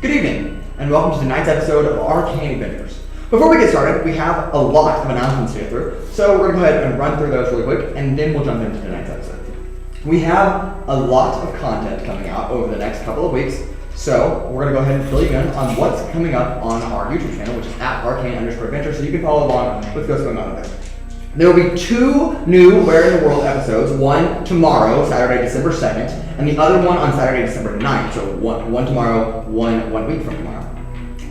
Good evening, and welcome to tonight's episode of Arcane Adventures. Before we get started, we have a lot of announcements to get through, so we're going to go ahead and run through those really quick, and then we'll jump into tonight's episode. We have a lot of content coming out over the next couple of weeks, so we're going to go ahead and fill you in on what's coming up on our YouTube channel, which is at Arcane_Adventure, so you can follow along with what's going on there. There will be 2 new Where in the World episodes, one tomorrow, Saturday, December 2nd, and the other one on Saturday, December 9th, so one tomorrow, one week from tomorrow.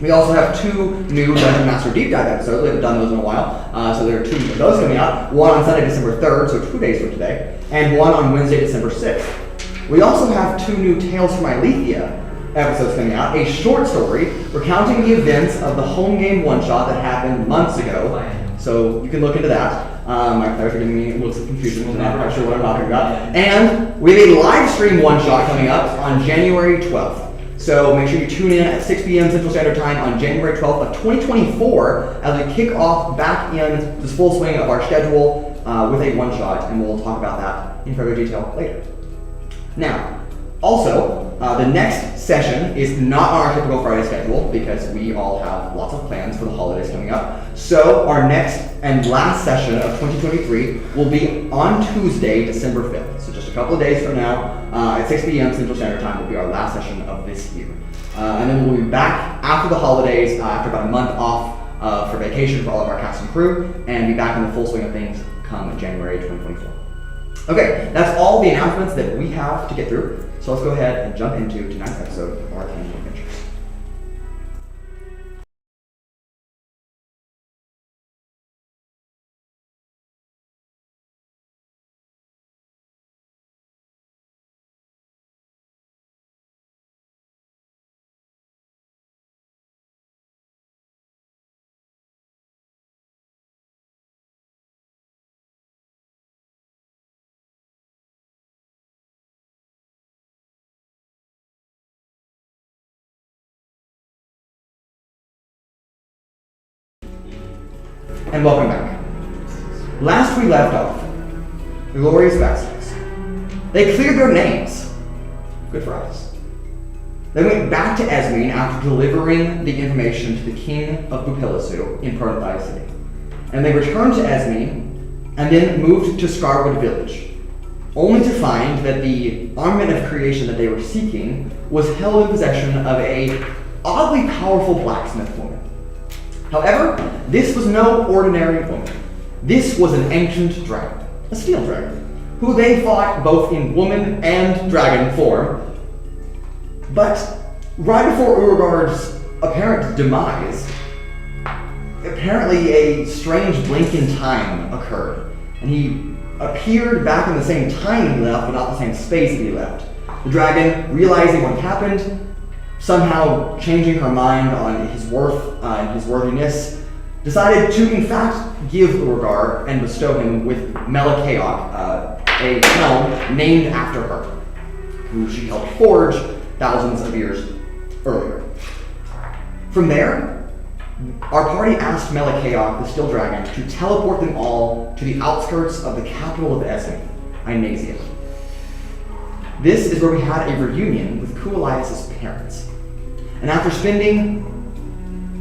We also have 2 new Dungeon Master Deep Dive episodes. We haven't done those in a while, so there are 2 of those coming out. One on Sunday, December 3rd, so 2 days from today, and one on Wednesday, December 6th. We also have 2 new Tales from Atlasia episodes coming out, a short story recounting the events of the home game one-shot that happened months ago, so you can look into that. My players are giving me looks of confusion, I'm not quite sure what I'm talking about. And we have a live stream one-shot coming up on January 12th. So make sure you tune in at 6 p.m. Central Standard Time on January 12th of 2024 as we kick off back in this full swing of our schedule with a one-shot, and we'll talk about that in further detail later. Now, also, the next session is not on our typical Friday schedule because we all have lots of plans for the holidays coming up. So our next and last session of 2023 will be on Tuesday, December 5th. So just a couple of days from now, at 6 p.m. Central Standard Time will be our last session of this year. And then we'll be back after the holidays, after about a month off for vacation for all of our cast and crew, and be back in the full swing of things come January 2024. Okay, that's all the announcements that we have to get through. So let's go ahead and jump into tonight's episode of Arcane Adventures. And welcome back. Last we left off, the glorious bastards. They cleared their names. Good for us. They went back to Esmine after delivering the information to the king of Bupilisu in Korthals City. And they returned to Esmine and then moved to Scarwood Village, only to find that the armament of creation that they were seeking was held in possession of a oddly powerful blacksmith woman. However, this was no ordinary woman. This was an ancient dragon, a steel dragon, who they fought both in woman and dragon form. But right before Urogar's apparent demise, apparently a strange blink in time occurred, and he appeared back in the same time he left, but not the same space that he left. The dragon, realizing what happened, somehow changing her mind on his worth and his worthiness, decided to in fact give Urogar and bestow him with Melikaok, a helm named after her, who she helped forge thousands of years earlier. From there, our party asked Melikaok, the Steel Dragon, to teleport them all to the outskirts of the capital of Esmine, Inasia. This is where we had a reunion with Kuolias' parents. And after spending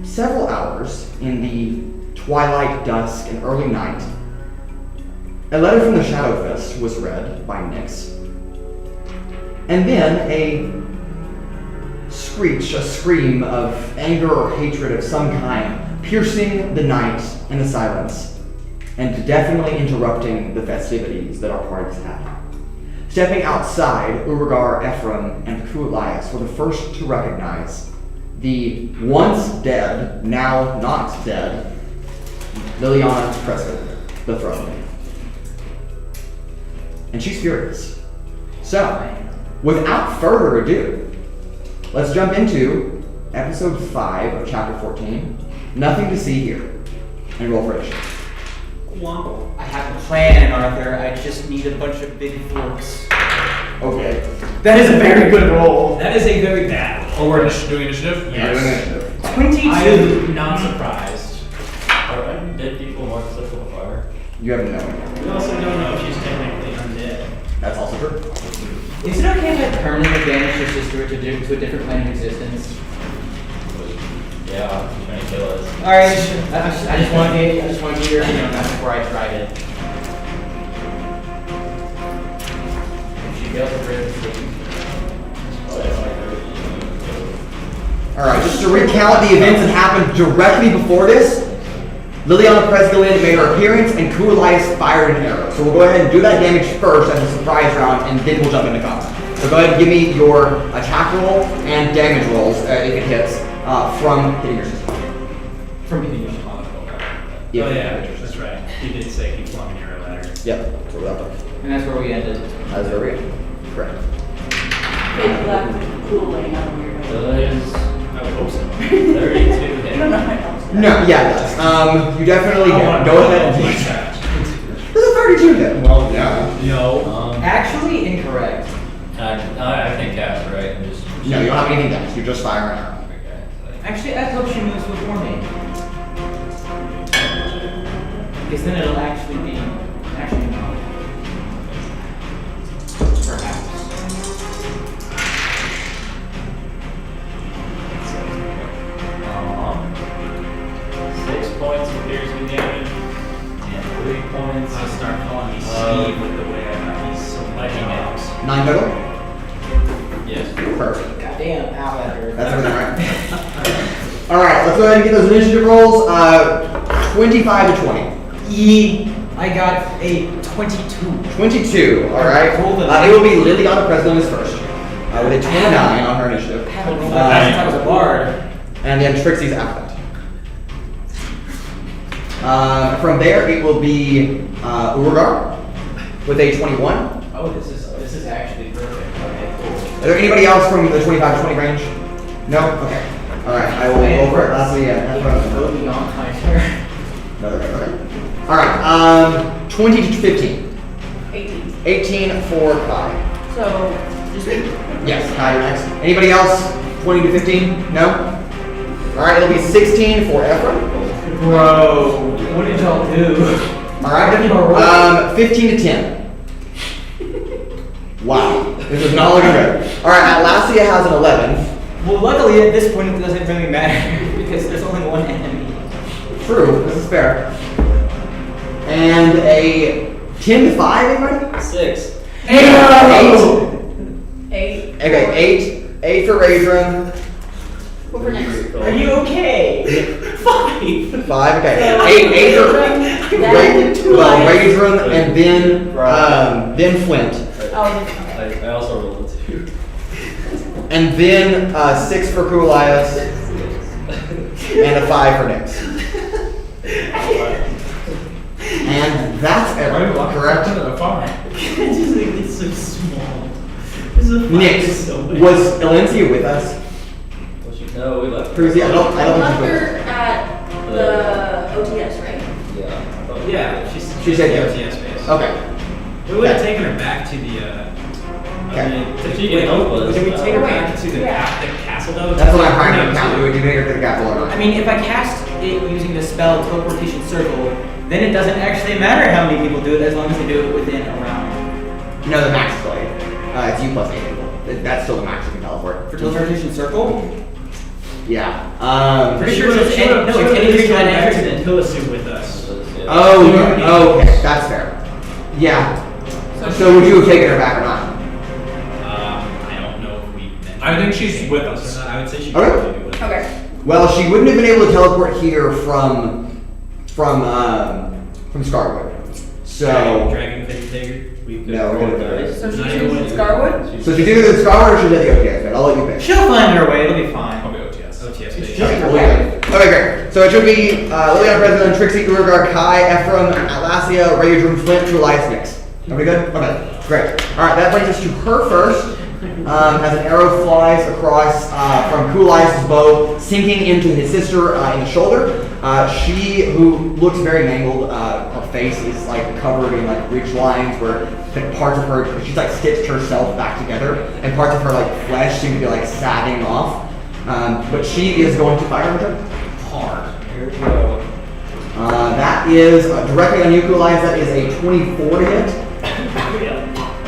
several hours in the twilight, dusk, and early night, a letter from the Shadowfist was read by Nyx. And then a screech, a scream of anger or hatred of some kind, piercing the night and the silence, and definitely interrupting the festivities that our parties had. Stepping outside, Urogar, Ephraim, and Kuolias were the first to recognize the once dead, now not dead, Lili'ana Presgolyn, the throne lady. And she's furious. So, without further ado, let's jump into episode 5 of chapter 14, Nothing to See Here, and roll for initiative. I have a plan, Arthur. I just need a bunch of big forks. Okay. That is a very good roll. That is a very bad roll. Oh, we're doing initiative? Yeah, doing initiative. 22. I am not surprised. Are dead people more susceptible to fire? You have no idea. We also don't know if she's technically undead. That's also true. Is it okay if I permanently banish your sister to a different plane of existence? Yeah, she's trying to kill us. Alright, I just want to get your opinion on that before I tried it. If she fails to break the sleep. Oh, that's like Alright, just to recount the events that happened directly before this, Lili'ana Presgolyn made her appearance and Kuolias fired an arrow. So we'll go ahead and do that damage first as a surprise round, and then we'll jump into combat. So go ahead and give me your attack roll and damage rolls, if it hits, from hitting your system. From hitting your Yeah. Oh yeah, that's right. He did say he flung an arrow at her. Yep, so without that. And that's where we ended. That's where we end. Correct. Fake left cooling on a weird way. Does I would hope so. 32 I hit? don't know how else. No, yeah, it does. You definitely hit. Go ahead and do that. This is 32 hit. Well, yeah. No. Actually, incorrect. I think cast, right? And just No, you don't have anything else. You just fire an arrow. Okay, so Actually, I hope she moves before me. Because then it'll actually be. Actually, no. Perhaps. like, 6 points of piercing damage and 3 points. I'll start calling me Steve with the way I got these so many names. 9 total? Yes. Perfect. Goddamn, Outlander. That's within right. Alright, let's go ahead and get those initiative rolls. 25 to 20. I got a 22. 22, alright. It will be Lili'ana Presgolyn first. With a 29 on her initiative. I haven't rolled that since I was a bard. And then Trixi's after that. From there, it will be Urogar with a 21. Oh, this is actually perfect. Okay, cool. Is there anybody else from the 25 to 20 range? No? Okay. Alright, I will go for it. Lastly, yeah, that's what I was Go beyond my turn. Another range, okay. Alright, 20 to 15. 18. 18 for Kai. So, just Yes, Kai, you're next. Anybody else? 20 to 15? No? Alright, it'll be 16 for Ephraim. Bro, what did y'all do? Alright, 15 to 10. Wow, this is not looking good. Alright, Atlasia has an 11. Well, luckily at this point it doesn't really matter because there's only one enemy. True, this is fair. And a 10 to 5, anybody? 6. 8. 8. Okay, 8 for Raudrem. What for next? Are you okay? 5. 5, okay. 8 for Raudrem, and then Flint. Oh, I also rolled a 2. And then 6 for Kuolias, and a 5 for Nyx. And that's everyone, correct? It's so small. This is a Nyx, was Alencia with us? Well, no, we left. Cruzy, I don't left think her at the OTS, right? Yeah. I thought- Yeah, She said yes. yes, space. Okay. We would have Okay. taken her back to the. Okay. If she can help us. Did we take her Wait, back to the, yeah. the castle though? That's what I'm trying to No, count. Do you make her to the capital or I not? mean, if I cast it using the spell Teleportation Circle, then it doesn't actually matter how many people do it as long as they do it within a round. No, the max is still 8. It's you plus 8 people. That's still the max you can teleport. For Teleportation Circle? Yeah. Pretty sure it's any creature that enters it. Pillasu with us. Oh, okay. That's fair. Yeah. So would you have taken her back or not? I don't know if we. I think she's with us. Or not. I would say she Okay. probably be with us. Okay. Well, she wouldn't have been able to teleport here from Scarwood. So Dragon Dagger. We could. no, we're gonna do it. So she Not chooses even- Scarwood? So she's either at Scarwood or she's at the OTS. But I'll let you pick. She'll find her way, it'll be fine. Probably OTS. OTS. It's based. just- Okay, okay, great. So it should be Lili'ana Presgolyn, Trixi, Urogar, Kai, Ephraim, Atlasia, Raudrem, Flint, Kuolias, Nyx. Are we good? Okay, great. All right, that brings us to her first. As an arrow flies across from Kuolias' bow, sinking into his sister in the shoulder. She, who looks very mangled, her face is like covered in like ridge lines where like, parts of her, she's like stitched herself back together, and parts of her like flesh seem to be like sagging off. But she is going to fire her. Hard. Here we go. That is directly on you, Kuolias. That is a 24 to hit.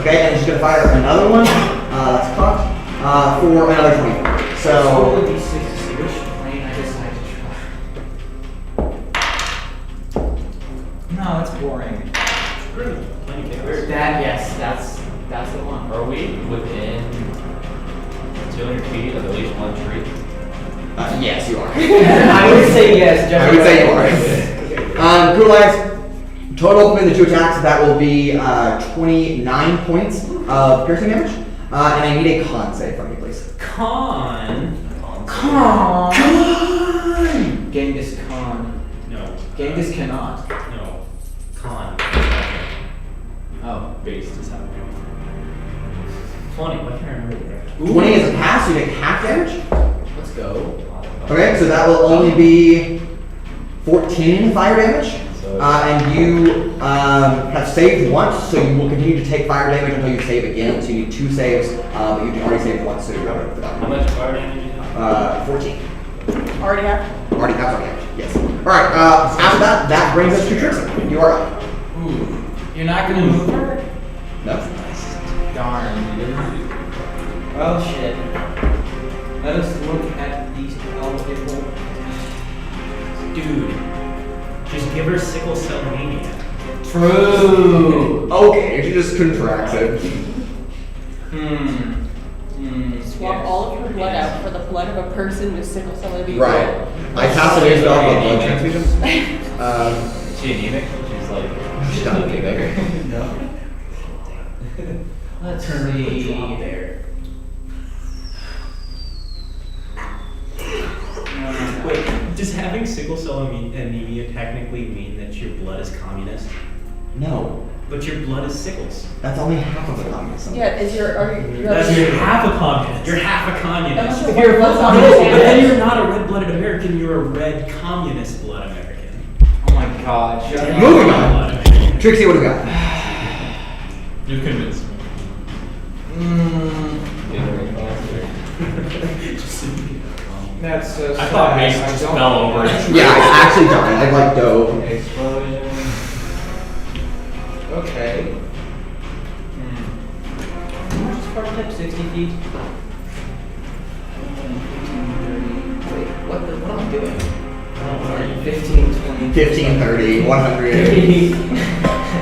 Okay, and she's gonna fire another one. That's cocked for another 24. So Roll a d6 to see which plane I decide to No, that's boring. Plenty chaos. Yes, that's the one. Are we within 200 feet of at least one tree? Yes, you are. I would say yes, I would say you are. Kuolias, total between the two attacks, that will be 29 points of piercing damage. And I need a con save from you, please. Con. Genghis Khan. No. Genghis cannot. No. Con. Oh. Based is happening. 20. Why can't I remember that? 20 is a pass, you take half damage. Let's go. Okay, so that will only be 14 fire damage. And you have saved once, so you will continue to take fire damage until you save again. So you need 2 saves, but you already saved once, so you're covered for that. How much fire damage do you have? 14. Already have? Already damage, yes. Alright, after that brings us to Trixi. You are up. Ooh. You're not gonna move her? No. Darn. Well, shit. Let us look at these people. Dude, just give her sickle cell mania. True. Okay, she just contracts it. Swap all of her blood out for the blood of a person with sickle cell anemia. Right. I cast a new spell called Blood Transfusion. Is she anemic? She's like. She's not anemic. No. Let's Turn her see. drop there. Wait, does having sickle cell anemia technically mean that your blood is communist? No. But your blood is sickles. That's only half of the communism. Yeah, you're half a communist. You're half a communist. If you're But then you're not a red-blooded American, you're a red communist blood American. Oh my god. Moving on. Trixie, what do we got? You've convinced me. That's so sad. I thought Mace just fell over. Yeah, I actually died. I like dove. Explosion. Okay. How much is Bartlett? 60 feet? 15, 30. Wait, what am I doing? 15, 20. 15, 30, 100.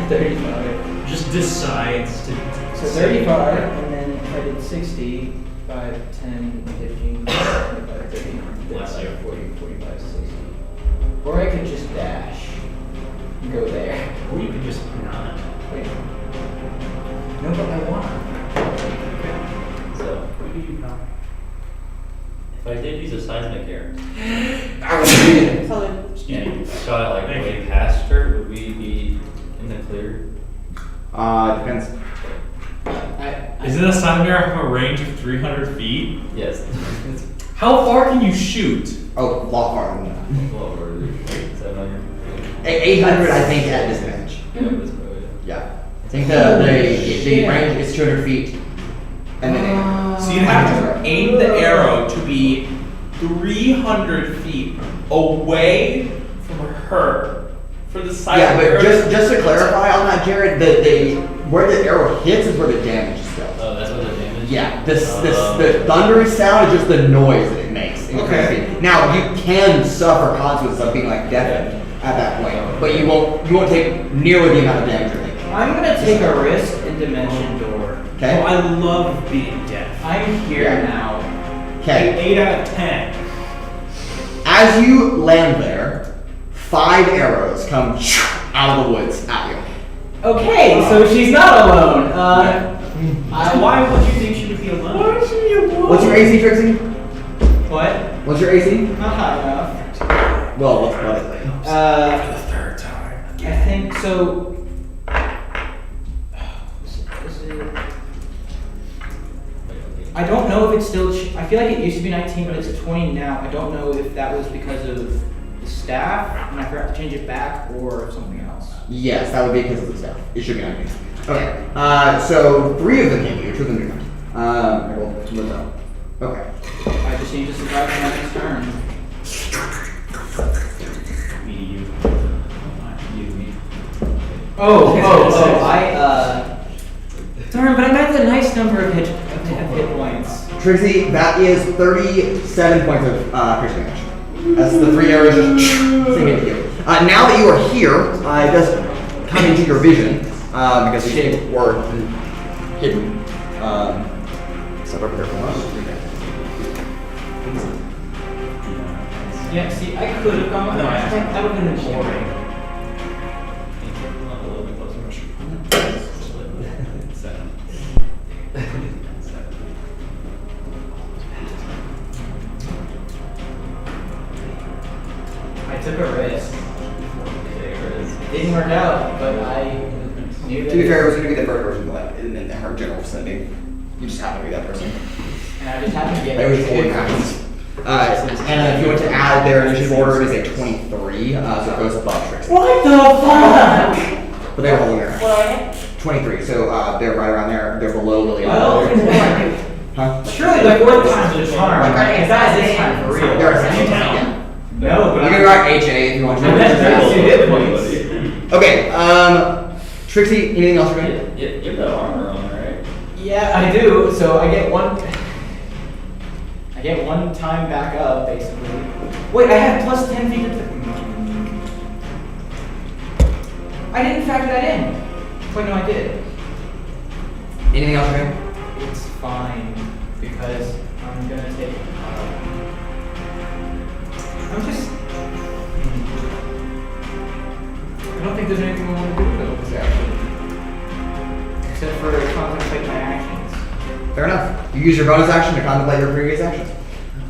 35. Just decides to. So 35, and then if I did 60, 5, 10, 15, 25, 30, Bless you. 40, 45, 60. Or I could just dash and go there. Or you could just not. Wait. No, but I want. So, what do you know? If I did use a seismic arrow, Solid. and shot it like way past her, would we be in the clear? Depends. Isn't a seismic arrow have a range of 300 feet? Yes. How far can you shoot? Oh, a lot farther than that. What were they? 700? 800, I think, at disadvantage. Yeah, that's probably it. Yeah. I think the range is 200 feet. And then So you have to aim the arrow to be 300 feet away from her for the side yeah, of the but arrow. just to clarify on that, Jared, where the arrow hits is where the damage is felt. Oh, that's what the damage is? Yeah, the thundery sound is just the noise that it makes. Okay. Now you can suffer consequences of being like deafened at that point, but you won't take nearly the amount of damage you're taking. I'm gonna take a risk in Dimension Door. Okay. Oh, I love being deaf. I'm here Yeah. now. Okay. 8 out of 10. As you land there, 5 arrows come out of the woods at you. Okay, so she's not alone. Why would you think she would be alone? Why would she be alone? What's your AC, Trixie? What? What's your AC? Not high enough. Well, let's put it. the third time. I think so. I don't know if it's still. I feel like it used to be 19, but it's 20 now. I don't know if that was because of the staff and I forgot to change it back, or something else. Yes, that would be because of the staff. It should be 19. Okay. So 3 of them hit you. 2 of them do not. I will look it up. Okay. I just need to survive my next turn. Me. Oh, darn, but I got the nice number of hit points. Trixie, that is 37 points of piercing damage. That's the 3 arrows just singing at you. Now that you are here, it does come into your vision because these things were hidden. Step up here for one. Yeah, see, I could have gone with that. That would have been boring. A little bit closer. Seven. I took a risk. It didn't work out, but I knew that. To be fair, it was going to be the first person like in her general vicinity. You just happen to be that person. And I just happened to get That was what happens. And then if you want to add their initiative order, it is a 23, so it goes above Trixi. What the fuck? But they're holding there. What are they? 23, so they're right around there. They're below Lili'ana. Well, Huh? surely the fourth time's the charm. Okay. If that is this time for real. They're essentially yeah. No, but You can write HA if you want to. That's two hit points. Okay, Trixi, anything else you're doing? You've got armor on there, right? Yeah, I do. So I get one time back up, basically. Wait, I have plus 10 feet to. I didn't factor that in. Wait, no, I did. Anything else you're doing? It's fine because I'm gonna take. I'm just. I don't think there's anything I want to do with this action, except for contemplate my actions. Fair enough. You use your bonus action to contemplate your previous actions.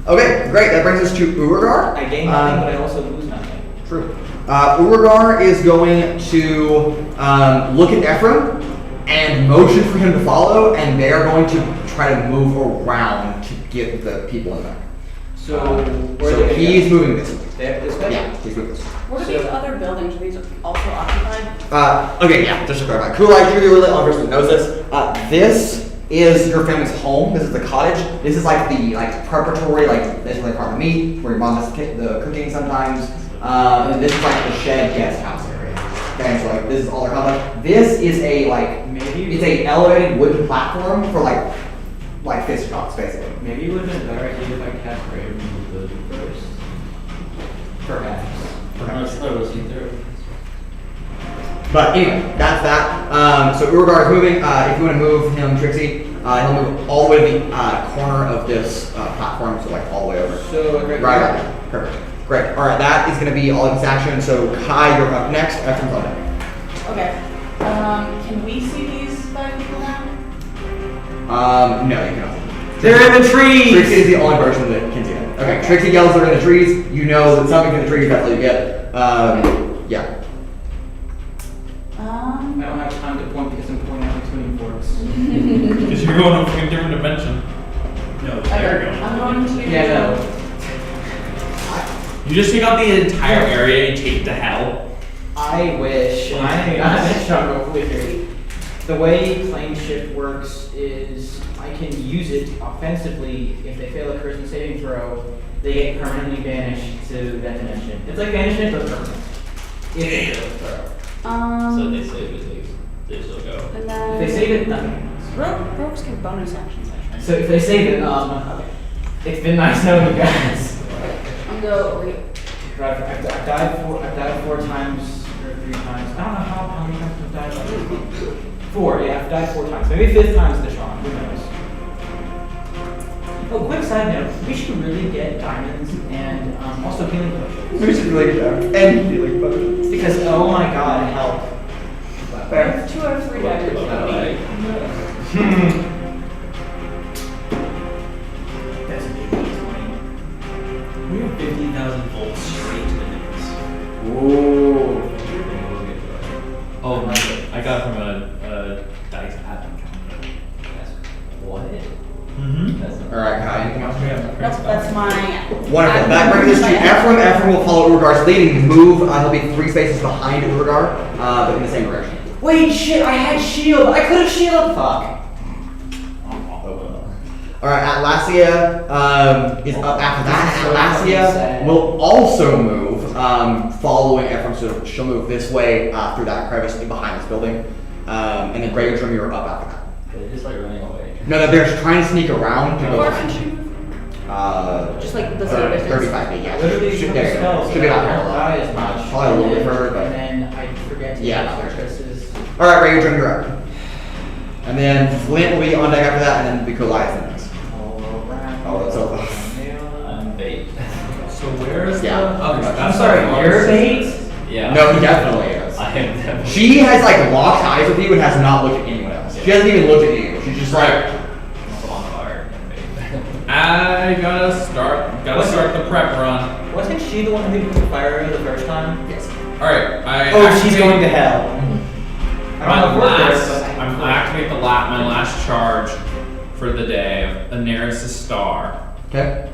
Okay, great. That brings us to Urogar. I gain nothing, but I also lose nothing. True. Urogar is going to look at Ephraim and motion for him to follow, and they are going to try to move around to get the people in there. So, where So are they he's moving this way. This way? Yeah, he's moving this way. What are these other buildings? Are these also occupied? Okay, yeah, just to clarify. Kuolias, you're the only person that knows this. This is your family's home. This is the cottage. This is like the preparatory, this is like part of the meat, where your mom does the cooking sometimes. And this is like the shed guest house area. Okay, so this is all their complex. This is a it's a elevated wooden platform for like fish shops, basically. Maybe it would have been a better idea if I cast Ray remove the first. Perhaps. I was either. But anyway, that's that. So Urogar is moving. If you want to move him, Trixi, he'll move all the way to the corner of this platform, so all the way over. So Right out there. Perfect. Great. All right, that is going to be all of his action. So Kai, you're up next. Ephraim's on deck. Okay. Can we see these 5 people now? No, you cannot. They're in the trees! Trixi is the only person that can see them. Okay, Trixi yells they're in the trees. You know that something's in the trees, that's all you get. Yeah. I don't have time to point because I'm pointing out the tuning forks. Because you're going to a different dimension. No, they're going. I'm going to. Yeah, no. You just take out the entire area and take it to hell. I wish. I'm in struggle with it. The way plane shift works is I can use it offensively. If they fail a charisma saving throw, they get permanently banished to that dimension. It's like banishment, but permanent. If they fail a throw. So they save it, they still go. And then. If they save it, nothing happens. Rogues can bonus actions, actually. So if they save it, it's been nice knowing you guys. I'm go. Wait. I've died 4 times or 3 times. I don't know how many times I've died. 4, yeah, I've died 4 times. Maybe 5th time's the charm, who knows. Oh, quick side note, we should really get diamonds and also healing potions. We should really get that. And healing potions. Because, oh my god, help. We have 2 out of 3 diamonds. That's a big 20. We have 15,000 volts straight to the nipples. Ooh. Oh, I got it from a dice pattern counter. What? Mm-hmm. Alright, Kai, anything else? That's my. Wonderful. That brings us to Ephraim. Ephraim will follow Urogar's leading move. He'll be 3 spaces behind Urogar, but in the same direction. Wait, shit, I had shield. I could have shielded. Fuck. Alright, Atlasia is up after that. Atlasia will also move, following Ephraim, so she'll move this way through that crevice behind this building. And then Raudrem, you're up after that. They're just running away. No, they're trying to sneak around to go Far behind can you. she move? Just like the same distance. 35 feet, yeah. Literally Should, from there you go. spells. Should be about I don't die parallel. as much. Probably a little bit further, but. And then I forget to Yeah, use not their much. curses. Alright, Raudrem, you're up. And then Flint will be on deck after that, and then the Kuolias next. All around. Oh, that's all. I'm bait. So where is Yeah. the? Okay, I'm that's sorry, not you're Flores. bait? Yeah. No, he definitely is. I am definitely. She has like locked eyes with you and has not looked at anyone else. She hasn't even looked at you. She's just like, I'm on fire. I gotta start the prep run. Wasn't she the one who put the fire over the first time? yes. Alright, She's going to hell. I'm gonna activate my last charge for the day of Daenerys' star. Okay.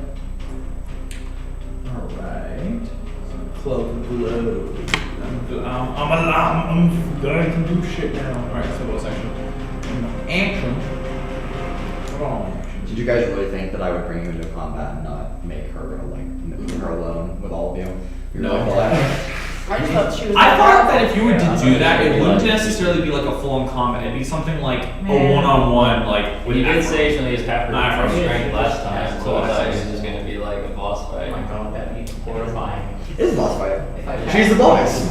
Alright. Cloak of Glow. I'm going to do shit now. Alright, so what's action? Action. Hold on. Did you guys really think that I would bring you into combat and not make her leave her alone with all of you? You're No. like, well, I just thought she was. I thought that if you were to do that, it wouldn't necessarily be like a full-on combat. It'd be something like a one-on-one, like When you did say she only has half her Nah, strength last time, Yeah, so I thought it was just gonna be like a boss Oh fight. my god, that'd be horrifying. It's a boss fight. If I She's the boss.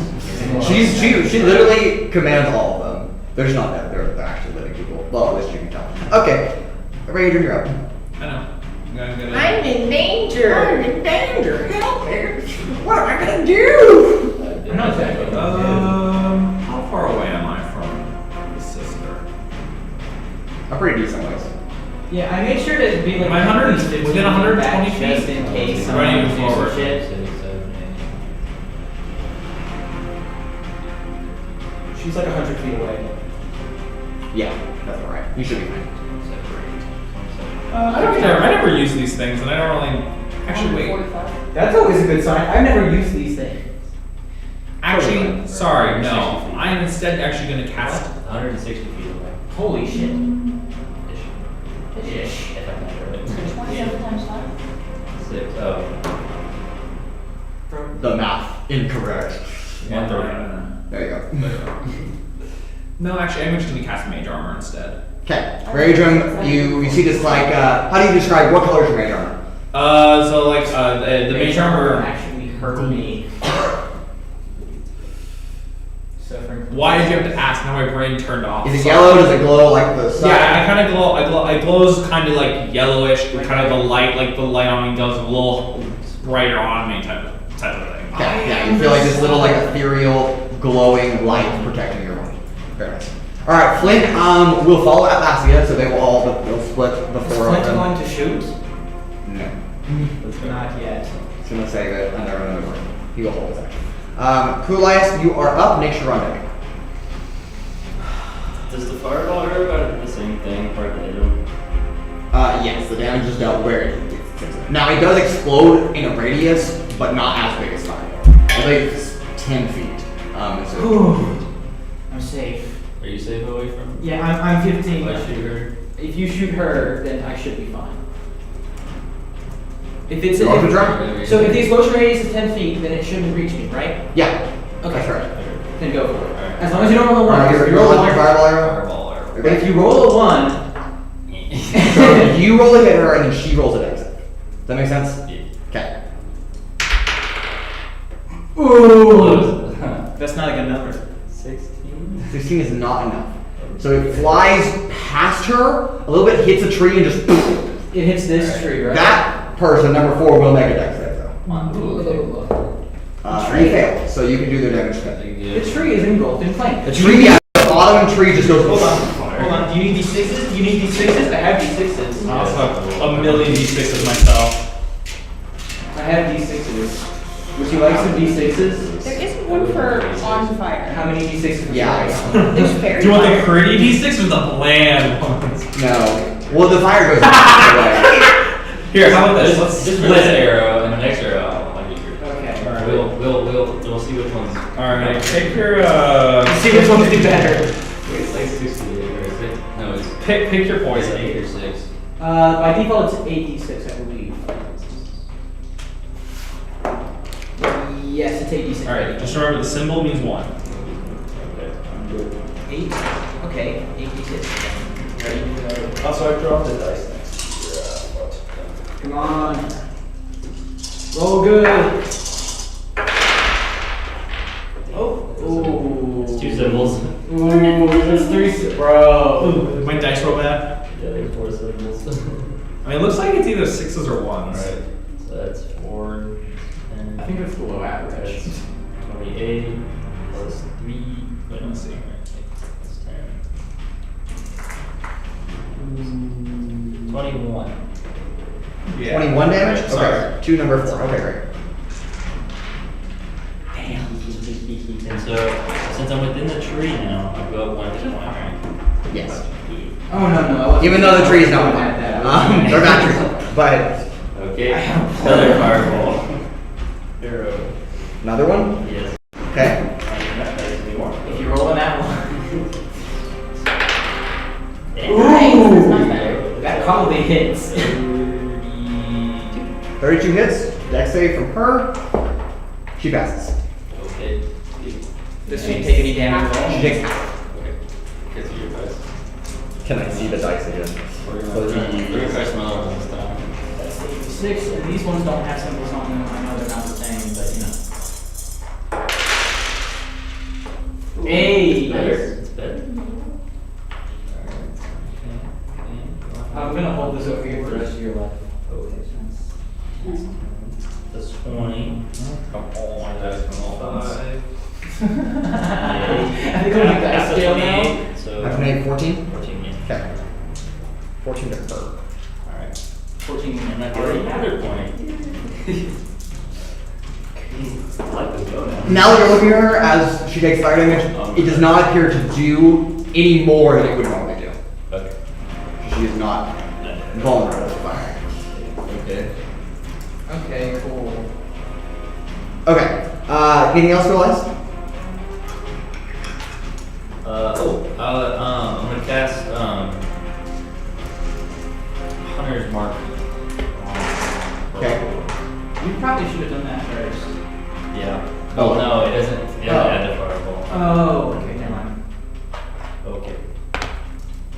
She literally commands all of them. They're just not dead. They're actually living people. Well, at least you can tell. Okay. Raudrem, you're up. I know. I'm in danger. I'm in danger. Help me. What am I gonna do? No, exactly. How far away am I from the sister? A pretty decent ways. Yeah, I made sure to be like Am I 100 15 within feet 120 back feet? just in case someone Running was doing some forward. shit. 6, 7, 8. She's like 100 feet away. Yeah, that's alright. You should be fine. I don't care. I never use these things, and I don't really. Actually, wait. 45. That's always a good sign. I've never used these things. Actually, sorry, no. I am instead actually going to cast. 160 feet away. Holy shit. Ish. Ish. If I can remember it. 27 times 5. 6. Oh. The math incorrect. 130. There you go. No, actually, I'm just going to cast Mage Armor instead. Okay. Raudrem, you see this like how do you describe what color is your mage armor? So like the Mage Armor. actually hurt me. So for Why did you have to ask? Now my brain turned off. Is it yellow? Does it glow like the sun? Yeah, I kind of glow. It glows kind of like yellowish. Kind of the light, like the light on me does a little brighter on me type of thing. Okay, yeah, you feel like this little like ethereal glowing light protecting your body. Very nice. Alright, Flint will follow Atlasia, so they'll split the four of Flint them. going to shoot? No. Not yet. He's gonna save it and they're gonna move. He will hold his action. Kuolias, you are up, make sure on deck. Does the fireball hurt about the same thing? Part of the room? Yes, the damage is dealt where it is. Now it does explode in a radius, but not as big as fire. I think it's 10 feet. I'm safe. Are you safe away from? Yeah, I'm 15. If I shoot her? If you shoot her, then I should be fine. If it's You want to drum? so if the explosion radius is 10 feet, then it shouldn't reach me, right? Yeah. Okay. That's right. Then go for it. Alright. As long as you don't roll a one. Alright, If you you roll a roll your one, fireball arrow? Fireball arrow. but if you roll a one, So you roll a hit her and then she rolls a dex. Does that make sense? Yeah. Okay. ooh, that's not a good number. 16? 16 is not enough. So it flies past her, a little bit hits a tree and just It hits this tree, right? that person, number 4, will make a dex save though. Ooh. He failed, so you can do their damage then. The tree is engulfed in flame. The tree, yeah, the bottom tree just goes. Hold on. Do you need these sixes? Do you need these sixes? I have these sixes. I also have a million d6s myself. I have these sixes. Would you like some d6s? There is one for on fire. How many d6s? would you Yeah. like? There's fairy Do you want the fire. pretty d6 or the bland ones? No. Well, the fire goes away. Here, how about this? Let's Just for split this it. arrow and the next arrow, I'll give you. Okay. Alright. We'll see which one's. Alright, take your Let's see which ones do better. It's like 68 or is it? No, it's pick your is it poison. 8 or 6. By default, it's 8d6, I believe. Yes, it's 8d6. Alright, just remember the symbol means 1. Okay. 8. Okay, 8d6. Ready? Also, I dropped the dice next to your Come on. Roll good. Oh. It's 2 symbols. Ooh, that's 3, bro. My dice roll bad. Yeah, they have 4 symbols. I mean, it looks like it's either 6s or 1s. Right. So that's 4. I think that's below average. That's 28 plus 3. Wait, let's see. That's 10. 21. Yeah. 21 damage? Right, Okay. sorry. 2 number 4. Okay, great. And so, since I'm within the tree now, I go up 1 hit point, right? Yes. Oh, no, I wasn't. Even though the tree is not looking one. at that. They're not trees. But Okay. I have a Another plan. fireball. Arrow. another one? Yes. Okay. That makes me more. If you roll on that one. Nice, that's not bad. That probably hits. 32 hits. Dex save from her. She passes. Okay. Does she take any damage at all? She takes. Okay. Gets your dice. Can I see the dice again? We're gonna try smaller ones this time. That's 86, and these ones don't have symbols on them. I know they're not the same, but you know. Hey! It's better. It's better. I'm gonna hold this over here for the rest of your life. That's 20. Come on, that's from 5. I think I'm like that scale now. So I've made 14. 14, yeah. Okay. 14 to her. Alright. 14 And I get another point. I like this bow now. Now that you're looking at her as she takes fire damage, it does not appear to do any more than it would normally do. Okay. She is not vulnerable to fire. Okay. Okay, cool. Okay. Anything else, Kuolias? I'm gonna cast Hunter's Mark. Okay. You probably should have done that first. Yeah. Oh. Oh no, it doesn't. It doesn't add the fireball. Oh, okay, never mind. Okay.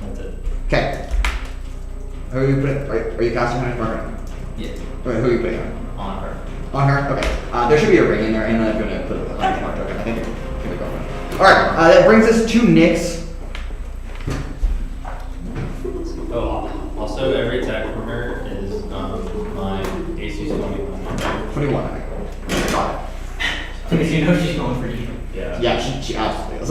That's it. Okay. Who are you putting? Are you casting Hunter's Mark? Yeah. Okay, who are you putting on? On her. On her? Okay. There should be a ring in there, and I'm going to put the Hunter's Mark token. I think it's going to go on. Alright, that brings us to Nyx. Oh, also every attack from her is my AC is 21. 21, I think. Got it. Because you know she's going for you. Yeah. Yeah, she absolutely is.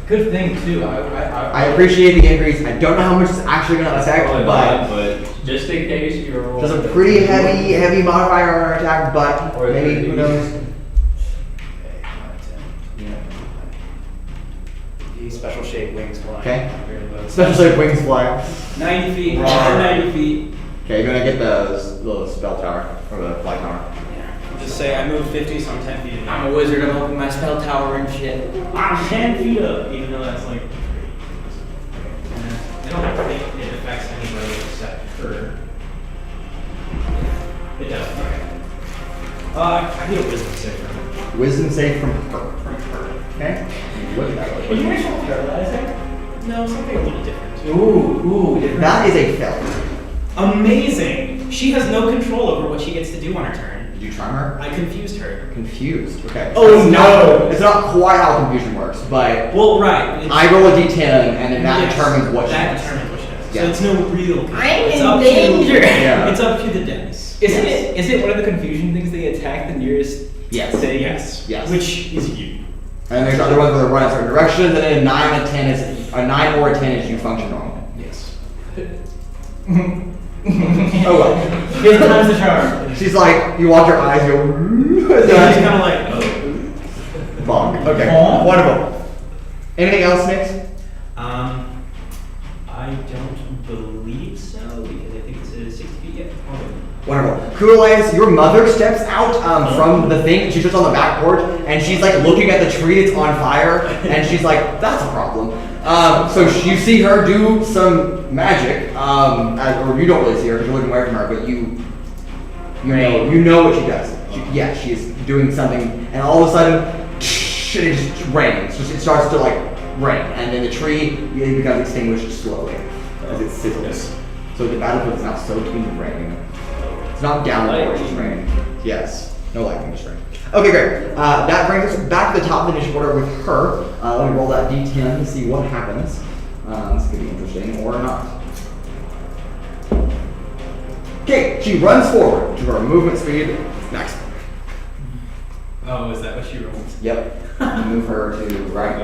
Good thing, too. I appreciate the increase. I don't know how much it's actually going to affect, Probably but not, but just in case you roll. there's a pretty heavy modifier on our attack, but Or maybe, 30. who knows? The special shape wings flying. Okay. Special shape wings fly. 90 feet. Raw. 90 feet. Okay, you're going to get the spell tower, or the fly tower. Just say I moved 50, so I'm 10 feet in. I'm a wizard, I'm opening my spell tower and shit. I'm 10 feet up, even though that's like. I don't think it affects anybody except her. It does. Okay. I need a wisdom save from her. Wisdom save from her. From her. Okay? What is that? Did you mention paralyzing? No, something a little different. Ooh, different. That is a failure. Amazing! She has no control over what she gets to do on her turn. Did you charm her? I confused her. Confused. Okay. Oh, It's no. Not, it's not quite how confusion works, but Well, right. I roll a d10 and then that Yes, determines what she that does. determines what she does. Yeah. So it's no real control. I'm It's in up danger. To, Yeah. It's up to the dice. Is it one of the confusion things they attack the nearest Yes. thing? Yes. Yes. Which is you. And there's other ones where they run in certain directions, and then a 9 and a 10 is a 9 or a 10 is you function normally. Yes. Oh well. Fifth time's the charm. She's like, you watch her eyes go. So she's kind of like, oh. Bonk. Okay. Bonk. Wonderful. Anything else, Nyx? I don't believe so because I think it's a 60 feet yet. Wonderful. Kuolias, your mother steps out from the thing. She sits on the back porch, and she's like looking at the tree that's on fire, and she's like, "That's a problem." So you see her do some magic, or you don't really see her because you're looking away from her, but you know what she does. She is doing something, and all of a sudden, it just rains. It starts to like rain, and then the tree it becomes extinguished slowly as it sizzles. So the battlefield is now soaked in rain. It's not downward restraint. Yes. No lightning restraint. Okay, great. That brings us back to the top of the initiative order with her. Let me roll that d10 to see what happens. This could be interesting or not. Okay, she runs forward to her movement speed maximum. Oh, is that what she rolled? Yep. Move her to right.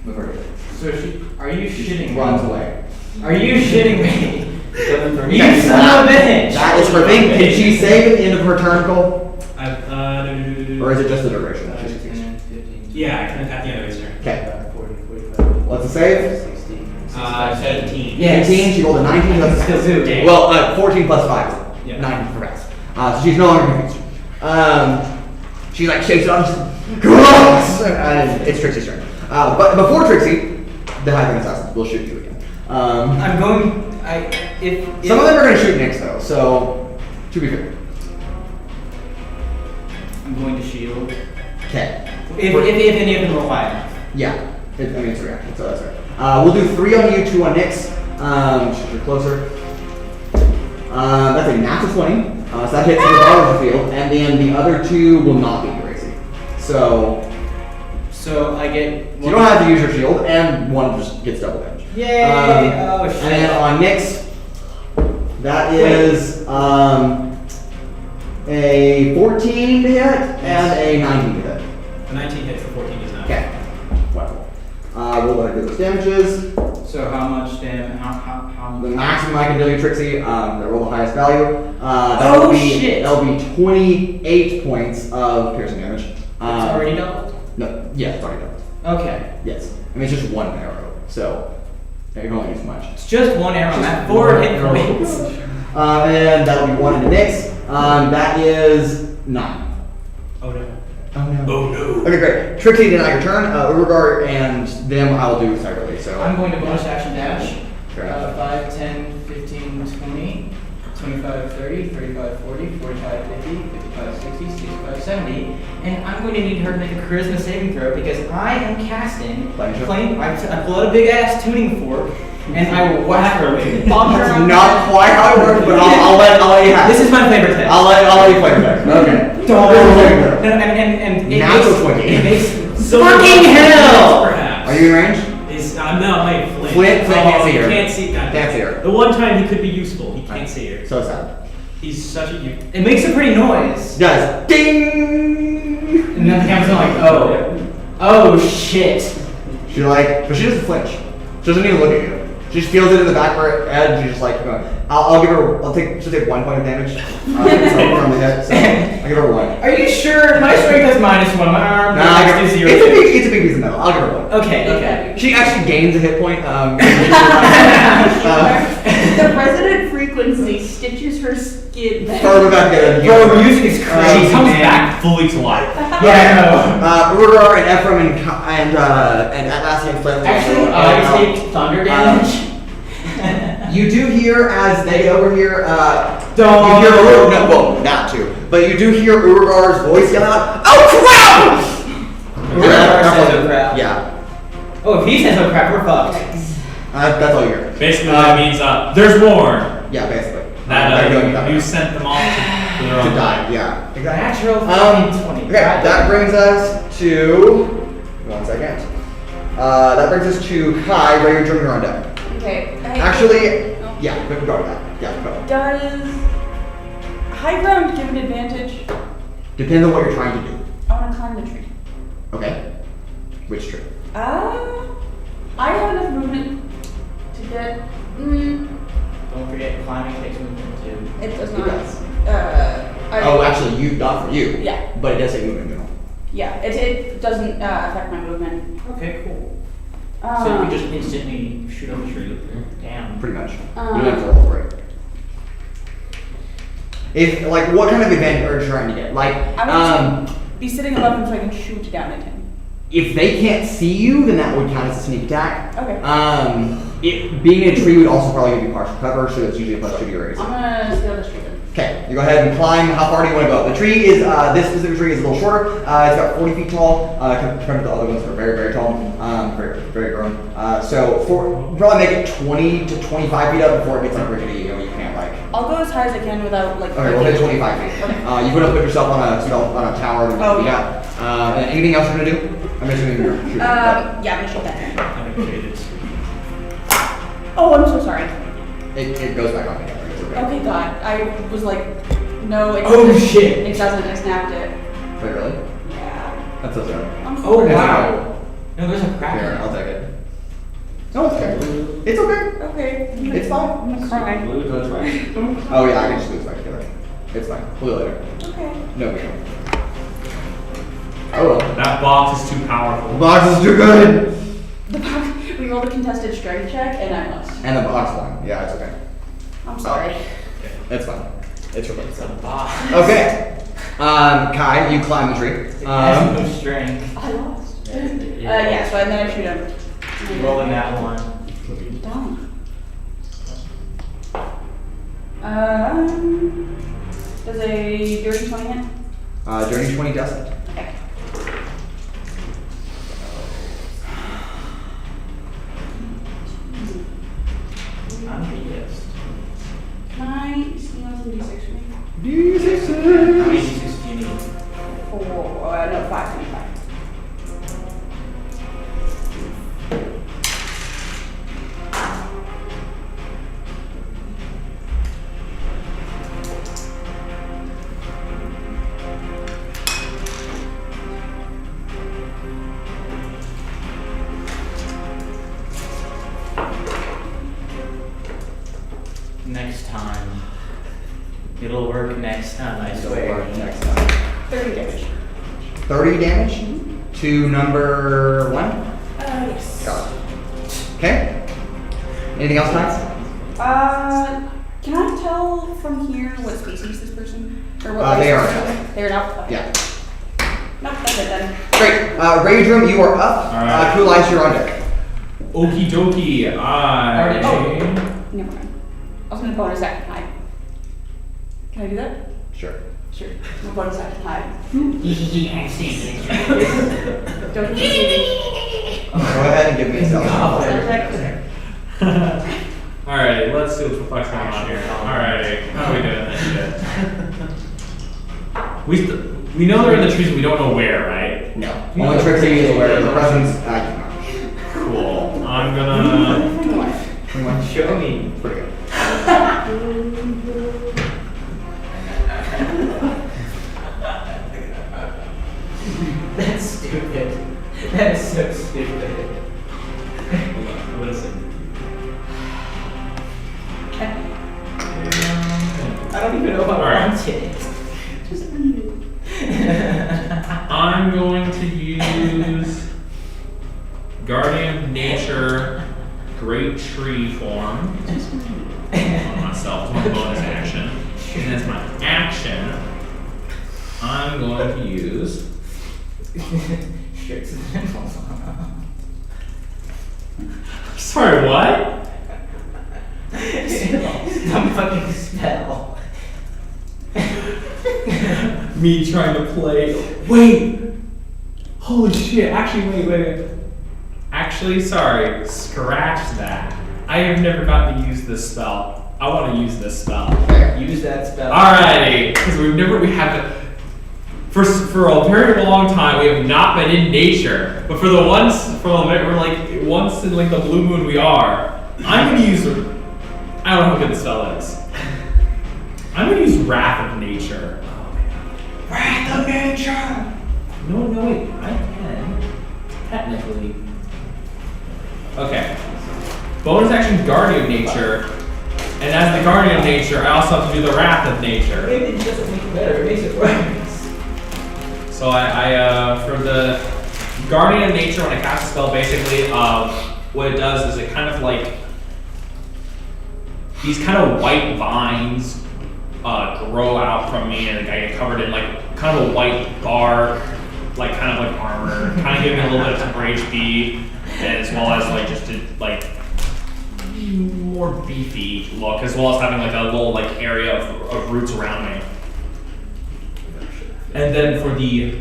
Move her to So are you shitting me? runs away. Are you shitting me? You Yes. son of a bitch! That is her thing. Did she save at the end of her turn, Cole? Or is it just the duration? that she's used? Yeah, at the end of his turn. Okay. What's the save? 18. Yes. 18. She rolled a 19. That's Still two. Damn. Well, 14 plus 5 is Yeah. 9 for rest. So she's no longer confused. She like shakes it on. Gross! And it's Trixi's turn. But before Trixi, the High Grade Assassins will shoot you again. I'm going. If Some of them are going to shoot Nyx though, so to be fair. I'm going to shield. Okay. If any of them are high enough. Yeah. I mean, it's a reaction, so that's right. We'll do 3 on you, 2 on Nyx. Since you're closer. That's a natural 20. So that hits the bottom of the field, and then the other 2 will not be your AC. So I get. you don't have to use your shield, and one just gets double damage. Yay! Oh shit. And then on Nyx, that is a 14 to hit and a 19 to hit. The 19 hits, the 14 does not. Okay. Wonderful. We'll go ahead and do those damages. So how much damage? How The much? maximum I can do, Trixie, that roll the highest value. Oh, shit. That'll be 28 points of piercing damage. It's already doubled. No, yeah, it's already doubled. Okay. Yes. I mean, it's just one arrow, so you can only use much. It's just one arrow. I'm at 4 hit points. And that'll be 1 into Nyx. That is 9. Oh no. Oh no. Oh no. Okay, great. Trixie, then your turn. Urogar and them I will do separately. So I'm going to bonus action dash. Fair enough. 5, 10, 15, 20, 25, 30, 35, 40, 45, 50, 55, 60, 65, 70. And I'm going to need her to make a charisma saving throw because I am casting I pull out a big ass tuning fork and I will whack her with it. That's not quite how it works, but I'll let you have it. This is my flavor test. I'll let you play it back. Okay. And it Natural makes, 20. it makes Silver fucking bullets, hell! Perhaps. Are you in range? I'm not like Flint. Flint can't see he her. can't see. God, Can't see her. The one time he could be useful, he can't see her. So sad. He's such a It makes a pretty noise. It does. Ding! And then the camera's like, oh shit. She but she doesn't flinch. She doesn't even look at you. She just feels it in the back of her head. She's just like, she'll take 1 point of damage from the hit. So I'll give her 1. Are you sure? My strength has -1. My arm is 0. It's a big piece of metal. I'll give her 1. Okay. She actually gains a hit point. The resonant frequency stitches her skin back. Further back together. Bro, music is She crazy. comes man. back fully to life. Yeah, I know. Urogar and Ephraim and Atlasia and Flint. Actually, I take thunder damage. You do hear as they get over here. Don't. You hear not to, but you do hear Urogar's voice yell out, "Oh crap!" Urogar says, "Oh crap." Yeah. Oh, if he says oh crap, we're fucked. That's all you hear. Basically, that means there's more. Yeah, basically. That you sent them all to their to own die. Yeah. Exactly. Natural 20. Okay, that brings us to 1 second. That brings us to Kai, where you're joining her on deck. Okay. Actually, yeah, go with that. Yeah, go. Does high ground give an advantage? Depends on what you're trying to do. I want to climb the tree. Okay. Which tree? I have enough movement to get. Don't forget, climbing takes movement too. It does It not. does. I- Actually, not for you. Yeah. But it does say movement middle. Yeah. It doesn't affect my movement. Okay, cool. So you can just instantly shoot up a tree. Damn. Pretty much. You don't have to roll for it. If what kind of advantage are you trying to get? I want to be sitting above him so I can shoot down at him. If they can't see you, then that would count as a sneak attack. Okay. Being in a tree would also probably give you partial cover, so it's usually a +2 to your AC. I'm gonna scale this tree then. Okay, you go ahead and climb. How far do you want to go? The tree is, this specific tree is a little shorter. It's about 40 feet tall, compared to the other ones that are very, very tall, very, very grown. So probably make it 20 to 25 feet up before it gets like rickety, you can't like. I'll go as high as I can without like. Okay, we'll hit 25 feet. Okay. You put yourself on a tower that Oh, you yeah. got. And anything else you're gonna do? I'm assuming you're shooting. Yeah, I'm gonna shoot that. Okay. Oh, I'm so sorry. It goes back on again. It's okay. Okay, God. I was like, no, it Oh, doesn't. shit. It doesn't. I snapped it. Wait, really? Yeah. That's so sorry. I'm Oh sorry. wow. No, there's a crack. Here, I'll take it. No, it's okay. It's okay. Okay. It's fine. I'm gonna cry. Blue goes right. Oh yeah, I can just glue this back together. It's fine. Glue later. Okay. No big deal. Oh well. That box is too powerful. The box is too good. The box. We rolled a contested strength check and I lost. And the box one. Yeah, it's okay. I'm sorry. It's fine. It's okay. It's a box. Okay. Kai, you climb the tree. It has no strength. I lost. Yeah. So and then I shoot him. Rolling that one. Dumb. Does a dirty 20 hit? Dirty 20 doesn't. Okay. I'm pissed. Can I steal some D6 for me? D6. How many D6 do you need? 4, no, 5, 25. Next time. It'll work next time, I swear. Next time. 30 damage. 30 damage to number 1. Yes. Got it. Okay. Anything else, Kai? Can I tell from here what species this person? Or what They race are this an person? They're an elf? Okay. Yeah. Nope, that's it then. Great. Raudrem, you are up. All right. Kuolias, you're on deck. Okie dokie. Already- Never mind. I was gonna bonus action hide. Can I do that? Sure. Sure. I'm bonus action hide. Don't Don't you see Go ahead and give me a me? Alrighty, let's see what's going on here. Alrighty, how are we doing this shit? We know they're in the trees, but we don't know where, right? No. Only Trixi is aware of the presence. Cool. I'm gonna. 21. Show me. Pretty good. That's stupid. That is so stupid. Listen. I don't even know if I Alright. want it. Just read it. I'm going to use Guardian of Nature Great Tree form on myself as my bonus action. And as my action, I'm going to use. Sorry, what? Some fucking spell. Me trying to play. Wait! Holy shit, actually, wait. Actually, sorry, scratch that. I have never gotten to use this spell. I want to use this spell. Use that spell. Alrighty, because we haven't. For a very long time, we have not been in nature. But we're like once in like the blue moon we are. I'm gonna use. I don't know how good this spell is. I'm gonna use Wrath of Nature. Wrath of Nature! No, wait. I can technically. Okay. Bonus action, Guardian of Nature. And as the Guardian of Nature, I also have to do the Wrath of Nature. Maybe it doesn't make it better, it makes it worse. So I for the Guardian of Nature, when I cast a spell, basically, what it does is it kind of like these kind of white vines grow out from me, and I get covered in like kind of a white bark, like kind of like armor, kind of giving me a little bit of temporary HP, as well as like just to like more beefy look, as well as having like a little like area of roots around me. And then for the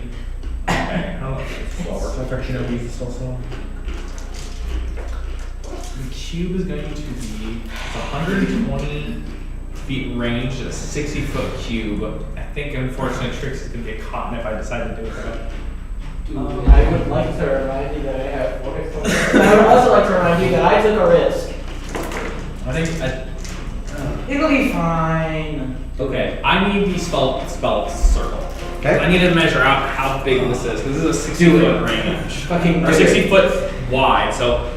the cube is going to be 120 feet range, a 60-foot cube. I think unfortunately Trixi is going to get caught if I decide to do it. I would like to remind you that I have focus points. I would also like to remind you that I took a risk. I think It'll be fine. okay. I need the spell circle. Okay. I need to measure out how big this is because this is a 60-foot range. Fucking Or 60 foot wide, so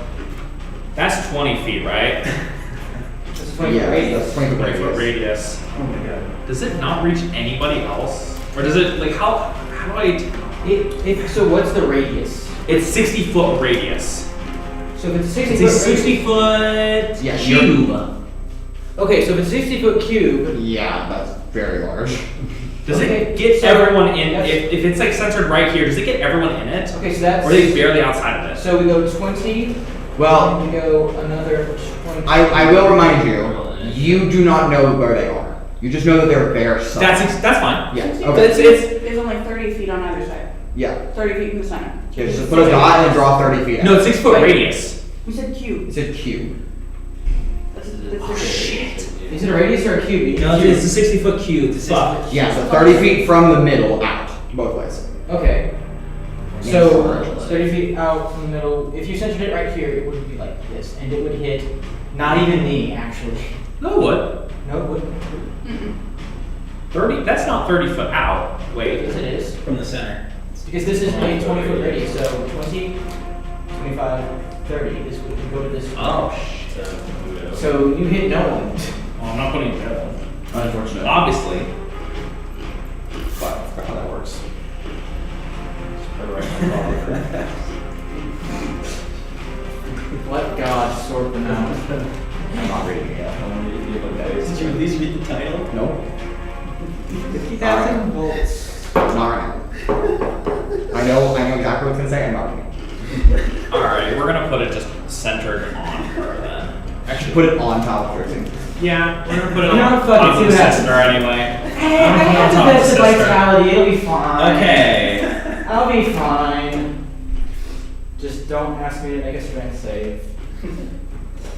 that's 20 feet, right? This is 20 Yeah, radius. that's 20 20 foot radius. radius. Oh my god. Does it not reach anybody else? Or does it, like, how do I... So what's the radius? It's 60 foot radius. So if it's 60 It's foot a 60 foot Yeah, cube. Okay, so if it's 60 foot cube, Yeah, that's very large. Does Okay, it get so- everyone in? yes. If it's like centered right here, does it get everyone in it? okay, so that's. Or are they barely outside of it? So we go 20, Well, and we go another 20. I will remind you, you do not know where they are. You just know that they're there somewhere. That's fine. Yeah. But Okay. There's only 30 feet on either side. Yeah. 30 feet in the center. Okay, just put a dot and then draw 30 feet out. No, it's 6 foot Right. radius. We said cube. It's a cube. That's Oh shit. Is it a radius or a cube? No, it's a 60-foot cube. Fuck. Yeah, so 30 feet from the middle out, both ways. Okay. Yeah, So it's 30 feet out from the middle. If you centered it right here, it would be like this, and it would hit not even me actually. No, what? No, it wouldn't. 30? That's not 30 foot out. Wait. Yes, it is. From the center. Because this is a 20 foot radius, so 20, 25, 30. This would go to this. Oh shit. So you hit no one. Well, I'm not putting it there. Unfortunately. Obviously. But I forgot how that works. Let God sort them out. I'm not reading it yet. Did you at least read the title? Nope. 50,000 volts. Not right now. I know exactly what it's gonna say, I'm not reading it. Alright, we're gonna put it just centered on her then. Actually, put it on top of Trixi. Yeah, we're gonna put it You know on what, fuck it, top see of the what happens. sister anyway. Hey, I have the Top of best of sister. vitality. It'll be fine. Okay. I'll be fine. Just don't ask me to make a strength save.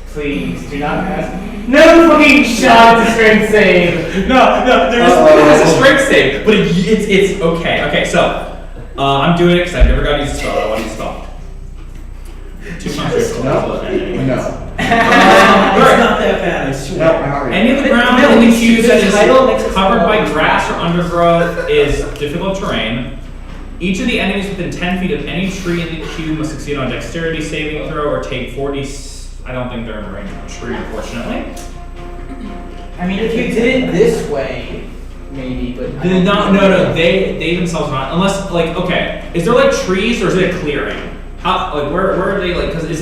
Please do not ask. No fucking shot to strength save. No, there has a strength save, but it's okay. Okay, so I'm doing it because I've never got to use a spell. I want to use a spell. 2 times. No. It's not that bad, I swear. No, I'm not reading Any it. of the ground No, in the it's- cube the that is title makes it covered small. by grass or undergrowth is difficult terrain. Each of the enemies within 10 feet of any tree in the cube must succeed on a dexterity saving throw or take 40. I don't think they're in range of a tree, unfortunately. I mean, if you did it this way, maybe, but. I don't No. They themselves are not. Unless, like, okay, is there like trees or is it a clearing? How, like, where are they, like, because This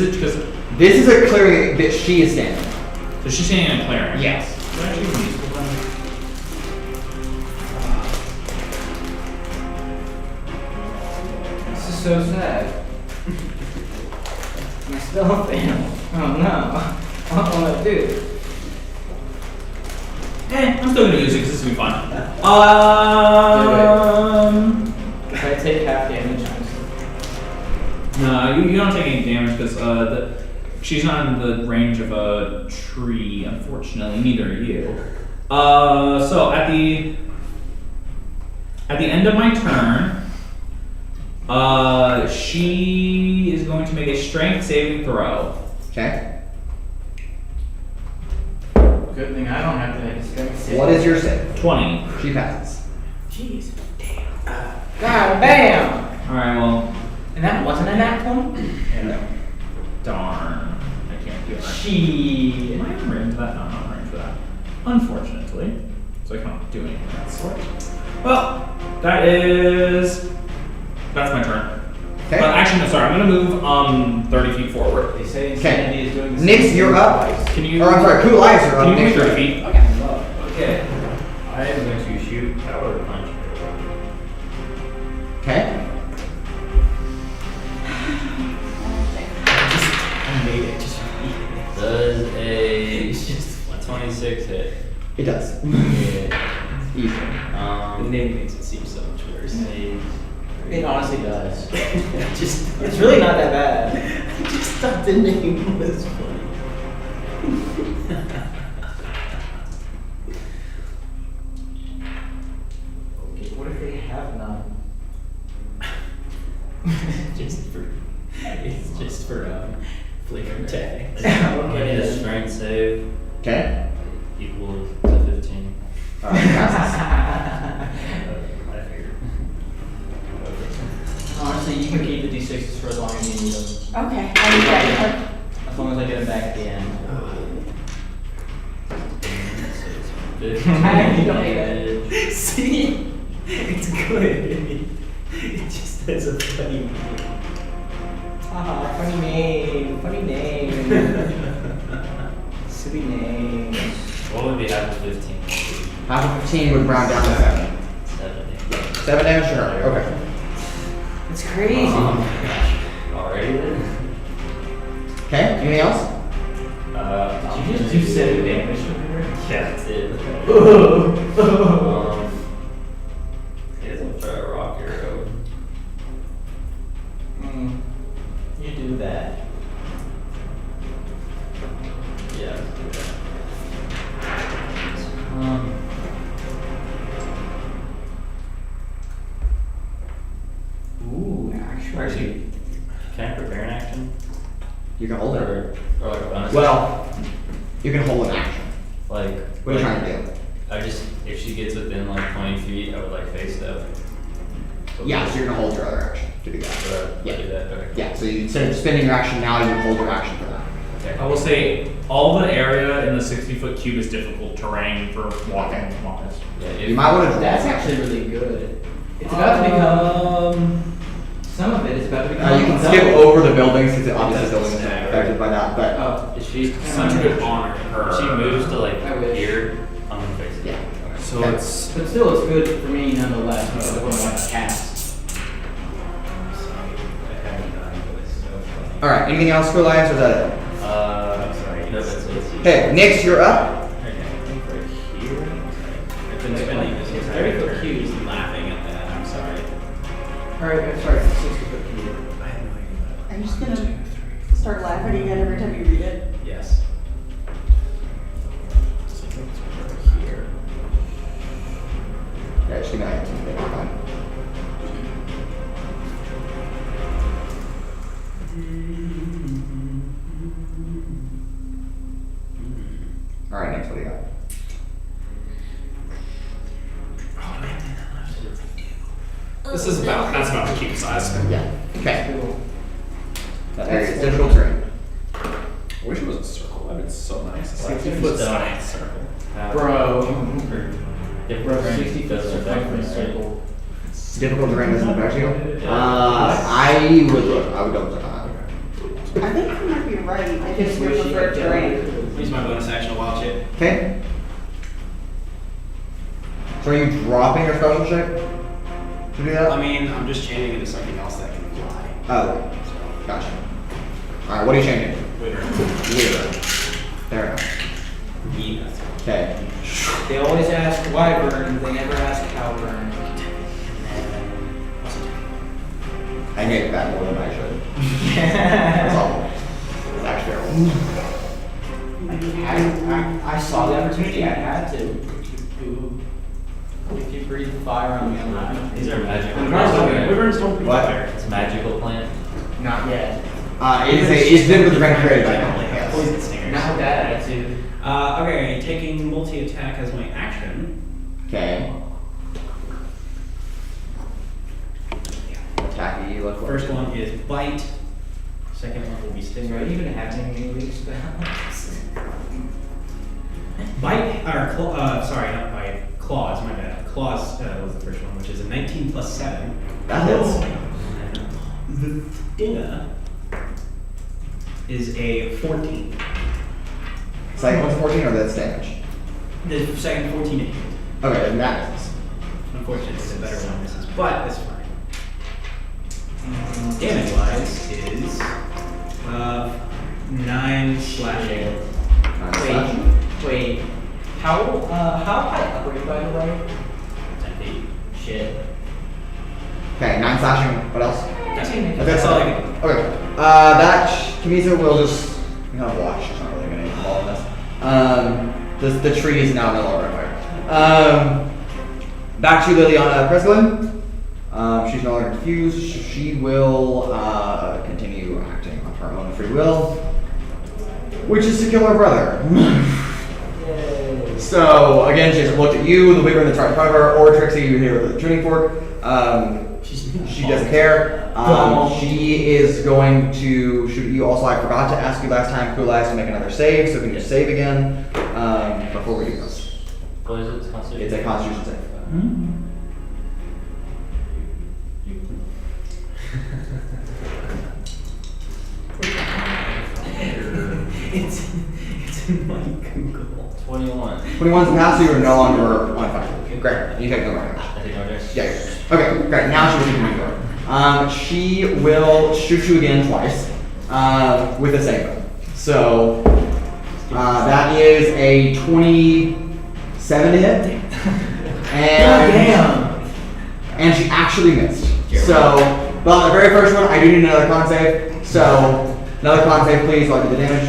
is a clearing that she is standing in. so she's standing in a clearing? Yes. Is that actually even useful then? This is so sad. I still fail. Oh no. What will I do? I'm still gonna use it because this will be fun. If I take half damage, I'm No, you don't take any damage because she's not in the range of a tree, unfortunately. Neither are you. So at the end of my turn, she is going to make a strength saving throw. Okay. Good thing I don't have to make a strength save. What is your save? 20. She passes. Jeez. God damn! Alright, well, And that wasn't a nat 20? No. darn. I can't do that. She. Am I in range of that? No, I'm not in range of that. Unfortunately. So I can't do anything of that sort. Well, that's my turn. Okay. But actually, no, sorry, I'm gonna move 30 feet forward. They say Okay. insanity is doing the Nix, same you're thing up. twice. Can you? Or I'm sorry, Kuolias, you're Can up. you Next move 30 turn. feet? Okay. I am going to shoot power punch. Okay. I made it. Just read it. Does a 26 hit. It does. Yeah. Easy. The name makes it seem so much worse. It honestly does. Just It's really not that bad. I just thought the name was funny. Okay, what if they have none? It's just for flavor tag. I need a strength save Okay. equal to 15. Passes. I figured. Honestly, you can keep the D6s for as long as you need them. Okay. I As long as I get them back at the end. You don't hate it. See? It's good. It just has a funny name. Haha, funny name. Funny name. Silly name. What would be half of 15? Half of 15 would round down to 7. 7. 7 damage to her. Okay. It's crazy. Already then? Okay, anything else? Did you just do 7 damage to her? Yeah, that's it. He doesn't throw a rock arrow. You do that. Yeah, let's do that. Ooh, Actually, can I prepare an action? You can hold it. Or like a bonus? Well, you can hold an action. like, What are you trying to do? I just, if she gets within like 20 feet, I would like face step. Yeah, so you're gonna hold your other action to do that. Yeah. Do that, okay. Yeah, so you, instead of spending your action now, you hold your action for that. Okay. I will say all the area in the 60-foot cube is difficult terrain for walking wise. Yeah, if, You might want to draw. That's actually really good. It's about to become. Some of it is about to become. You can skip over the buildings because obviously That's buildings are staggered. affected by that, but Oh, if she, Such a good honor to her. if she moves to like I wish. here, I'm gonna fix it. yeah. So Okay. it's but still, it's good for me nonetheless because I wouldn't want to cast. All right. Anything else, Kuolias, or is that it? I'm sorry. No, that's it. Okay, Nyx, you're up. I've been spending this It's entire 30-foot turn cubes. laughing at that. I'm sorry. Alright, I'm sorry, 60-foot cube. I have no idea. I'm just gonna start laughing again every time you read it. Yes. So I think it's over here. Okay, just give me that. Take your time. All right, next, what do you got? this is about the cube size. Yeah. Okay. Cool. That area is difficult terrain. I wish it was a circle. That'd been so nice. 60-foot science circle. Bro. If Bro, we're 60 foot circumference circle. Difficult terrain doesn't affect you. I would look. I would double check on that. I think you might be right. I Just just would prefer terrain. Use my bonus action to watch it. Okay. So are you dropping your special shape to do that? I mean, I'm just changing into something else that can fly. Oh, gotcha. All right, what are you changing? Wait, Weird. Fair enough. yeah. Okay. They always ask wyvern, they never ask cowburn. I made that more than I should. That's all. It's actually terrible. I saw the opportunity, I had to. If you breathe fire on me, I'm not gonna. These are magical Wyverns don't breathe What? fire. It's a magical plant. Not yet. It's different with rank created, I know. Like a Yes. poison stingers. Not with that attitude. Okay, taking multi-attack as my action. Okay. Attacky, look. First one is bite. Second one will be Do sting. I even have any new league spells? Bite, or sorry, not bite. Claws, my bad. Claws was the first one, which is a 19 plus 7. That hits. The stinger is a 14. Second one's 14 or that's damage? The second 14 to hit. Okay, then that misses. Unfortunately, the better one misses, but that's fine. Damage wise is 9 slashing. Nice. Wait, How high up are you, by the way? 10 feet. Shit. Okay, 9 slashing. What else? That's all I can do. Okay. That Kamisa will just watch. She's not really going to get involved in this. The tree is now no longer on fire. Back to Lili'ana Presgolyn. She's no longer confused. She will continue acting on her own free will, which is to kill her brother. So again, she hasn't looked at you, the Wyvern that's right in front of her, or Trixie, you here with the tuning fork. She doesn't care. She is going to shoot you. Also, I forgot to ask you last time, Kuolias, to make another save. So can you save again before we do this? What is it? Constitution? It's a Constitution save. It's in my Google. 21. 21's a pass, so you're no longer on fire. Great. You take no damage. I think I'll just. Yeah. Okay, great. Now she'll keep moving. She will shoot you again twice with the same gun. So that is a 27 to hit. And she actually missed. So, well, the very first one, I do need another con save. So, another con save, please, while I do the damage.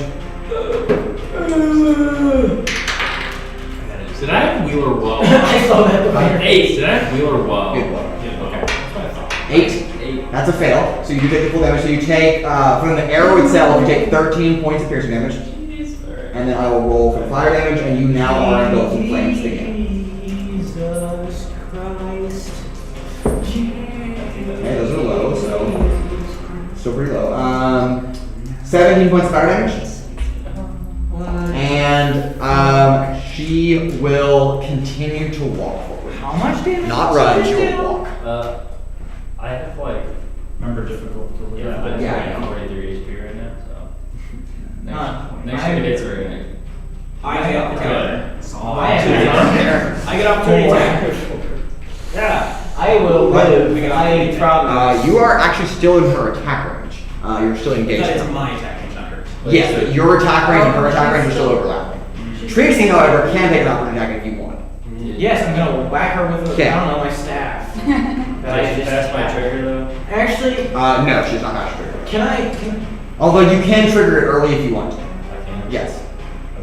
Did I have Wheeler Woe? I saw that. 8. Did I have Wheeler Woe? Good one. Okay. That's what I thought. 8. That's a fail. So you do take the full damage. So you take, from the arrow itself, you take 13 points of piercing damage. And then I will roll for the fire damage, and you now are engulfed in flames again. Jesus Christ. Okay, those are low, so still pretty low. 17 points of fire damage. And she will continue to walk forward. How much damage? Not run, she will walk. I have like. Remember difficult to live. Yeah, but Yeah. I'm 43 HP right now, so. Next I- to hits her. I get opportunity attack. Yeah. I will live. I promise. You are actually still in her attack range. You're still engaged. That is my attack range, not hers. Yes, but your attack range and her attack range are still overlapping. Trixie, however, can take an opportunity attack if you want. Yes, I'm gonna whack her with Okay. I don't know, my staff. That's my trigger though. Actually, No, she's not actually triggered. can Although you can trigger it early if you want to. I can. Yes.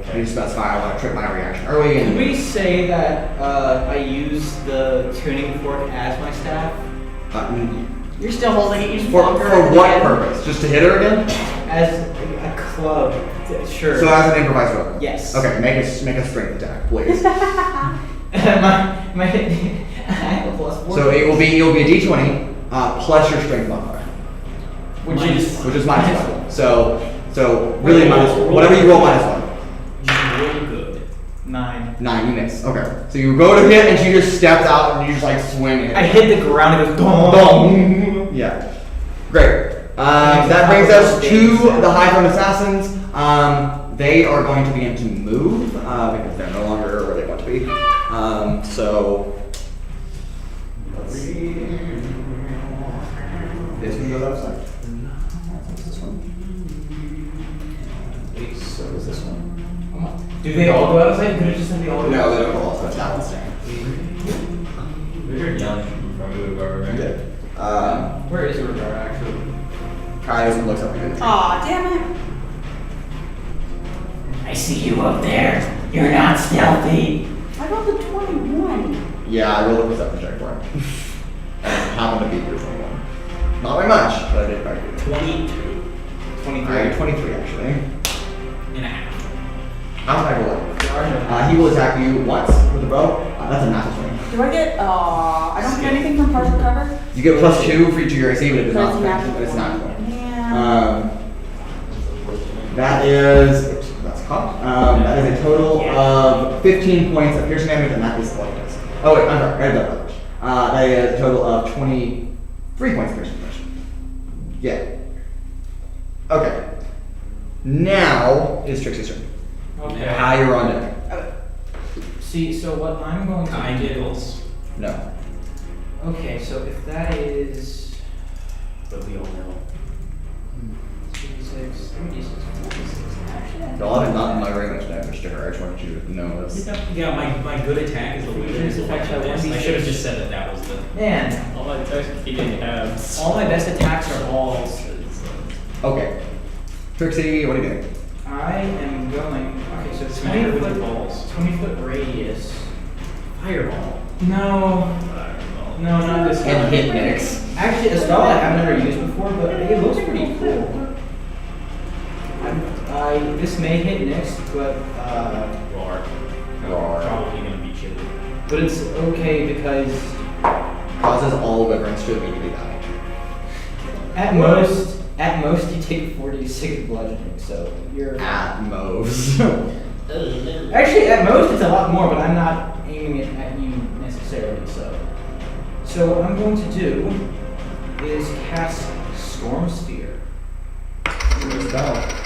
Okay. You specify I want to trip my reaction early. Can And we say that I use the tuning fork as my staff? You're still holding it. You just for flunk her what again. purpose? Just to hit her again? As a club. Sure. So as an improvised weapon? Yes. Okay, make a strength attack, please. my hit. I have a plus 4. So it will be a d20 plus your strength modifier, Which is minus 1. So really minus whatever you roll minus 1. Really good. 9. 9, you miss. Okay. So you go to hit and she just steps out and you just like swing it. I hit the ground and it goes Boom. Yeah. Great. That brings us to the High Throne Assassins. They are going to begin to move because they're no longer where they want to be. So let's see. This one goes outside. This one. So is this one? Do they all go outside? Could have just said they all go No, they don't go outside. That one's staying. We heard yelling from Urogar, right? You did. Where is Urogar actually? Kaitorah looks up at you. Aw, damn it. I see you up there. You're not stealthy. I rolled a 21. Yeah, I rolled a perception check for him. Happened to beat your 21. Not by much, but I did better. 22. 23. 23 actually. And a half. How did I roll? He will attack you once with a bow. That's a natural 20. Do I get, I don't get anything from partial cover? You get +2 for each of your AC, but it does So not it's affect you, natural. but it's not 20. Yeah. That is, that's caught. That is a total of 15 points of piercing damage, and that is all it does. Oh wait, I'm sorry, I did that much. That is a total of 23 points of piercing damage. Yeah. Okay. Now is Trixie's turn. Okay. How you're on deck. See, so what I'm going to I giggles. No. Okay, so if that is But we all know. 3d6, 46. Actually, I Y'all have not done very much damage to her. I just wanted you to know this. Yeah, my good attack is a Features affect by 1d6. I should have just said that was the. Man, All my attacks he didn't have. all my best attacks are balls. Okay. Trixie, what are you doing? I am going. Okay, so Smack her 20 with foot your balls. 20-foot radius. Fireball. No, no, not this And one. hit Nyx. Actually, a spell I have never used before, but it looks pretty cool. This may hit next, but Roar. Roar. Probably gonna be chilly. but it's okay because Causes all wyverns to immediately die. at most you take 46 bludgeoning, so you're At most. actually at most it's a lot more, but I'm not aiming it at you necessarily. So what I'm going to do is cast Storm Sphere. Let's go.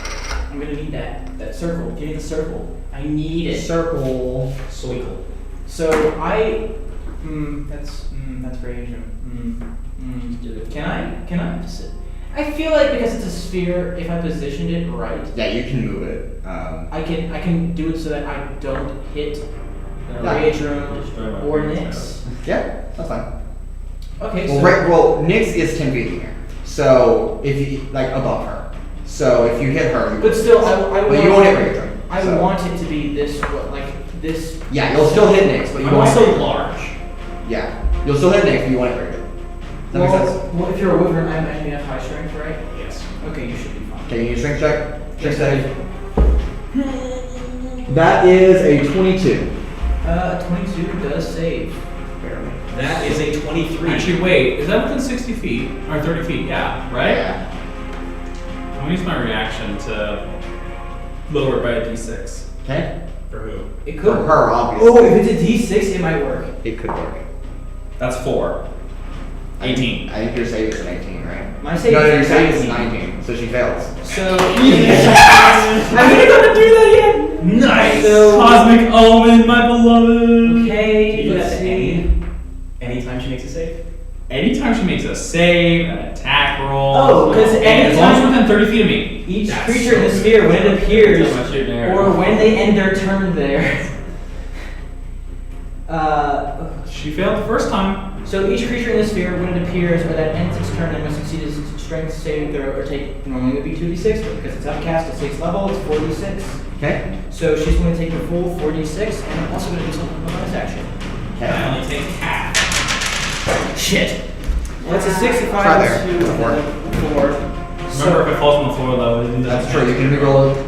I'm gonna need that circle. Give me the circle. I need it. Circle. Soikle. So that's rage. Can I? I feel like because it's a sphere, if I positioned it right, Yeah, you can move it. I can do it so that I don't hit Yeah. Rage Room or Nyx. Yeah, that's fine. Okay, Well, so Nyx is 10 feet in the air. So if you like above her. So if you hit her, but still, I but you won't hit Rage Room. I so. want it to be this like this. Yeah, you'll still hit Nyx, but you I'm won't also hit. large. Yeah, you'll still hit Nyx, but you won't hit Rage Room. Does that make sense? Well, if you're a wyvern, I imagine you have high strength, right? Yes. Okay, you should be fine. Okay, you need a strength check. Strength save. That is a 22. 22 does save. Barely. That is a 23. Actually, wait, is that within 60 feet? Or 30 feet? Yeah, right? Yeah. I'm gonna use my reaction to lower it by a d6. Okay. For who? It For could. her, obviously. Oh, if it's a d6, it might work. It could work. That's 4. 18. I think your save is an 18, right? My save No, is your save is 19. 19, so she fails. So I'm gonna go to do that again. Nice! So Cosmic Omen, my beloved! okay, Can you do that let's to see. anytime she makes a save? Anytime she makes a save, an attack roll, Oh, 'cause and as long as anytime- it's within 30 feet of me. Each That's creature in the so sphere, when it appears, That's how much shooting arrow. or when they end their turn there. She failed the first time. So each creature in the sphere, when it appears, or that ends its turn, and must succeed its strength saving throw, or take normally it would be 2d6, but because it's upcast at 6th level, it's 4d6. Okay. So she's going to take the full 4d6, and I'm also going to do something with my bonus action. I Okay. only take half. Shit. Well, it's a 6 if I Try there. to Go for it. 4. Remember, if it falls on the floor, though, it doesn't That's true. You can reroll it.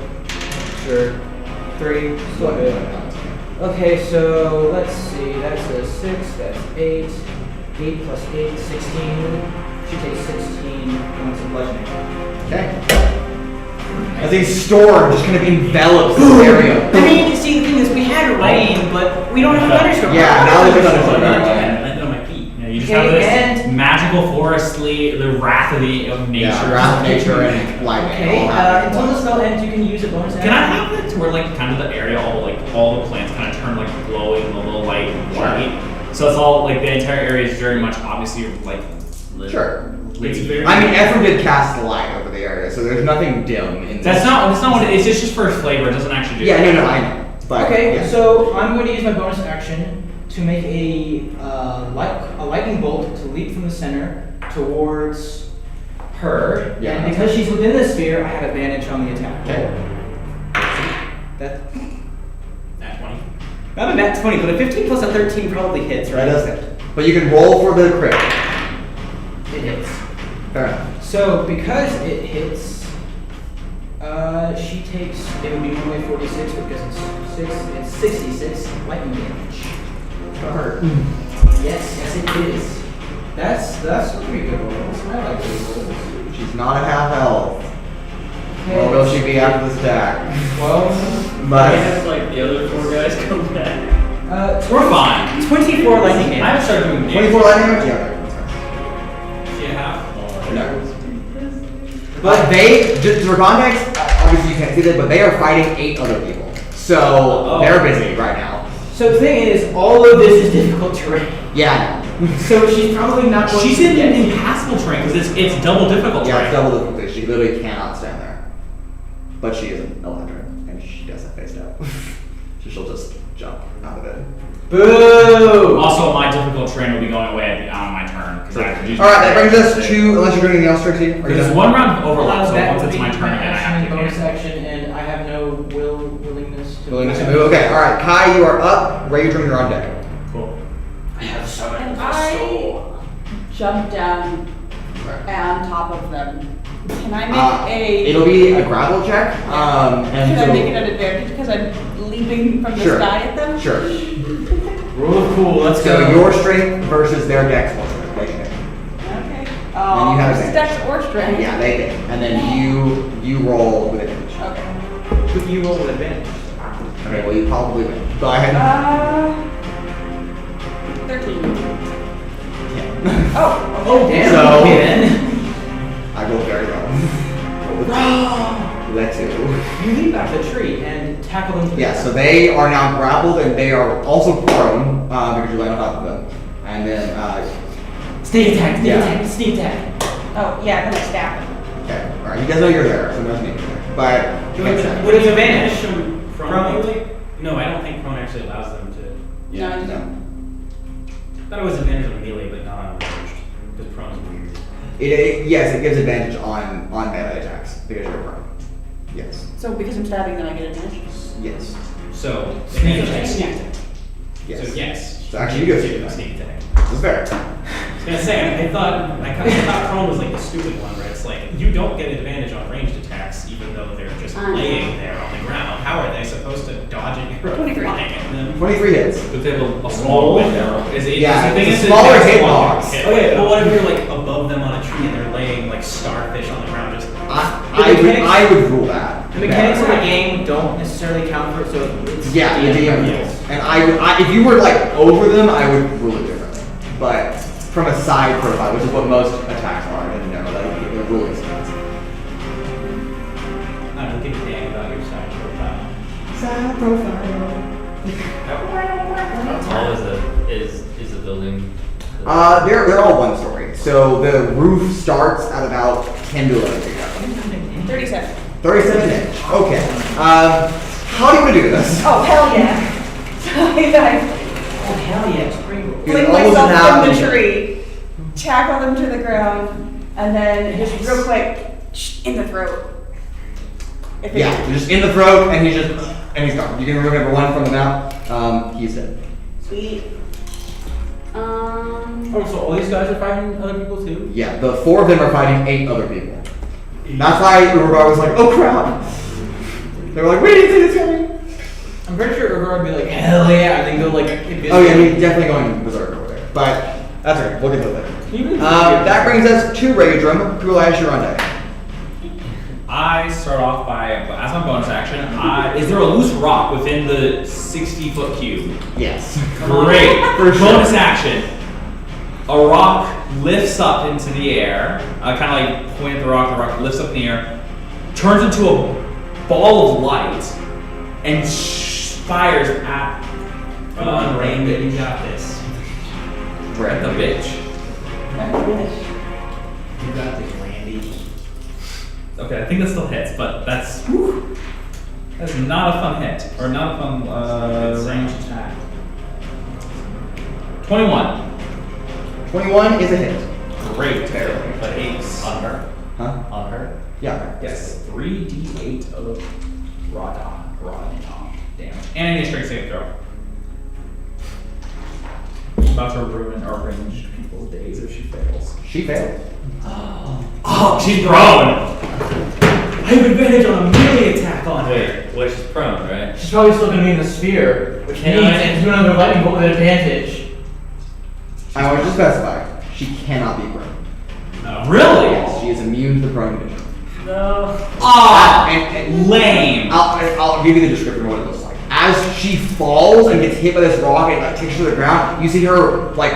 Sure. 3. Still good. Okay, so let's see. That's a 6. That's 8. 8 plus 8, 16. She takes 16 points of bludgeoning. Okay. As a storm just kind of envelops this area. I mean, see, the thing is, we had rain, but we don't have thunderstorm. Yeah, now there's a I thunderstorm. landed on my feet. Yeah, you just Okay, have this and- magical forestly, the wrath of nature. Yeah, wrath of nature and lightning. Okay, all happening until at the once. spell ends, you can use a bonus action. Can I have it to where like kind of the area, all the plants kind of turn like glowing, a little light white? So it's all like the entire area is very much obviously like Sure. It's very. I mean, Ephraim did cast the light over the area, so there's nothing dim in this. that's not what it is. It's just for flavor. It doesn't actually do. Yeah, no, I know. But, Okay, yeah. so I'm going to use my bonus action to make a lightning bolt to leap from the center towards her. Yeah. And because she's within the sphere, I have advantage on the attack. Okay. That, Nat 20. not a nat 20, but a 15 plus a 13 probably hits, That right? does hit. But you can roll for the crit. It hits. Fair enough. So because it hits, she takes, it would be normally 46, but because it's 66 lightning damage. Hurt. Yes, it is. That's some pretty good rolls. I like these rolls. She's not at half health. Okay. Nor will she be after this attack. 12. I But have like the other 4 guys come back. We're fine. 24 lightning I damage. haven't started doing 24 lightning damage? Yeah, Yeah. no. But they, just for context, obviously you can't see that, but they are fighting 8 other people. So they're busy right now. So the thing is, all of this is difficult terrain. Yeah. So she's probably not going She's to in get impassable terrain because it's double difficult Yeah, terrain. it's double difficulty. She literally cannot stand there. but she is an Eladrin, and she does have face out. So she'll just jump out of it. Boo! Also, my difficult terrain will be going away on my turn. I have to use Alright, that brings us to, unless you're doing anything else, Trixie? Are you There's done? one round of overlap, so That once would it's be my turn again, I have to bonus cancel. action, and I have no willingness to. Willingness to move. Okay, alright. Kai, you are up. Raudrem, you're on deck. Cool. I have summoned And the I soul. jump down on top of them. Can I make It'll be a grapple check. And Can I so, make it an advantage because I'm leaping from the Sure. sky at them? Sure. Rule of cool, let's So go. your strength versus their dex will make it. Okay. And you have This is advantage. dex or strength. Yeah, they did. And then you roll with advantage. Okay. But you roll with advantage. Okay, well you probably win. Go ahead. 13. Yeah. Oh, Oh, damn. So- Okay, then. I rolled very well. Let's do. You leap back the tree and tackle them to the Yeah, ground. so they are now grappled and they are also prone because you land on top of them. And then, Sneak attack, sneak Yeah. attack, sneak attack. Oh, yeah, then I stab him. okay, alright, he does know you're there, so no sneak attack. But, you can't stab. What is advantage? Prone melee? No, I don't think prone actually allows them to. No, I No. I thought it was advantage on melee, but not on ranged. Because prone is weird. Yes, it gives advantage on melee attacks because you're prone. Yes. So because I'm stabbing them, I get advantage? Yes. So, sneak attack, sneak attack. Yes. So, yes. So actually you do a sneak attack. This is fair. I was gonna say, I thought prone was like the stupid one, where it's like, you don't get advantage on ranged attacks, even though they're just laying there on the ground. How are they supposed to dodge an arrow 23. flying at them? 23 hits. But they have a small window. Is it? Yeah, the thing it's a is, smaller it's hit one box. hit. Okay, well, what if you're like above them on a tree and they're laying like starfish on the ground, just I would rule that. The mechanics of the game don't necessarily count for it, so it's Yeah, the DM rules. rules. And if you were like over them, I would rule it differently. But from a side profile, which is what most attacks are, and no, like the ruling stance. I don't give a damn about your side profile. Side profile. How tall is the building? They're all one story. So the roof starts at about 10 to 11 feet up. 37. 37 inch. Okay. How do you want to do this? Oh, hell yeah. So I Oh, hell yeah, spring roll. You fling almost myself have from the to- tree, tackle them to the ground, and then just real quick, in the throat. If it- Yeah, you're just in the throat, and he's gone. You can remove number one from the map. He's dead. Sweet. Oh, so all these guys are fighting other people too? Yeah, the 4 of them are fighting 8 other people. That's why Urogar was like, oh crap. They were like, we didn't see this coming. I'm pretty sure Urogar would be like, hell yeah, and then go like, Oh yeah, he's definitely going berserk over there. But that's okay, we'll get to it later. That brings us to Raudrem. Kuolias, you're on deck. I start off by, as my bonus action, is there a loose rock within the 60-foot cube? Yes. Great. For sure. Bonus action. A rock lifts up into the air. I kind of like point at the rock lifts up in the air, turns into a ball of light, and fires at Rain, you got this. at the bitch. You got this, Randy. Okay, I think that still hits, but that's not a fun hit, or not a fun range attack. 21. 21 is a hit. Great. But ace. On her? Huh? On her? Yeah. Yes, 3d8 of raw damage. And I need a strength saving throw. About to ruin our ranged people's days if she fails. She failed. Oh, she's prone! I have advantage on a melee attack on her. Wait, well, she's prone, right? She's probably still gonna be in the sphere, which means it's doing another lightning bolt with advantage. I want to specify, she cannot be prone. Really? Yes, she is immune to the prone condition. Ah! And Lame! I'll give you the description of what it looks like. As she falls and gets hit by this rock and like, takes her to the ground, you see her like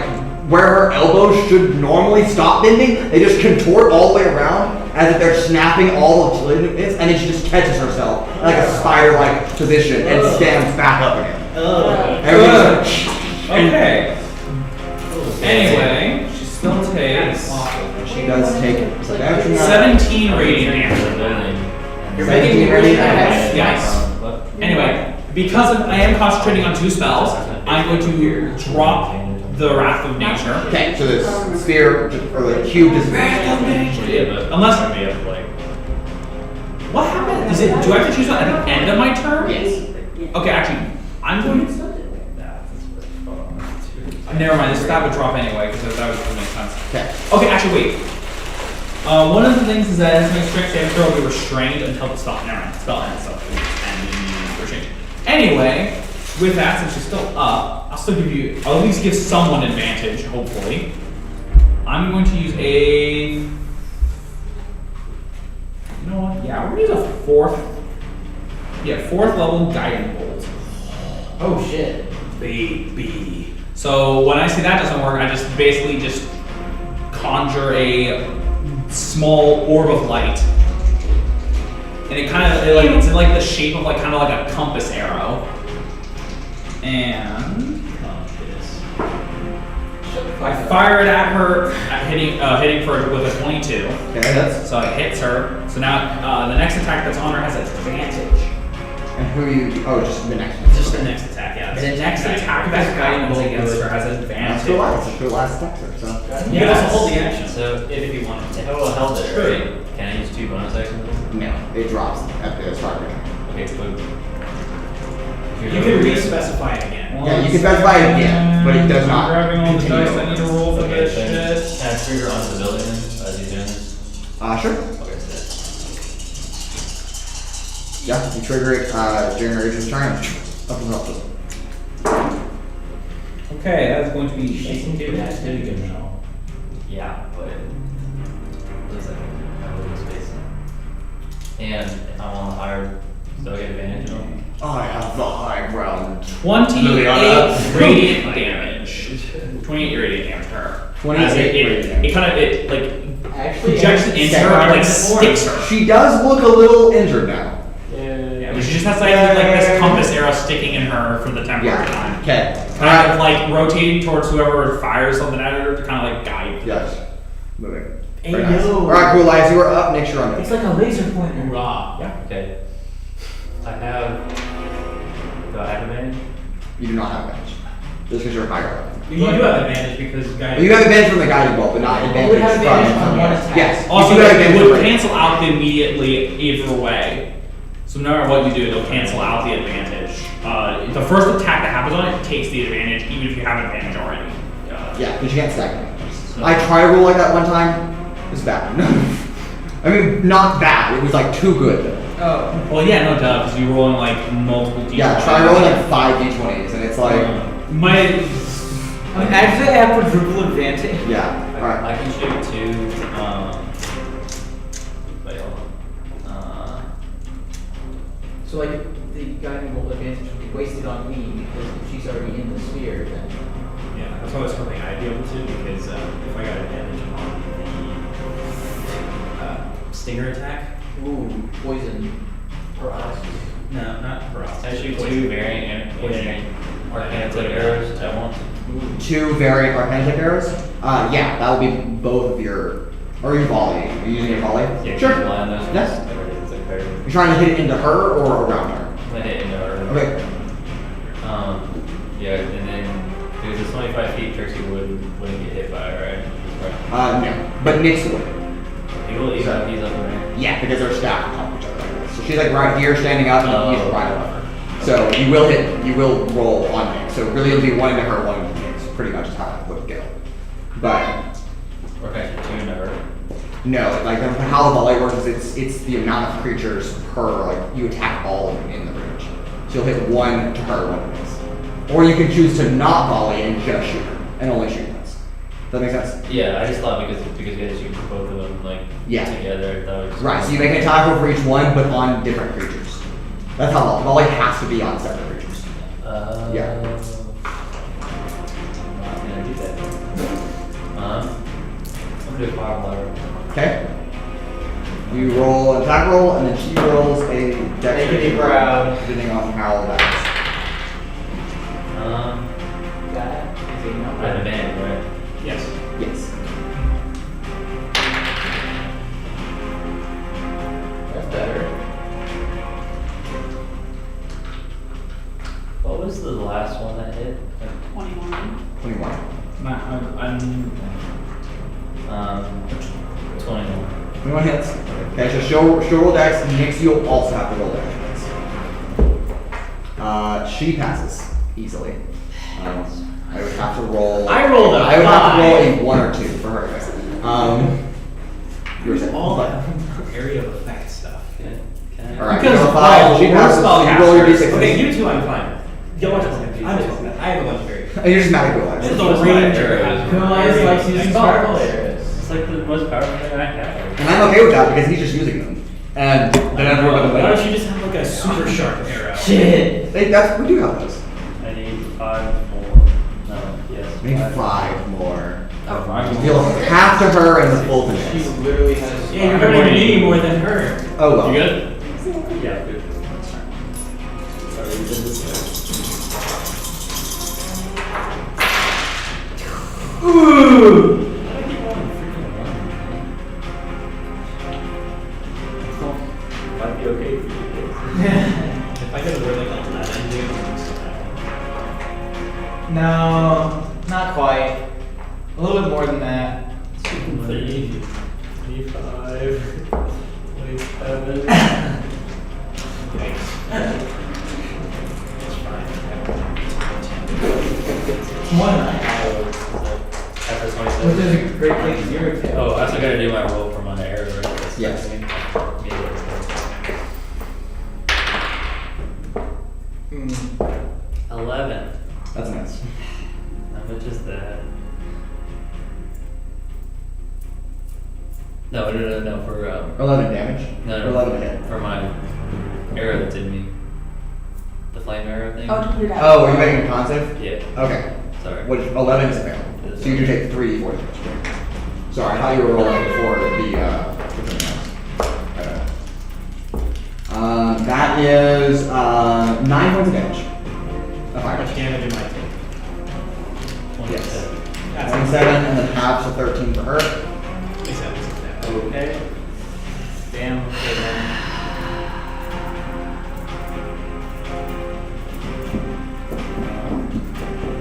where her elbows should normally stop bending, they just contort all the way around as if they're snapping all the ligaments, and then she just catches herself in like a spider-like position and stands back up again. Everything's like, Okay. Anyway, she still takes she does take some action. 17 radiant damage. The building. And You're making me ready? wish I had Yes. Anyway, because I am concentrating on 2 spells, I'm going to drop the Wrath of Nature. Okay, so this sphere or the cube just. Yeah, but Unless- I'd be able to, like, What happened? Is it? Do I have to choose one at the end of my turn? Yes. Okay, actually, I'm going to. Never mind. That would drop anyway because that would make sense. Okay. Okay, actually, wait. One of the things is that as my strength saving throw will be restrained until the spell. Never mind. Spell ends, so and restrained. Anyway, with that, since you're still up, I'll still give you. I'll at least give someone advantage. Hopefully, I'm going to use a. You know what? Yeah, we're gonna use a 4th. Yeah, 4th level guiding bolt. Oh shit. Baby. So when I see that doesn't work, I just basically just conjure a small orb of light, and it kind of it's in like the shape of like kind of like a compass arrow, and I fire it at her, hitting for with a 22. Okay, that's. So it hits her. So now the next attack that's on her has advantage. And who are you? Oh, just the next one. Just the next attack, yeah. The next attack that happens against her has That's advantage. the last. That's the last step there. So. You can also hold the action. So if you want, if I will held it, right? Can I use 2 bonus actions? No, it drops at the start of it. Okay, so You can re-specify it again. Yeah, you can specify it again, but it does not Grabbing all the continue. dice I need to roll for okay, this then shit. can I trigger onto the building then, as he's doing this? Sure. Okay, so Yeah, you trigger it during your agent's turn. Up and up. Okay, that's going to be. She can do that too, you know. yeah, but what is that? I have a little space. And if I'm on the higher, do I get advantage on? I have the high ground. 28 Lili'ana. radiant damage. 28 radiant damage to her. 28 As radiant damage. it kind of like Actually, projects it into her and like sticks her. She does look a little injured now. Yeah, but she just has like this compass arrow sticking in her for the temporary time. Okay. Kind of like rotating towards whoever fires something at her to kind of like guide. Yes. Moving. Hey, Very nice. yo. Alright, Kuolias, you are up. Next, you're on It's me. like a laser pointer. Raw. Yeah. Okay. Do I have advantage? You do not have advantage. Just because you're higher up. You do have advantage because guys. You have advantage from the guiding bolt, but not You advantage would have advantage from on one attack. Yes. Also, you do have it advantage would from- cancel out the immediately either way. So no matter what you do, it'll cancel out the advantage. The first attack that happens on it takes the advantage, even if you have advantage already. Yeah, because you can't stack them. I tried to roll like that one time. It was bad. I mean, not bad. It was like too good though. Oh. Well, yeah, no doubt, because you're rolling like multiple d20s. Yeah, try rolling like 5 d20s, and it's like, Actually, I have quadruple advantage. yeah. All right. I can shoot 2. Wait, hold on. So like the guiding bolt advantage would be wasted on me because if she's already in the sphere, then. Yeah, that's always something I'd be able to because if I got advantage on the stinger attack. Ooh, poison. For us. No, not for us. I shoot 2 variant arcane arrows at once. 2 variant arcane arrows. Yeah, that will be both of your, or your volley. Are you using your volley? Yeah, Sure. can you line those? Yes. It's like very. You're trying to hit it into her or around her. I hit into her. Okay. Yeah, and then because it's 25 feet, Trixi wouldn't get hit by it, right? No, but Nick's would. He's up there. Yeah, because they're stacked on top of each other. So she's like right here standing up, and he's right above her. So you will roll on Nick. So really it'll be 1 into her, 1 into Nick. Pretty much is how it would go. But Okay, 2 into her. no, like how the volley works is it's the amount of creatures per, like you attack all of them in the range. So you'll hit 1 to her, 1 to Nick. Or you can choose to not volley and just shoot her, and only shoot once. Does that make sense? Yeah, I just thought because you guys shoot both of them like Yeah. together. That was Right, so you make an attack roll for each one, but on different creatures. That's how volley has to be on separate creatures. Yeah. I'm not gonna do that. I'm gonna do a fireball. Okay? You roll an attack roll, and then she rolls a dexterity Make it proud. depending on how that is. That is a I have number. advantage, right? Yes. Yes. That's better. was the last one that hit? 21. 21. I'm 21. 21 hits. Okay, so she'll roll dex, and Nix, you'll also have to roll dex. She passes easily. I would have to roll. I rolled a I would have to roll a 5. 1 or 2 for her. Yours is All that area of effect stuff. Can I? Alright, Because you roll 5, she we're passes, so you roll your spellcasters. d6. Okay, you two I'm fine with. Go on. I have a bunch of very. You're just mad at Kuolias. It's the ranger. Kuolias likes using sparkles. It's like the most powerful thing I have. And I'm okay with that because he's just using them. And then everyone Why don't you just have like a super sharp arrow? Shit. we do have those. I need 5 more. No, yes. Maybe 5 more. Oh. Deal half to her and the full to She Nix. literally has. Yeah, you're hurting me more than her. Oh well. You good? Yeah, good. Sorry, we did this way. Ooh! Might be okay for you If I could have really like that ending, No, not quite. A little bit more than that. 3, 5, 27. Yikes. One. After Which 27. is a great place to zero to. Oh, I still gotta do my roll for my arrow, right? Yes. Mm. 11. That's a miss. How much is that? No, for 11 damage. No, Or 11 hit. for my arrow that's in me. The flame arrow thing? Oh, to put it out. Oh, are you making a con save? Yeah, Okay. sorry. Which 11 is a fail. So you do take 3d4 damage. Sorry, I thought you were rolling for the that is 9 points of damage. Of How fire. much damage am I taking? 27. That's 27 and then half, so 13 for her. 27. Okay. Damn. Okay, then.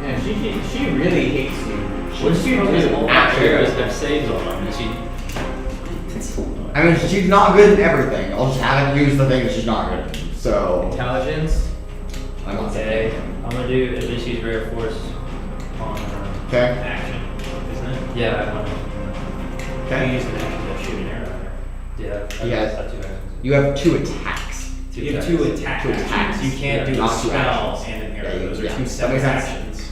Yeah, she really hates you. What does she do? All my arrows have saves on them, and she... I mean, she's not good at everything. I'll just have it use the thing that she's not good at. So, Intelligence. I'm not Okay, saying. I'm gonna do at least use rare force on her. Okay. Action, isn't it? Yeah, I want to. You Okay. use an action to shoot an arrow at her. Yeah, I Yes. have 2 actions. You have 2 attacks. You have 2 attack Two actions. attacks. You can't do Not a 2 spell actions. and an Yeah, arrow. Those are yeah. 2 That separate makes sense. actions.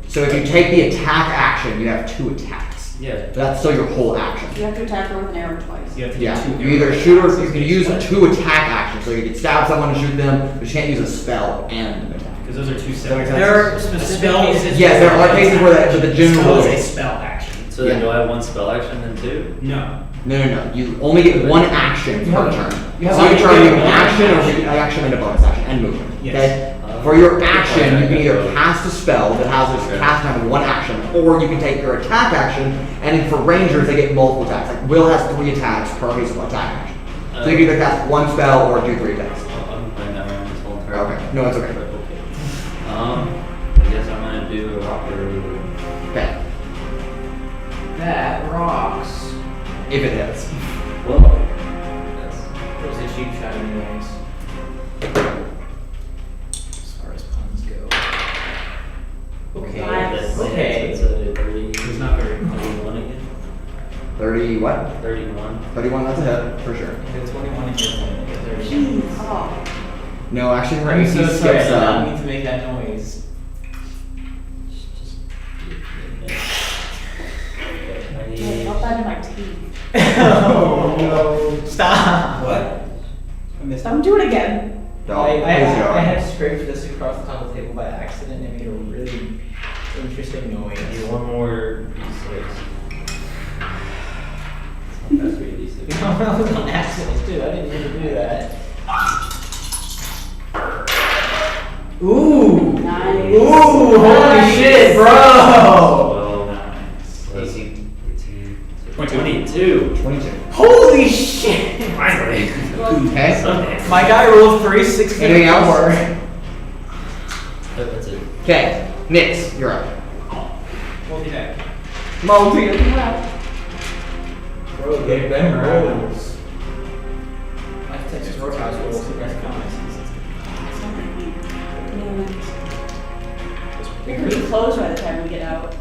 So if you take the attack action, you have 2 attacks. Yeah. That's still your whole action. You have to attack her with an arrow twice. You have to Yeah, do 2 you either arrows. shoot or you can use 2 attack actions. So you can stab someone and shoot them, but you can't use a spell and an attack. Because those are 2 That separate makes actions. sense. There are A specific spell cases. is Yes, there are cases where the general spell rule is a is. spell action. So then Yeah. do I have 1 spell action then 2? No. No. You only get 1 action You per have- turn. you have- So you turn you you have can one action or action. you can action and a bonus action and movement. Yes. Okay? For your action, you can either cast a spell that has this cast time of 1 action, or you can take your attack action, and then for rangers, they get multiple attacks. Like Will has 3 attacks per his attack action. So you can either cast 1 spell or do 3 attacks. I'm playing that around this whole turn. Okay. No, it's okay. I guess I'm gonna do a rocker. Okay. That rocks. If it hits. Well, that's... It was a cheap shot anyways. As far as puns go. Okay. Nice. Okay. It's a 30. It's not very. 31 again? 30 what? 31. 31, that's a hit, for sure. If it's 21 and you're playing, get 30. Jeez. Oh. No, actually, her I'm AC so sorry, I skips did not up. mean to make that noise. Just... I I need... felt that in my teeth. Oh no. Stop. What? I missed Don't do it again. Don't, I please don't. had scraped this across the top of the table by accident and it made a really interesting I noise. need 1 more d6. That's for you, d6. No, that was on accident too. I didn't mean to do that. Ooh! Nice. Ooh! Holy shit, bro! 12, 18, 22. 22. 22. Holy shit! Finally. Okay. Sunday. My guy rolled 3, 6, Anything else? 4. Okay, Nix, you're up. Multi-attack. Multi-attack. Bro, get them rolls. I can text Roadhouse rolls if that's comments. You're gonna be closed by the time we get out.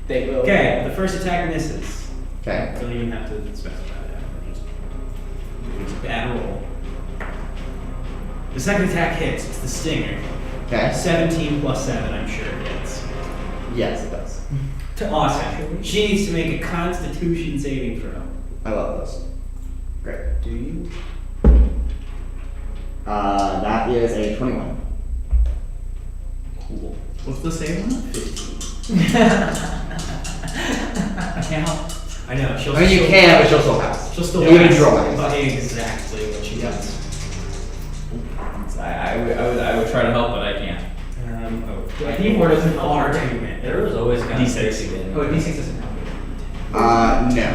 They will. Okay, the first attack misses. Okay. Don't even have to specify that. It's a bad roll. The second attack hits. It's the stinger. Okay. 17 plus 7, I'm sure it hits. Yes, it does. Awesome. She needs to make a Constitution saving throw. I love those. Great. Do you? That is a 21. Cool. What's the save on it? 15. I can't help. I know. She'll I mean, you still- can, but she'll still pass. She'll still Even if pass, you roll my but exactly what she does. I would try to help, but I can't. My keyboard doesn't R2 There was always kind of D6. crazy game. Oh, D6 doesn't help. No.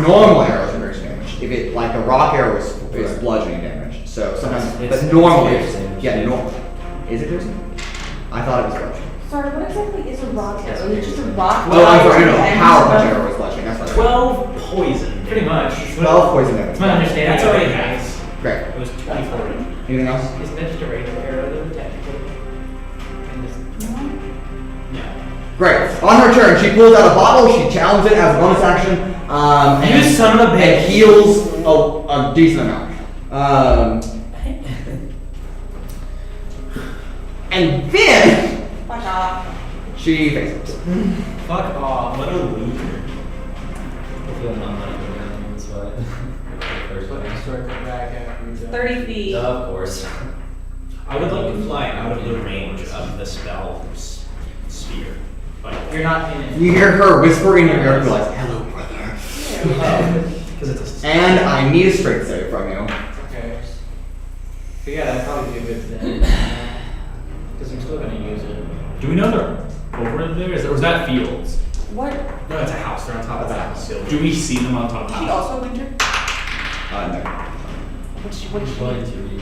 Normal arrows are very damage. If it, like, a rock arrow is bludgeoning damage. So sometimes, It's- but normally, it's piercing. yeah, normal. Is it piercing? I thought it was bludgeoning. Sorry, what exactly is a rock arrow? Is it just a rock? Oh, I'm sorry, no, And- power punch arrow is bludgeoning. That's what I 12 poison. Pretty much. 12 poison damage. It's my understanding. That's already nice. Great. It was 24. Anything else? Isn't that just a regular arrow though, technically? No. Great. On her turn, she pulls out a bottle, she challenges it as a bonus action, You son of a bitch. and heals a decent amount. And then Fuck off. she faces. Fuck off. What a loser. I feel not like we're this way. First Put one. the sword back after you're done. 30 feet. Of course. I would like to fly out of the range of the spell sphere. But You're not in it. You hear her whisper in your ear, you're like, "Hello, brother." because it's a And I need a strength save from you. Okay. So yeah, that'd probably be a good thing. Because I'm still gonna use it. Do we know they're over there? Or is that fields? What? no, it's a house. They're on top of the house. Do we see them on top of the She house? also winter? No. What's she? Going to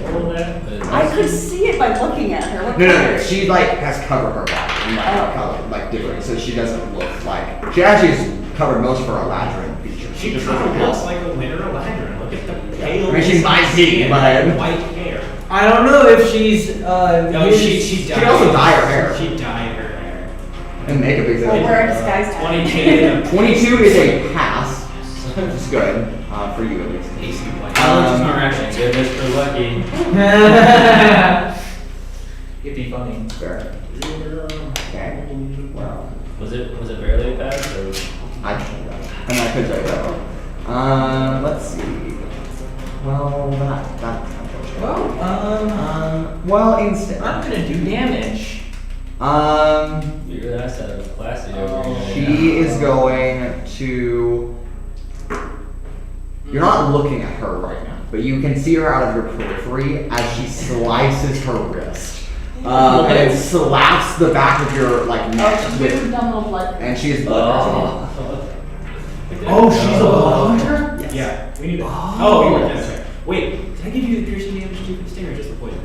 roll that? I could see it by looking at her. What No, color? she like has covered her body in like Oh. color, like different, so she doesn't look like. She actually has covered most of her Eladrin features. She just kind of doesn't looks look. like a winter Eladrin. Look at the pale. I mean, she might be, skin but- and white hair. I don't know if she's No, she died. She also dye her hair. She dyed her hair. And makeup is Well, we're a disguise 20K. 22 is a pass, which is good for you at least. AC white. Just not reaction. Good, Mr. Lucky. It'd be funny. Fair. Okay. Well, Was it barely a pass or? I can do that. And I could tell you that. Let's see. Well, that's unfortunate. Well, Well, instead. I'm gonna do damage. You're the asset of classy over here. She is going to. You're not looking at her right now, but you can see her out of your periphery as she slices her wrist. And it slaps the back of your like neck Oh, with, she's dumb little blood. and she is blood. Oh, she's a blood hunter? Yes. Yeah, we need to. Oh, we were that's right. Wait, did I give you the piercing damage too for the stinger or just the poison?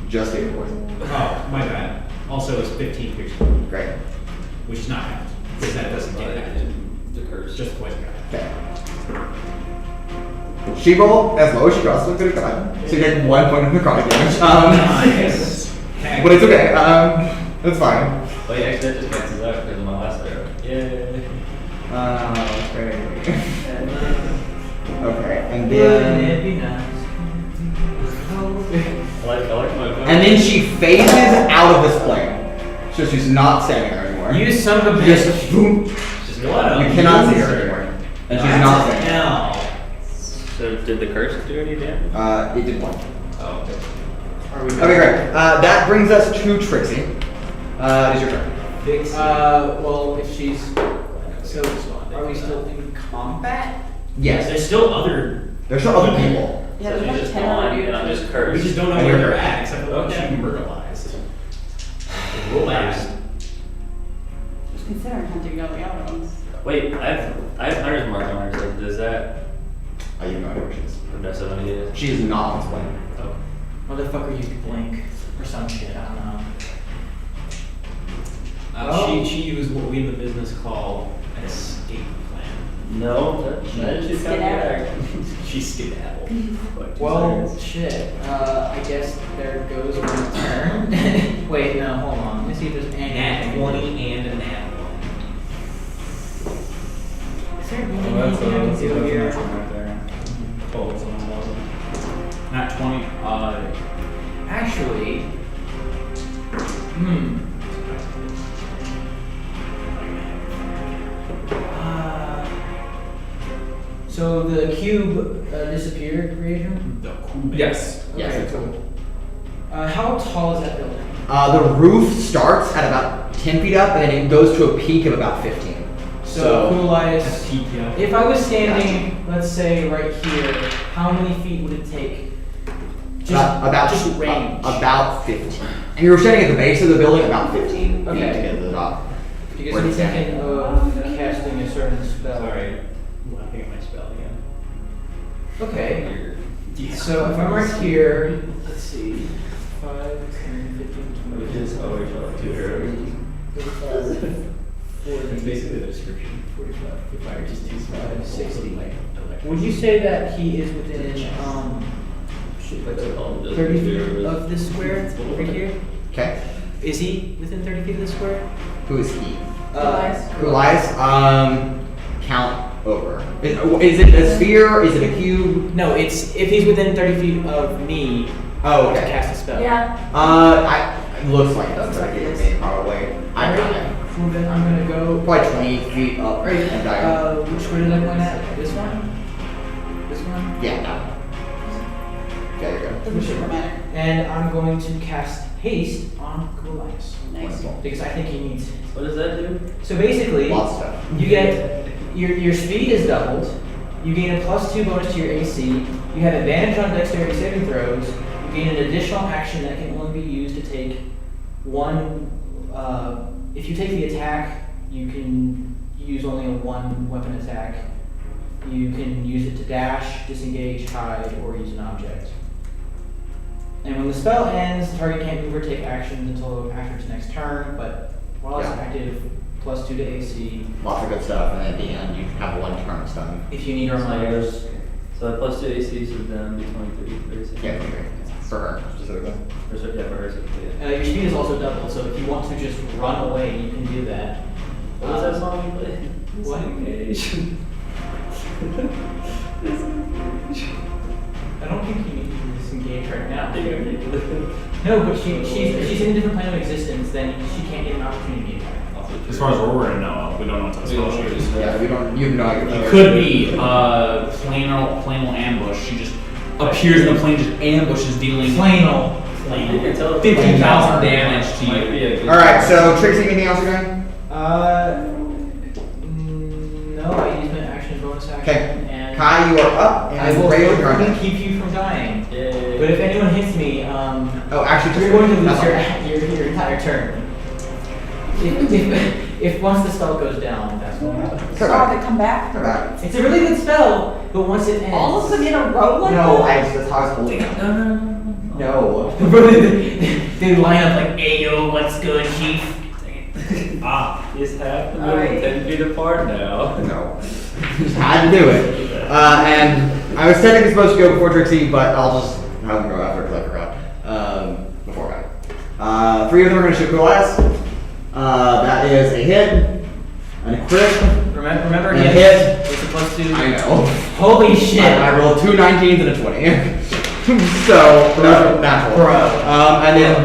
Just gave it poison. Oh, my bad. Also, it's 15 piercing, Great. which is not half. Because that doesn't get that. The curse. It's just poison. Okay. She rolled as low as she possibly could have gotten, so you get 1 point of necrotic damage. Nice. But it's okay. That's fine. Wait, actually, that just cancels out because of my last arrow. Yay. Okay. Okay, and Wouldn't it then be nice? I like my phone. and then she phases out of this plane, so she's not standing there anymore. You son of a just bitch. boom. Just go on. You cannot see her anymore, and she's not standing. Hell. So, did the curse do any damage? It did one. Oh, okay. Are we Okay, great. That brings us to Trixie. It is your turn. well, if she's. So, are we still in combat? Yes. There's still other. There's no other people. Yeah, So there's you like just 10 go on other and I'm dudes. just cursed. We just don't know And where you're they're cursed. at except for what she myrtleized. We'll last. Just considering hunting all the other ones. Wait, I have Hunter's Mark on her, so does that. I have no idea where she is. That's what it is. She is not on this plane. Oh. Motherfucker, you could blink or some shit. I don't know. She used what we in the business call an escape plan. No, that should come back. She skedaddled. Well, shit. I guess there goes my turn. Wait, no, hold on. Let me see if there's any. Nat 20 and a nat 1. Is there really anything I can do here? right there. Oh, it's on one. Not 20. Actually, so the cube disappeared, Raudrem? The cool. Yes. Yes, Okay, it's cool. How tall is that building? The roof starts at about 10 feet up, and then it goes to a peak of about 15. So, Kuolias, PPO. if I was standing, let's say right here, how many feet would it take? Just range. About 15. And you were standing at the base of the building, about 15 Okay. feet to get to the top. Because Where I'm it's at. thinking of casting a certain spell. Sorry. I'm laughing at my spell again. Okay. Yeah. So if I'm right here, let's see, 5, 10, 15, 20, Which is always like 2 arrows. 35, 40, That's basically the description. 45, 55, Just 2 60. Would you say that he is within 30 feet of this square right here? Okay. Is he within 30 feet of this square? Who is he? Kuolias. Kuolias, count over. Is it a sphere? Is it a cube? No, it's if he's within 30 feet of me Oh, to okay. cast a spell. Yeah. It looks like that's Looks like right it here, is. probably. I got it. Well, then I'm gonna go. Probably 20 feet up Right. and down. Which way did I point at? This one? This one? Yeah, no. There you go. Doesn't super matter. And I'm going to cast haste on Kuolias. Nice. Wonderful. Because I think he needs it. What does that do? So basically, Lots of stuff. you get your speed is doubled. You gain a +2 bonus to your AC. You have advantage on dexterity saving throws. You gain an additional action that can only be used to take one. If you take the attack, you can use only a 1 weapon attack. You can use it to dash, disengage, hide, or use an object. And when the spell ends, the target can't move or take actions until after its next turn, but while it's Yeah. active, +2 to AC. Lots of good stuff, and then at the end you have 1 turn stun. If you need reminders. So that plus 2 AC, so then be 23, 36. Yeah, 23. For her, specifically. For sure, yeah, for her, yeah. Your speed is also doubled, so if you want to just run away, you can do that. What was that song we played? What? Disengage. I don't think you need to disengage right now. No, but she's in a different plane of existence, then she can't get an opportunity attack. As far as we're going to know, we don't know what type of spell she is. Yeah, you have no idea. It could be plain ambush. She just appears in the plane, just ambushes, dealing Plainal. You can tell it's 15,000 damage to Might be you. a good Alright, so Trixie, anything else you're doing? No, I used my action bonus action. Okay. And Kai, you are up, and I will Ray, you're on. keep you from dying. Yay. But if anyone hits me, Oh, actually, you're going to lose that's your entire turn. If once the spell goes down, that's what happens. Sure. Oh, they come back? all right. It's a really good spell, but once it ends. All of them in a row like No, that? that's how I was holding it. No. They line up like, "Ayo, what's good, Chief?" It's half the Alright. building 10 feet apart now. No. Just had to do it. And I was technically supposed to go before Trixie, but I'll just have them go after because I forgot. Before I. 3 of them are going to shoot Kuolias. That is a hit, and a crit. Remember, And he a has- hit. It's a +2. I know. Holy shit! I rolled 2 19s and a 20. So, those are natural. Bro. And then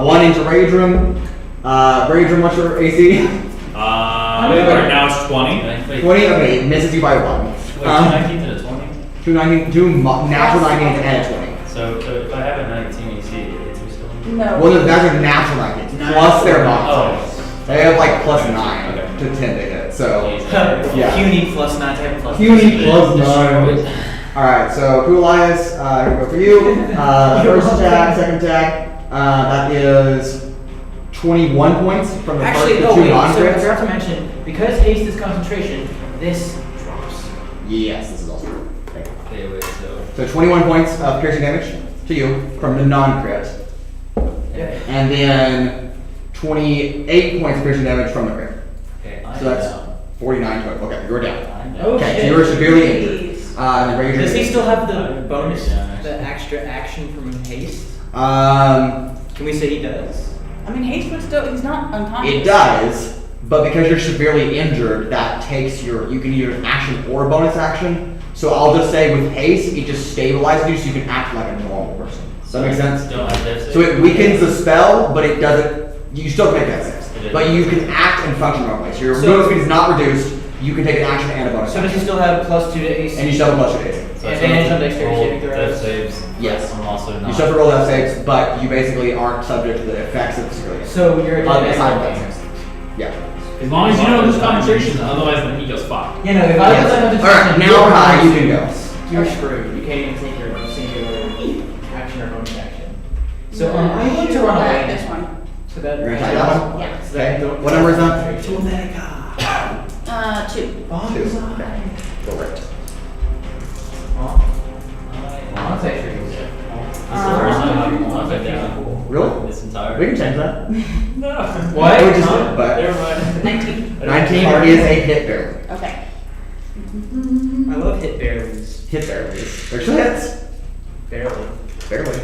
1 into Raudrem. Raudrem, what's your AC? Right now it's 20. 20? Okay, it misses you by 1. Wait, 19 to the 20? 2 19, 2 natural 19s and a 20. So if I have a 19 AC, it's still. No. Well, those are natural 19s, plus their bonuses. Oh. They have like +9 Okay. to 10 to hit, so. Yeah. Puny +9 to have +9. Puny +9. Alright, so Kuolias, here we go for you. First attack, second attack, that is 21 points from the Actually, first no, to 2 wait. So I non-crits. forgot to mention, because haste is concentration, this drops. Yes, this is also true. Thank you. Okay, wait, so. So 21 points of piercing damage to you from the non-crit. Yeah. And then 28 points of piercing damage from the crit. Okay, So that's 49 total. Okay, you're down. I'm down. Oh, Okay, so shit. you were severely injured. Please. The ranger. Does he still have the bonus, Yeah. the extra action from haste? Can we say he does? I mean, haste would still, he's not unconscious. It does, but because you're severely injured, that takes you can either an action or a bonus action. So I'll just say with haste, it just stabilizes you so you can act like a normal person. Does that make sense? Don't have death So it weakens the spell, but it doesn't, you still make that sense. It is. But you can act and function normally. So your So- movement speed is not reduced, you can take an action and a bonus So does he action. still have +2 to AC? And you still have a plus your AC. So Advantage on roll dexterity saving death throws? saves. Yes. I'm also not. You still have to roll death saves, but you basically aren't subject to the effects of the civilian. So you're Aside from death saves. Yeah. As long as you don't lose concentration, otherwise then he goes fucked. You know, if I was Yes. able to Alright, now Kai, you can go. You're screwed. You can't even take your singular action or bonus action. So I'm going to run away. This one. So that You're gonna try that one? Yeah. So that Okay. What number is that? 2. 2. Okay. Go right. That's actually good. This is the first time I've been down. Really? This entire. We can change that. No. What? We just did, but Never mind. 19. 19 is a hit barely. Okay. I love hit barrels. Hit barely. There's two hits. Barely. Barely.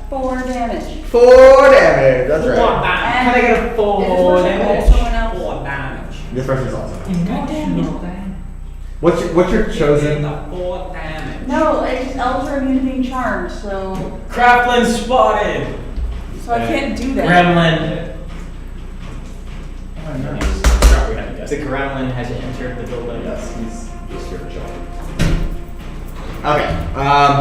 4 damage. 4 damage. That's right. Can I get a 4 Is this person damage? also someone else? 4 damage. This person's awesome. Intentional. What's your chosen? 4 damage. No, it's elves are immune to being charmed, so Craftlin spotted. I can't do that. Gremlin. Forgot we had a guess. The gremlin has entered the building. Yes, he's just here to chill. Okay.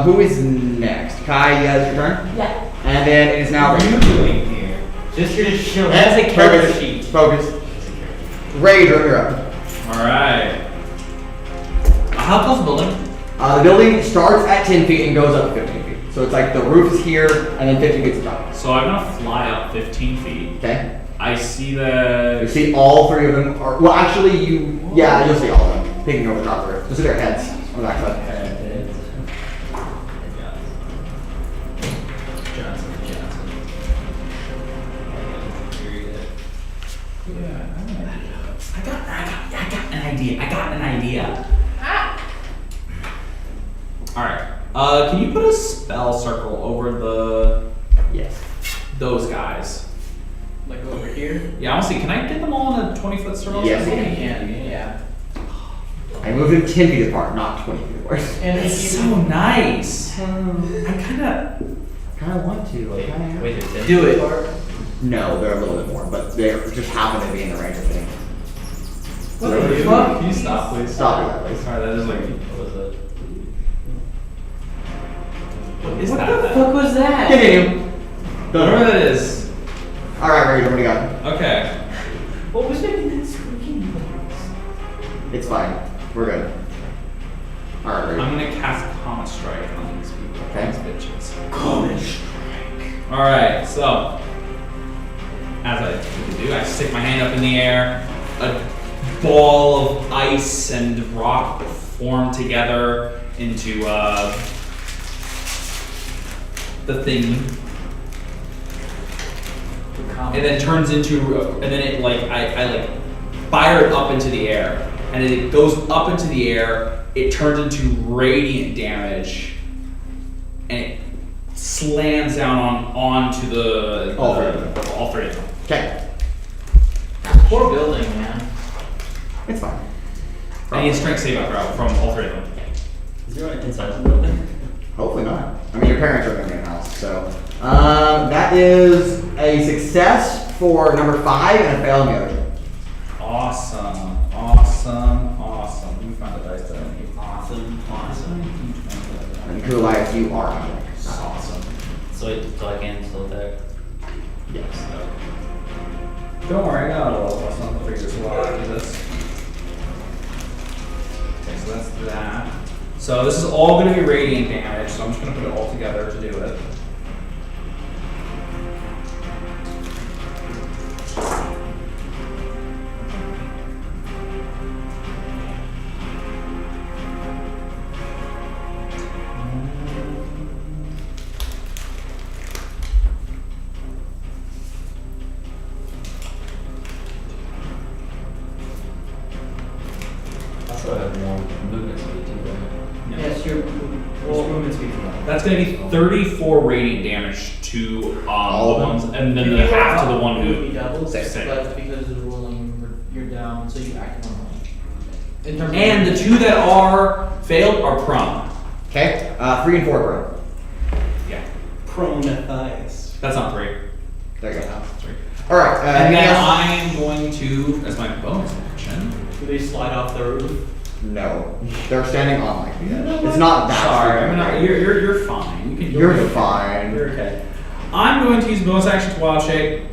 Who is next? Kai, you guys your turn, Yeah. and then it is now. What are you doing here? Just here to chill. That's a character sheet. Focus. Raidr, you're up. Alright. How tall's the building? The building starts at 10 feet and goes up 15 feet. So it's like the roof is here, and then 15 feet is top. So I'm gonna fly up 15 feet. Okay. I see the. You see all 3 of them are. Well, actually, you'll see all of them peeking over the top of the roof. You'll see their heads on the backside. I got an idea. Alright. Can you put a spell circle over Yes. those guys? Like over here? Yeah, I want to see. Can I get them all in a 20-foot circle? Yes. You can, yeah. I moved them 10 feet apart, not 20 feet apart. And It's if so nice. I kind of. kind of want to. I kinda Wait, it's do it. No, they're a little bit more, but they just happen to be in the range of things. What the fuck? Can you stop, please? Stop doing that, please. Sorry, that is like. What was it? What is What that? the fuck was that? Continue. Whatever that is. Alright, Raidr, what do you got? Okay. What was making that squeaking noise? It's fine. We're good. Alright, Raidr. I'm gonna cast Comet Strike on these people. Okay. These bitches. Comet Strike. Alright, so. As I typically do, I stick my hand up in the air. A ball of ice and rock form together into the thing. And then turns into, and then it like, I like fire it up into the air. And as it goes up into the air, it turns into radiant damage. And it slams down onto the All 3 of them. all 3 of them. Okay. Poor building, man. It's fine. I need a strength saving throw from all 3 of them. Is there one inside the building? Hopefully not. I mean, your parents are in the house, so. That is a success for number 5 and a fail on the other 2. Awesome. Let me find the dice that I need. Awesome. And Kuolias, you are on deck. Awesome. So I can still attack. Yes. Don't worry, I got it all. That's not the figures while I do this. Okay, so that's that. So this is all going to be radiant damage, so I'm just going to put it all together to do it. gonna be 34 radiant damage to All the of ones, them? and then the half to the one It would who. be doubled, Six. but because of the ruling, you're down, so you act normally. In terms of And the two that are failed are prone. Okay. 3 and 4 bro. Yeah, Prone Matthias. that's not 3. There you go. That's 3. All right. And anything then else? I am going to, as my bonus action. Do they slide off the roof? No, they're standing on like the edge. It's not that. Sorry, freaking I'm not, great. you're fine. You're okay. fine. You're okay. I'm going to use bonus action to wild shape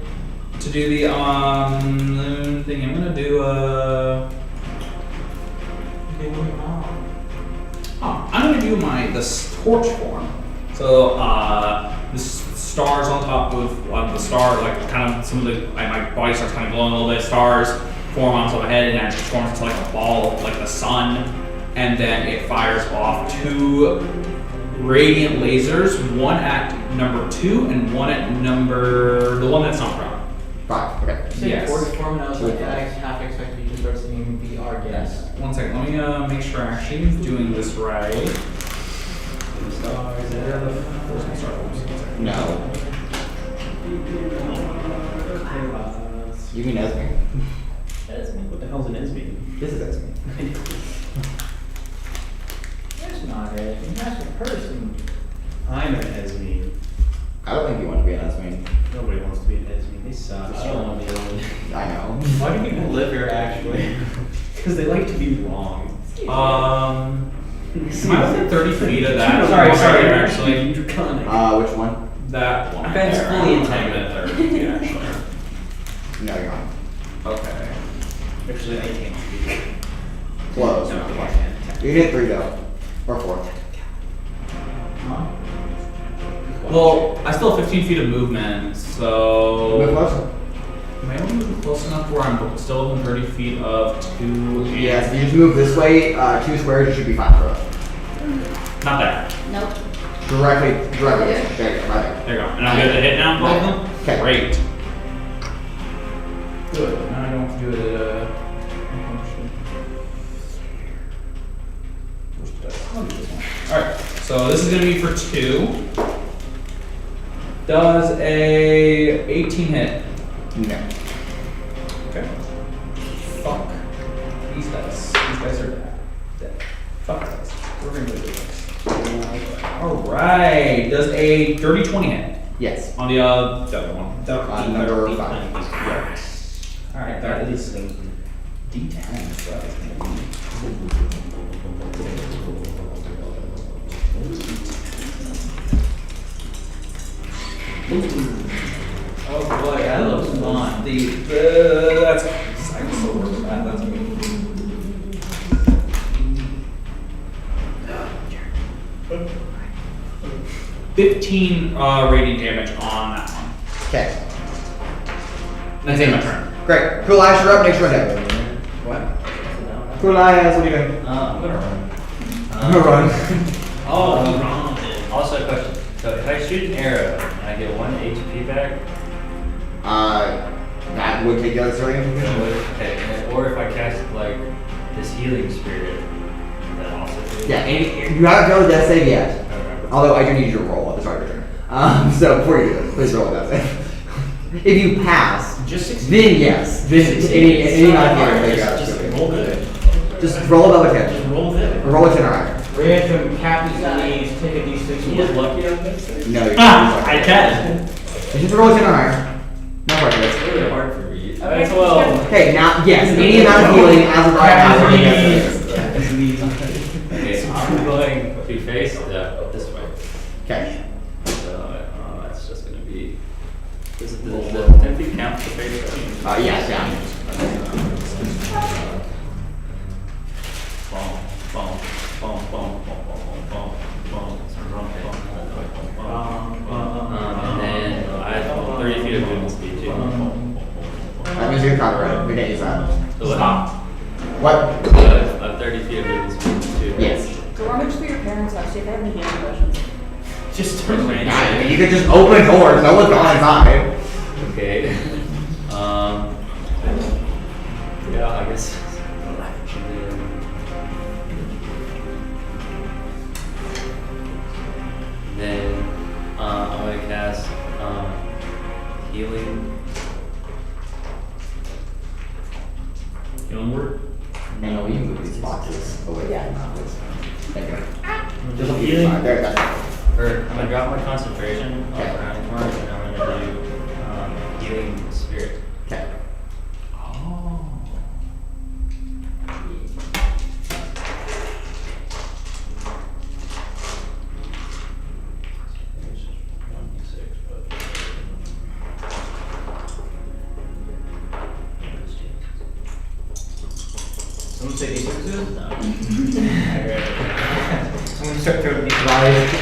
to do the thing. I'm gonna do I'm gonna do the torch form. So the stars on top of the star, like kind of some of the my body starts kind of glowing a little bit. Stars form on top of my head and then it transforms into like a ball, like the sun, and then it fires off 2 radiant lasers, one at number 2 and one at the one that's not prone. 5. Okay. You said Yes. forward form, and I was like, I half expected you to start singing the R gas. One second, let me make sure I'm actually doing this right. Stars, there the first star. No. You mean Esmine? What the hell's an Esmine? This is Esmine. That's not it. That's a person. I'm an Esmine. I don't think you want to be an Esmine. Nobody wants to be an Esmine. They suck. I don't want to be alone. I know. Why do people live here actually? Because they like to be wrong. Am I within 30 feet of that? Sorry, Actually. You're cunning. Which one? That one. That's there. fully I'm intact. at 30 feet actually. No, you're not. Okay. Actually, I can't speak. Close. No, I can't. You hit 3 though. Or 4. Huh? Well, I still have 15 feet of movement, Move so. closer. Am I able to move close enough where I'm still within 30 feet of 2? Yes, if you just move this way, 2 squares, you should be fine for us. Not that. Nope. Directly. There you go, right There you go. And I'm good to hit now, both of them? Okay. Great. Good. Now I don't have to do it at Alright, so this is going to be for 2. Does a 18 hit? No. Okay. Fuck. These dice. These dice are dead. Fuck dice. We're going to do this. Alright. Does a dirty 20 hit? Yes. On the other one. Number 5. Yes. Alright, that is D10. So that is going to be. Oh boy, that looks fun. That's I'm so worried about that. That's me. 15 radiant damage on that one. Okay. That's it, my turn. Great. Kuolias, you're up. Next one down. What? Kuolias, what are you doing? I'm gonna run. I'm gonna run. Oh, wrong. Also a question. So if I shoot an arrow and I get 1 HP back, That would take the other then thing. what is- okay, and- or if I cast like this healing spirit, that also do? Yeah, and you haven't done the death save yet. Okay. Although I do need you to roll at the start of your turn. So before you do this, please roll a death save. If you pass, Just 16. then yes. Then any amount of damage that you Just got. roll good. Just roll above a 10. Just roll good. Or roll a 10 or higher. We have to cap his knees, take a d6. He is lucky on this. No, you're I can. You just roll a 10 or higher. No problem. It's really hard for me. Okay. 12. Okay, now, yes, any amount of healing as of right now. Cap is his a death knees. save. Okay, so I'm going to face this way. Okay. So that's just going to be. Does the 10 feet count to face? Yes, yeah. Boom, boom, boom, boom, boom, boom, boom, and then I have 30 feet of movement speed too. That means you're copyrighted. We can't use that. So what? What? I have 30 feet of movement speed too. Yes. Go rummage through your parents' house, see if they have any healing potions. Just turn around. I mean, you could just open doors. No one's gone inside. Okay. Yeah, I guess. Then cast healing. Healing word? No, you can move these boxes away Yeah. from that, please. Thank you. Just Just healing? there, that's it. Or I'm gonna drop my concentration on Okay. surrounding marks, and I'm gonna do healing spirit. Okay. Oh. Someone say D6s? No. I'm gonna start throwing these.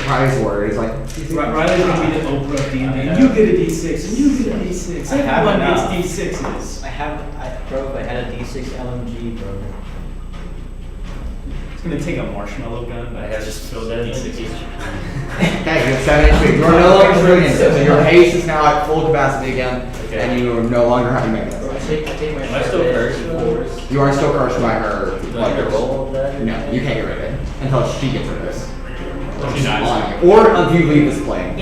Rise word is like. Riley's gonna be the Oprah of D&D. You get a D6, and you get a D6. I have Everyone enough. gets D6s. I had a D6 LMG broken. It's gonna take a marshmallow gun, but I have just fill seven D6s. Okay, you have 7 HP. You are no longer brilliant, so your haste is now at full capacity again, Okay. and you are no longer having maintenance. I take my Am I still cursed? You are still cursed by her. Do I get to roll that? No, you can't get rid of it until she gets rid of this. She dies. Or until you leave this plane.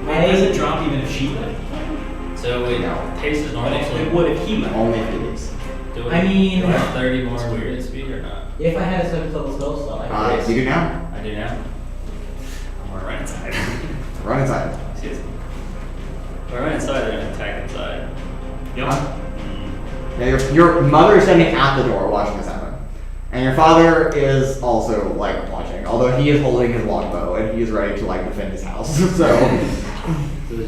Wait, does it drop even if she left? So wait, No. haste is But normal. if, So what if he left? Only if he leaves. do I mean- do I have 30 more movement speed or not? If I had a 7th level spell slot, I could You do now. I do now. I'm gonna run inside. Run inside. Excuse me. If I run inside, they're gonna attack inside. Yep. Yeah, your mother is standing at the door watching this happen. And your father is also, like, watching. Although he is holding his longbow and he is ready to, like, defend his house. So,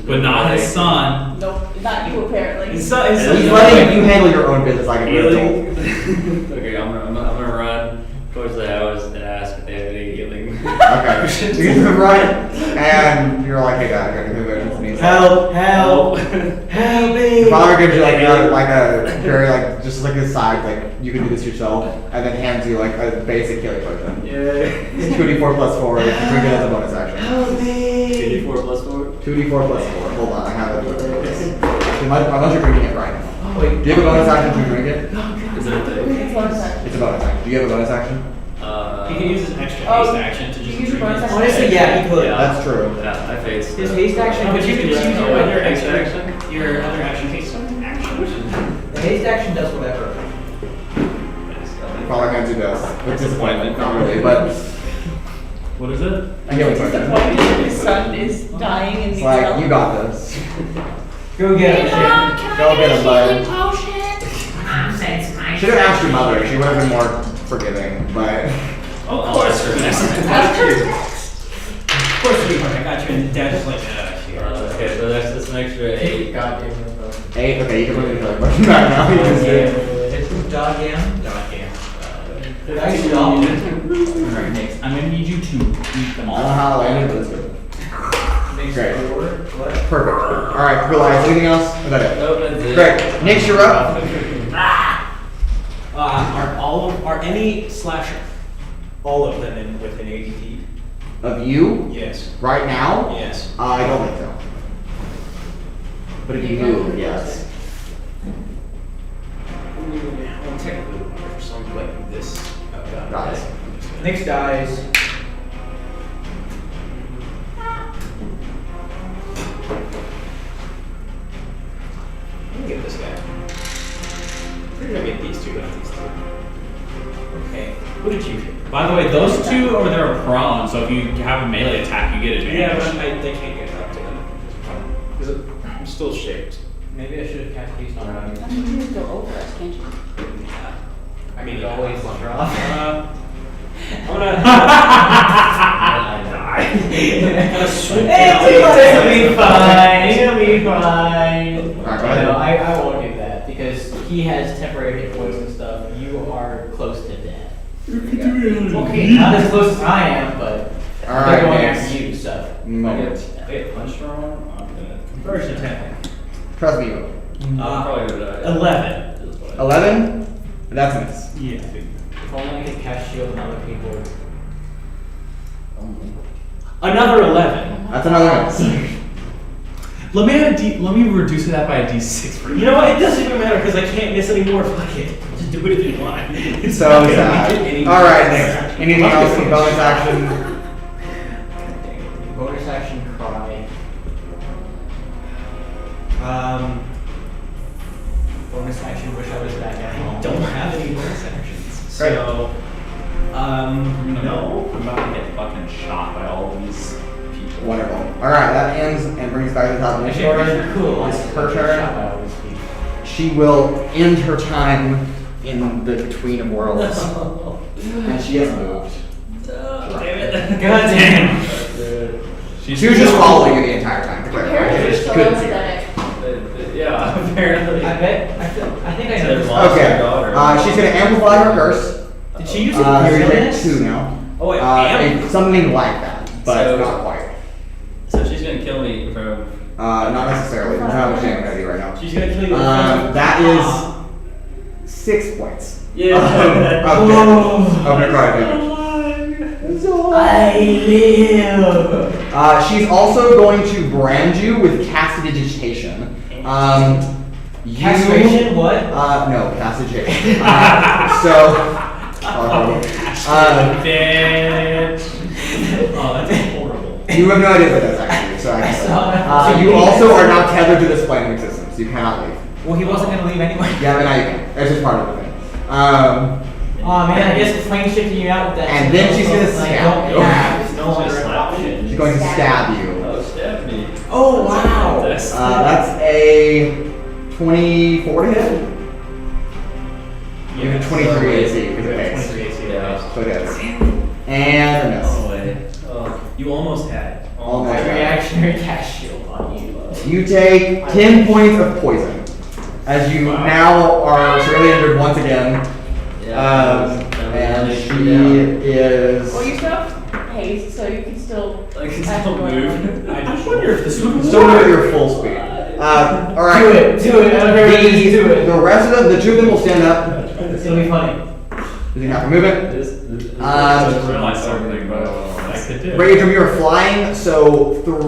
But not his son. Nope, not you apparently. His he's letting you handle your own business like a good adult. Okay, I'm gonna run towards the house and ask if they have any healing. Okay. You can run, and you're like, hey, Dad, I got to move it. And he's like, Help me! Your father gives you like a very like just like a side like you can do this yourself, and then hands you like a basic healing potion. It's 2d4 plus 4. You can drink it as a bonus action. 2d4 plus 4? 2d4 plus 4. Hold on, I have it. Unless you're drinking it right now. Oh, wait. Do you have a bonus action to drink it? Is it a thing? It's one side. It's a bonus action. Do you have a bonus action? He can use his extra Oh, haste action to you just use your drink bonus his- action? Honestly, yeah, he could. Yeah. That's true. Yeah, I faced. His haste action No, but could you just can be just use right your now. other Haste action. action? Your other action takes some action. The haste action does whatever. Probably hands you this. With disappointment, not really, but What is it? a healing potion. Disappointed that his son is dying and It's needs like help. you got this. Go get him, shit. Go get him, bud. Should have asked your mother. She would have been more forgiving, but. Of course, After Of course, sweetheart, I got you. And Dad's like, here. Okay, so that's an extra 8. Goddamn. 8. Okay, you can put the healing potion back now. You just did. Goddamn. Nice job. Alright, next. I'm gonna need you to eat them I don't know all. how I landed, but it's good. Makes Great. it order. What? Perfect. Alright, Kuolias, anything else? Is that it? Nope, that's it. Great. Nick, you're up. Are any slasher, all of them within 80 feet? Of you, Yes. right now? Yes. I don't think so. But if you move, yes. Well, technically, for something like this. Got it. Nyx dies. Let me get this guy. We're gonna get these two, not these two. Okay. What did you hit? By the way, those two over there are prone, so if you have a melee attack, you get Yeah, advantage. but they can't get up to them. Because I'm still shaped. Maybe I should have cast haste on him. I mean, you just go over us, can't you? I mean, You always drop. I'm gonna. I die. Gonna swoop It'll be fine. It'll be fine. Alright, go ahead. No, I won't do that because he has temporary hit points and stuff. You are close to death. Okay, not as close as I am, but Alright, they're going next. after you, so. Moment. Wait, punch throw one? I'm gonna. First attack. Trust me, you will. I'm probably gonna die. 11. 11? That's a miss. Yeah. If only I could cast shield on other people. Another 11. That's another miss. Let me reduce that by a d6 for you. You know what? It doesn't even matter because I can't miss anymore. Fuck it. Just do it if you want. It's So not gonna sad. make it any Alright, better. Nick. Anything else for bonus action? Go bonus action cry. Bonus action wish I was that guy. Don't have any bonus actions. So, no. I'm about to get fucking shot by all these people. Wonderful. Alright, that ends and brings us back to the top of the Actually, initiative. cool. It's her Shot turn. by all these people. She will end her time in the between of worlds. And she has moved. Damn it. God damn. She was just following you the entire time. Apparently you're She so couldn't see her. aesthetic. Yeah, apparently. I think I know this. Lost Okay, her daughter. she's gonna amplify her curse. Did she use it? You're gonna Really? get 2 now. Oh, wait, amp? It's something like that, but So- not quite. So she's gonna kill me from. Not necessarily. There's not much damage I do right now. She's gonna kill you with That is 6 points. Yeah. Of necrotic damage. I live. She's also going to brand you with castidigitation. Castration? What? No, castidigitation. Bitch. Oh, that's horrible. You have no idea what that's actually, so I saw can it. you also are now tethered to this plane of existence. You cannot leave. Well, he wasn't gonna leave anyway. Yeah, but now you can. That's just part of the thing. Oh man, I guess plane shifting you out with that. And then she's gonna stab you. Yeah, no Just longer an slap option. shit. She's going to stab you. Oh, stab me. Oh wow. That's a 24 to hit? You have 23 AC because it hits. 23 AC. Yeah. So it hits. And a miss. Oh, wait. Oh. You almost had it. Almost My had it. reactionary cast shield on you. You take 10 points of poison. As you now are severely injured once again. And she is. Well, you still have haste, so you can still. I can still move. I just wonder if this would Still at your full speed. Alright. Do it. I don't care what it is, do it. The rest of them, the 2 of them will stand up. It's gonna be funny. Using half your movement. Just realized something, but I could do. Raudrem, you're flying, so 2 of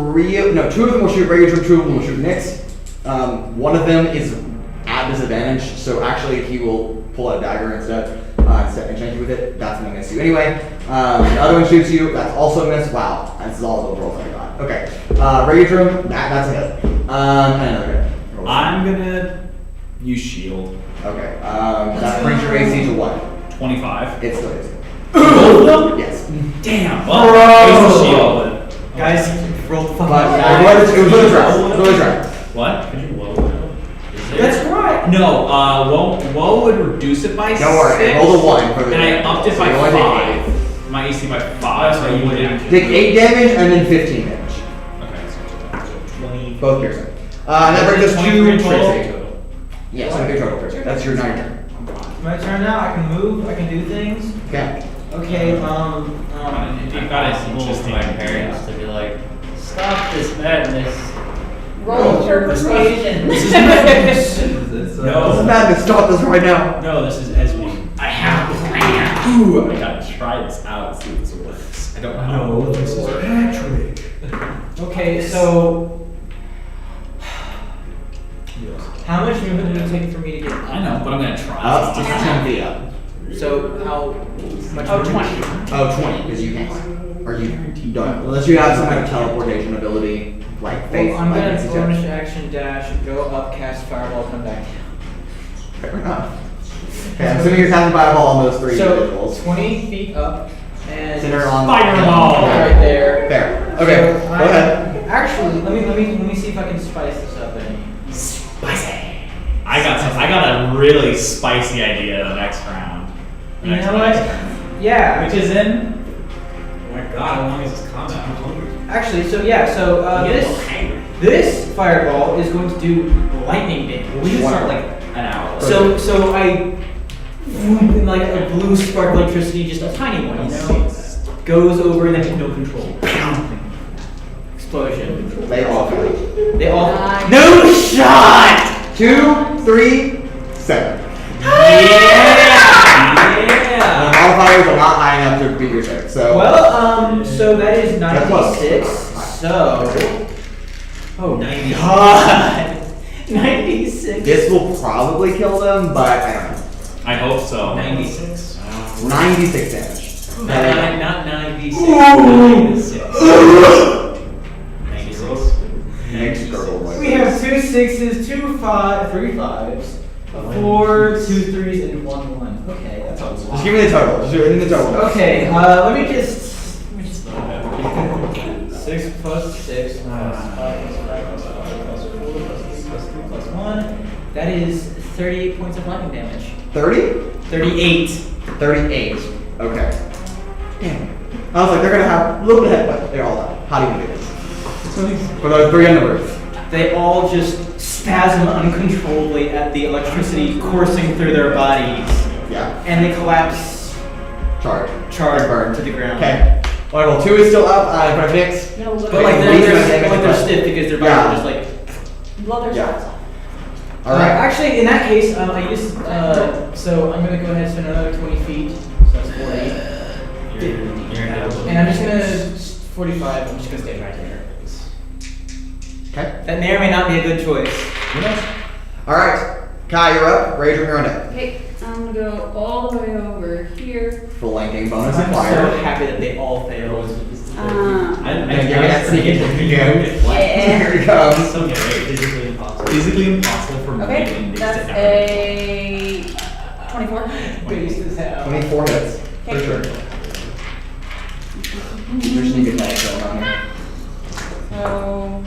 them will shoot Raudrem, 2 of them will shoot Nyx. One of them is at disadvantage, so actually he will pull out a dagger instead and change you with it. That's gonna miss you anyway. The other one shoots you, that's also a miss. Wow, this is all the rolls I got. Okay, Raudrem, that's a hit. And another hit. I'm gonna use shield. Okay, that brings your AC to what? 25. It still is. Yes. Damn. Well, use the shield. Guys, roll fucking. But it was a try. It was a try. What? Could you lower it? That's right. No, woe would reduce it by 6. Don't worry, roll the 1 for the And I upped it so by you only take 5. My AC by 5, so you wouldn't. Take 8 damage and then 15 damage. Okay, so 20. Both piercing. And that brings us to 23 total? Trixi. Yes, 23 total piercing. That's your 9 turn. My turn now. I can move. I can do things. Okay. Okay. You've got I to my parents to be like, stop this madness. Roll for persuasion. This is madness. Stop this right now. No, this is Esmine. I have a plan. Ooh, I gotta try this out, see if this works. I don't know how it No, this is Patrick. Okay, so how much movement did it take for me to get? I know, but I'm gonna try. Up to 10 feet up. So how much? Oh, 20. Oh, 20, because you can't. Or you don't. Unless you have some kind of teleportation ability, like faith. Well, I'm like gonna Nancy said. bonus action dash, go up, cast fireball, come back down. Fair enough. Okay, I'm assuming you're casting fireball on those 3 So individuals. 20 feet up and Center on Fireball! right there. There. Okay, So go ahead. Actually, let me see if I can spice this up any. Spicy. I got a really spicy idea the next round. The You next know round. what? Yeah. Which is in. Oh my god, how long is this combat? I'm hungry. Actually, so yeah, so this fireball is going to do lightning damage. We can start like an hour. So I, in like a blue spark of electricity, just a tiny one, you know, goes over and then no control. Explosion. They all fail. They all. Nice. No shot. 2, 3, 7. Yeah. The modifiers are not high enough to beat your save, so. Well, so that is That's close. 96. So. Oh 90. God. 96. This will probably kill them, but I don't know. I hope so. 96. 96 damage. Not 96. 96. 6s, 2 5, 3 5s, a 4, 2 3s, and 1 1. Okay, that's all. Just give me the total. Just give me the total. Okay, let me just 6 plus 6 plus 5 plus 5 plus 5 plus 4 plus 3 plus 3 plus 1. That is 38 points of lightning damage. 30? 38. 38. Okay. Damn. I was like, they're gonna have a little bit of head, but they're all done. How do you do this? For those 3 on the roof. They all just spasm uncontrollably at the electricity coursing through their bodies. Yeah. And they collapse, Charge. burn to the ground. Okay. Level 2 is still up in front of Nix. No, look But like they're stiff because their bodies are just like. blow their Yeah. shots off. Alright. Actually, in that case, I just so I'm gonna go ahead and spend another 20 feet. So that's 40. And I'm just gonna 45. I'm just gonna stay right here. Okay. That may or may not be a good choice. Alright. Kai, you're up. Raidrum, you're on deck. Okay, I'm gonna go all the way over here. Flanking bonus I'm so acquired. happy that they all failed. You're gonna sneak into the game. Yeah. Here it comes. So physically impossible. Physically impossible for Okay, making these that's to happen. a 24. Based as hell. 24 hits. For Okay. sure. There's sneak attack going on here. So.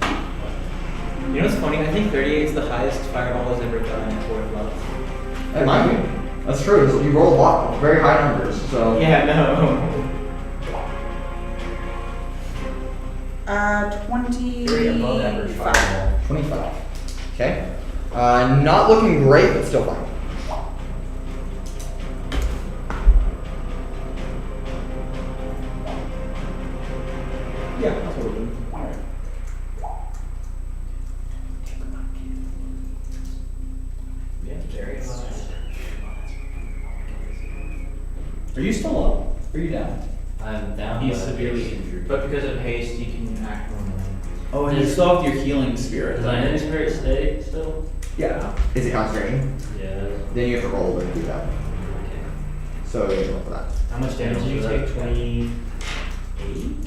You know what's funny? I think 38 is the highest Fireball has ever done in 4th level. That might be. That's true. You roll a lot, very high numbers. So. Yeah, no. above average 25. fireball. 25. Okay. Not looking great, but still fine. Yeah, that's what we're doing. Alright. Yeah, very high. Are you still up? Or are you down? I'm down. He's but- severely injured. But because of haste, you can act normally. Oh, and you still have your healing spirit. Does my enemy spirit stay still? Yeah. Is it concentration? Yeah. Then you have to roll to do that. Okay. So you can roll for that. How much damage did you take? 28.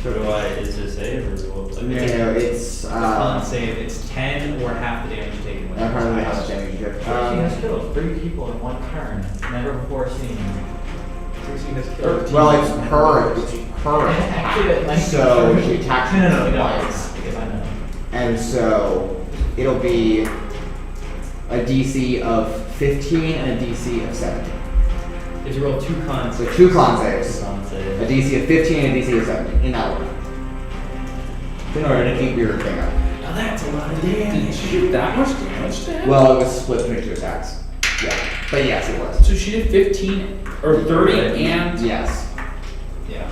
So do I, is it save or what? No, it's Con save, it's 10 or half the damage taken. I don't know how much damage you get. Trixi has killed 3 people in 1 turn. Never before seen. Trixi has killed. Well, it's her attack. Actually, like, So she attacks No, no, no, twice. Because I know. And so it'll be a DC of 15 and a DC of 17. If you roll 2 cons. So 2 con saves. Con A save. DC of 15 and a DC of 17. In that order. In order to keep your thing up. Now that's a lot of Did damage. she do that much damage to him? Well, it was split between 2 attacks. Yeah. But yes, it was. So she did 15 or 30 and. Yes. Yeah.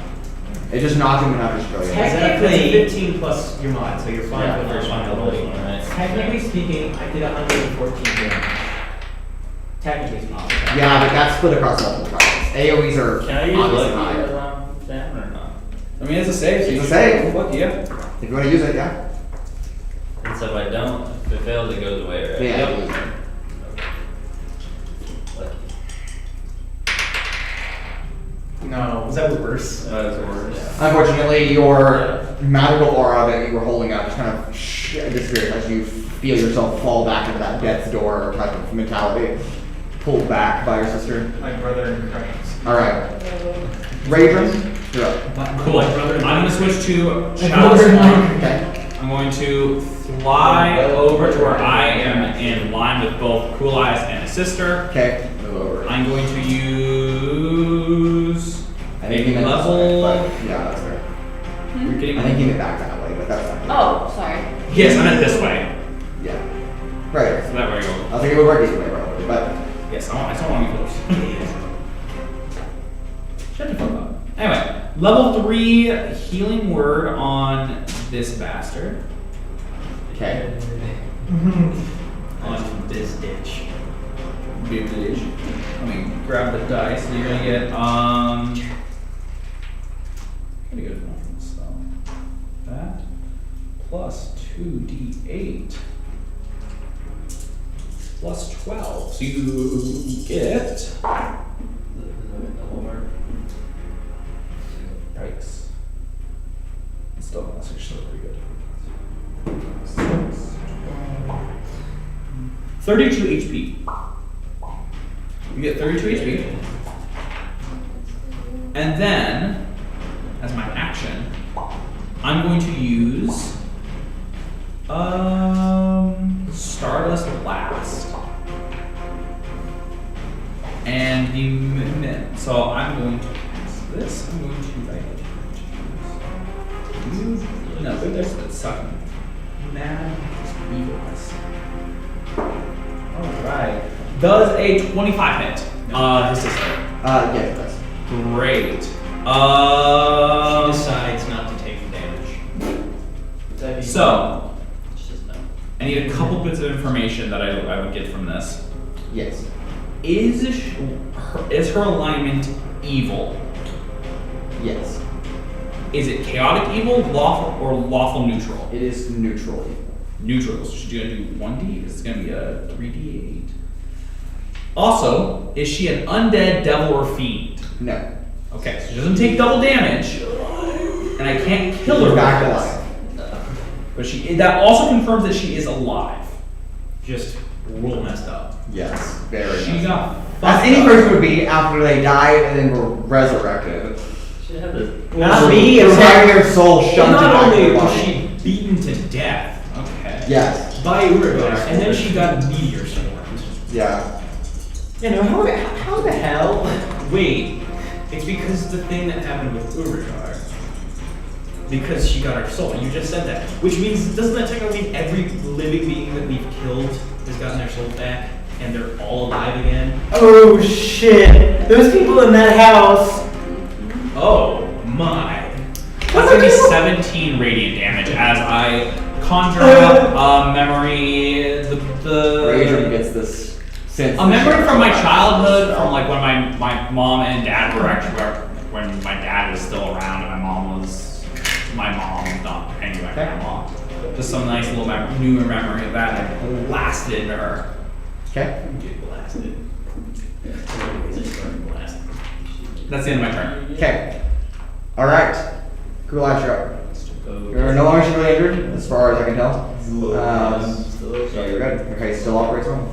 It just knocked him enough to show you. Technically- That's 15 plus your mod, so you're fine Yeah, with the first Fine, one. the first one, right? Technically speaking, I did 114 damage. Technically speaking. Yeah, but that's split across multiple targets. AoEs are Can I use obviously lucky higher. around down or not? I mean, it's a save. So It's you a should save. go lucky, yeah. If you want to use it, yeah. And so if I don't, if it fails, it goes away, right? Yeah. Yep. use it. Lucky. No. Was that reverse? That was worse. Unfortunately, your magical aura that you were holding up just kind of disappears as you feel yourself fall back into that death's door type of mentality, pulled back by your sister. My brother in Christ. All right, Raudrem, you're up. Cool. I'm gonna switch to Chalice Form. Okay. I'm going to fly over to where I am in line with both Kuolias and his sister. Okay. Move over. I'm going to use I think you a meant this way, level. but yeah, that's fair. You're getting. I think you meant back that way, but that's not. Oh, sorry. Yes, I meant this way. Yeah. Right. So that way you go. I think it would work either way, probably, but Yes, I still want to be close. Shut the fuck up. Anyway, level 3 healing word on this bastard. okay. On this ditch. Big dish. Let me grab the dice. So you're gonna get pretty good one from the spell. That plus 2d8 plus 12. So you get. Yikes. Still, that's actually pretty good. 32 HP. You get 32 HP. And then, as my action, I'm going to use Stardust Blast. And so I'm going to cast this. I'm going to no, there's that sucking. Mad evilness. Alright. Does a 25 hit? His sister. Yeah, it does. Great. She decides not to take the damage. So, I need a couple bits of information that I would get from this. Yes. Is her alignment evil? Yes. Is it chaotic evil, lawful, or lawful neutral? It is neutral evil. Neutral. So she's gonna do 1d. It's gonna be a 3d8. Also, is she an undead, devil, or fiend? No. Okay, so she doesn't take double damage, and I can't kill her. Back with alive. this. But that also confirms that she is alive. Just real messed up. Yes. Very She nice. got As fucked any up. person would be after they died and then were resurrected. Should have the. Not me. They're having their soul Well, shunted not back to only their was body. she beaten to death Okay. Yes. by Urogar, and then she got meteor swarmed. Yeah. You know, how the hell? Wait, it's because the thing that happened with Urogar. Because she got her soul. You just said that. Which means, doesn't that technically mean every living being that we've killed has gotten their soul back? And they're all alive again? Oh shit! Those people in that house. Oh my. That's gonna be 17 radiant damage as I conjure up memory. Raudrem gets this sense. A memory from my childhood, from like when my mom and dad were actually, when my dad was still around and my mom, not anyway, Okay. grandma. Just some nice little new memory of that, and I blasted into her. Okay. Get blasted. That's the end of my turn. Okay. Alright. Kuolias, you're up. You're no longer severely injured, as far as I can tell. So you're good. Your face still operates well.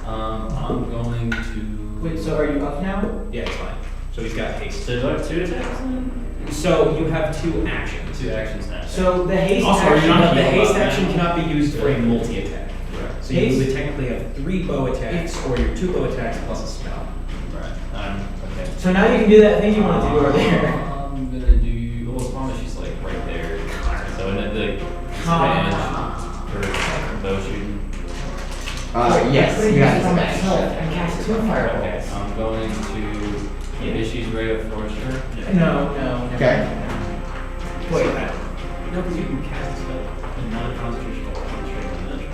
I'm going to. Wait, so are you up now? Yeah, it's fine. So he's got haste. So do I have 2 attacks then? So you have 2 actions. 2 actions now. So the haste Also, are you action. not The healed haste up action now? cannot be used for a multi-attack. So you Haste- would technically have 3 bow attacks, or your 2 bow attacks plus a spell. Right. Okay. So now you can do that thing you want to do over there. I'm gonna do. Well, as long as she's like right there. So and then the advantage for bow shooting. Yes. Put it You have from this myself and cast 2 fireballs. Okay. I'm going to. Issues Ray of Forester. No. Okay. Wait, No, because you can cast a spell and not a concentration or concentration dimension.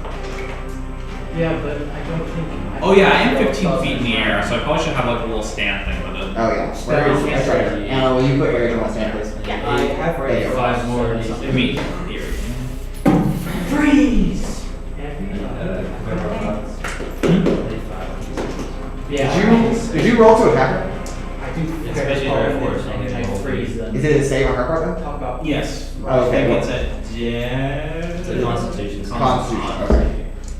Yeah, but I don't think. Oh yeah, I am 15 feet in the air, so I probably should have like a little stand thing with it. Oh yeah. Where is that's right. Anna, will you put Raudrem on stand, please? I have There right. you go. 5 more. I mean, here. Freeze. Yeah. Did you roll to attack her? I do. Especially Ray of Forester. I freeze then. Is it a save on her part then? Talk about. yes. Oh, okay, I think well- it's a death. It's a Constitution. Constitution. Okay.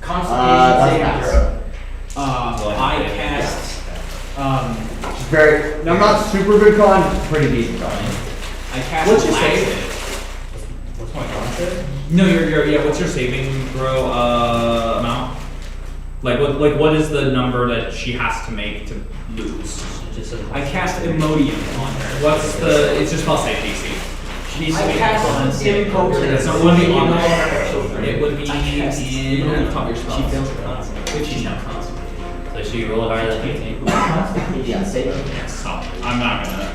Constitution That's saving pass. throw. I cast. She's very. I'm not super good con, pretty decent con. I cast. What's your Laxative. save? What's my concept? No, yeah. What's your saving throw amount? Like what is the number that she has to make to lose? It just says. I cast Imodium on her. What's the? It's just spell save DC. She needs to I make cast con save. impotent. It's not one be on Impotent. there. It would be cast in Imodium. the top of your spell. She fails her con save, which she's now constipated. So she roll higher than 15. Constitution saving. So I'm not gonna.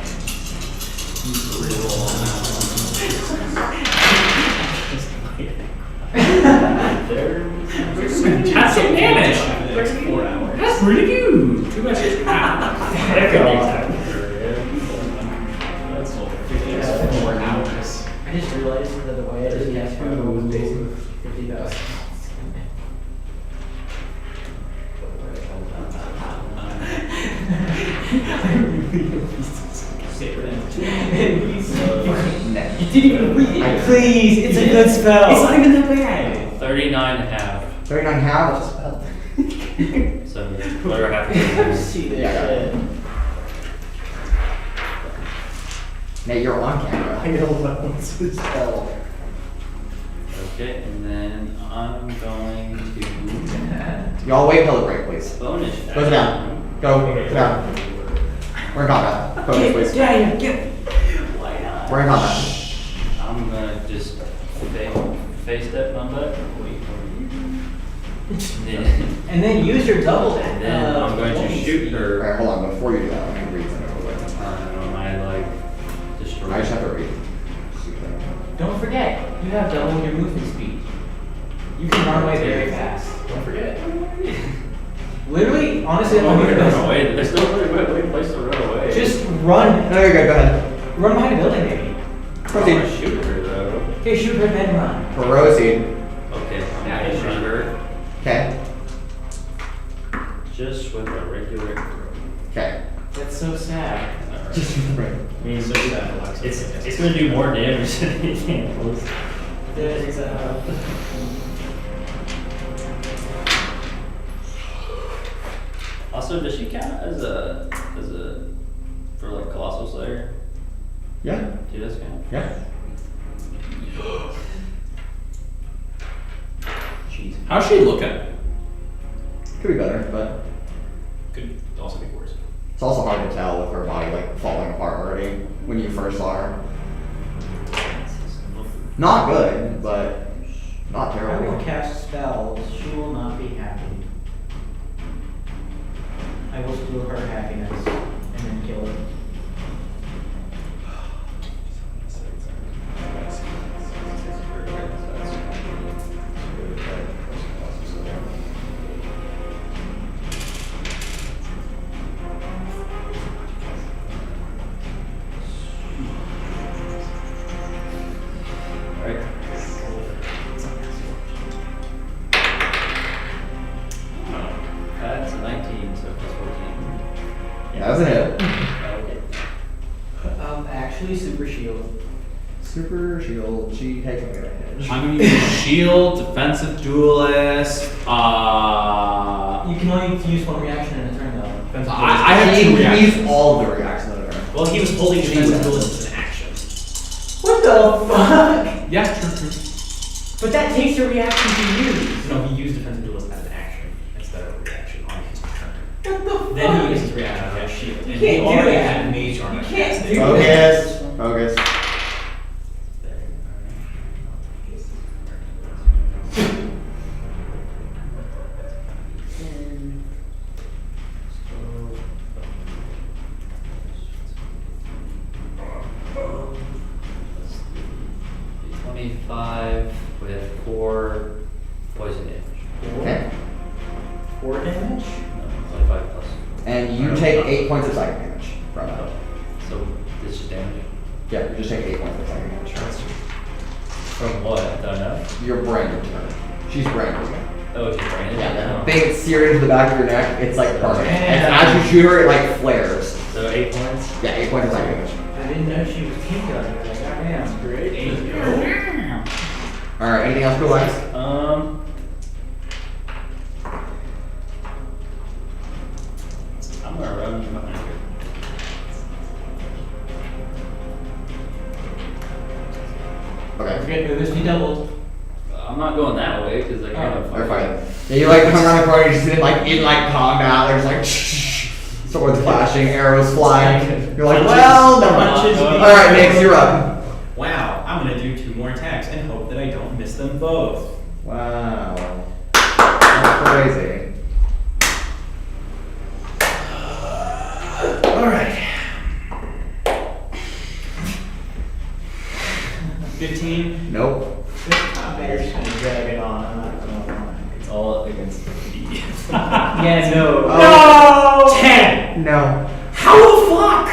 That's some damage. For the next 4 hours. That's pretty good. Too much. That could be That's 4 hours. just realized that the way I just cast Fireball was basically 50,000. You didn't even read it. Please, it's a good spell. It's not even that bad. 39.5. 39 halves. So whatever happens. See this Yeah, I got it. shit. Nate, you're on camera. I know what was the spell. Okay, and then I'm going to Y'all wait until the break, please. bonus. Go sit down. Go sit down. We're in combat. Focus, please. Why not? We're in combat. I'm gonna just face step my butt. Wait for you. And then use your double. And then I'm going to shoot her. Alright, hold on. Before you do that, let me read something real quick. I like destroy. I just have to read. Don't forget, you have double your movement speed. You can run away very fast. Don't forget. Literally, honestly, Oh, I'm we're gonna gonna run away. There's no really place to run away. just run. No, you're good. Go ahead. Run behind a building, maybe. I want to Proceed. shoot her though. Okay, shoot her, then run. Proceed. Okay, I'm gonna shoot her Okay. just with a regular throw. Okay. That's so sad. Just right. I mean, so sad. It's gonna do more damage than anything else. There's Also, does she count as a for like Colossal Slayer? Yeah. She does count. Yeah. Jeez. How's she looking? Could be better, but Could also be worse. it's also hard to tell with her body like falling apart already when you first saw her. Not good, but not I will terrible. cast spells. She will not be happy. I will steal her happiness and then kill her. Alright. That's a 19, so plus 14. That was a hit. Okay. Actually, super shield. Super shield. She takes advantage. I'm gonna use shield, defensive duelist. You can only use one reaction in a turn, though. I have She two used reactions. all of the reactions of the turn. Well, he was holding She defensive wins. duelist as an action. What the fuck? Yeah, true. But that takes your reaction to use. No, he used defensive duelist as an action instead of a reaction on his turn. What the fuck? Then he used his reaction as shield. And You he can't do already that. had mage armor. You can't do Focus. Focus. Let's see. 25 with 4 poison damage. Okay. 4 damage? No, 25 plus. And you take 8 points of psychic damage from that. So this is damage. Yeah, you just take 8 points of psychic damage. From what? Don't know. Your branded turn. She's branded again. Oh, it's branded? Yeah, No. that thing seared into the back of your neck, it's like permanent. Yeah. And as you shoot her, it like flares. So 8 points? Yeah, 8 points of psychic damage. I didn't know she was pink on her. Like, goddamn. Great. Alright, anything else, Kuolias? I'm gonna run behind her. Okay. Forget who this be doubled. I'm not going that way because I can't. They're fine. Yeah, you like come around the corner, you just in like combat, there's like swords flashing, arrows flying. You're like, well, never mind. Punches being Alright, Nix, you're up. Wow, I'm gonna do 2 more attacks and hope that I don't miss them both. Wow. That's crazy. Alright. 15. Nope. This commentator's gonna drag it on. I'm not gonna lie. It's all against me. Yeah, no. Oh. 10! No. How the fuck?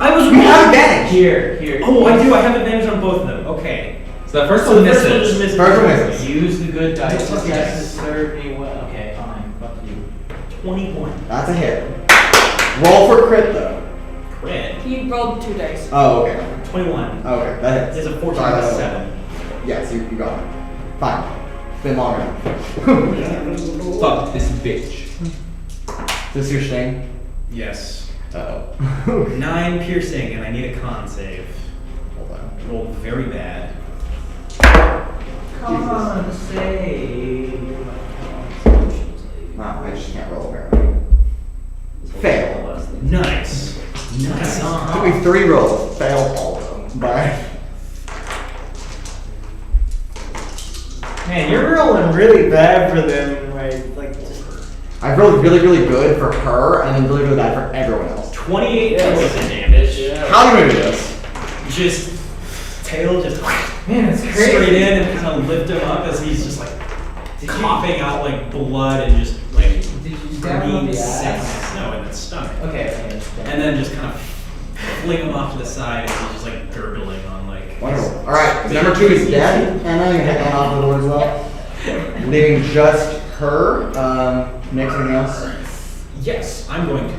I was You have advantage. Here. Oh, I do. I have advantage on both of them. Okay. So that first So one the first one misses. just misses. First one misses. Use the good dice. Just This fucking dice dice. has served me well. Okay, fine. Fuck you. 21. That's a hit. Roll for crit though. Crit. He rolled 2 dice. Oh, okay. 21. Okay, that hits. It's a 14 Sorry, plus that- 7. Yes, you got it. Fine. It's been long enough. Fuck this bitch. Is this your sting? Yes. Uh-oh. 9 piercing, and I need a con save. Hold on. Rolled very bad. Come on, save. Wow, I just can't roll apparently. Fail. Nice. Nice. Took me 3 rolls. Fail all of them. Bye. Man, you're rolling really bad for them, right? Like, just I've rolled really, really good for her, and then really, really bad for everyone else. 28 poison damage. How do you do this? Just tail just Man, it's crazy. straight in and kind of lift him up as he's just like coughing out like blood and just like Did you stab him on green the ass? sickness in the stomach. Okay. And then just kind of fling him off to the side and he's just like gurgling on like. Wonderful. Alright, number 2 is dead. Anna, you're heading off the board as well. Leaving just her. Next, anything else? Yes, I'm going to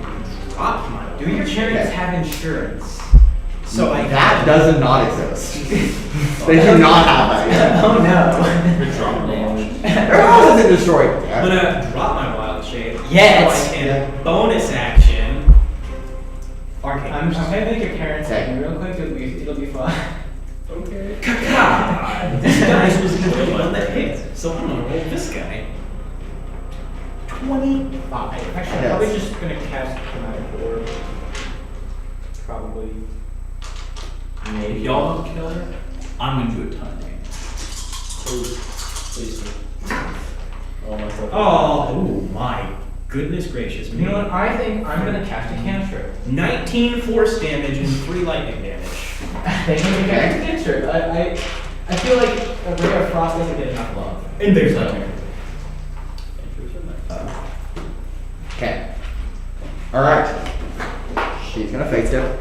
drop my. Do your chariots Okay. have insurance? So I That does not exist. They do not have that yet. Oh no. Their house isn't destroyed I'm yet. gonna drop my wild shape. Yes. So I can Yeah. bonus action. Arcane. I'm gonna make your parents Okay. happy real quick. It'll be fun. Okay. This dice was the only one that hit, so I'm gonna roll this guy. 25. Actually, Yes. I'm probably just gonna cast Chromatic Orb. Probably. If y'all don't kill her, I'm gonna do a ton of damage. Please do. myself. Oh my goodness gracious me. You know what? I think I'm gonna cast a cantrip. 19 force damage and 3 lightning damage. I think I'm gonna cast a cantrip. I feel like a ray of frost doesn't get enough love. And there's So- lightning. Okay. Alright. She's gonna face it.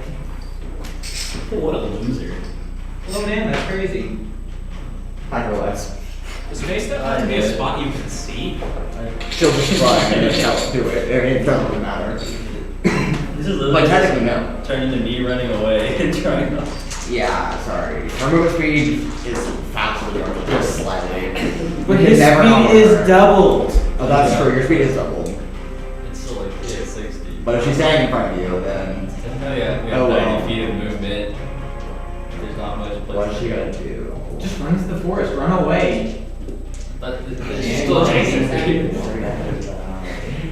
What a loser. Oh man, that's crazy. I realize. Is face that have to be a spot you can see? She'll just run and just do it. It doesn't really matter. This is literally Like, just technically, no. turned into me running away and trying to. Yeah, sorry. Her movement speed is faster than yours, just slightly. But You his can never speed outrun is her. doubled. Oh, that's true. Your speed is doubled. It's still like, yeah, 60. But if she's standing in front of you, then Oh yeah, we have Oh, 90 well. feet of movement. There's not much place. what's she gonna do? Just run to the forest, run away. But it's still chasing me.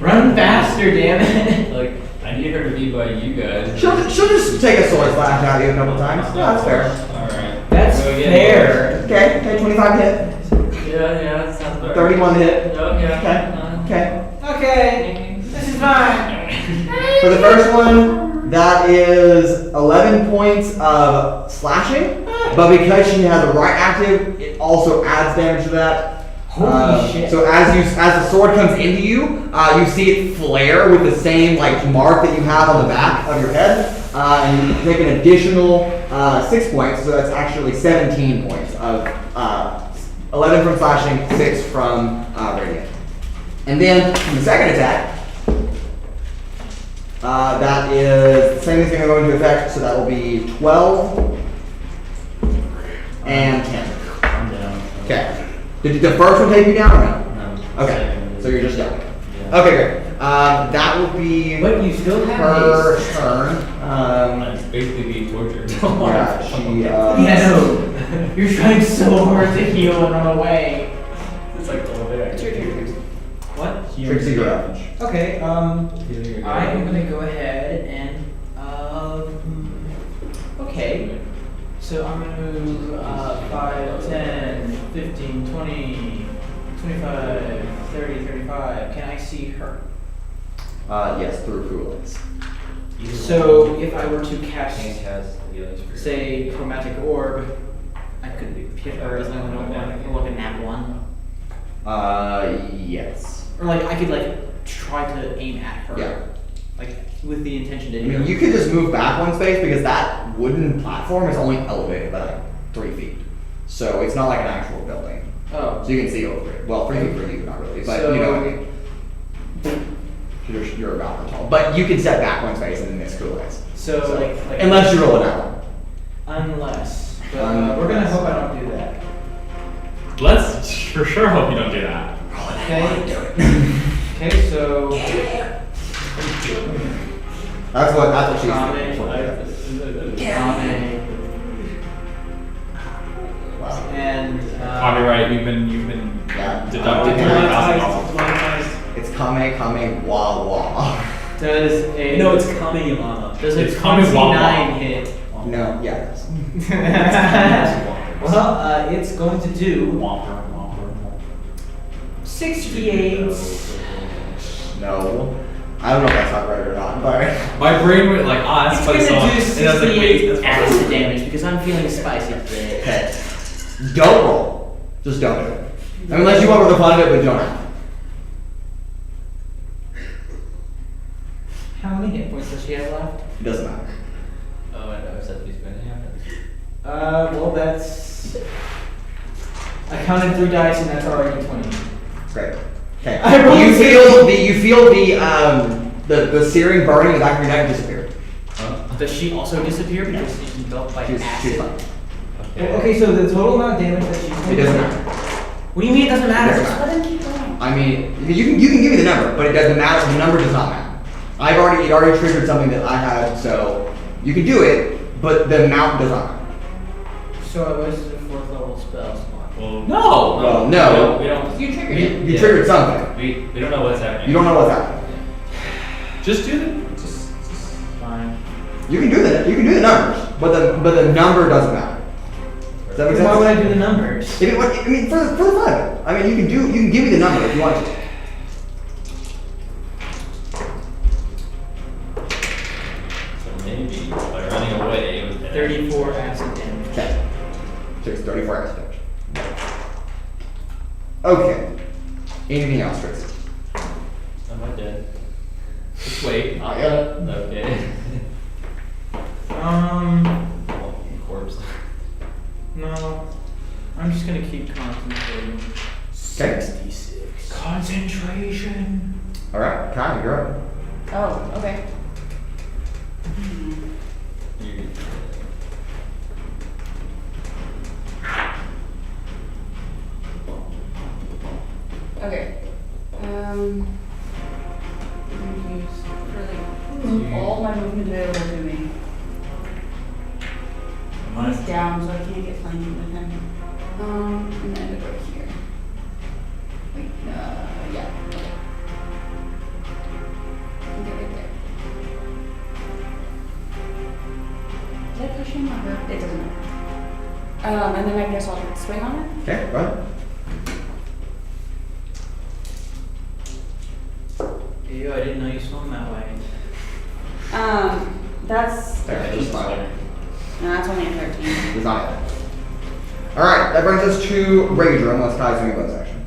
Run faster, damn it. Like, I need her to be by you guys. She'll just take a sword slash at you a couple times. No, that's fair. Alright. That's Go again. fair. Okay, 25 hit. Yeah, that sounds better. 31 hit. Oh, yeah. Okay. Okay, this is fine. For the first one, that is 11 points of slashing. But because she has a right active, it also adds damage to that. Holy shit. So as the sword comes into you, you see it flare with the same like mark that you have on the back of your head, and you take an additional 6 points. So that's actually 17 points of 11 from slashing, 6 from radiant. And then from the second attack, that is the same thing's going to go into effect. So that will be 12 and 10. I'm down. Okay. Did the first one take you down or no? No. Okay, Second. so you're just down. Yeah. Okay, great. That will be But you still have her haste. turn. It's basically being tortured. Yeah, she. Yeah, no. You're trying so hard to heal and run away. It's like the whole thing. It's your turn. What? Trixi, you're up. Okay, I am gonna go ahead and, okay. So I'm gonna move 5, 10, 15, 20, 25, 30, 35. Can I see her? Yes, through Kuolias. So if I were to cast, has say, Chromatic Orb, I could hit her as long as I don't want, or like a nat 1. Yes. Or like, I could like try to aim at her. Yeah. Like, with the intention to I hit mean, her. you could just move back one space because that wooden platform is only elevated by like 3 feet. So it's not like an actual building. Oh. So you can see over it. Well, 3 feet for you, not really, but So- you know what I mean. You're about that tall, but you can set back one space and then miss Kuolias. So like Unless you roll it out. Unless. But we're gonna hope I don't do that. Let's for sure hope you don't do that. Okay. Okay, so. That's what she's And Copyright, you've been Yeah. deducted $3,000. It's Kame Wa Wa. does a No, it's Kameyama. does a it's Kame Wa Wa. 29 hit? No, yeah. Well, it's going to do Whomper, whomper, whomper. 68. No. I don't know if that's not right or not, but My brain went like, that's It's funny gonna song. do And I was like, wait, 68 that's fine. acid damage because I'm feeling spicy today. okay. Don't roll. Just don't do it. I mean, unless you want to fund it, but don't have to. How many hit points does she have left? It doesn't matter. Oh, I know, set these spinning happens. Well, that's. I counted 3 dice and that's already 20. Great. Okay. I rolled You feel the searing burning in the back of your neck disappear. Does she also disappear because she's engulfed by She's acid? fine. Well, okay, so the total amount of damage that she's taking. It doesn't matter. What do you mean it doesn't matter? It doesn't Let them keep going. I mean, you can give me the number, but it doesn't matter. The number does not matter. It already triggered something that I had, so you can do it, but the amount does not matter. So I wasted a 4th level spell slot. Well, No. Well, no. We don't. You triggered it. You Yeah. triggered something. We don't know what's happening. You don't know what's happening. Just do it. Fine. You can do the numbers, but the number doesn't matter. Does that make sense? Why would I do the numbers? If it, I mean, for the fun of it. I mean, you can give me the number if you want to. So maybe by running away with 34 acid damage. Okay. Takes 34 hours damage. Okay. Anything else, Trixi? Am I dead? Just wait. Not yet. Okay. Walking corpse. No. I'm just gonna keep concentrating. Okay. 66. Concentration. All right. Kai, you're up. Oh, okay. You- Okay. I'm gonna use really all my movement available to me. He's down, so I can't get flanking with him. And then go here. Wait, yeah. Okay. Get right there. Did I push him or her? It doesn't matter. And then I guess I'll swing on it. Okay. Go ahead. Ew, I didn't know you swung that way. That's There. Just fine. no, that's only a 13. It's not it. All right. That brings us to Raudrem. Unless Kai's doing a bonus action.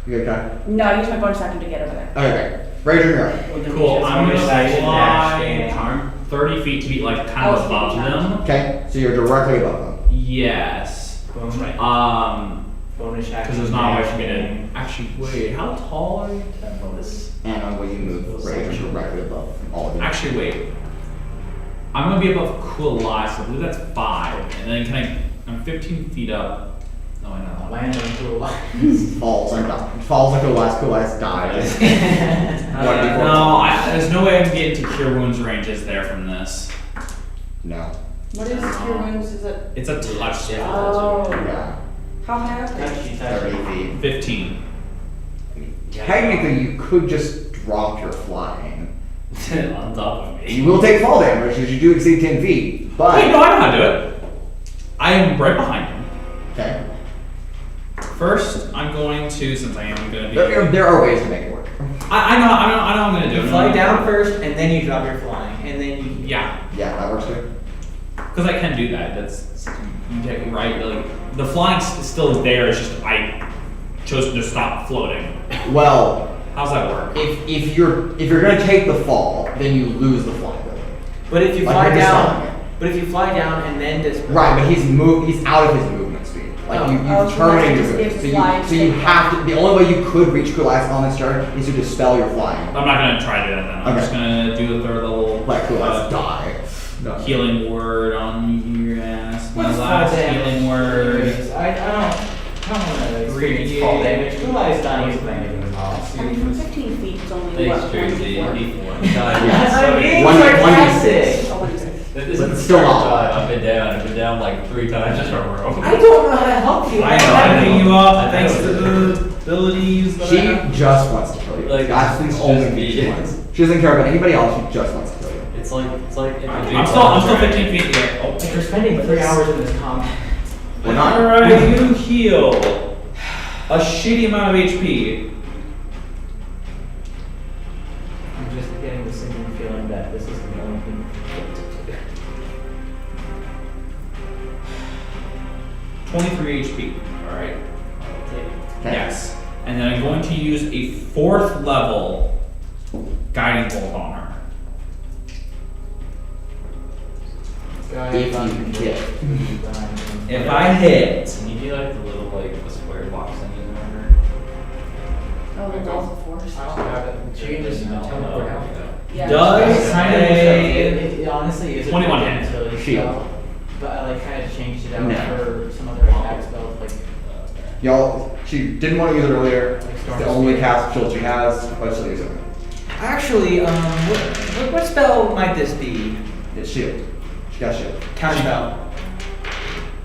You good, Kai? No, I used my bonus action to get over there. Okay. Raudrem, you're up. Well, then we Cool. just I'm bonus action dash gonna damage. fly 30 feet to be like kind of Oh, above feet. them. Okay. So you're directly above them. Yes. Bonus Because action. there's not a way dash for me to. damage. Actually, wait. How tall are you? And on when you move Raudrem directly above all of you. Actually, wait. I'm gonna be above Kuolias. I believe that's 5. And then can I? I'm 15 feet up. No, I know. Land on cool. Falls and dies. Falls like Kuolias dies. There's no way I can get into Cure Wounds ranges there from this. No. What is Cure Wounds? Is it? It's a touch spell. Oh. Yeah. How high up? Touchy, 30 touchy. feet. 15. Technically, you could just drop your flying. on top of me. You will take fall damage because you do exceed 10 feet. But Wait, no, I know how to do it. I am right behind him. okay, First, I'm going to, since I am gonna be. there are ways to make it work. I know I'm gonna do You it. fly down first, and then you drop your flying, and then you. Yeah, Yeah, that works too. because I can do that. That's you take it right. Like the flying still is there. It's just I chose to stop floating. Well, How's that work? if you're gonna take the fall, then you lose the flying ability. But if you Like fly you're just down, stopping it. but if you fly down and then disperse. Right, but he's out of his movement speed. Like Oh. you Oh, so terminated that's your just move. if fly So you have to. The only way you could reach Kuolias on this turn is to dispel your flying. I'm not gonna try that then. I'm Okay. just gonna do a third level Let Kuolias die. No. healing word on your ass. My What's last fall damage? healing word. I don't want to experience fall damage. Kuolias dying is playing anything at all. I mean, from 15 feet, it's only Thanks, what, Trixie. 1d4? I'm being One- sarcastic. Oh, 1d6. This is But the still third not. time I've been down. I've been down like 3 times in a row. I don't know how to help you. I know, I I'm picking you up I thanks know. to the abilities that I She have. just wants to kill you. Like, That's it's the only just thing she me. wants. She doesn't care about anybody else. She just wants to kill you. It's like if I'm still 15 feet in the air. Oh, Like you're spending 3 hours in this combat. We're not. Alright, you heal a shitty amount of HP. I'm just getting the sinking feeling that this is the only thing fit to do. 23 HP. Alright. Okay. Yes. And then I'm going to use a 4th level guiding bolt on her. If you hit. If I hit, Can you do like the little the square box thing in there? Oh, the balls of force. I don't have it. She can just teleport out. Yeah. does It's kind of it honestly is a 21 pretty hit. utility Shield. spell, but I like kind of changed it out No. for some other attack spells like Y'all, she didn't want to use it earlier. Like It's Storm the only Spear. cast shield she has, but she'll use it. Actually, what spell might this be? It's shield. She got shield. Counterspell.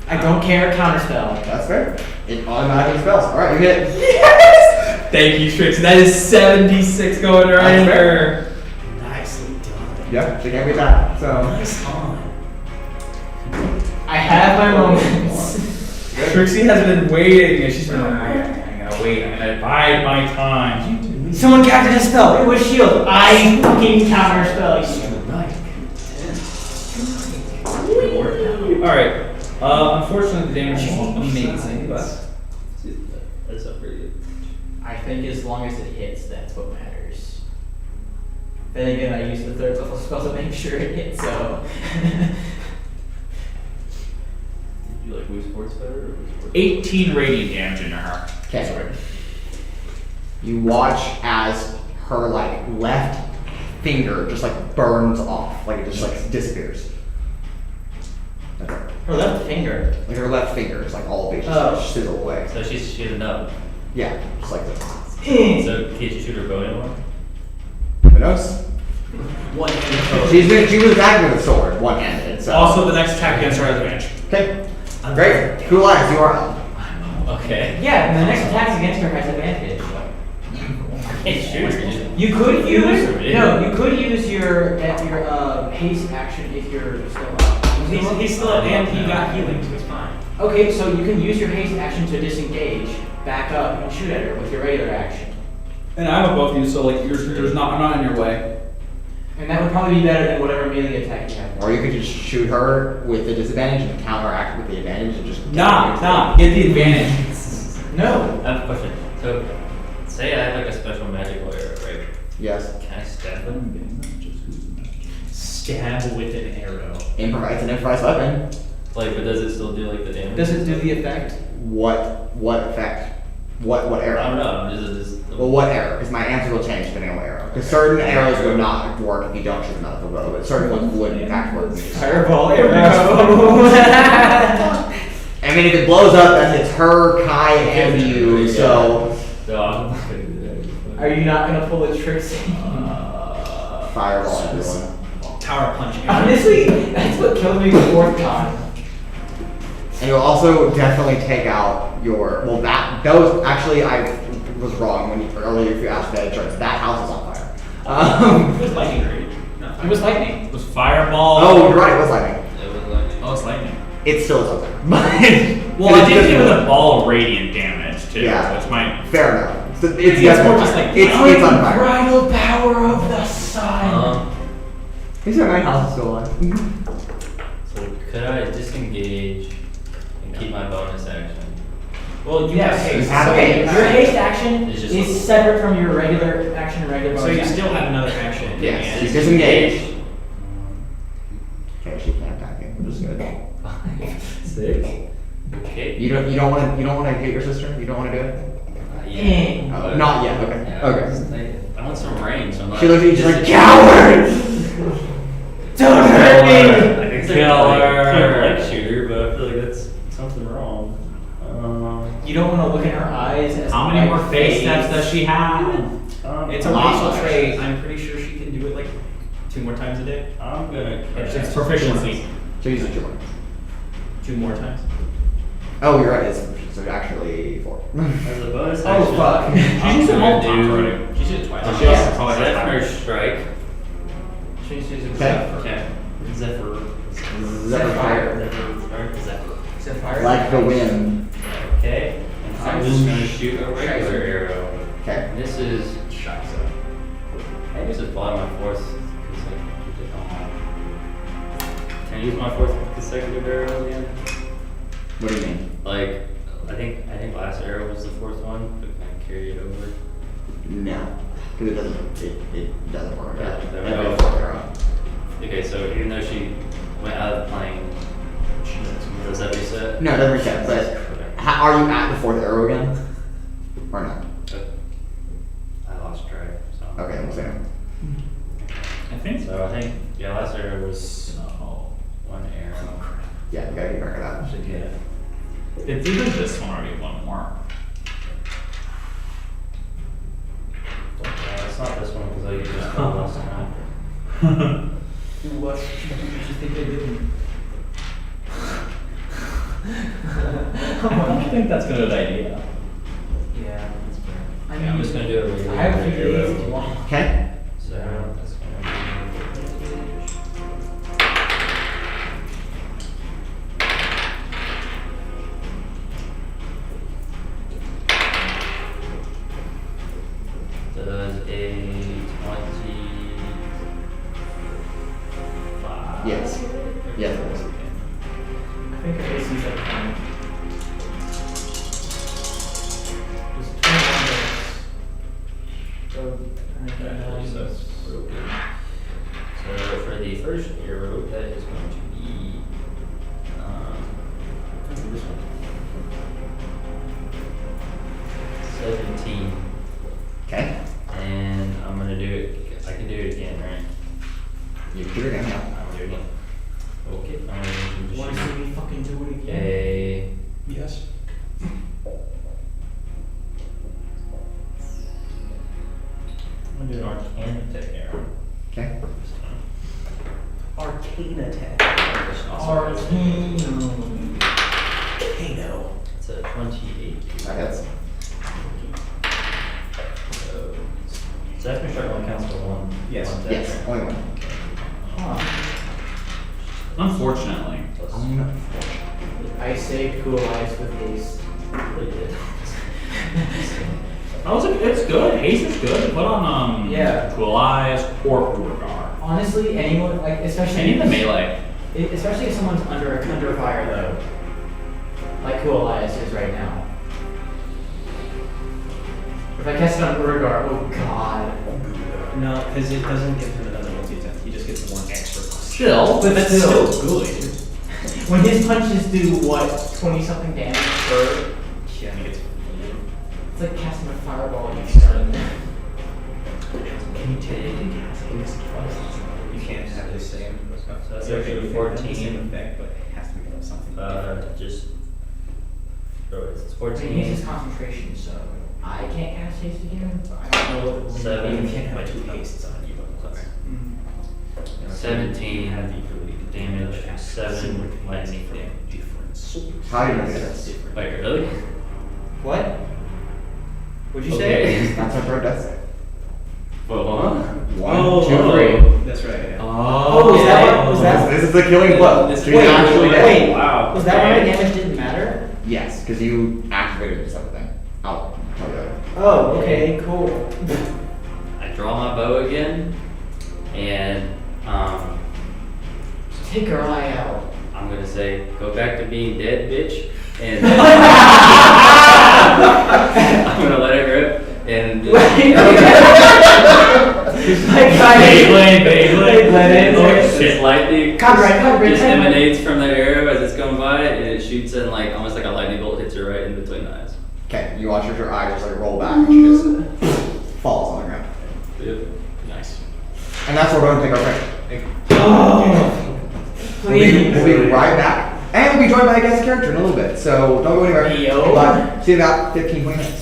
I don't care. Counterspell. That's fair. It automatically spells. Alright, you hit it. thank you, Trixie. That is 76 going right That's in fair. there. Nicely done. Yep, she can't beat that. So. Nice on. I have my moments. Trixie has been waiting, and she's been like, I'm gonna wait. I'm gonna bide my time. Someone casted a spell. It was shield. I fucking counterspell you. Alright. Unfortunately, the damage is amazing, but. That's up pretty good. I think as long as it hits, that's what matters. Then again, I use the 3rd level spell to make sure it hits, so. Did you like Wii Sports better or Wii Sports? 18 radiant damage into her. Okay. You watch as her left finger just burns off, it just disappears. Okay. Her left finger. Like her left finger is all of it Oh. just sizzle away. So she's shooting up. Yeah, just like this. So can't you shoot her bow anymore? Who knows? One She was attacking with a sword, one-handed. So. Also, the next attack against her has advantage. Okay. Great. Kuolias, you are up. Okay. Yeah, and the next attack against her has advantage. Can't shoot her. You You could use Yeah. you could use your haste action if you're still up. He's still up and he got healing, so it's fine. Okay, so you can use your haste action to disengage, back up, and shoot at her with your regular action. And I'm above you, so I'm not in your way. And that would probably be better than whatever melee attack you have. Or you could just shoot her with the disadvantage and counteract with the advantage and just. Nah, get the advantage. No. I have a question. So, say I have a special magical arrow, right? Yes. Can I stab them? Stab with an arrow. It's an improvised weapon. But does it still do the damage? Does it do the effect? What effect? What arrow? I don't know. Well, what arrow? Because my answer will change depending on what arrow. Because certain arrows would not work if you don't shoot them out of the bow, but certain ones would in fact work. Fireball arrow. I mean, if it blows up, that hits her, Kai, and you. So No, I'm not gonna do that. Are you not gonna pull a Trixie? fireball everyone. Tower punch. Honestly, that's what killed me the 4th time. And you'll also definitely take out your those actually I was wrong earlier if you asked that insurance. That house is on fire. It was lightning rage. It was lightning. It was fireball. Oh, you're right. It was lightning. It was lightning. Oh, it's lightning. It still is on fire. Well, I did hit with a ball of radiant damage too. Yeah. So it's my. Fair enough. So it's It's more definitely just fire. like- it's on fire. Bridal power of the sun. These are my house is still alive. So could I disengage and keep my bonus action? Well, you Yes. have haste. have so- haste. Your haste action It's just- is separate from your regular action and regular So bonus you action. still have another action. Yes. And- You disengage. Okay, she can't attack you, which is good. 5, 6. Okay. You don't want to hit your sister. You don't want to do it. Yeah. Oh, not yet. Okay. Yeah, Okay. I want some range. I'm not. She looks at you. She's like, coward! Don't hurt me! I think Killer. like shooter, but I feel like that's something wrong. You don't want to look in her eyes. As How many more face steps does she have? It's a racial trait. I'm pretty sure she can do it like 2 more times a day. I'm gonna. It's proficiency. So use it 2 more. 2 more times. Oh, you're right. It's actually 4. As a bonus Oh, action, fuck. She's used it I'm multiple times gonna already. She did it twice. Oh, yeah. Probably Zephyr has strike. She's using Okay. Zephyr. Okay. Zephyr. Zephyr fire. Zephyr strike. Zephyr. Zephyr. Like the wind. Okay. And I'm just gonna shoot a regular arrow. Okay. This is Shisa. I use it by my 4th consecutive. Can I use my 4th consecutive arrow again? What do you mean? Like, I think last arrow was the 4th one, but can I carry it over? No. Because it doesn't work. Yeah, That there would we be go. a 4th arrow. Okay, so even though she went out of the plane, does that reset? No, it doesn't reset. But are you at the 4th arrow again? Or no? I lost track. So. Okay, we'll say no. I think so. So I think last arrow was 1 arrow. Yeah, you gotta keep track of that. Yeah. It's either this one or maybe one more. It's not this one because I used this one last time. What did you think I did? I don't think that's a good idea. Yeah, that's fair. Yeah, I'm just gonna do a regular I have figured arrow. it's long. Okay. So that's gonna be. Does a 25? Yes. Yes, it is. I think the AC's like 20. It's 21 days. So, I think So for the first arrow, that is going to be this one. 17. Okay. And I'm gonna do it. I can do it again, right? You can do it again now. I'll do it again. Okay. I'm you want to gonna see me fucking do it shoot again? a. Yes. I'm gonna do an arcane attack arrow. Okay. Arcane attack. Arcane. Kano. It's a 28. That hits. So after strike one counts for one. Yes. One attack, Yes, right? only one. Huh. Unfortunately. Plus- I saved Kuolias with haste. Really did. It's good. Haste is good. Put on Yeah. Kuolias or Urogar. Honestly, anyone, like, especially Any of the melee. Especially if someone's under fire, though. Like Kuolias is right now. If I cast it on Urogar, oh god. No, because it doesn't give him another multi attack. He just gets 1 extra. Still. But That's still. still good. When his punches do, what, 20 something damage per? Yeah, he gets. It's like casting a fireball each turn. Can you technically cast haste twice? You can't have the same. So that's You actually can have the 14. same effect, but it has to be something. Just. Oh, it's It 14. uses concentration, so I can't cast haste again. But I don't know what it will do. 7. You can't have 2 hastes on you. Sorry. Mm. 17 Have the ability to damage, 7 lightning difference. How do you make this? Wait, really? What? What'd you Okay. say? That's my third death save. Well, huh? 1, 2, 3. That's right. Yeah. Oh, was that what- was that- This is the killing blow. This- She's wait, actually dead. wait. Wow. Was that why my damage didn't matter? Yes, because you activated something. I'll tell you later. Oh, okay, cool. I draw my bow again, and Take her eye out. I'm gonna say, go back to being dead, bitch, and I'm gonna let it rip, and Beyblade. lightning Copyright. just emanates from the arrow as it's going by, and it shoots in like almost like a lightning Okay, you watch her eyes just like roll back and she just falls on the ground. Nice. And that's where we're going to take our break. We'll be right back. And we'll be joined by a guest character in a little bit. So don't go anywhere. Yo. But see you in about 15, 20 minutes.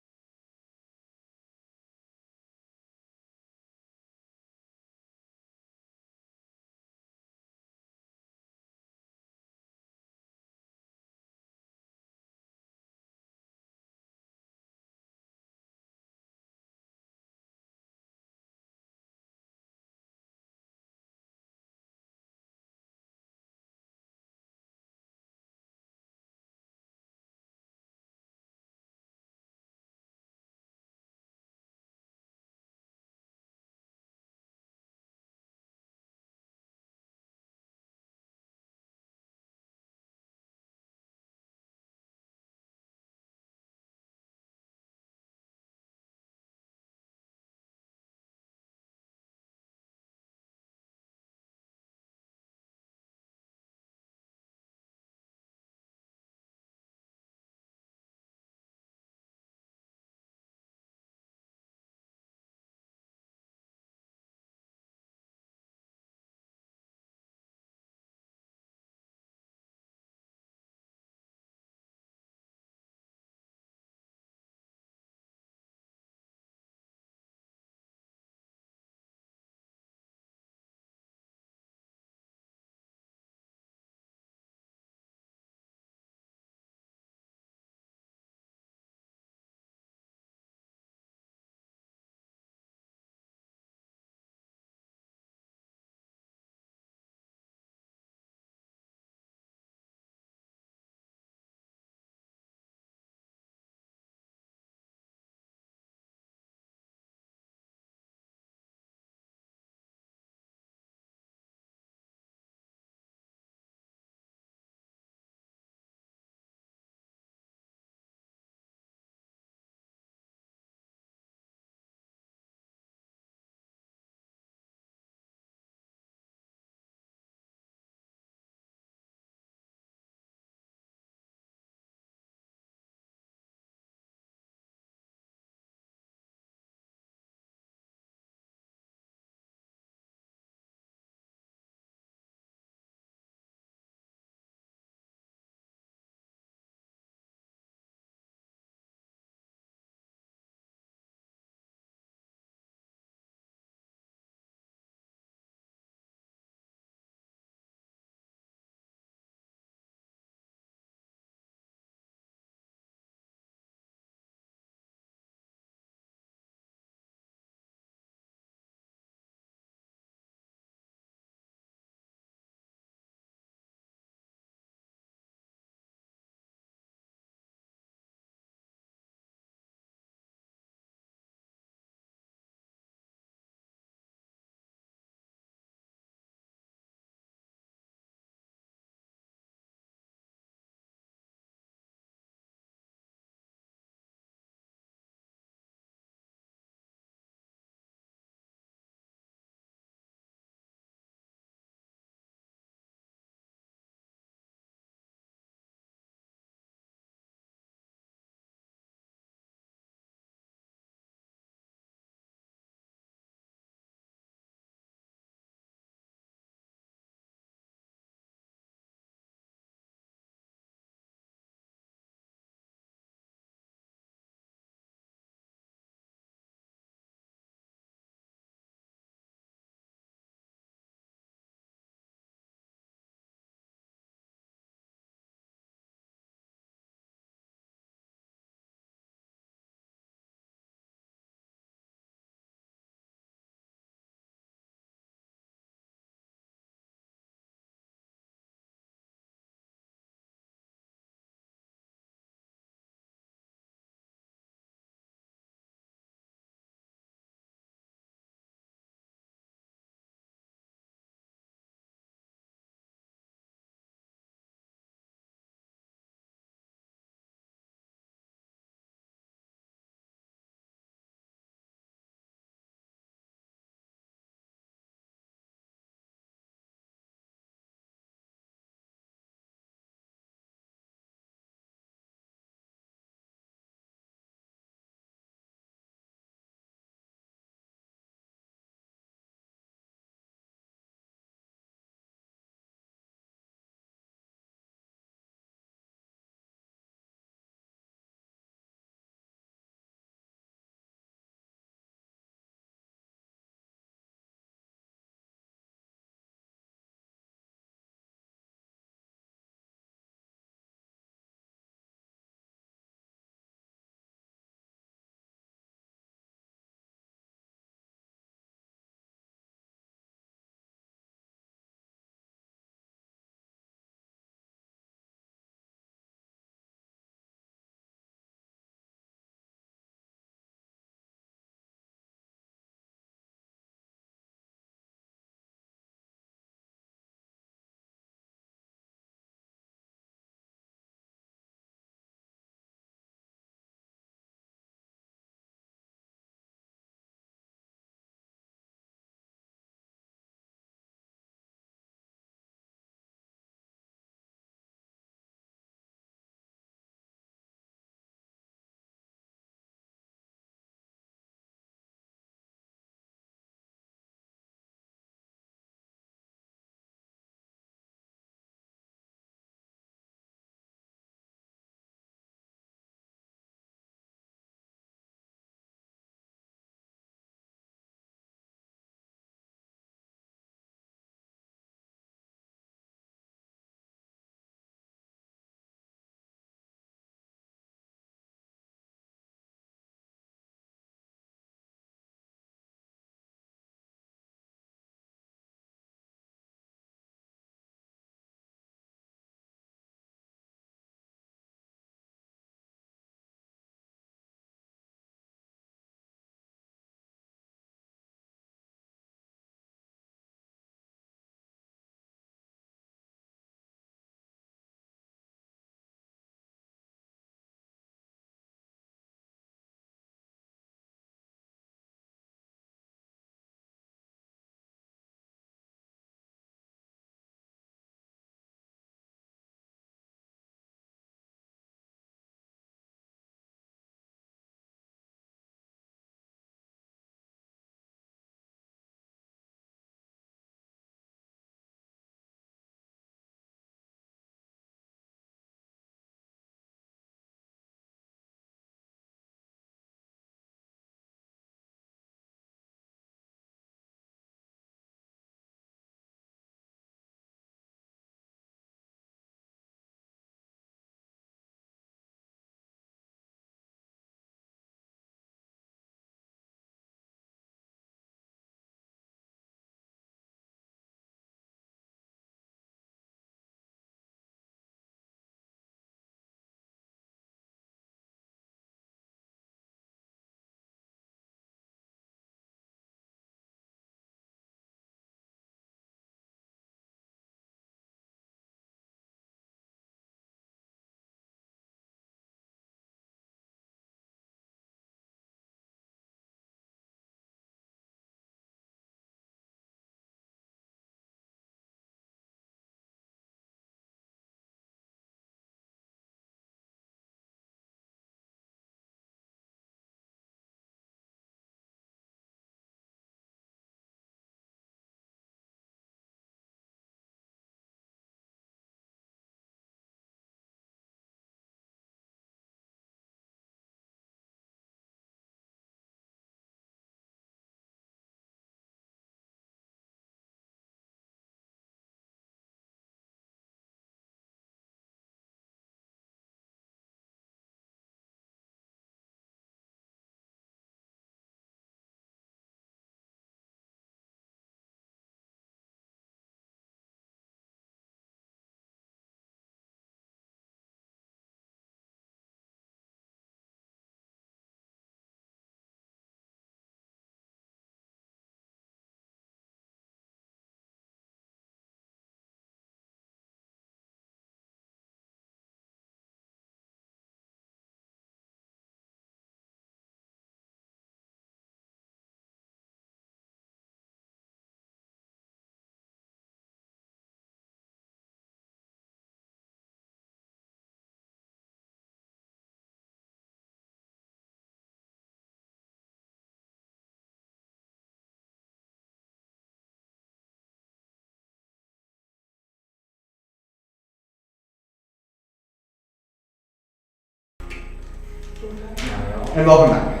and welcome back.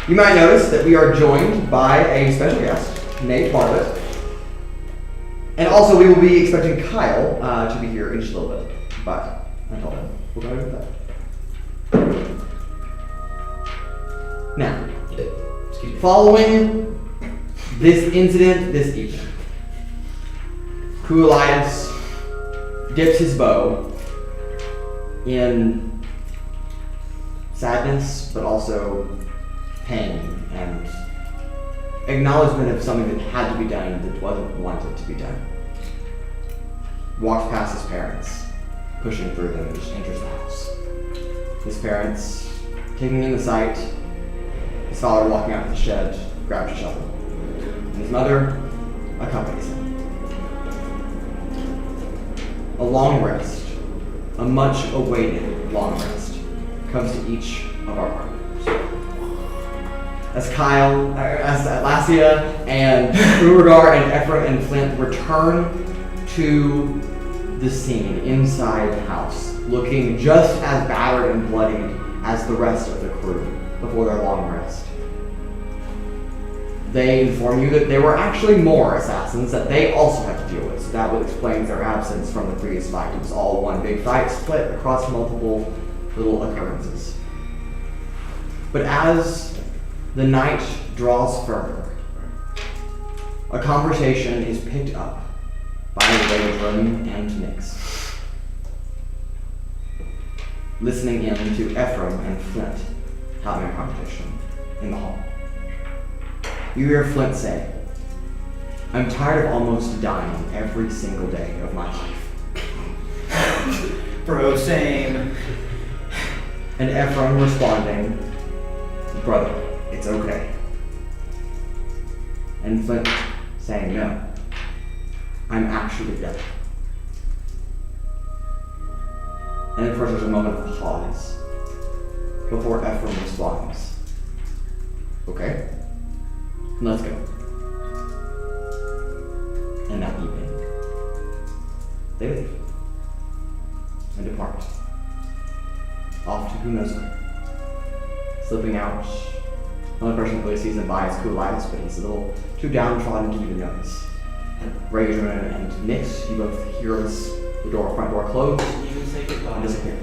You might notice that we are joined by a special guest, named Bartlett. And also we will be expecting Kyle to be here in just a little bit. But until then, we'll go ahead with that. Now, following this incident this evening, Kuolias dips his bow in sadness, but also pain and acknowledgement of something that had to be done that wasn't wanted to be done. Walks past his parents, pushing through them, and just enters the house. His parents taking in the sight, his father walking out of the shed, grabs a shovel, and his mother accompanies him. A long rest, a much awaited long rest, comes to each of our partners. As Atlasia and Urogar and Ephraim and Flint return to the scene inside the house, looking just as battered and bloodied as the rest of the crew before their long rest. They inform you that there were actually more assassins that they also had to deal with, so that would explain their absence from the previous fight. It was all one big fight split across multiple little occurrences. But as the night draws further, a conversation is picked up by Raudrem and Nyx, listening in to Ephraim and Flint having a conversation in the hall. You hear Flint say, "I'm tired of almost dying every single day of my life." Bro, same. And Ephraim responding, "Brother, it's okay." And Flint saying, "No, I'm actually dead." And at first there's a moment of pause before Ephraim responds, "Okay, let's go." And that evening, they leave and depart. Off to who knows where. Slipping out. The only person who really sees him by is Kuolias, but he's a little too downtrodden to even notice. Raudrem and Nyx, you both hear this, the front door close You can say goodbye. and disappear.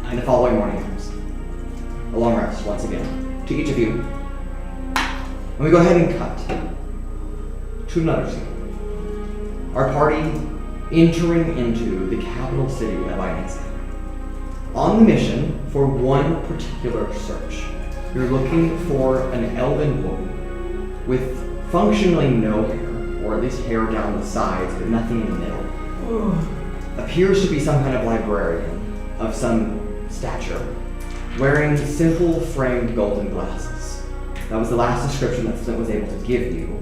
And the following morning comes. A long rest once again to each of you. And we go ahead and cut to another scene. Our party entering into the capital city of Atlasia. On the mission for one particular search. You're looking for an elven woman with functionally no hair, or at least hair down the sides, but nothing in the middle. Appears to be some kind of librarian of some stature, wearing simple framed golden glasses. That was the last description that Flint was able to give you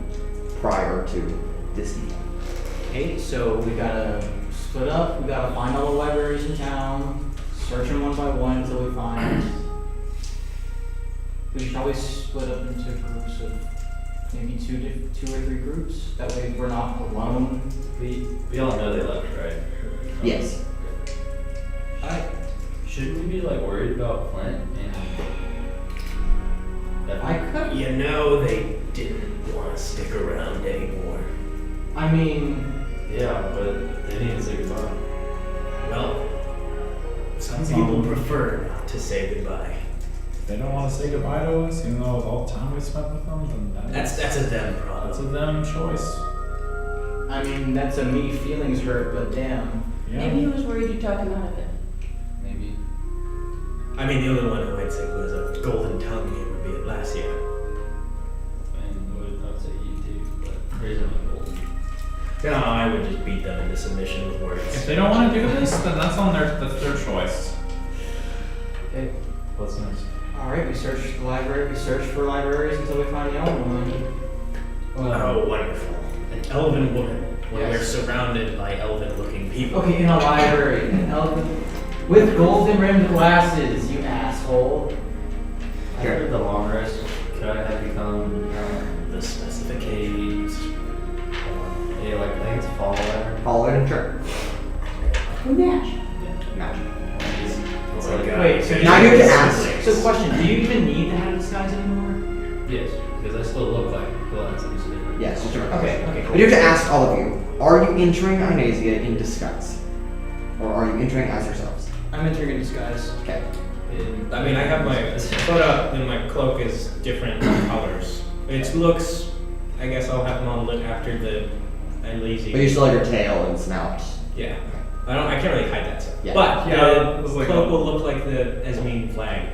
prior to this meeting. Okay, so we gotta split up. We gotta find all the libraries in town, search them one by one until we find. We should probably split up into groups of maybe two or three groups. That way we're not alone. We all know they left, right? Yes. Shouldn't we be like worried about Flint and I could. You know they didn't want to stick around anymore. I mean, yeah, but they need to say goodbye. Well, some people prefer not to say goodbye. They don't want to say goodbye to us, even though with all the time we spent with them, then That's a them problem. that's a them choice. I mean that's a me feelings hurt, but damn. Yeah. Maybe he was worried you'd talk him out of it. Maybe. I mean, the only one who I'd say was a golden tongue name would be Atlasia. And I would say you too, but raise them like gold. No, I would just beat them into submission with words. If they don't want to do this, then that's their choice. Okay. What's next? Alright, we search the library. We search for libraries until we find the elven woman. Oh, wonderful. An elven woman. When Yes. we're surrounded by elven-looking people. Okay, in a library. An elven with golden rimmed glasses, you asshole. After the long rest, could I have become The specifications. yeah, like I think it's fall letter. Follow it in turn. We match. Match. Let's It's like, Wait, so Now you have to ask. So question, do you even need to have disguise anymore? yes, because I still look like Kuolias. I'm just different. Yes, just different. Okay, But you have to ask all of you, are you entering Atlasia in disguise? Or are you entering as yourselves? I'm entering in disguise. Okay. I mean, I have my foot up and my cloak is different colors. It looks, I guess I'll have them on lit after the Atlasia. But you still have your tail and snout. Yeah. I can't really hide that stuff. Yeah. But Yeah, it was the like cloak a- will look like the Esmine flag.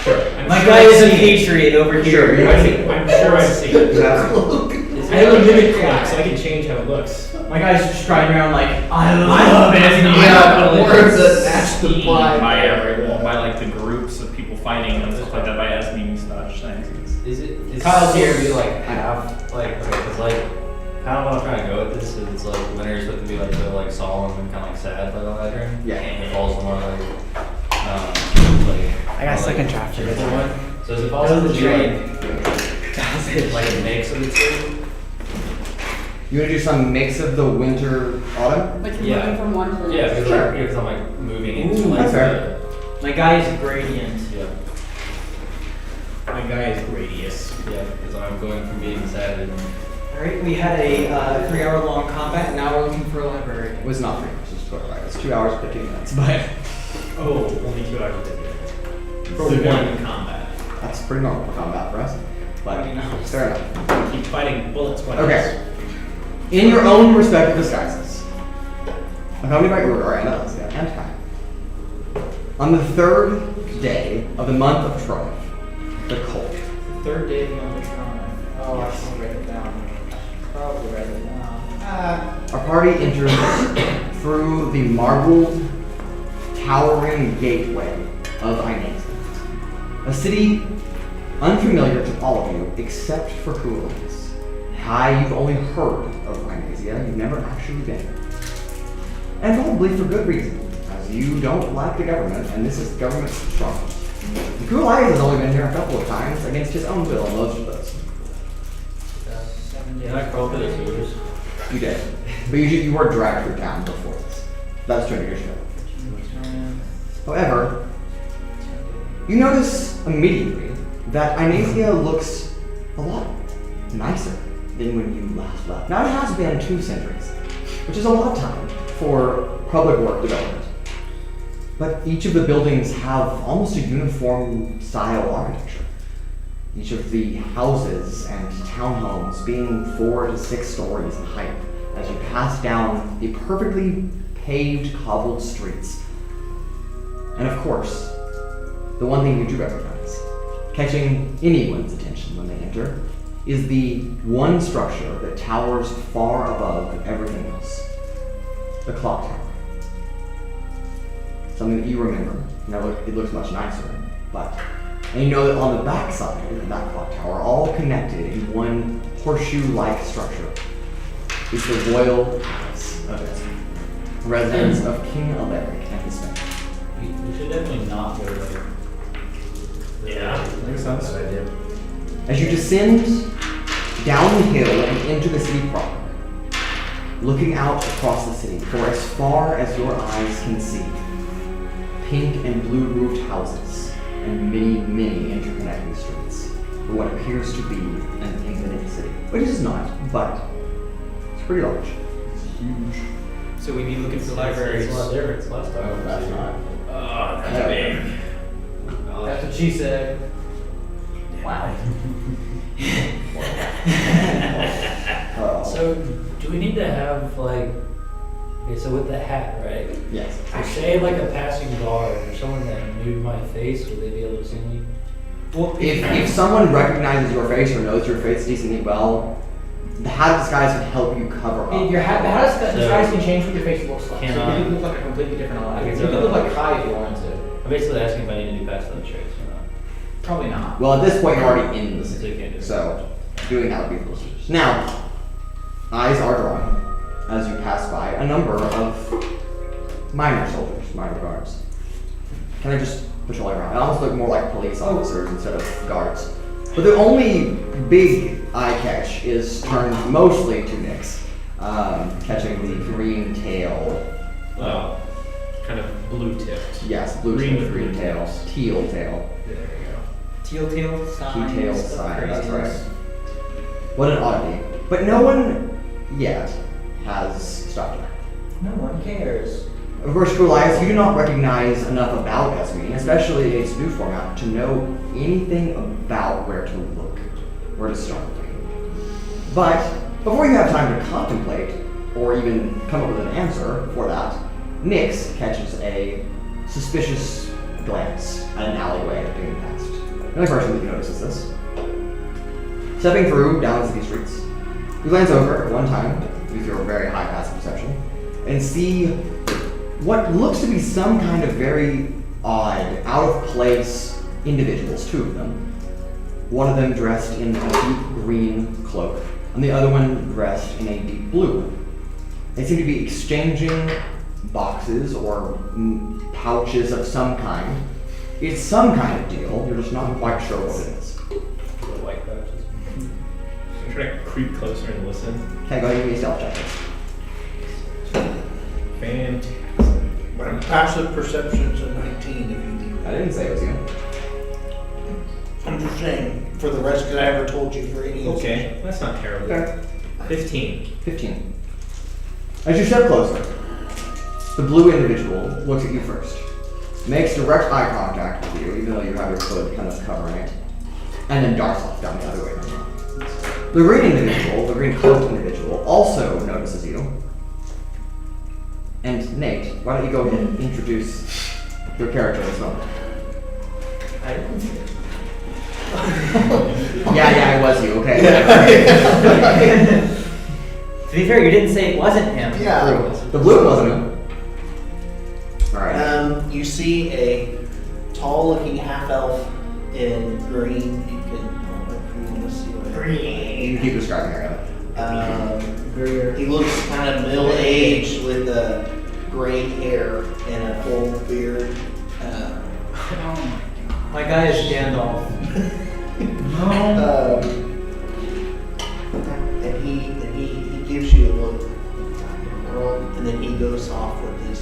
Sure. My guy is a patriot over Sure, here. I'm sure I've seen it. You have I have a mimic cloak, so I can change how it looks. My guy's just striding around like, I love love it. Esmine. Yeah, words that match the flag. by like the groups of people fighting and stuff like that by Esmine such things. Is it? Kyle's here. Be like half like okay, because like kind of what I'm trying to go with this is it's like when are you supposed to be like so like solemn and kind of like sad by the Raudrem? Yeah. And it falls more like I got second draft for this one. So is it possible to be like a mix of the two? You want to do some mix of the winter, autumn? Like you're Yeah. moving from one to the Yeah, next. because I'm like moving into Ooh, like that's fair. My guy is a gradient. yeah, My guy is Gradius. yeah, because I'm going from being sad and Alright, we had a 3-hour-long combat, and now we're looking for a library. It was not 3 hours, just to clarify. It's 2 hours and 15 minutes, but Oh, only 2 hours of it. For So one combat. that's pretty normal for combat for us. But I mean, no. fair enough. Keep fighting bullets when Okay. In your own respective disguises, accompanied by Urogar and Atlasia and Kai, on the 3rd day of the month of Trove, the cold, Third day of the month of Toronto. Oh, I should write it down. I should probably write it down. our party enters through the marbled, towering gateway of Atlasia, a city unfamiliar to all of you except for Kuolias. Kai, you've only heard of Atlasia, you've never actually been there. And probably for good reason, as you don't like the government, and this is the government's stronghold. Kuolias has only been here a couple of times against his own will, most of those. 7 days. can I crawl through the sewers? You did. But you were dragged through town before this. That's 200 years ago. However, you notice immediately that Atlasia looks a lot nicer than when you last left. Now it has been 2 centuries, which is a lot of time for public work development. But each of the buildings have almost a uniform style architecture. Each of the houses and townhomes being 4 to 6 stories in height as you pass down the perfectly paved cobbled streets. And of course, the one thing you do recognize, catching anyone's attention when they enter, is the one structure that towers far above everything else. The clock tower. Something that you remember. Now it looks much nicer, but and you know that on the back side of that clock tower, all connected in one horseshoe-like structure, is the royal palace of Esmine, residence of King Alaric and his family. We should definitely not go there. Yeah. Makes sense. As you descend down the hill and into the city proper, looking out across the city for as far as your eyes can see, pink and blue roofed houses and many, many interconnecting streets for what appears to be an infinite city. Which is not, but it's pretty large. It's huge. So we need looking for libraries. It's a lot different. It's less time. That's not. Oh, that's big. That's what she said. Wow. So, do we need to have like, okay, so with the hat, right? Yes. So say like a passing guard or someone that knew my face, would they be able to see me? Well, If someone recognizes your face or knows your face decently well, the hat disguise can help you cover up. Your hat, the hat disguise can change what your face looks like. Can So I- you could look like a completely different alive. I You can could do look that. like Kai if you wanted to. I'm basically asking if I need to do past those traits or not. Probably not. Well, at this point, you're already in the So you city, can't do so doing that would be foolish. Now, eyes are drawn as you pass by a number of minor soldiers, minor guards. Kind of just patrolling around. It almost look more like police officers instead of guards. But the only big eye catch is turned mostly to Nyx, catching the green tail kind of blue tipped. Yes, blue Green tail, with green blue tail, tips. teal tail. There you go. Teal sign. Teal sign, that's right. What an oddity. But no one yet has stopped her. No one cares. Of course, Kuolias, you do not recognize enough about Esmine, especially its new format, to know anything about where to look, where to start. But before you have time to contemplate, or even come up with an answer for that, Nyx catches a suspicious glance at an alleyway being passed. The only person that notices this. Stepping through down the city streets, you glance over at one time with your very high passive perception and see what looks to be some kind of very odd, out-of-place individuals, two of them. One of them dressed in a deep green cloak, and the other one dressed in a deep blue. They seem to be exchanging boxes or pouches of some kind. It's some kind of deal, you're just not quite sure what it is. The white pouches. I'm trying to creep closer and listen. Okay, go ahead and give me a stealth check. Fantastic. My passive perception's a 19 if you need. I didn't say it was you. I'm just saying, for the rest, because I ever told you for any Okay, that's not terrible. Okay. 15. 15. As you step closer, the blue individual looks at you first, makes direct eye contact with you, even though you have your hood kind of covering it, and then darts off down the other way. The green individual, the green cloaked individual, also notices you. And Nate, why don't you go ahead and introduce your character this moment? I didn't see it. Yeah, it was you, okay. To be fair, you didn't say it wasn't him. Yeah. True. The blue wasn't him. Alright. You see a tall-looking half-elf in green. You can, I don't know if you want to see what You can keep describing her. He looks kind of middle-aged with gray hair and a full beard. My guy is Gandalf. And he gives you a look, and then he goes off with this.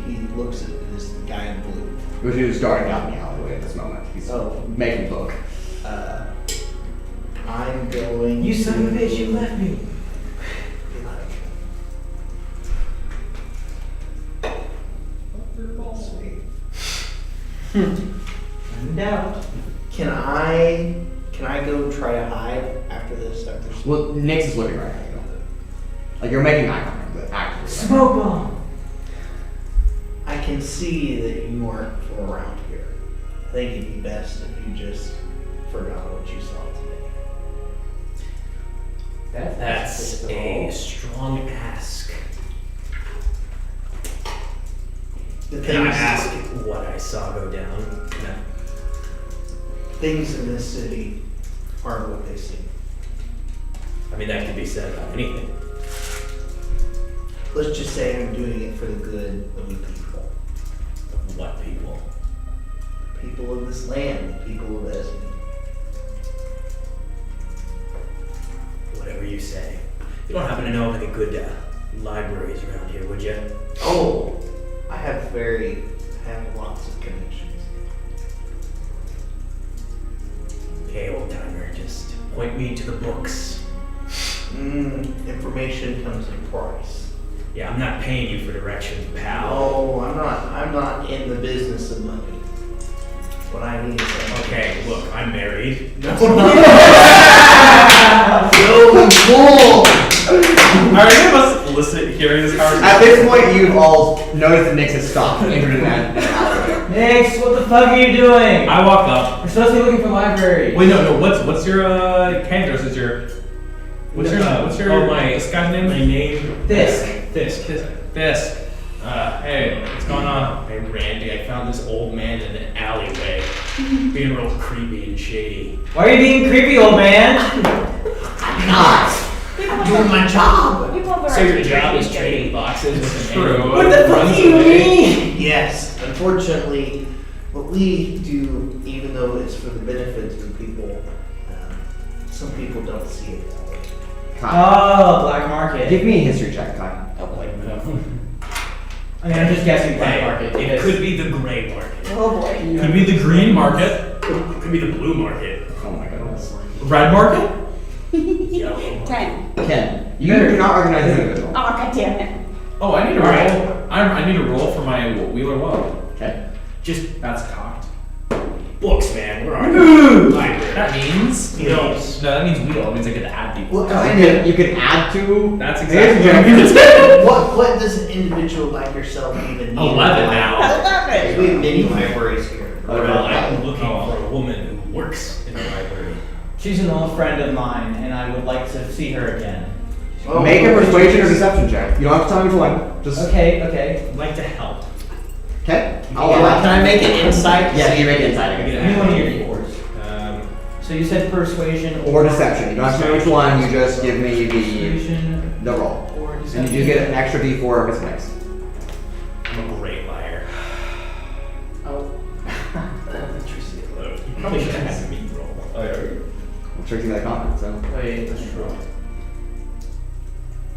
He looks at this guy in blue. Which is darting down the alleyway at this moment. He's making book. I'm going. You son of a bitch, you left me. In doubt. Can I go try to hide after this? Well, Nyx is looking right at you. Like, you're making eye contact, but actively. Smoke bomb. I can see that you aren't from around here. I think it'd be best if you just forgot what you saw today. That's a strong ask. Can I ask what I saw go down? No. Things in this city aren't what they seem. I mean, that can be said about anything. Let's just say I'm doing it for the good of the people. What people? People of this land, people of Esmine. Whatever you say. You don't happen to know of any good libraries around here, would you? Oh, I have lots of connections. Okay, old timer, just point me to the books. Information comes at a price. Yeah, I'm not paying you for directions, pal. No, I'm not in the business of money. What I need is Okay, look, I'm married. No, fool! Are any of us hearing this conversation? At this point, you've all noticed that Nyx has stopped and entered an alleyway. Nyx, what the fuck are you doing? I walk up. We're supposed to be looking for library. Wait, no. What's your Kandros is your what's your my this guy's name? My name Fisk. Fisk. Hey, what's going on? Hey Randy, I found this old man in an alleyway, being real creepy and shady. Why are you being creepy, old man? I'm not. I'm doing my job. So your job is trading boxes with a man? True. What the fuck do you mean? Yes, unfortunately, what we do, even though it's for the benefit of the people, some people don't see it that way. Kai. Oh, black market. Give me a history check, Kai. Oh boy. I mean, I'm just guessing black Hey, market. it could be the gray market. Oh boy. Could be the green market. It could be the blue market. Oh my goodness. Red market? Yellow market. 10. Ken, you do not recognize this individual. Oh, god damn it. Oh, I need a Alright. roll. I need a roll for my Wheeler Woe. Okay. Just That's cocked. books, man. Where are you? Library. That means No. No, that means wheel. It means I get to add people. What kind of You can add to. That's I exactly guess what you I'm can- gonna do. what does an individual like yourself even need? 11 now. We have many libraries here. Well, I'm looking for a woman who works in a library. She's an old friend of mine, and I would like to see her again. Oh, Make a persuasion or deception check. You don't have to tell me which one. Just Okay. I'd like to help. okay. Can I make it insight? Yeah, you make it inside. Yeah. Any one of your fours. Um, So you said persuasion Or deception. You don't have to tell me which one. You just give me Persuasion the roll, or deception. and you do get an extra D4 if it's mixed. I'm a great liar. Oh. Trixi, hello. You probably should have had me roll. Oh, yeah. I'm Trixi made a comment, so. Wait, that's true.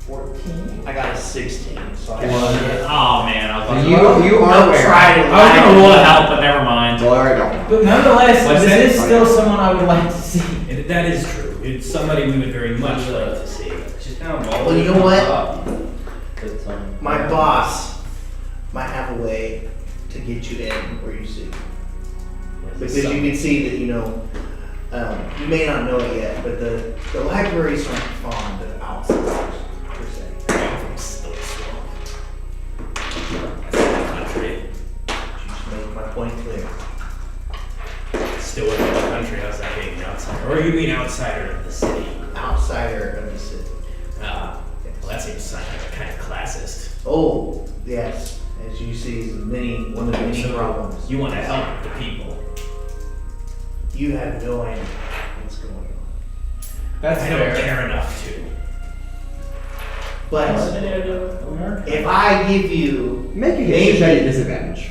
14. I got a 16, so I Oh man, I was So like, you are Don't aware. try to I was gonna roll to help, but never mind. Well, alright, don't. But nonetheless, What's this that? is still someone I would like to see. That is true. It's somebody we would very much like to see. She's kind of Well, you know what? It's, My boss might have a way to get you in where you see. Because you can see that, you may not know it yet, but the libraries aren't fond of outsiders, per se. I'm from Stout. That's the country. You just make my point clear. Still within the country, how's that being an outsider? Or you mean outsider of the city? Outsider of the city. Well, that seems kind of classist. Oh, yes. As you see, is one of the many problems. You want to help the people. You have no idea what's going on. That's I don't care enough to. But if I give you, Make a history check at disadvantage.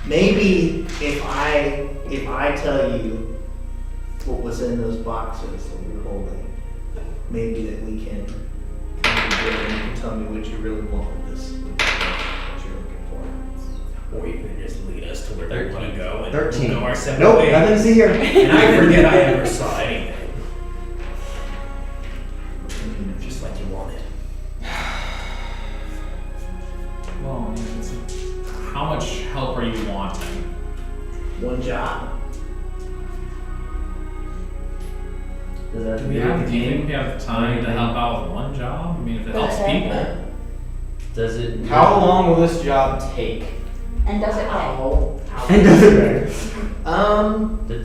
maybe if I tell you what was in those boxes that we were holding, maybe that we can come together and you can tell me what you really want with this, what you're looking for. Or you can just lead us to where we want to go and 13. go our separate Nope, ways. nothing to see here. And I forget I ever saw anything. Just like you wanted. Well, how much help are you wanting? One job. Does that Do you think we have time to help out with one job? I mean, if it helps Okay. people. Does it? How long will this job take? And does it pay? And does it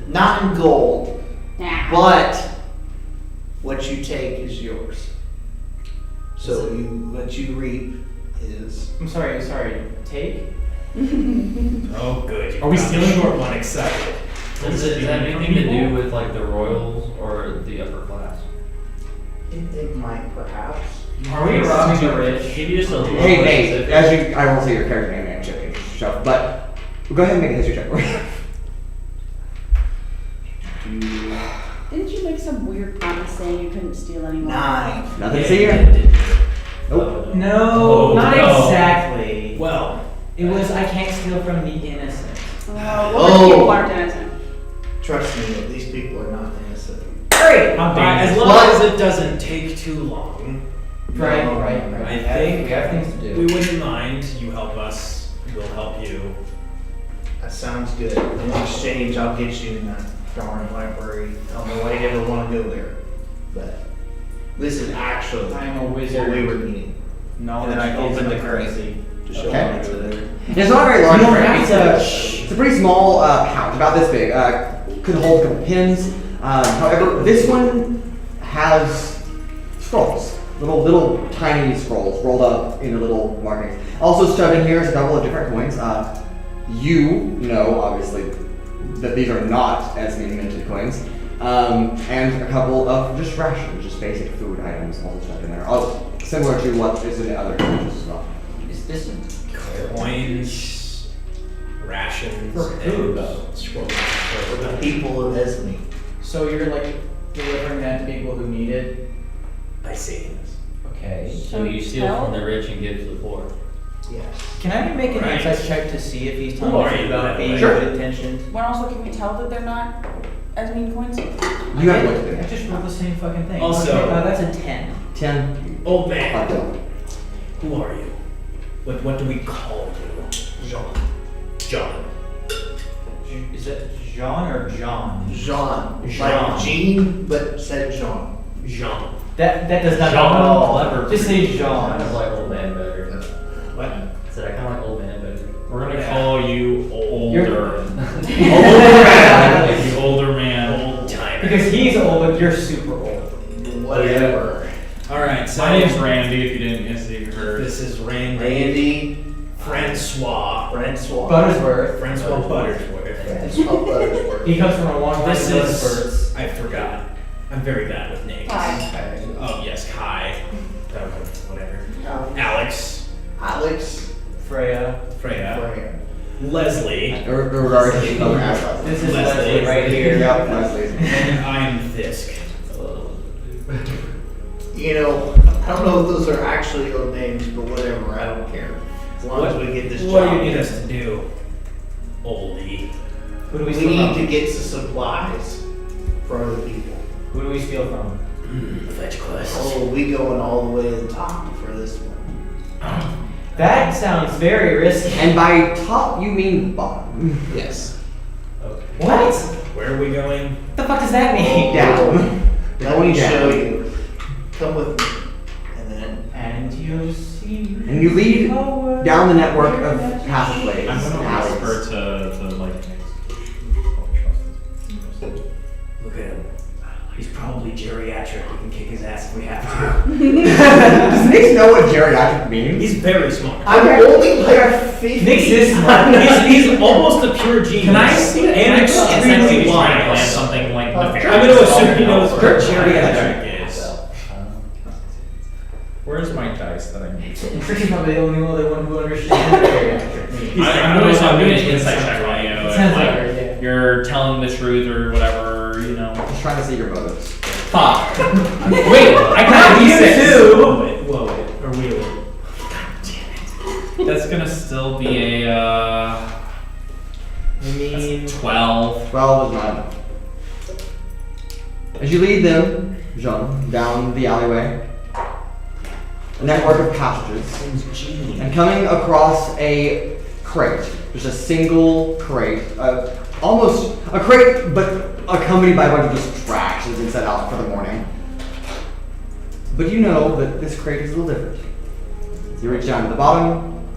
Not in gold, Nah. but what you take is yours. So what you reap is. I'm sorry, take? Oh, good. Are we stealing short one excited? Does it have anything to do with like the royals or the upper class? It might perhaps. Are we robbing the rich? Maybe just a little Hey, bit Nate, specific. as you, I won't say your character name and check stuff, but go ahead and make a history check for me. Didn't you make some weird promise saying you couldn't steal anymore? 9. Nothing to see here. Nope. No, Oh, not no. exactly. Well, It was I can't steal from the innocent. Well, people aren't innocent. Trust me, these people are not innocent. Great! as long as it doesn't take too long, Right. I think we have things to do. we wouldn't mind. You help us, we'll help you. That sounds good. In exchange, I'll get you in that darn library. I don't know why you ever want to go there, but this is actually I'm a what wizard. we were needing. Knowledge And then I is opened my the crate. currency. To show Okay. what's in there. It's not a very large You don't crate. have It's a pretty small pouch, about this big. Could hold a couple pins. However, this one has scrolls, little tiny scrolls rolled up into little markings. Also shoved in here is a couple of different coins. You know, obviously, that these are not Esmine minted coins. And a couple of just rations, just basic food items also shoved in there. Also, similar to what is in the other coins as well. Is this Coins, rations, For who, and though? scrolls. For the people of Esmine. So you're like delivering that to people who need it? I see. Okay. So you steal from the rich and give to the poor. Yes. Can I make an Right. insight check to see if he's Who telling are the truth you, about by the being way? Sure. good intentions? When also, can we tell that they're not Esmine coins? You have what to I do. just rolled the same fucking thing. Also- Okay, that's a 10. 10. Old man, Bartlett. who are you? What do we call you? Jean. John. Is that Jean or John? Jean. Jean. Like Jean, but said Jean. Jean. That does not Jean help at all. Clevercreek. Just say Kind Jean. of like old man better. What? I said I kind of like old man better. We're gonna Yeah. call you older. You're- The older man. Old timer. Because he's old, but you're super old. Whatever. All right. So My name's Randy. If you didn't, yes, you heard. This is Randy. Randy. Francois. Francois. Buttersworth. Francois Buttersworth. Francois Buttersworth. He comes from a long line of This Buttersworths. is. I forgot. I'm very bad with names. Kai. Oh yes, Kai. Whatever. Um, Alex. Alex. Freya. Freya. Freya. Leslie. Regarding the other assets. This is Leslie. Leslie right here. Yep, Leslie. And I'm Fisk. You know, I don't know if those are actually your names, but whatever, I don't care. As long as we get this What job. do you need us to do, oldie? Who do we We steal need to from? get some supplies for other people. Who do we steal from? Fetch quest. Oh, we going all the way to the top for this one. That sounds very risky. And by top, you mean bottom. Yes. Okay. What? Where are we going? What the fuck does that mean? Down. Let me show you. Come with me. And then And you see. And you lead down the network of passageways I'm and gonna alleys. whisper to like. Look at him. He's probably geriatric. We can kick his ass if we have to. Does Nick know what geriatric means? He's very smart. I'm only like 50. Nick's is smart. He's almost a pure genius. Can I see it? And extremely trying to land wise. something like I'm nefarious? I'm going to assume he knows what Kurt geriatric is. Where's my dice that I need? Trixie's probably the only one who understands what geriatric means. I'm doing an insight check on you. Sounds and, like like, her, yeah. you're telling the truth or whatever, you know. Just trying to see your motives. Fuck. Wait, I got You D6. too. Whoa, or wheel it. That's gonna still be a I mean, 12. 12 is not enough. As you lead them, Jean, down the alleyway, a network of passages, and coming across a crate, just a single crate, almost a crate, but accompanied by a bunch of just trash that's been set out for the morning. But you know that this crate is a little different. You reach down to the bottom,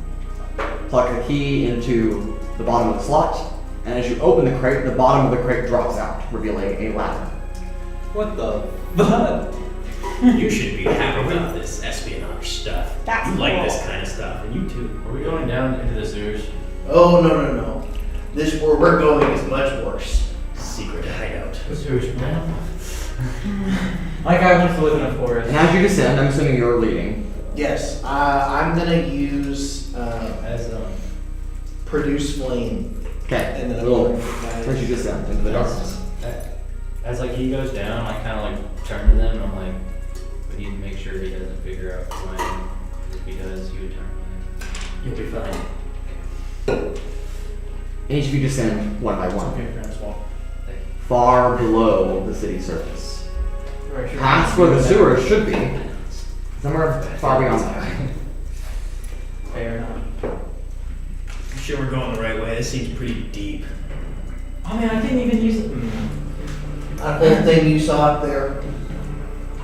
plug the key into the bottom of the slot, and as you open the crate, the bottom of the crate drops out, revealing a ladder. what the fuck? You should be happy about this espionage stuff. That's you like cool. this kind of stuff, and you too. Are we going down into the sewers? Oh, no. This where we're going is much worse. Secret hideout. The sewers, man. My guy wants to live in a forest. And as you descend, I'm assuming you're leading. Yes, I'm gonna use As produce flame. Okay, And then a I'm little gonna- as you descend into the darkness. as like he goes down, I kind of like turn to them and I'm like, we need to make sure he doesn't figure out who I am. If he does, he would turn me. You'll be fine. And each of you descend one by one, Okay, Francois. far below the city surface. Right, sure. Past where the sewers should be, somewhere far beyond that. Fair enough. You sure we're going the right way? This seems pretty deep. Oh man, I didn't even use it. That whole thing you saw up there,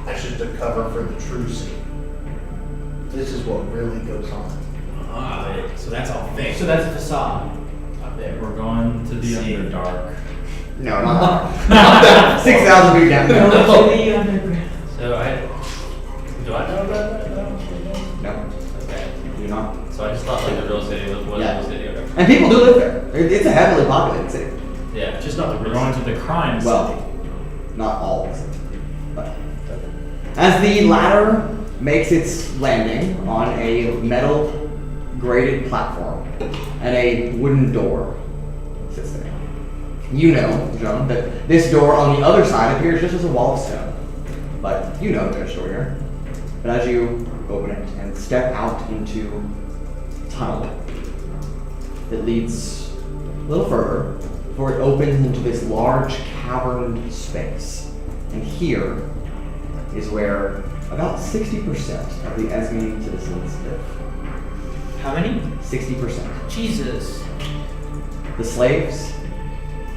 that's just a cover for the true scene. This is what really goes on. Ah, so that's all fake. So that's a facade up there. We're going to the See. Underdark. No, not that. 6,000 feet down there. The underground. So do I know about that? No, Okay. you do not. So I just thought like the real city was Yeah. the city or whatever. And people do live there. It's a heavily populated city. Yeah. Just not the We're real going to the crime city. Well, not all of it. But as the ladder makes its landing on a metal grated platform and a wooden door sits there. You know, Jean, that this door on the other side appears just as a wall of stone. But you know there's a door here. But as you open it and step out into tunnel that leads a little further before it opens into this large cavern space. And here is where about 60% of the Esmine citizens live. How many? 60%. Jesus. The slaves,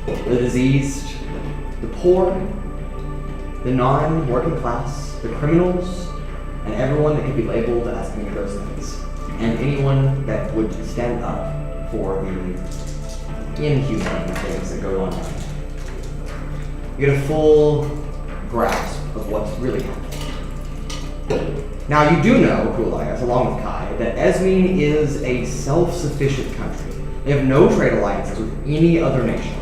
the diseased, the poor, the non-working class, the criminals, and everyone that can be labeled as any of those things. And anyone that would stand up for the inhuman things that go on. You get a full grasp of what's really happening. Now you do know, Kuolias, along with Kai, that Esmine is a self-sufficient country. They have no trade alliances with any other nation.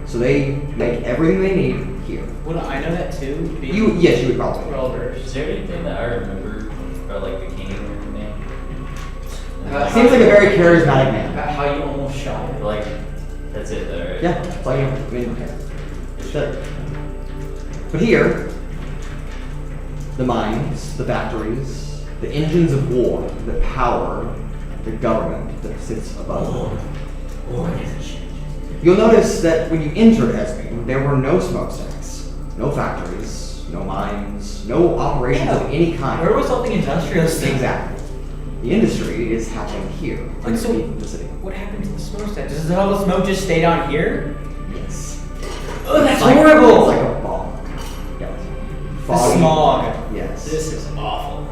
So they make everything they need here. Would I know that too? Yes, you would probably. Is there anything that I remember about like the king or anything? Seems like a very charismatic man. About how you almost shot him. Like, that's it though, right? Yeah, that's all you know. I mean, that's it. But here, the mines, the factories, the engines of war that power the government that sits above. You'll notice that when you entered Esmine, there were no smokestacks, no factories, no mines, no operations of any kind. Where was all the industrial stuff? Exactly. The industry is happening here, underneath the city. What happened to the smokestack? Does all the smoke just stay down here? Yes. Oh, that's It's horrible! like a fog. Yes. The smog. Yes. This is awful.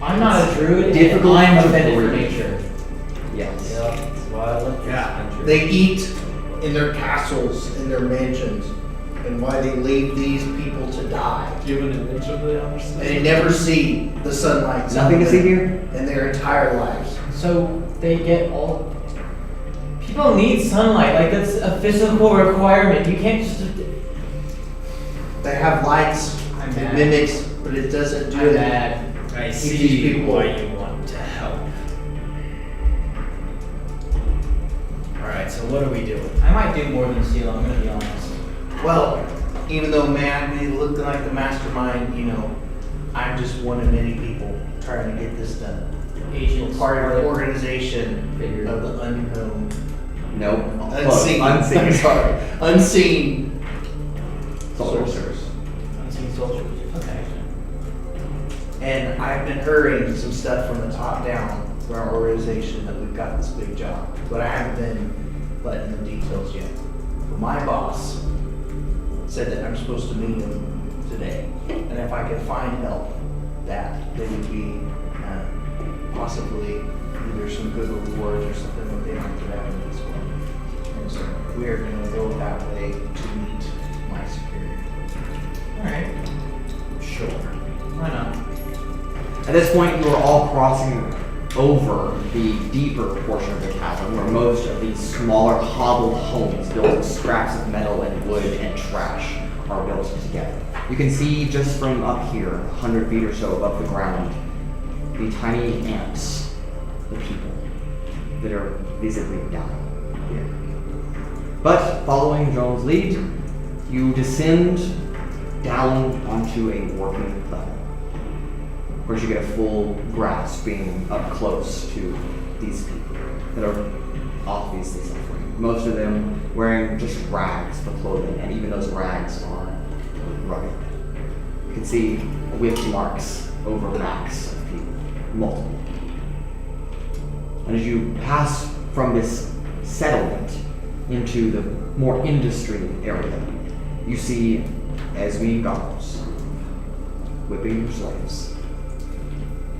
I'm not a druid, difficult and I'm to offended for breathe. nature. Yes. Yeah, that's why I love this country. They eat in their castles, in their mansions, and why they leave these people to die. Do you have an image of the understand? And they never see the sunlight. Nothing to see here? In their entire lives. So they get all. People need sunlight. Like that's a physical requirement. You can't just. They have lights, I'm it mad. mimics, but it doesn't do I'm it. mad. I Keep see these people- why you want to help. Alright, so what are we doing? I might do more than Seal. I'm gonna be honest. Well, even though man may look like the mastermind, you know, I'm just one of many people trying to get this done. Agents. Part of an organization Figured. of the unknown. Nope. Unseen. Unseen. I'm sorry. Unseen Soldiers. Unseen soldiers. Okay. And I've been hearing some stuff from the top down for our organization that we've got this big job, but I haven't been letting them details yet. But my boss said that I'm supposed to meet him today, and if I could find help, that there would be possibly either some good rewards or something that they might get out of it as well. And so we are going to go that way to meet my superior. Alright. Sure. Why not? At this point, you are all crossing over the deeper portion of the cavern where most of these smaller hobbled homes built with scraps of metal and wood and trash are built together. You can see just from up here, 100 feet or so above the ground, the tiny ants, the people that are visibly dying here. But following Jones' lead, you descend down onto a working level. Of course, you get a full grasp being up close to these people that are obviously suffering. Most of them wearing just rags for clothing, and even those rags are rugged. You can see whip marks over backs of people, multiple. And as you pass from this settlement into the more industry area, you see Esmine guards whipping your slaves,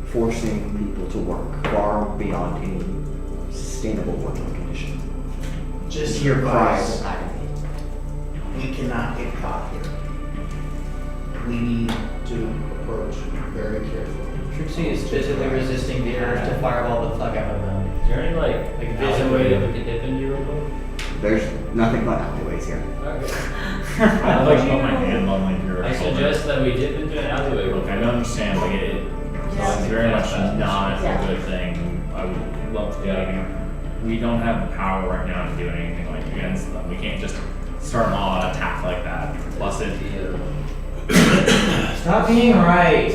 forcing people to work far beyond any sustainable working condition. Just hear cries advice. of agony. We cannot get caught here. We need to approach very carefully. Trixi is physically resisting the urge to fireball the fuck out of them. Is there any like alleyway that we can dip into real quick? There's nothing but alleyways here. Okay. I'd like to put my hand on like your. I suggest that we dip into an alleyway. Look, I don't understand. Like it's very much not a good thing. I would love to. We don't have the power right now to do anything like against them. We can't just start an all-out attack like that. Plus it. Stop being right.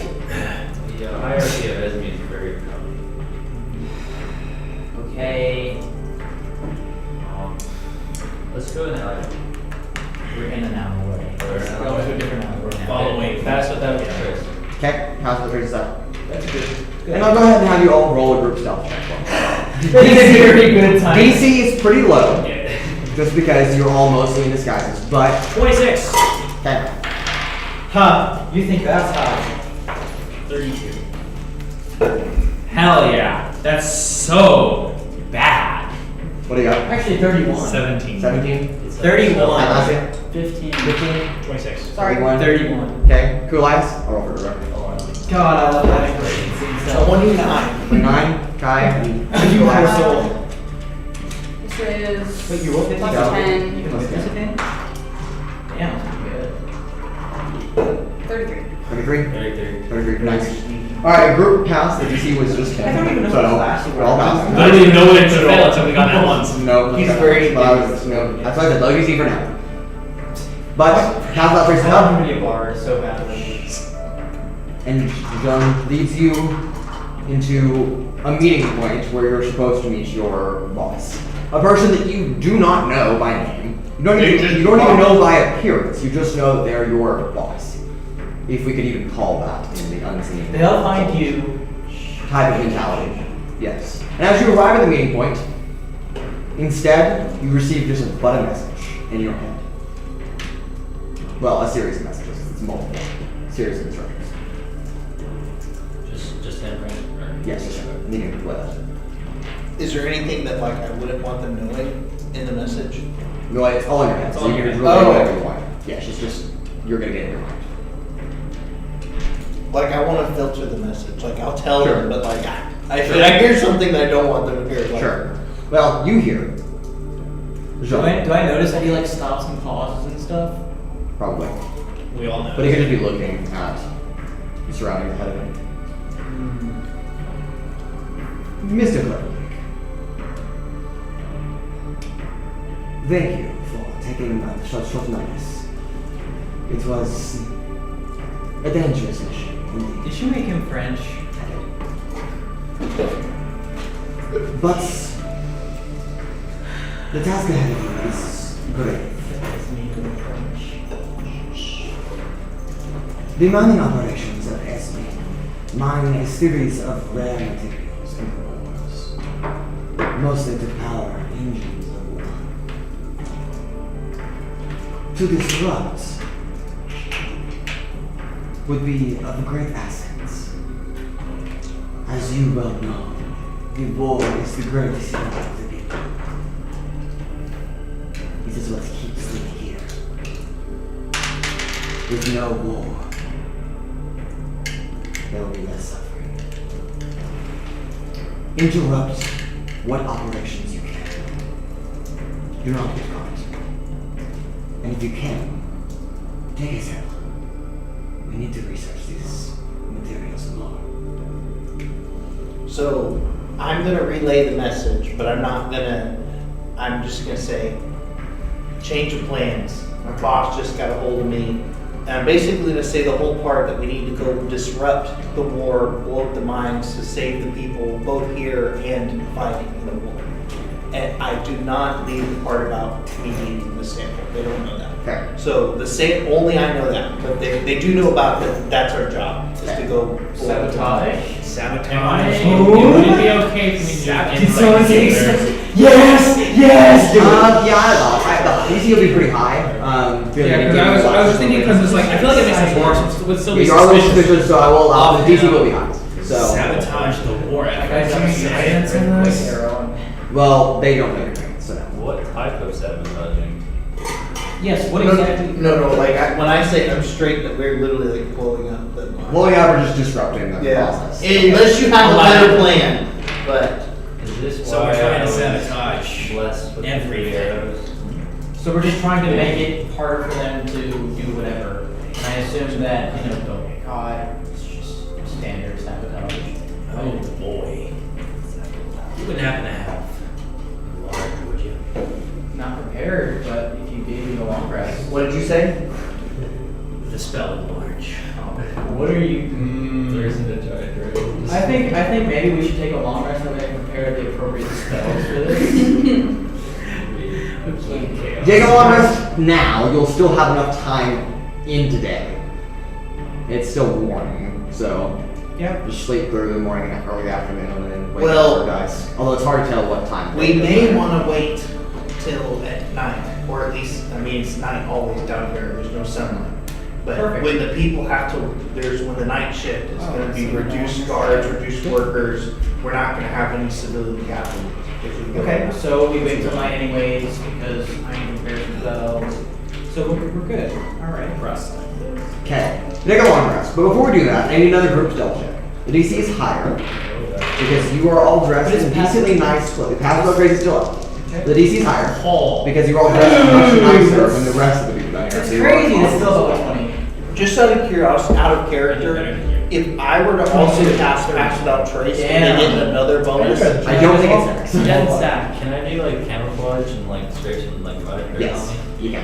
The hierarchy of Esmine is very common. Wait, pass without trace. Okay, pass the trace stuff. That's good. And I'll go ahead and have you all roll a group stealth check for me. Very good time. DC is pretty low, Yeah. just because you're all mostly in disguises, but 26. okay. Huh, you think that's high. 32. Hell yeah. That's so bad. What do you got? Actually, 31. 17. 17? 31. Atlasia? 15. 15? 26. Sorry. 31. Okay, Kuolias? I'll roll for the record. God, I love that information. 29. 29, Kai, and You have a Kuolias. soul. This is Wait, you rolled 50? Yeah. 10, Even with disadvantage? Damn, that's good. 33. 33? 33. 33, nice. Alright, group pass, the DC was just I don't even know so, what class you were. we're all passing. Literally no way to fail until we got that once. No, He's okay. very But I was, no, that's why I said low DC for now. But, pass that trace I up. want him to be a bard so badly. And John leads you into a meeting point where you're supposed to meet your boss. A person that you do not know by name. You don't even know by appearance. You just know that they're your boss. If we could even call that in the unseen. They'll find you. Type of mentality. Yes. And as you arrive at the meeting point, instead, you receive just a message in your head. Well, a series of messages. It's multiple. Series of instructions. Just him, right? Or- Yes, just meeting with us. Is there anything that like I wouldn't want them knowing in the message? No, it's all in your head, so you can just really do whatever you want. Yeah, it's just, you're gonna get in your mind. Like I want to filter the message. Like I'll tell Sure. them, but like I hear something that I don't want them to hear. Like, Sure. Well, you hear. Do I notice that he like stops and pauses and stuff? Probably. We all know. But he could just be looking at the surroundings ahead of him. Mr. Clevercreek, thank you for taking short notice. It was a dangerous mission, indeed. Did you make him French? But the task ahead of you is great. The mining operations of Esmine mine a series of rare materials and ores, mostly to power engines of war. To disrupt would be of great assets. As you well know, the war is the greatest evil of the people. It is what keeps them here. With no war, there will be less suffering. Interrupt what operations you can. Do not get caught. And if you can, take a sample. We need to research these materials more. So I'm gonna relay the message, but I'm just gonna say, change of plans. My boss just got a hold of me. And I'm basically gonna say the whole part that we need to go disrupt the war, blow up the mines to save the people, both here and fighting in the war. And I do not leave the part about me needing the sample. They don't know that. Okay. So only I know that, but they do know about that. That's our job, is to go blow up the mines. Sabotage. Would it be okay for me to Did someone say there? Yes! Yeah, the DC will be pretty high. Yeah, because I was just thinking because it's like I feel like it makes sense more, so it would still be You are a little suspicious. suspicious, so I will allow the DC will be high. So, Sabotage the war I effort. got some science in this. well, they don't know your name, so no. What type of sabotaging? Yes, what No, exactly? no, like when I say I'm straight, that we're literally like blowing up the mines. Well, yeah, we're just disrupting the Yeah, process. unless you have a better plan, but Is this So why we're trying I to was sabotage blessed with the everything. three arrows? So we're just trying to make it harder for them to do whatever. And I assume that, don't get caught. It's just standard sabotage. Oh boy. You wouldn't happen to have water, would you? Not prepared, but if you gave me a long rest. What did you say? The spell enlarge. What are you? There isn't a giant dragon. I think maybe we should take a long rest and prepare the appropriate spells for this. Take a long rest now. You'll still have enough time in today It's still morning, so Yeah. just sleep through the morning and early afternoon, and then wake Well, up for dice. Although it's hard to tell what time. We may want to wait till at night, or at least, I mean, it's night always down here, there's no sunlight. But Perfect. when the people have to, when the night shift is gonna be reduced guards, reduced workers, we're not gonna have any civilian casualties. if we go Okay, now. so we wait till night anyways because I need to prepare for bells. So we're good. All right. Rest. Okay, take a long rest. But before we do that, I need another group stealth check. The DC is higher because you are all dressed But it's in decently nice clothes. Passive upgrade is still up. Okay. The DC is higher Paul. because you're all dressed much nicer than the rest of the people down here. It's So you're crazy. all- It's still about 20. Just out of curiosity, out of character, if I were to also cast Pass Without Trace and then get another bonus, I don't think it's next. Dead stack. Can I do like camouflage and like straight and like butter Yes, on me? you can.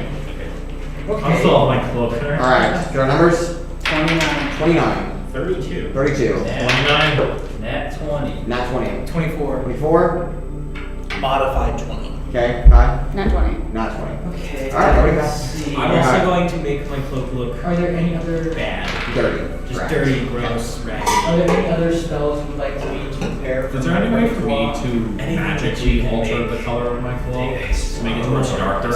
Okay. I'm still on my cloak. Alright, your numbers 29. 29, 32. 32, 29. Nat 20. not 20, 24. 24, modified 20. okay, 5, Not 20. not 20. Okay. Alright, what do you let's got? see. I'm Alright. also going to make my cloak look Are there any other? bad. Dirty. Just Right. dirty, gross, raggedy. Are there any other spells you'd like me to prepare? Is there any way for me to Anything magically that you alter can the make. color of my cloak to make it much darker?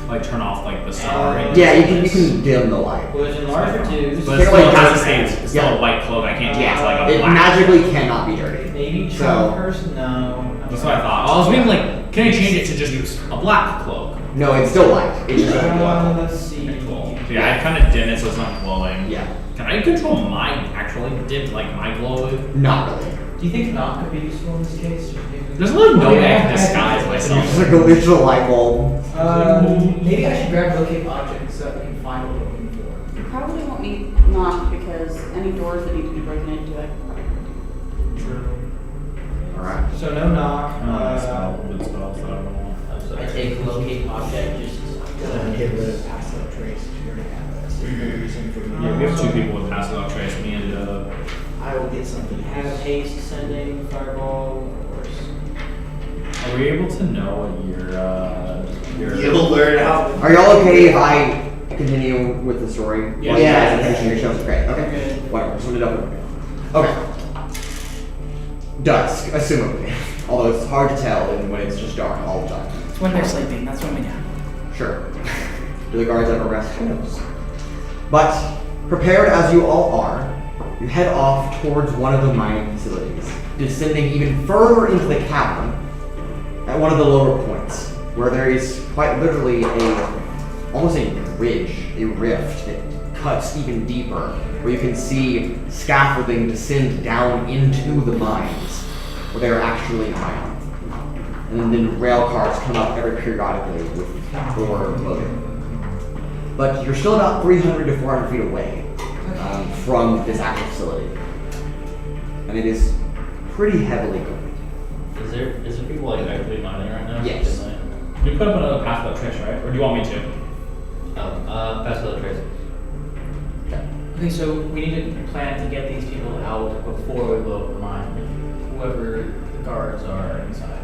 Like turn off like the star. Yeah, you can dim the light. Was enlarge or two? But Take it away still has dark the same. hands. It's still Yeah. a white cloak. I can't change Yeah. it to like a It black. magically cannot be dirty. Maybe So- charm person? No. That's what I thought. I was being like, can I change it to just a black cloak? No, it's still light. It's just a glow. Let's see. Cool. So yeah, I kind of dim it so it's not glowing. Yeah, Can I control mine actually? Dim like my glow? not really. Do you think knock could be useful in this case? There's really no Oh, way I yeah, can disguise It's myself. just like a digital light bulb. Maybe I should grab locate objects so that we can find what we're looking for. You probably won't need knock because any doors that need to be broken into it. Alright. So no knock. Good spells that I don't want. I'm sorry. I take locate object just. Get rid of Pass Without Trace, you already have that, so there's no reason for me. Yeah, we have two people with passive without trace. Me and I will get something. Have haste sending fireball. Of course. are we able to know what your You'll learn how. Are y'all okay if I continue with the story? Yeah. While you guys are Yeah. finishing your shows? Great, okay. Okay. Whatever, just wanted to double Okay. Dusk, assumably. Although it's hard to tell when it's just dark all the time. It's when they're sleeping. That's when we know. Sure. Do the guards ever rest? Who knows? But, prepared as you all are, you head off towards one of the mining facilities, descending even further into the cavern at one of the lower points, where there is quite literally almost a ridge, a rift that cuts even deeper, where you can see scaffolding descend down into the mines, where they are actually mined. And then rail cars come up every periodically with ore loaded. But you're still about 300 to 400 feet away from this actual facility. And it is pretty heavily guarded. Is there people like actively mining right now? Yes. You put up another pass without trace, right? Or do you want me to? Pass without trace. Okay, so we need to plan to get these people out before we blow up the mine. Whoever the guards are inside.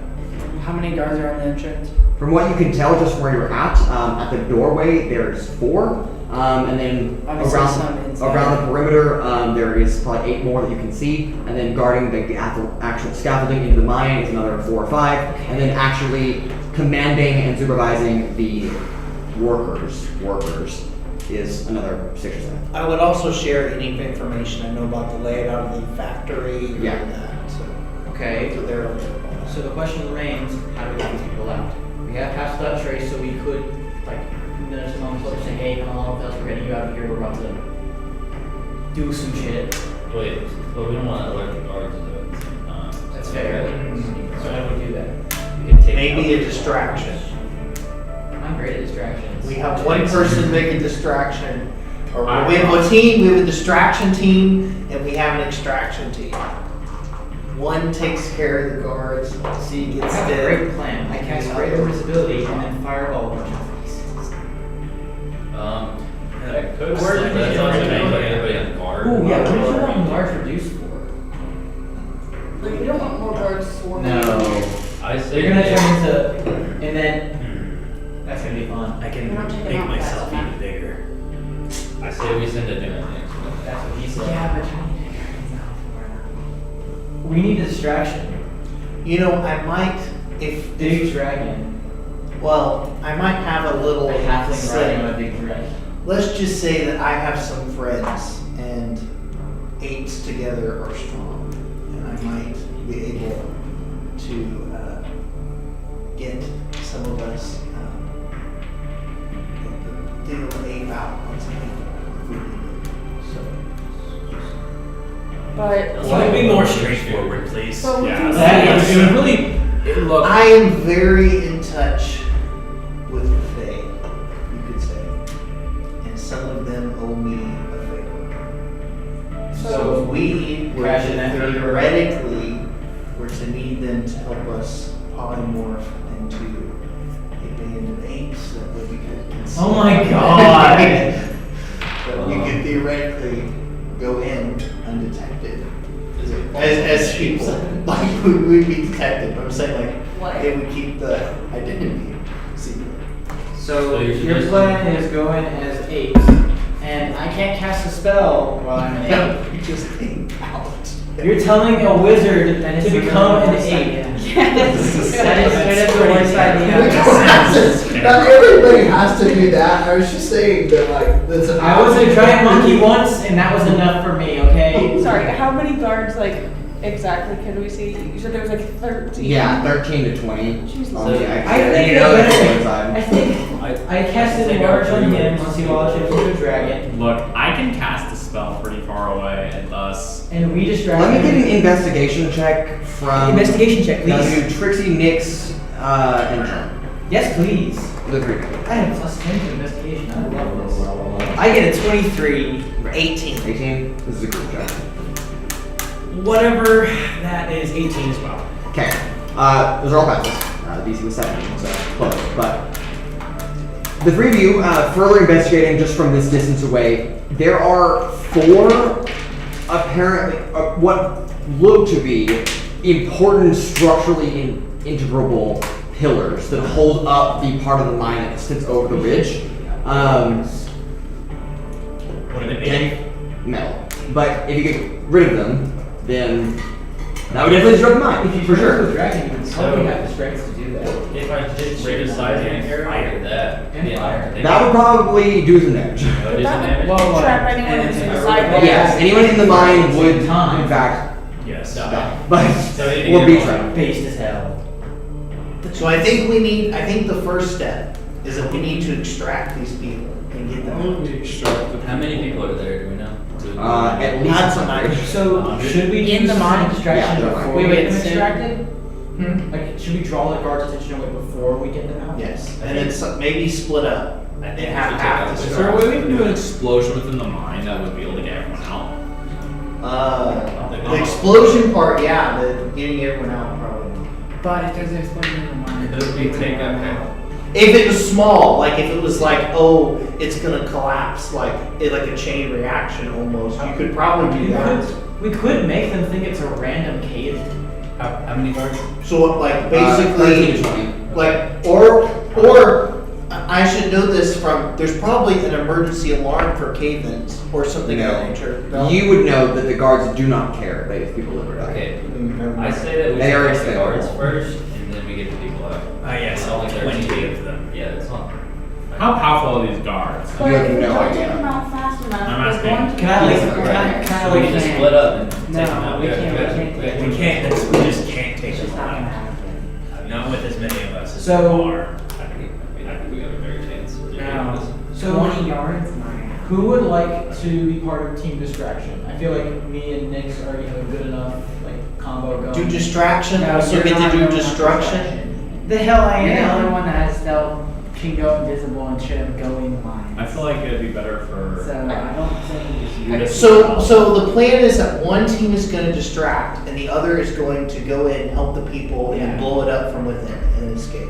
How many guards are on the entrance? From what you can tell just where you're at the doorway there's 4. And then Obviously some inside. around the perimeter there is probably 8 more that you can see. And then guarding the actual scaffolding into the mine is another 4 or 5. And then actually commanding and supervising the workers is another 6 or 7. I would also share any information I know about the layout of the factory and Yeah. all that, so. Okay. So they're So the question remains, how do we get these people out? We have passed that trace, so we could, like, nudge them on the floor, say, hey, come on, else we're getting you out of here, we're about to do some shit. Wait, but we don't want to alert the guards at the same time. That's fair. So how do we do that? We can take maybe out- a distraction. I'm great at distractions. We have one person make a distraction, or we have a team, we have a distraction team, and we have an extraction team. One takes care of the guards, See, I gets have a the. great plan. I cast great invisibility and then fireball a bunch of faces. That could Where work, did but that's you also get gonna it? put everybody on guard. Ooh, yeah, what did you want large reduce for? Like, we don't want more guards swarming. I say They're gonna turn into, and then, that's gonna be fun. I We're not can taking make out myself that even bigger. I say we send a different thing. That's what he said. Yeah, We need a distraction. You know, I might, if Big dragon. well, I might have a little. A halfling say- riding on a big dragon. Let's just say that I have some friends, and 8s together are strong, and I might be able to get some of us deal 8 out on something. But Can we be more straightforward, please? But we Yeah, can that say- is, it would really, look, I am very in touch with the Fae, you could say, and some of them owe me a favor. So if we were Cash to in that favor. theoretically were to need them to help us polymorph into a band of apes, that would be good. Oh my god! But you could theoretically go in undetected as people. Like we would be detected. But I'm saying like What? they would keep the identity secret. So So you should your just- plan is going as apes, and I can't cast a spell while I'm an ape. You just think out. You're telling a wizard to become an ape. That is straight up the worst idea. Not everybody has to do that. I was just saying that like that's an I was a giant monkey once, and that was enough for me, okay? Sorry, how many guards like exactly can we see? You said there was like 13. Yeah, 13 to 20. Jesus. On the I exit. think You know that- that's the side. I think I casted think a large our on three him words. once he launched into a dragon, look, I can cast a spell pretty far away, and thus, and we distracted Let me get an him. investigation check from. Investigation check, Now please. do Trixie, Nyx, and John. Yes, please. The three. I have plus 10 to investigation. I love this. I get a 23. 18. 18. This is a group check. Whatever that is, 18 as well. Okay. Those are all passes. The DC was 17, so close. But the three of you, further investigating just from this distance away, there are 4 apparently what look to be important structurally integrable pillars that hold up the part of the mine that sits over the ridge. What are they made And metal. But if you get rid of them, then that would definitely disrupt the mine, If you for sure. the dragon, you would probably have the strength to do that. If I did rate the size of an arrow, I did that. And Yeah, fire. That would probably do some damage. Oh, it But is that an would damage? Well, trap and anyone it's who's a- inside Yeah. Yes, anyone in the mine would, in Time. fact, Yes. die. But, So anything or be you're- trapped. Based as hell. So I think I think the first step is that we need to extract these people and get them out. How many people are there, do we know? At least That's some what I- So, should we In do the some mine? distraction Yeah, before wait, we get them so- extracted? Like, should we draw the guard's attention away before we get them out? Yes, and then maybe split up I and think we have should half take to out is there a way we can do an start. explosion within the mine that would be able to get everyone out? The explosion part, yeah, the getting everyone out probably. But if there's an explosion in the mine, Does we take out If it was small, like if it was like, oh, it's gonna collapse, like a chain reaction almost, you could probably do that. we could make them think it's a random cave. How many guards? So like 13 basically, to 20. like or I should know this from. There's probably an emergency alarm for cave-ins or something of that nature. No? You would know that the guards do not care that if people live or die. Okay, Never I mind. say that we They are take out the guards expendable. first, and then we get the people out. Yes, I don't think there's 20 of them. Yeah, it's not. How powerful are these guards? But You have if we no don't idea. take them out fast enough, I'm they're asking. going to Can I Yes, like, right. can I So like we just split up and take them No, out. we Yeah, can't, yeah. we can't. We can't, we just can't take them not gonna out. happen. Not with as many of us as So- there are. I think we have a better chance. Now, so 20 yards? Who would like to be part of team distraction? I feel like me and Nyx already have a good enough like combo going. Do distraction. No, Also you're get not to do going on destruction. The hell I You're the only am. one that has stealth, can go invisible and should have going lines. I feel like it'd be better for So I don't think you to. So the plan is that one team is going to distract and the other is going to go in and help the people Yeah. and blow it up from within and escape.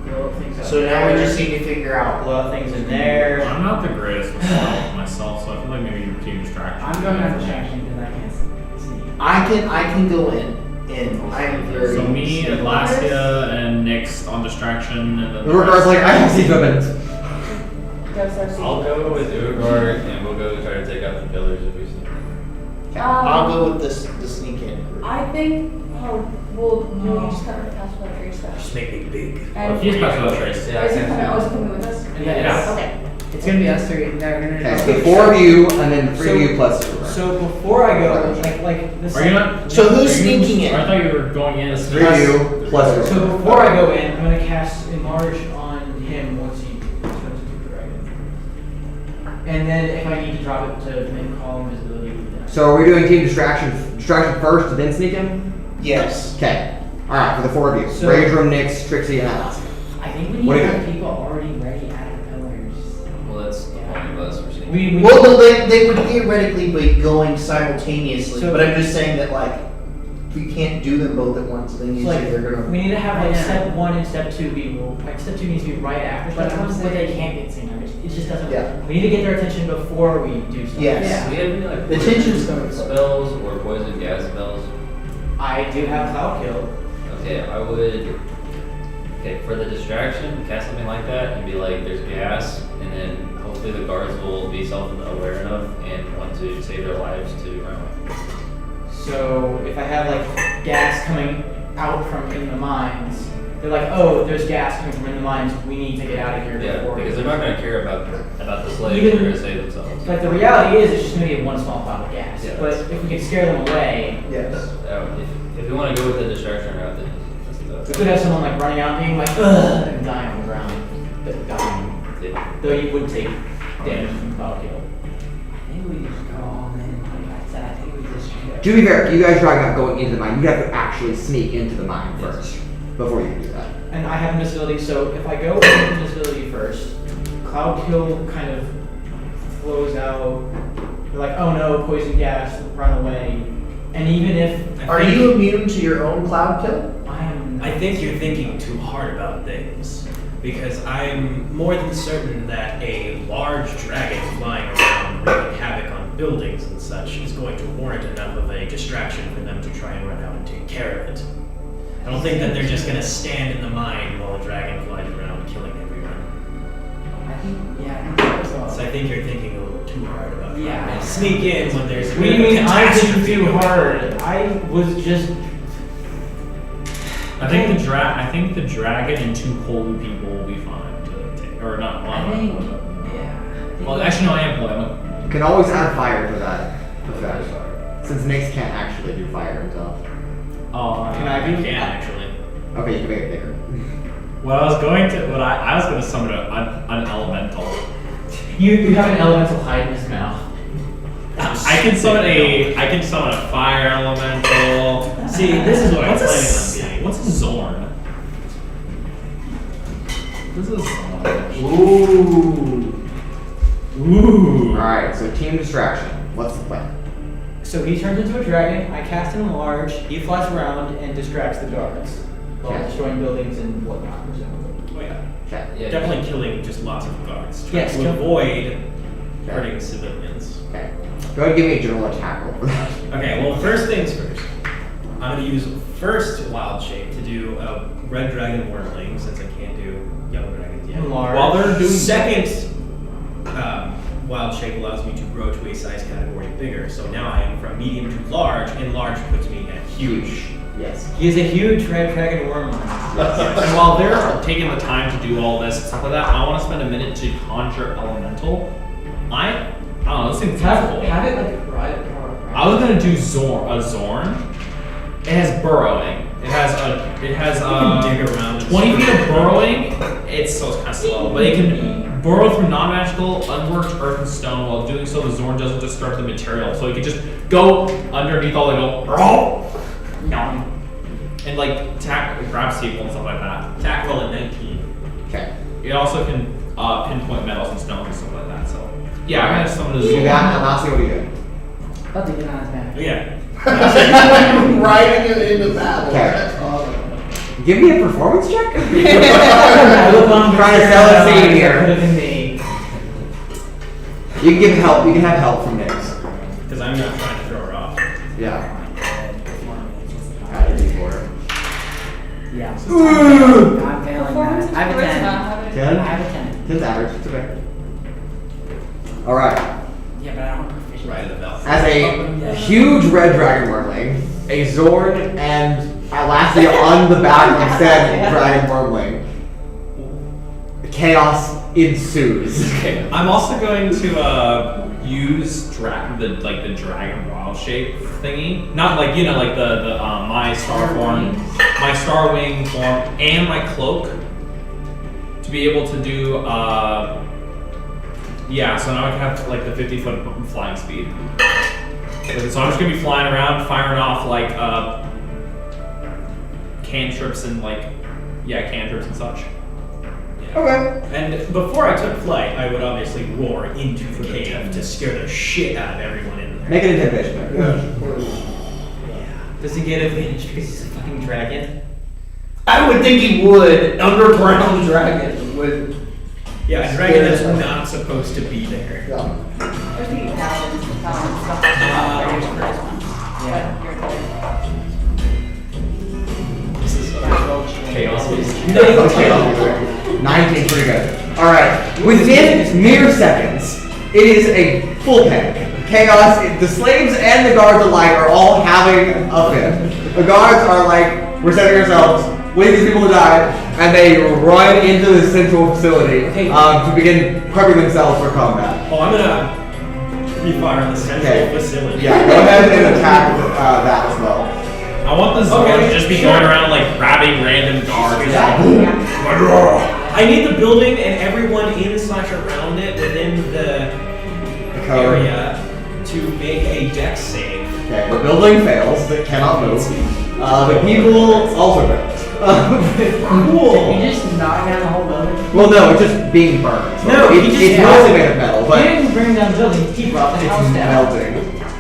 Blow things up So now we there, just need to figure out. blow things in there. I'm not the greatest with stealth myself, so I feel like maybe your team distraction. I'm going on distraction because I can't see. I can go in and I am very. So me, Atlasia, and Nyx on distraction, and then the The Urogar's rest- like, I have these weapons. go start seeing. I'll go with Urogar and we'll go try to take out the pillars if we see them. I'll go with the sneak in group. I think we'll just kind of pass without trace stuff. Just make me big. And If he's passed without trace, is he coming with us? Yes. Okay. It's gonna be us three. They're gonna. Okay, so the 4 of you and then the 3 of you plus Urogar. So before I go, like this. Are you not? So who's are you- sneaking in? I thought you were going in as 3 of you plus Urogar. So before I go in, I'm gonna cast Enlarge on him once he turns into a dragon. And then if I need to drop it to make call invisibility. So are we doing team distraction first, then sneak in? Yes. Okay. Alright, for the 4 of you. So- Raudrem, Nyx, Trixi, and Atlasia. I think we What need do to you have people already ready at the pillars. Well, that's the point of us. We're seeing. Well, no, they would theoretically be going simultaneously, So- but I'm just saying that like we can't do them both at once. Then It's usually like, they're gonna. we need to have like Yeah. step 1 and step 2 be like step 2 needs to be right after But step 1, I'm but they saying- can't get synced. It just doesn't. Yeah. We need to get their attention before we do stuff. Yes. Do we have any like The poison tension's coming first. spells or poison gas spells? I do have Cloud Kill. Okay, I would. Okay, for the distraction, cast something like that and be like, there's gas, and then hopefully the guards will be self-aware enough and want to save their lives to run away. So if I have like gas coming out from in the mines, they're like, oh, there's gas coming from in the mines. We need to get out of here Yeah, before. because they're not going to care about the slaves. Even- They're going to save themselves. Like the reality is, it's just gonna be one small cloud of gas. Yeah. But if we can scare them away, Yes. If we want to go with the distraction route, then we that's could have someone like running out being like, ugh, and dying on the ground. But dying. yeah. Though you would take damage from cloud kill. I think we just go all in. Like I said, I think we just. To be fair, you guys are talking about going into the mine. You have to actually sneak into the mine first before you can do that. And I have invisibility, so if I go with invisibility first, cloud kill kind of flows out. They're like, oh no, poison gas, run away. And even if Are you immune to your own cloud kill? I am, I think you're thinking too hard about things. Because I'm more than certain that a large dragon flying around wreaking havoc on buildings and such is going to warrant enough of a distraction for them to try and run out and take care of it. I don't think that they're just gonna stand in the mine while a dragon flies around killing everyone. I think, yeah, I think so. So I think you're thinking a little too hard about trying Yeah. to sneak in when there's a what do you bit of a mean I didn't catastrophe do going on. hard? I was just, I think the dragon and 2 holy people will be fine to take, or not. Well, I think, not- yeah. well, actually, no, I am holy. You can always add fire to that effect. Since Nyx can't actually do fire himself. can I You do can actually. Okay, you can make it bigger. What I was going to summon an elemental. You have an elemental hide in his mouth. I can summon a fire elemental. See, this is what I'm What's planning on being. What's a Zorn? This is Zorn. Ooh. Alright, so team distraction. What's the plan? So he turns into a dragon, I cast him large, he flies around and distracts the guards while Okay. destroying buildings and whatnot, presumably. Oh yeah. Okay. Yeah. Definitely killing just lots of guards. Trying Yes, to kill- avoid hurting civilians. Okay. Go ahead and give me a general attack roll for that. Okay, well, first things first. I'm going to use first Wild Shape to do a Red Dragon Wormling, since I can't do Young Dragons yet. Large. While they're doing Second, Wild Shape allows me to grow to a size category bigger, so now I am from medium to large, and large puts me at huge. Yes. He is a huge red dragon worm. And while they're taking the time to do all this and stuff like that, I want to spend a minute to conjure elemental. I don't know. This seems helpful. Have it like right. I was gonna do a Zorn. It has burrowing. It has can dig around and 20 feet of screw. burrowing. It's kind of slow, but it can burrow through non-magical, unworked earth and stone. While doing so, the Zorn doesn't disturb the material, so it can just go underneath all and go, no, and like grab staple and stuff like that. Attack roll at 19. Okay. It also can pinpoint metals and stones and stuff like that. So yeah, I'm gonna summon a You do Zorn. that, and Atlasia, what are you doing? About to get on his back. Oh, yeah. Riding it into battle. Okay. That's awesome. Give me a performance check? I look on Trying to sell a scene here. Could have been me. You can give help. You can have help from Nyx. Because I'm not trying to throw her off. Yeah. Add a D4. Yeah. I'm failing that. I have a 10. Charisma, how did- 10? I have a 10. 10's average. It's okay. Alright. Yeah, but I don't have proficiency. Right in the belt. As a huge red dragon wormling, a Zorn and Atlasia on the back of said dragon wormling, chaos ensues. Okay, I'm also going to use the dragon wild shape thingy. Not like like the my star form, my star wing form, and my cloak to be able to do yeah. So now I can have like the 50-foot flying speed. So I'm just gonna be flying around, firing off like cantrips and cantrips and such. Okay. And before I took flight, I would obviously roar into the cave to scare the shit out of everyone in there. Make an intimidation check. Does he get advantage because he's a fucking dragon? I would think he would. Underground dragon would. Yeah, a dragon that's not supposed to be there. There's the paladins, stuff. Yeah. This is chaos. 19, pretty good. Alright, within mere seconds, it is a full panic. Chaos, the slaves and the guards alike are all having a fit. The guards are like, we're setting ourselves, waiting for these people to die, and they run into the central facility to begin prepping themselves for combat. Oh, I'm gonna refire on the central facility. Yeah, go ahead and attack that as well. I want the Zorn to just be going around like grabbing random guards. I need the building and everyone in/around it within the area to make a dex save. Okay, the building fails, it cannot move. The people also fail. Cool. You just knock down the whole building? Well, no, it's just being burned. So No, it's mostly made of metal, He but didn't bring down the building, he brought the house it's down. melting.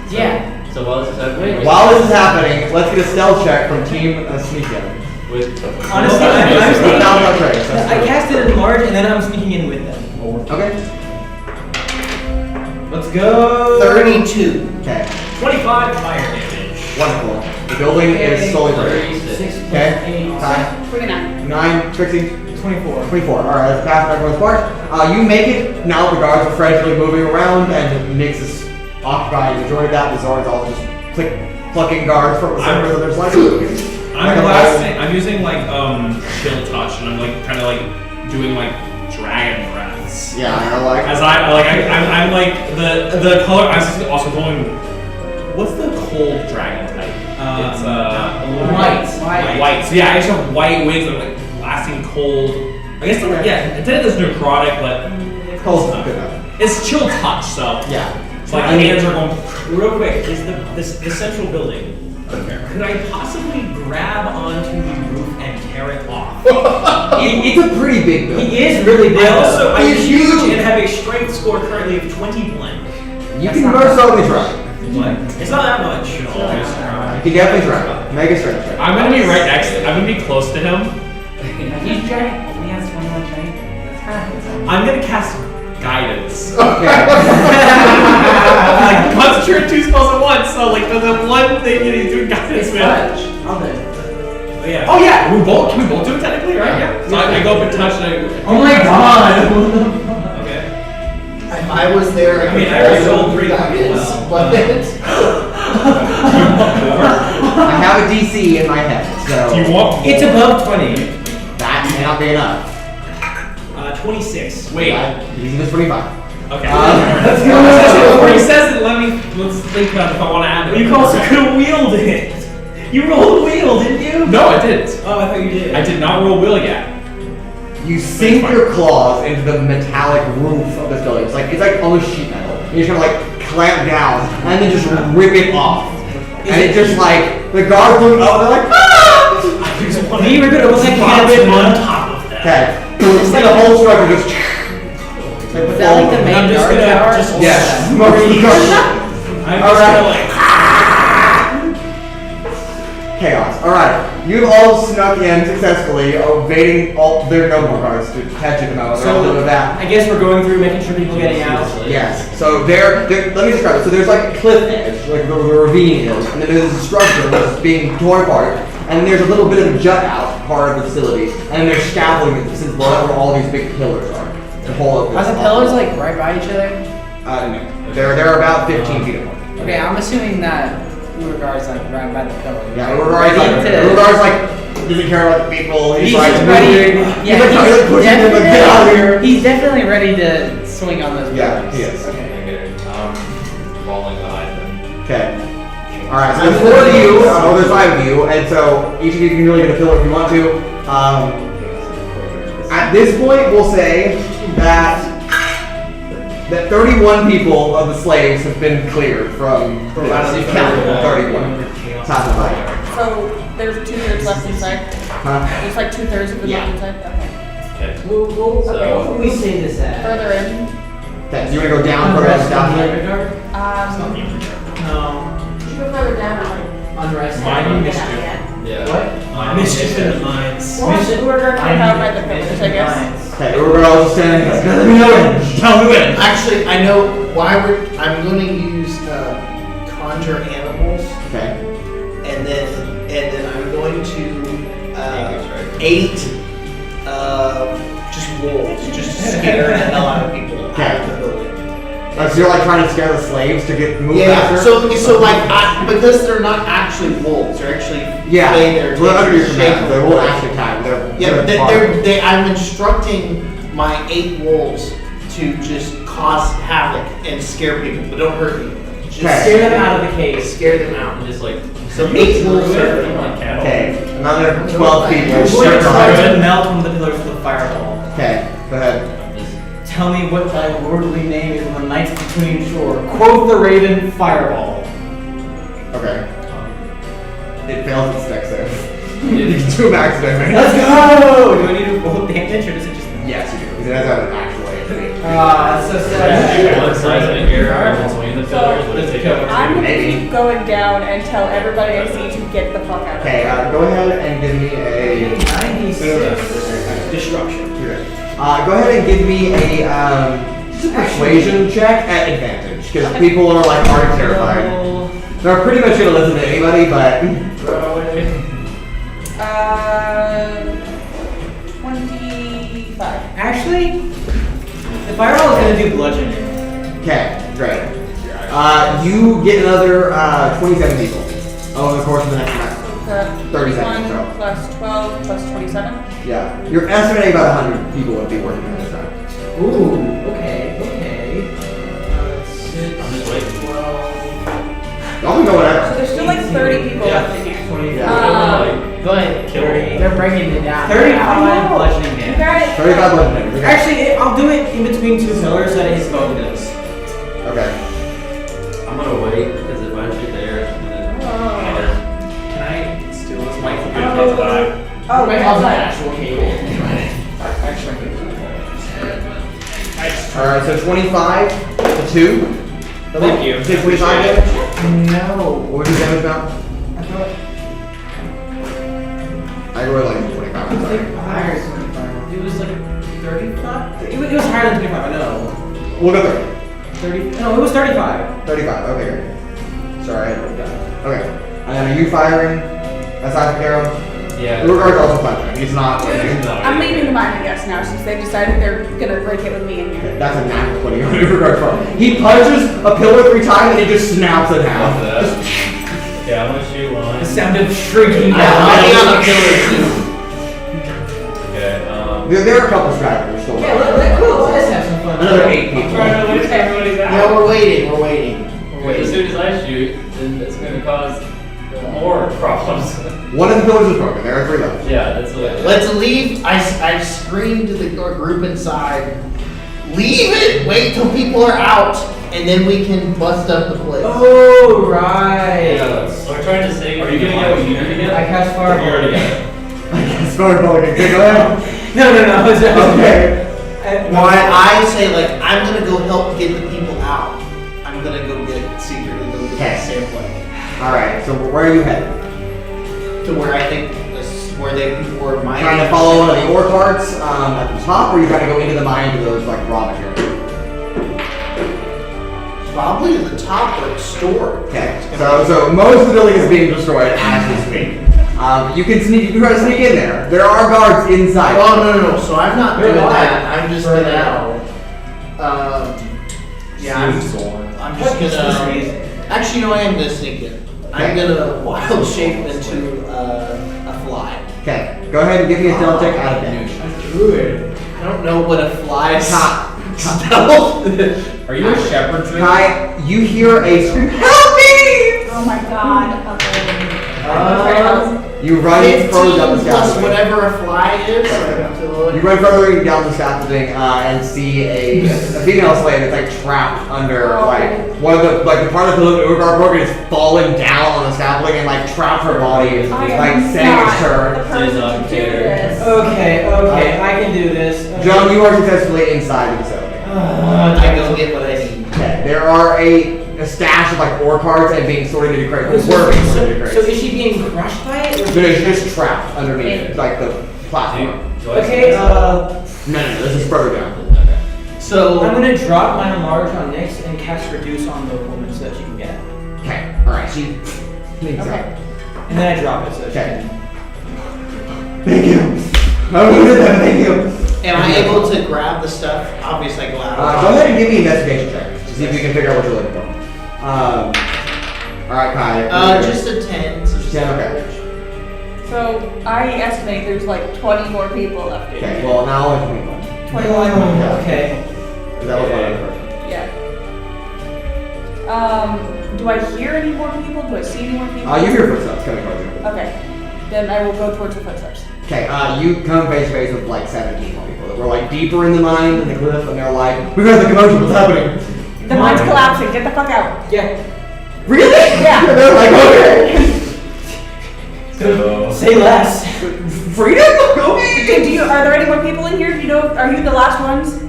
Yeah. So while this is happening, While this is happening, let's get a stealth check from Team Sneak In. Honestly, I cast it in large and then I'm sneaking in with them. Okay. Let's go. 32. Okay. 25 fire damage. Wonderful. The building is slowly burning. 36. Okay. 29. 9, Trixie. 24. 24. Alright, that's past everyone's part. You make it. Now the guards are frantically moving around, and Nix is occupying the majority of that. The Zords all just plucking guards from the center of their slice. I'm using like chill touch, and I'm like kind of like doing like dragon breaths. Yeah, I like. As I'm like the color. I was also going. What's the cold dragon type? It's white. So yeah, I just have white wings that are like lasting cold. I guess it is necrotic, but cold's not good enough. It's chill touch, so yeah. It's like my hands are going. Real quick, is the central building? Could I possibly grab onto the roof and tear it off? It's a pretty big building. He is really big. I'm huge and have a strength score currently of 21. You can most certainly try. What? It's not that much. You can definitely try. Make a strength check. I'm gonna be right next. I'm gonna be close to him. He's giant. He has 21 giant. That's kind of handsome. I'm gonna cast guidance. Okay. Like concentrate 2 spells at once. So like the one thing that he's doing guidance with. I'll do it. Oh yeah. Oh yeah. Can we both do it technically, right? Yeah. So I go up and touch and Oh my god. Okay. If I was there, I mean, I rolled pretty well. I have a DC in my head, so Do you want? It's above 20. that may not be enough. 26. Wait. DC is 25. Okay. Let's go. Before he says it, let's think about if I want to add it. You also could have wheeled it. You rolled a wheel, didn't you? No, I didn't. Oh, I thought you did. I did not roll wheel yet. You sink your claws into the metallic roof of this building. It's like almost sheet metal. You're just gonna like clamp down and then just rip it off. And it just like the guards look up and they're like, ah! Me rip it almost like Bit on top of that. Okay. It's like a whole structure just like Was that like the main I'm just guard gonna tower? just yes. I'm just gonna like Chaos. Alright. You've all snuck in successfully, evading all there are no more guards to catch you at the moment. They're all doing that. I guess we're going through making sure people getting out. Yes. So there. Let me describe it. So there's like a cliff edge, like the ravine is, and then there's a structure that's being torn apart, and then there's a little bit of a jut out part of the facility, and then there's scaffolding that sits below where all these big pillars are to hold up. Are the pillars like right by each other? No. They're about 15 feet apart. Okay, I'm assuming that Urogar's like right by the pillar. Yeah, Urogar's like doesn't care about the people. He's like ready. moving. Yeah, he's like pushing them like, get out of here. He's definitely ready to swing on those. Yeah, pillars. he is. Okay. Falling behind them. Okay. Alright, so there's 4 of you, there's 5 of you, and so each of you can really get a pillar if you want to. At this point, we'll say that 31 people of the slaves have been cleared from this count 31. Top of fight. So there's 2/3 left inside. Huh? There's like 2/3 of it left inside. Okay. Okay. What would we say this at? Further in. Okay, so you want to go down further down here? No. You go further down. Unrest. Mining mischief. Yeah. What? Mischief in the mines. Well, we're gonna come out by the pillars, I guess. Okay, we're all just standing like, let me know when. Tell me when. Actually, I know why I'm going to use conjure animals, Okay. and then I'm going to 8 just wolves, just to scare the hell out of people out of the building. So you're like trying to scare the slaves to get moved Yeah, faster? so like because they're not actually wolves, they're actually Yeah, they're well, under your shape command, of they won't wolves. actually attack. I'm instructing my 8 wolves to just cause havoc and scare people, but don't hurt people. Just Okay. Scare them out of the cave. Scare them out. And just like. So 8 wolves are Okay, another 12 people. We're going to try to melt one of the pillars with a fireball. Okay, go ahead. Tell me what thy lordly name is on the nights between shore. Quoth the raven, fireball. Okay. It fails its dex save. It's too accidentally. Let's go! Do I need to roll damage or does it just... Yes, you do. Because it has an actual AC. That's so sad. One size of an arrow between the pillars. Would it take out? I'm gonna Maybe. keep going down and tell everybody I see to get the fuck out of Okay, here. go ahead and give me a... 96. Destruction. Go ahead and give me a just a persuasion check at advantage, because people are like already terrified. They're pretty much gonna listen to anybody, but 25. Actually, the fireball is going to do bludgeoning. okay, great. You get another 27 people over the course of the next round. 30 seconds, 1 so. plus 12 plus 27. Yeah, you're estimating about 100 people would be working in this round. Ooh, okay. 6, I'm just waiting. 12, Y'all can go So whatever. there's still like 30 people left in here. 20, Yeah. But they're bringing it down. 35 bludgeoning You damage. got it. 35 bludgeoning. Okay. Actually, I'll do it in between 2 pillars so that it hits bonus. Okay. I'm gonna wait because if I shoot there, then. Can I steal this mic from Oh. good die? Oh, Right, that's I'll do right. actual cable. Actual cable. Alright, so 25 to 2. Thank you. Take 25 damage? No. What was your damage now? I thought I go with like 25, I'm it was sorry. like higher than 25. It was like 35? It was higher than 25, I know. We'll go 30. 30? No, it was 35. 35, okay, great. Sorry, I had it down. Okay. And then are you firing aside from Arrow? Yeah. Urogar's also firing. He's not working. I'm leaving the mine, I guess, now, since they've decided they're gonna break it with me in here. That's a natural 20 on Urogar's part. He punches a pillar 3 times and he just snaps in half. Okay, I'm gonna shoot one. The sound of shrieking I'll be on the pillar. Okay, There are a couple stragglers still. Yeah, let's have some fun. Another 8 people. Trying to wait till everybody's out. Yeah, we're waiting. We're waiting. as soon as I shoot, then it's gonna cause more problems. One of the pillars is broken. There are 3 left. Yeah, that's what. Let's leave. I screamed to the group inside. Leave it. Wait till people are out, and then we can bust up the place. Oh, right. Yeah, we're trying to save. Are you gonna get what you need to get? I cast fireball. You already got it. It's very broken. Okay, go ahead. No. Okay. Why I say like I'm gonna go help get the people out. I'm gonna go secretly go get Okay. the sampling Alright, so where are you headed? to where I think where they people were mining. Trying to follow one of the ore carts at the top, or are you trying to go into the mine to those like raw materials? Probably at the top where it's stored. Okay, so most of the building is being destroyed as we speak. You can try to sneak in there. There are guards inside. Oh no. So I'm not They're doing alive. that. I'm just For gonna. now. Yeah, Yeah, sword. I'm just gonna. Actually, no, I am gonna sneak in. I'm gonna wild shape into a fly. Okay, go ahead and give me a stealth check out of damage. Druid. I don't know what a fly stealth. Are you a shepherd? Kai, you hear a scream, help me! Oh my god. Okay. You run 15 further down the plus scaffolding. whatever a fly is. You run further down the scaffolding and see a female slave that's like trapped under like one of the the part of the Urogar broken is falling down on the scaffolding and like trapped her body like sandwiched her. Okay, I can do this. John, you are successfully inside the facility. I go get what I need. Okay, there are a stash of like ore cards and being sorted into crates. Were being sorted into So crates. is she being crushed by it? No, she's just trapped underneath it, like the platform. Okay, No, this is further down. So I'm gonna drop my enlarge on Nyx and cast reduce on the woman so that she can get it. Okay, alright, she makes Okay. up. And then I drop it so that Okay. she can. Thank you. Thank you. am I able to grab the stuff? Obviously, I go out. Go ahead and give me an investigation check to see if you can figure out what you're looking for. Alright, Kai. Just a 10. So just 10, okay. So I estimate there's like 20 more people left. Okay, well now only 21. 21. Okay. That was my first. Yeah. Do I hear any more people? Do I see any more people? You hear footsteps coming towards you. Okay. Then I will go towards the footsteps. Okay, you come face to face with like 17 more people that were like deeper in the mine than the cliff, and they're like, we heard the commotion, what's happening? The mine's collapsing. Get the fuck out. Yeah. Really? Yeah. And they're like, okay. Say less. Freedom? Go me! Are there any more people in here? Do you know? Are you the last ones?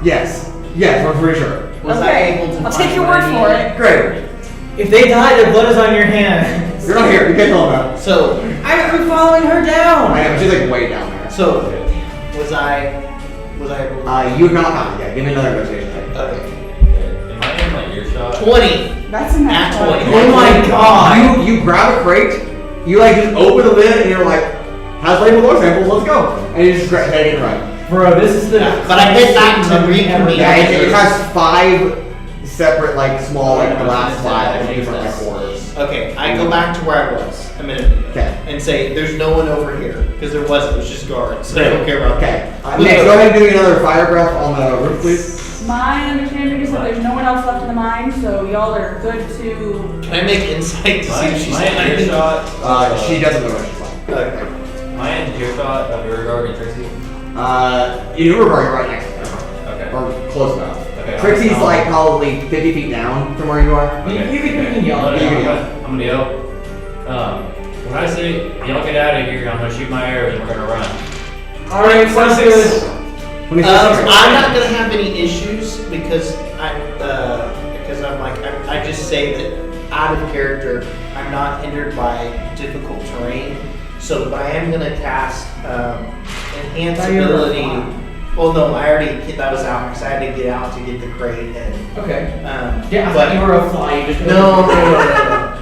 Yes. Yes, we're pretty sure. Was I Okay. able to I'll find take your word for it. Great. If they die, their blood is on your hands. You're not here. You can't tell them that. So, I'm following her down. I am. She's like way down there. so was I able to? You have not found it yet. Give me another investigation check. Okay. Am I in my earshot? 20. That's a Nat 20. Oh my god. You grab a crate. You like just open the lid and you're like, has labeled ore samples. Let's go. And you just take it and run. Bro, this is the. But I hit back to reconvene. Yeah, it has 5 separate like small like glass vials of different like ores. Okay, I go back to where I was a minute ago. Okay. And say, there's no one over here. Because there wasn't, it was just guards. So I don't care about Okay. that. Next, go ahead and do me another fire breath on the roof, please. My understanding is that there's no one else left in the mine, so y'all are good to. Can I make insight to see if she's My hiding? earshot. She doesn't know what she's like. Okay. My earshot of Urogar and Trixi. In Urogar, you're right next to her. Okay. Or close enough. Okay. Trixie's like probably 50 feet down from where you are. You can yell I'm at gonna, her. I'm gonna yell. When I say y'all get out of here, I'm gonna shoot my arrows and we're gonna run. Alright, sounds good. Let me see. I'm not gonna have any issues because I'm like I just say that out of character I'm not hindered by difficult terrain. So but I am gonna cast enhance ability. Well, no, I already that was out because I had to get out to get the crate and. Okay. Yeah, I thought you were a fly. You just No.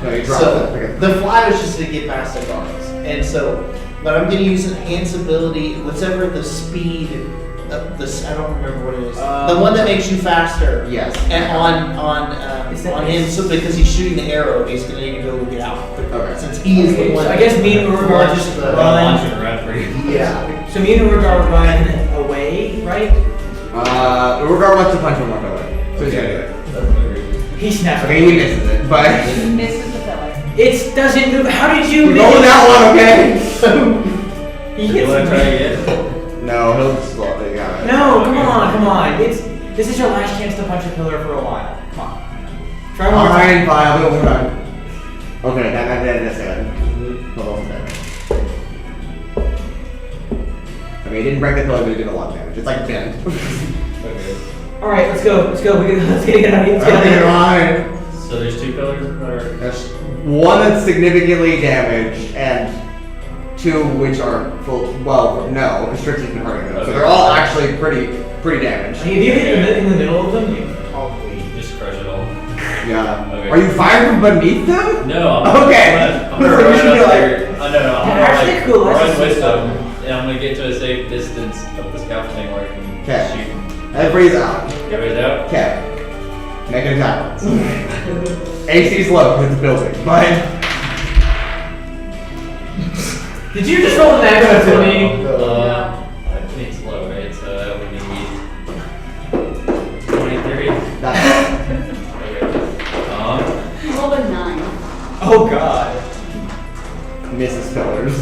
No, you dropped So it. Okay. the fly was just to get past the guards, and so, but I'm gonna use enhance ability, whatever the speed of this. I don't remember what it is. The one that makes you faster. Yes. And on him, so because he's shooting the arrow, he's gonna need to go get out. Okay. Since he is the Okay, one. so I guess me and Urogar just the- Launch run. and run for you. Yeah. So me and Urogar run away, right? Urogar wants to punch one more away. So he's gonna do it. He snaps. Okay, he misses it, but. He misses the pillar. It doesn't move. How did you You're miss? rolling that one, okay? He You hits wanna try me. again? No, he'll just blow it. Yeah. No, come on. This is your last chance to punch a pillar for a while. Come on. Try one more time. Alright, fine, I'll go one more time. Okay, that's it. Hold on a second. I mean, it didn't break the pillar, but it did a lot of damage. It's like bent. Okay. All right, let's go. Let's get it out of here. Let's get out of here. Alright. So there's 2 pillars that are. There's one that's significantly damaged, and 2 which are full. Well, no, because Trixie's been hurting them. So they're all actually pretty damaged. If you hit in the middle of them, you Probably just crush it all. Yeah. Okay. Are you firing from beneath them? No, I'm Okay. I'm gonna So you run should up be like- there. No, I'm gonna Actually, like, cool, let's run just with stop. them, and I'm gonna get to a safe distance of the scaffolding where I can Okay. shoot. Everybody's out. Everybody's out? Okay. Make an attack. AC's low because it's building, but Did you just roll an aggro to me? I think it's low, right? So that would be 23. that's Roll a 9. Oh god. Mrs. Pillars.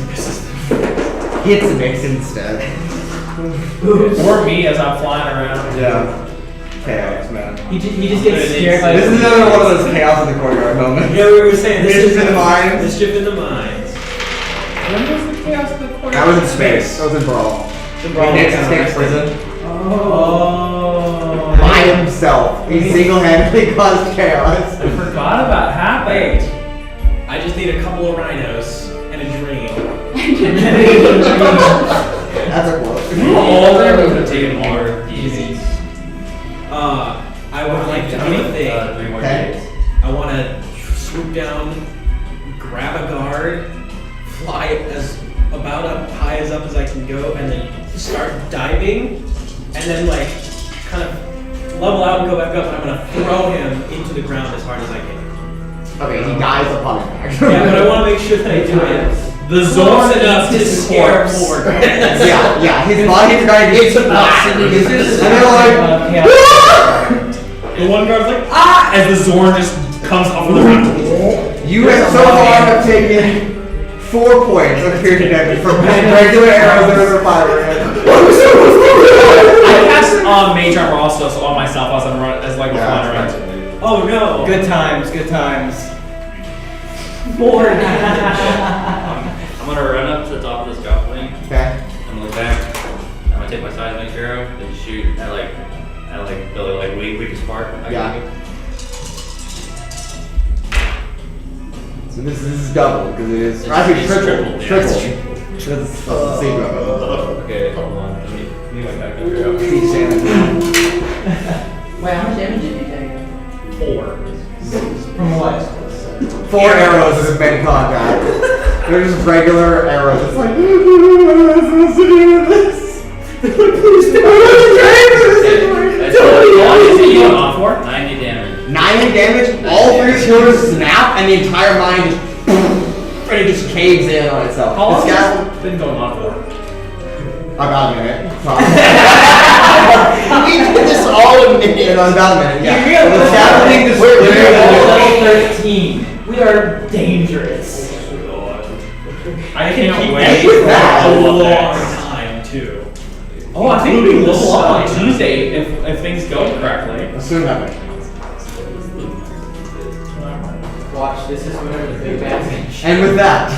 Hits Mix instead. Or me as I'm flying around. Yeah. Chaos, man. He just gets scared by This is another one of those chaos in the courtyard moments. Yeah, we were saying Mischief in the mines. Mischief in the mines. When was the chaos of the corner? That was in space. That was in Brawl. Brawl. Nick's escaped prison Oh. by himself. He single-handedly caused chaos. I forgot about happened. I just need a couple of rhinos and a dream. That's a quote. Oh, they're going to take more easy. I would like to do a thing. 3 more Okay. days. I want to swoop down, grab a guard, fly as about as high as up as I can go, and then start diving, and then like kind of level out and go back up. And I'm gonna throw him into the ground as hard as I can. Okay, he dies upon impact. Yeah, but I want to make sure that I do it. The Zorn enough to scare more guards. yeah, his body's going to get and they're like, The one guard's like, ah! As the Zorn just comes up with the ground. you have so far have taken 4 points of piercing damage from regular arrows that are firing. I cast Mage Armor also so on myself as I'm flying around. Oh no! Good times, good times. More I'm gonna run up to the top of this drop wing. Okay. I'm gonna look back. I'm gonna take my seismic arrow and shoot at the weakest part. Yeah. So this is double because it is actually It's triple. triple, yeah. Triple. That's the secret. Okay, hold on. Let me my backup arrow. Siege damage. Wait, how much damage did you take? 4. From what? 4 arrows that have made contact. They're just regular arrows. It's like, what's to do with this? Please Don't off for 90 damage. 90 damage, all 3 shoulders snap, and the entire mine just and it just caves in on itself. How long The has scaffold, this been going on for? about a minute. We did this all in a minute. About a minute, yeah. You realize The scaffolding just level 13. We are dangerous. I can't wait Hey, with that. A long time too. Oh, I think we can level up on Tuesday if things go correctly. Assume that way. Watch, this is whenever the big bad finish. And with that,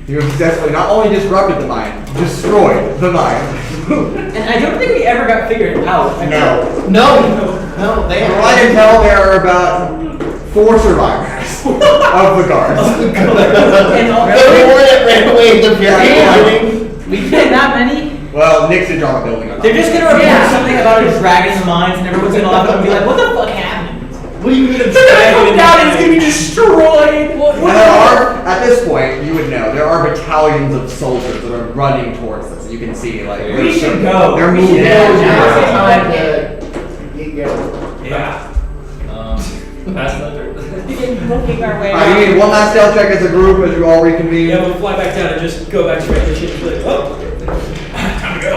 you have successfully not only disrupted the mine, destroyed the mine. And I don't think we ever got figured out. No. No. From what I can tell, there are about 4 survivors of the guards. And all, The one that ran away at the very beginning. we did not many. Well, Nick's in drama building. They're just gonna report something about a dragon in the mines, and everyone's gonna laugh and be like, "What the fuck happened?" What do you mean? They're gonna come down and it's gonna be destroyed. What? And there are, at this point, you would know, there are battalions of soldiers that are running towards us. You can see, like, We should go. They're We moving. should go. Now's the Yeah. time to get going. Yeah. Pass that Begin booking our way Alright, you need one last stealth check as a group as you all reconvene. Yeah, we'll fly back down and just go back to regular shit and be like, oh, time to go.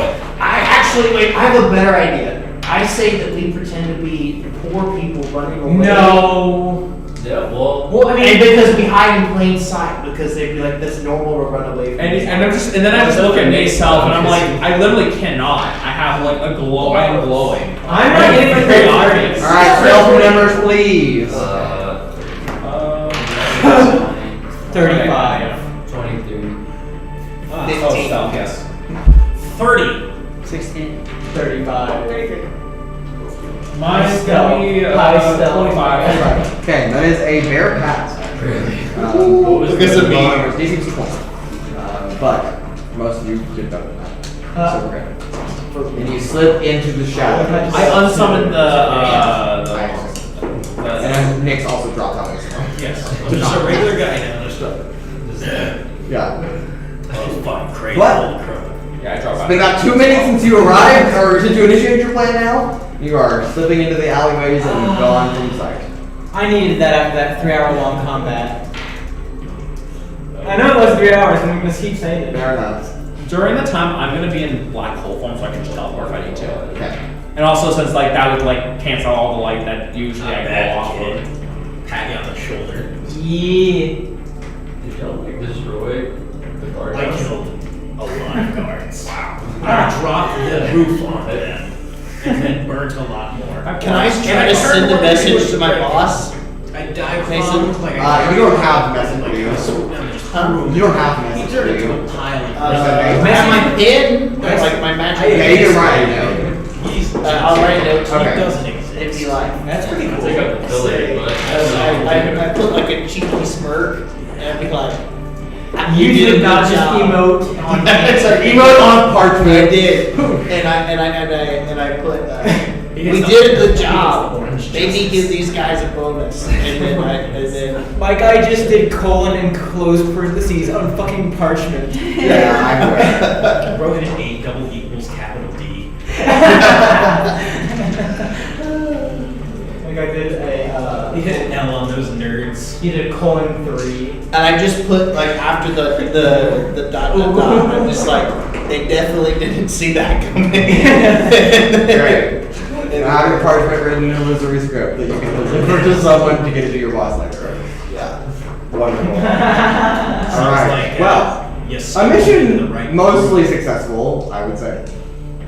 Wait, I have a better idea. I say that we pretend to be poor people running away. No. Yeah, well, Well, I And mean, because we hide in plain sight, because they'd be like, that's normal to run away from. And then I just look at myself and I'm like, I literally cannot. I have like a glow. I am glowing. I'm not getting my Very grade obvious. Alright, stealth numbers, please. 35. 23. Oh, 15. stealth, yes. 30. 16. 35. Mine's stealth. gonna be High stealth. 25. Okay, that is a bare pass. Really? Because of me. DC 20. But most of you did better than that. So we're good. And you slip into the shadow. I unsummoned the And then Nick's also dropped out as well. Yes. I'm just a regular guy now. Yeah. That was fucking crazy. What? Holy crap. Yeah, I dropped It's out. been about 2 minutes since you arrived, or since you initiated your plan now. You are slipping into the alleyways and gone from sight. I needed that after that 3-hour-long combat. I know it was 3 hours, and I'm gonna keep saying it. Fair enough. During the time, I'm gonna be in black hole form, so I can just teleport if I need to. Okay. And also, since like that would like cancel all the light that usually I go off of. Pat you on the shoulder. Yeah. Did y'all like destroy the guard? I killed a lot of guards. Wow. I dropped the roof on them and then burnt a lot more. Can I try to send a message to my boss? I dive Mason? bombed like You don't have the message for you. You don't have the He message turned for into you. a pile of I have my pen, like my magic Yeah, you can pen. write it down. I'll write a note to Okay. He doesn't exist. if you like. That's pretty I cool. think I'm affiliated, but I put like a cheeky smirk and be like, You did a did not good just job." emote on It's like, Emote on parchment. I did, and I put. He We gets did a the- good he gets job. the orange Maybe justice. give these guys a bonus, and then My guy just did colon and close parentheses on fucking parchment. Yeah, I would. Wrote it in A double equals capital D. My guy did He hit an L on those nerds. he did colon 3. and I just put like after the dot. I'm just like they definitely didn't see that coming. Great. Now have your parchment written in a illusory script that you can deliver to someone to get it to your boss later. Yeah. Wonderful. Sounds Alright, like, well, you a spelled mission the right mostly successful, I would say.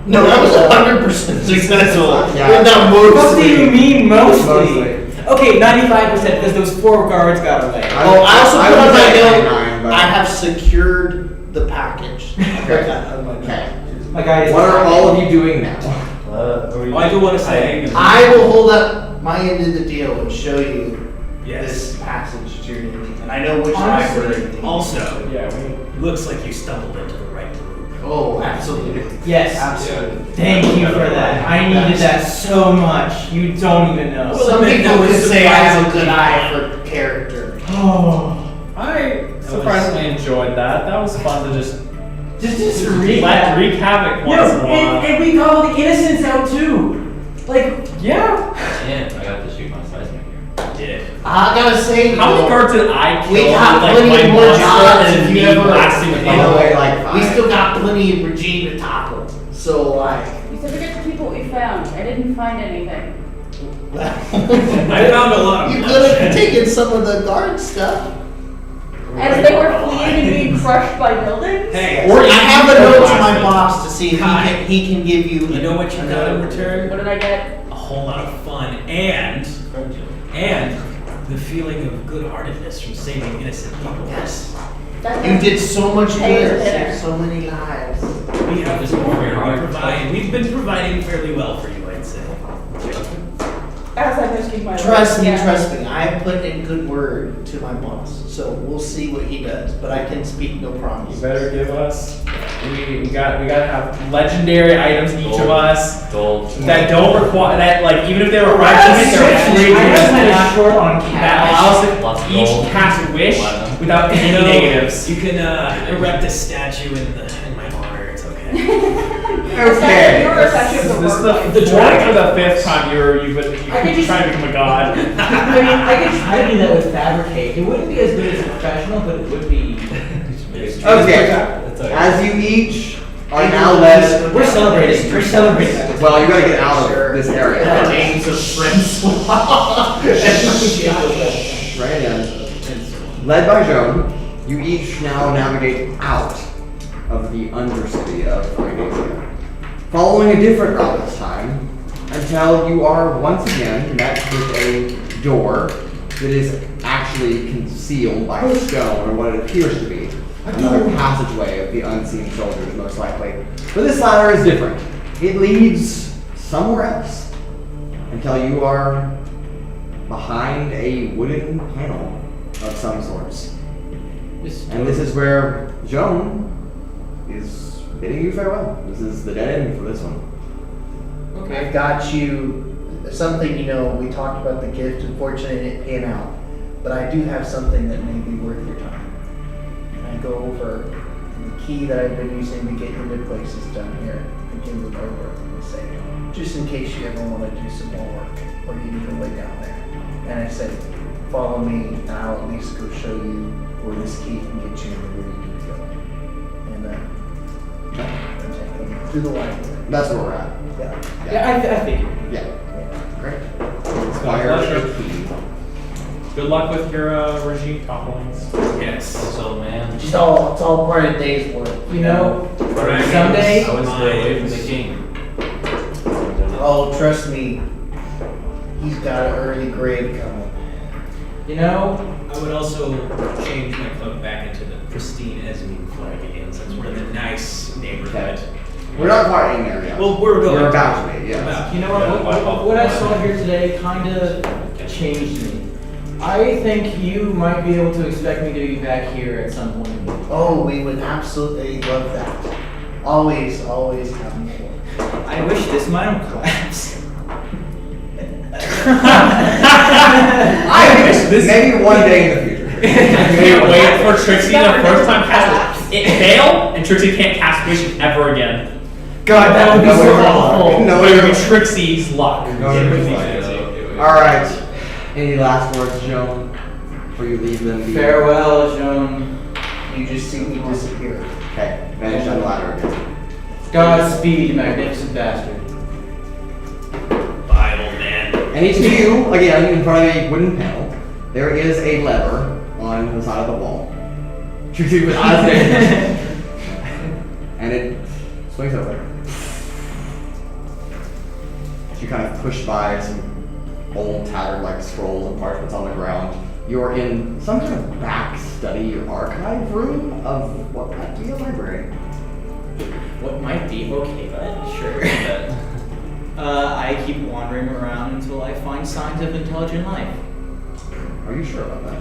No, that was 100% successful. Yeah. Not What do you mostly. mean mostly? Mostly. Okay, 95% because those 4 guards got away. Oh, I also put would on my say note. 99, but- I have secured the package. Okay. Okay. My guy is What are all of you doing now? Oh, I do want to say, I will hold up my end of the deal and show you yes. this passage to your name. And I know which Honestly, library. Also, Yeah, looks like you stumbled into the right group. Oh, absolutely. Yes. Absolutely. Thank you for that. I needed that so much. You don't even know. Some people could say I have a good eye for character. Oh. I surprisingly enjoyed that. That was fun to just Just wreak havoc once in a while. and we got all the innocents out too. Like, Yeah. and I got to shoot my seismic here. Did. I gotta say, How many though, guards did I kill? we got with, plenty like, my more monster jobs and if me you ever. blasting with you By know, the way, like we 5. still got plenty of regime to topple. So like, You said forget the people we found. I didn't find anything. I found a lot of you bloodshed. could have taken some of the guard stuff. As they were fleeing and being crushed by buildings? Hey, Or I have a note to my Blasted. boss to see if he can give you. You know what you got in return? What did I get? A whole lot of fun and the feeling of good-heartedness from saving innocent people. Yes. That's You did so much Hey, good. dinner. Saved so many lives. We have this we've been providing fairly well for you, I'd say. As I'm risking my life. Trust me, Yeah. trust me. I have put in good word to my boss, so we'll see what he does. But I can speak no You promise. better give us. We gotta have legendary items each of us Gold. that don't require that like even if they require to hit their I free was kind of short on that cash. allows Lots it of each gold. cast wish Platinum. without any negatives. You can erect a statue in my honor. It's okay. Okay. You're a statue of the This is world. the fourth or the fifth time you've I think been trying to become a god. I mean, I could try to do that with fabricate. It wouldn't be as good as professional, but it would be. Okay. As you each are now led. We're celebrating. We're celebrating. Well, you gotta get out of this area. Names of friends. Right in. Led by Joan, you each now navigate out of the undercity of Arcane, following a different route this time, until you are once again met with a door that is actually concealed by stone, or what it appears to be. Another passageway of the unseen soldiers, most likely. But this ladder is different. It leads somewhere else, until you are behind a wooden panel of some sorts. And this is where Joan is bidding you farewell. This is the dead end for this one. I've got you something, we talked about the gift. Unfortunately, it didn't pan out. But I do have something that may be worth your time. And I go over the key that I've been using to get into places down here. I can look over and say, just in case you ever want to do some more work, or you need to lay down there. And I said, follow me, and I'll at least go show you where this key can get you where you need to go. And and take them through the library. That's where we're at. Yeah. I think. Yeah. Great. Inspire a key. Good luck with your regime topplings. Yes. So man, It's all part of the day's work. You know, Right. someday. I would stay away from the king. Oh, trust me, he's got an early grave coming. You know, I would also change my cloak back into the pristine Esmine flag again, since we're in the nice neighborhood. We're not quite in there yet. Well, we're going. We're about to be, yeah. About. you know what I saw here today kind of changed me. I think you might be able to expect me to be back here at some point. Oh, we would absolutely love that. Always have more. I wish this might have collapsed. I wish this maybe one day in the future. I can't wait for Trixi the first time cast it failed, and Trixi can't cast Vision ever again. God, that would be so awful. No, It would be Trixi's luck. Alright. Any last words, Joan? Before you leave them? Farewell, Joan. You just see me disappear. Okay, vanish on the ladder again. Godspeed, magnificent bastard. Bye, old man. And each of you, again, in front of a wooden panel, there is a lever on the side of the wall. Trixi with eyes and it swings open. You kind of push by some old, tattered, like scrolls and parchments on the ground. You're in some kind of back study archive room of what might be a library. What might be okay, but sure. I keep wandering around until I find signs of intelligent life. Are you sure about that?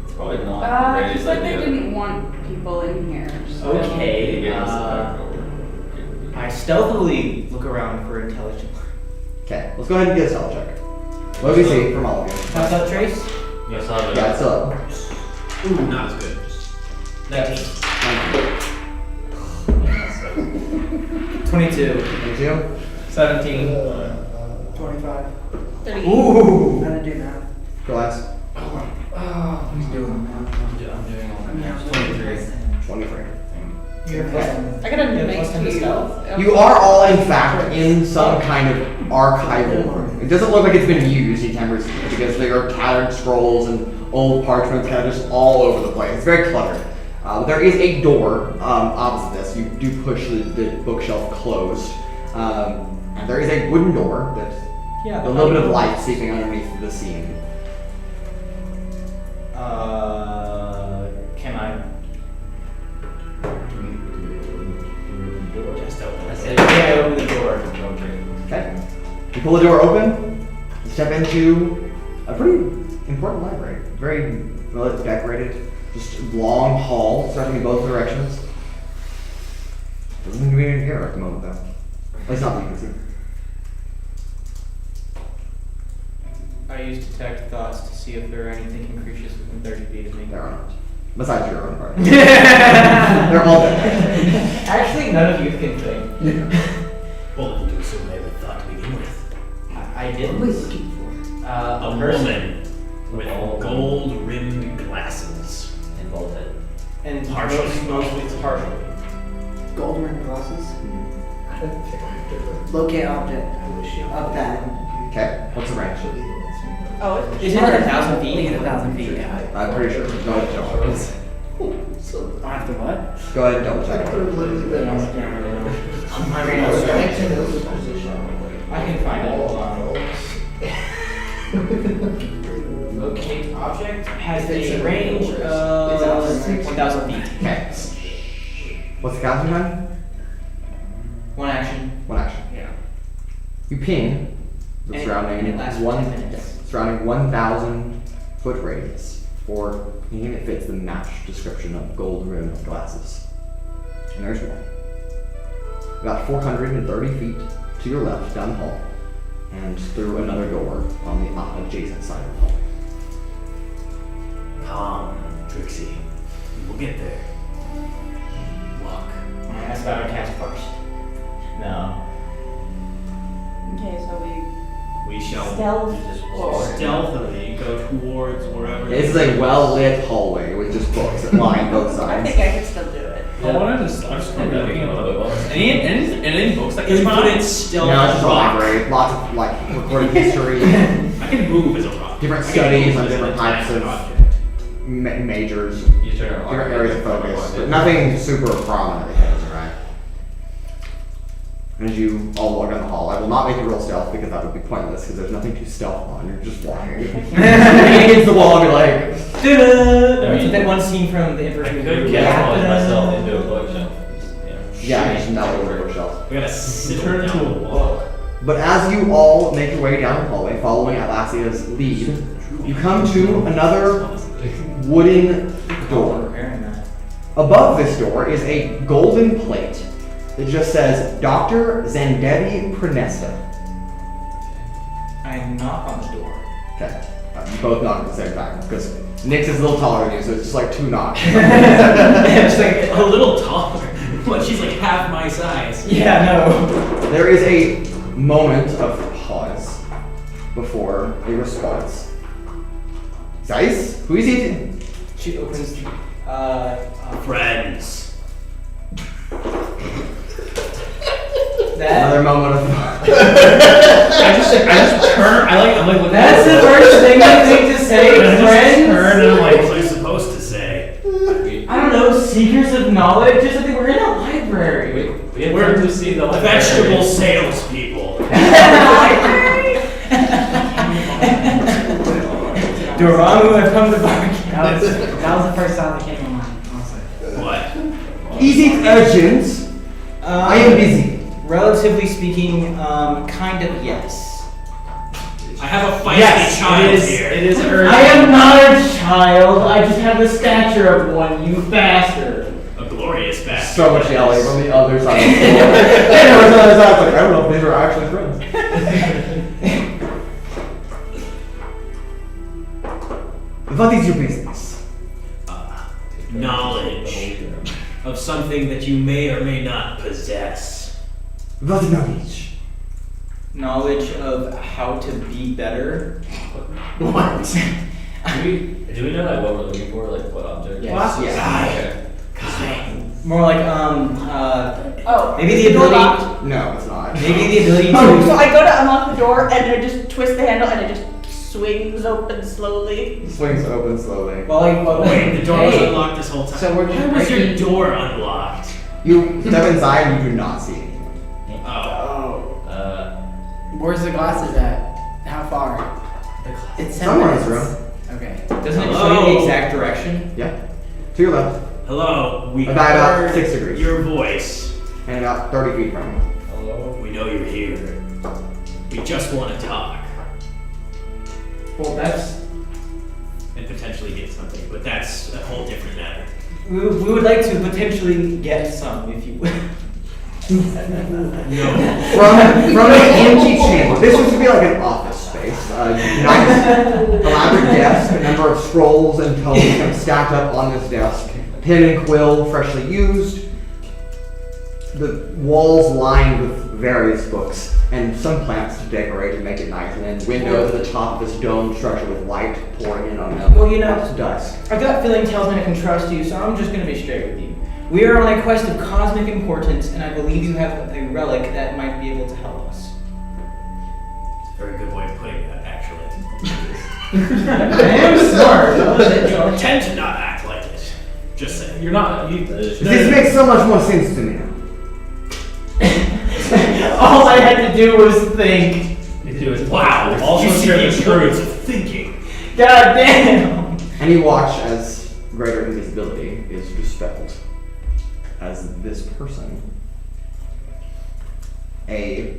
It's probably not the He greatest said they idea. didn't want people in here. So. Okay, Get us back over. I stealthily look around for intelligent life. Okay, let's go ahead and get a stealth check. What do we see from all of you? How's that, Trace? Yes, I'll have it. Yeah, it's up. Ooh, not as good. 22. 22? 17. 25. 30. Ooh! How to do that? Kuolias? Oh, who's doing that? I'm doing all that. 23. 23. You're Okay. I got a Yeah, nice plus 10 to stealth. You are all, in fact, in some kind of archival room. It doesn't look like it's been used anytime recently because there are tattered scrolls and old parchments kind of just all over the place. It's very cluttered. There is a door opposite this. You do push the bookshelf closed. And there is a wooden door that's a little bit of light seeping underneath the ceiling. Can I? Just open. I I said, said, yeah, open the door. Okay. You pull the door open. You step into a pretty important library. Very well decorated. Just long hall starting in both directions. Doesn't seem to be any here at the moment, though. At least not that you can see. I use detect thoughts to see if there are any thinking creatures within 30 feet of me. There are not. Besides your own party. They're all dead. Actually, none of you can think. Well, you do so maybe thought to begin with. I did. What are we looking for? A person. woman with gold-rimmed glasses. and Bartlett. And Partially. mostly partially. Gold ring glasses? Locate object of that. Okay. What's the range? Oh, it's Is it like 1,000 feet? Think 1,000 feet, yeah. I'm pretty sure. Go ahead and double check. After what? Go ahead and double I check. could have literally been on the I mean, I can find it. Hold on. Locate object has a range of 1,000 feet. Okay. What's the casting time? One action. One action. Yeah. You ping the And surrounding it lasts for 10 minutes. surrounding 1,000 foot radius for anything that fits the match description of gold rimmed glasses. And there's one. About 430 feet to your left down the hall, and through another door on the adjacent side of the hall. Calm, Trixi. We'll get there. Walk. That's about our cast first. No. shall Stealth. stealthily go towards wherever. This is a well-lit hallway with just books that line both I sides. think I can still do it. I want to just, I'm just kind of looking at the books. Any books that Can can you put find? it stealth No, it's just a rock? library. Lots of like recorded history, I can move as a rock. different I can studies move on as an different types attack of object. majors, You turn different Arcane areas of into one focus, of but it. nothing super prominent because, right? And as you all walk down the hall, I will not make it real stealth because that would be pointless because there's nothing to stealth on. You're just walking against the wall and be like, Ta-da! I mean, that one scene from the Emperor's I New could Groove. casualize myself into a bookshelf. yeah, just mellow over the bookshelf. We gotta sit Turn down into a the wall. But as you all make your way down the hallway, following Atlasia's lead, you come to another wooden door. Preparing that. Above this door is a golden plate that just says Dr. Zandevi Pranesta. I knock on the door. Okay. You both knock at the same time because Nyx is a little taller than you, so it's just like two knocks. It's like, A little taller. What? She's like half my size. yeah, no. There is a moment of pause before a response. Guys, who is it? She opens Friends. that. Another moment of pause. I just turn. I'm like looking. That's the first thing I think to say, And I just friends. turn and I'm What was like, I supposed to say? I don't know, seekers of knowledge. Just like we're in a library. We have We're come to see the vegetable salespeople. Doramu have come to bargain. That was the first sound that came to mind, honestly. What? Is it urgent? I am busy. Relatively speaking, kind of yes. I have a feisty Yes, child it is. here. It is urgent. I am not a child. I just have the stature of one. You bastard. A glorious bastard. So much yelling from the other side of the floor. And on the other side, it's like, I don't know if these are actually friends. What is your business? Knowledge of something that you may or may not possess. What knowledge? Knowledge of how to be better. What? Do we know like what we're looking for? Like what object? Yes. Yes. More like Oh, maybe is the door ability. locked? No, it's not. Maybe the ability Oh, so to. I go to unlock the door and I just twist the handle and it just swings open slowly. Swings open slowly. Well, Wait, the door was hey. unlocked this whole time. So we're Why was your breaking- door unlocked? You step inside and you do not see anything. Oh. Where's the glasses at? How far? It's 10 Somewhere in this minutes. room. Okay. Doesn't it show Hello? you the exact direction? Yeah. To your left. Hello, we By about heard 6 degrees. your voice. And about 30 feet from you. Hello? We know you're here. We just want to talk Well, that's. and potentially get something, but that's a whole different matter. We would like to potentially get some, if you will. No. From an empty chamber. This used to be like an office space. Nice, elaborate desk, a number of scrolls and tomes kind of stacked up on this desk. Pen and quill, freshly used. The walls lined with various books and some plants to decorate and make it nice, and then windows at the top of this dome structure with light pouring in on them. Well, you know- It's dusk. Our gut feeling tells me I can trust you, so I'm just gonna be straight with you. We are on a quest of cosmic importance, and I believe you have a relic that might be able to help us. It's a very good way of putting that, actually. I am smart. Tend to not act like it. Just saying. you're not. This makes so much more sense to me now. All I had to do was think. Wow. Also you see share the the importance truth. of thinking. God damn. And you watch as greater invisibility is dispelled. As this person, a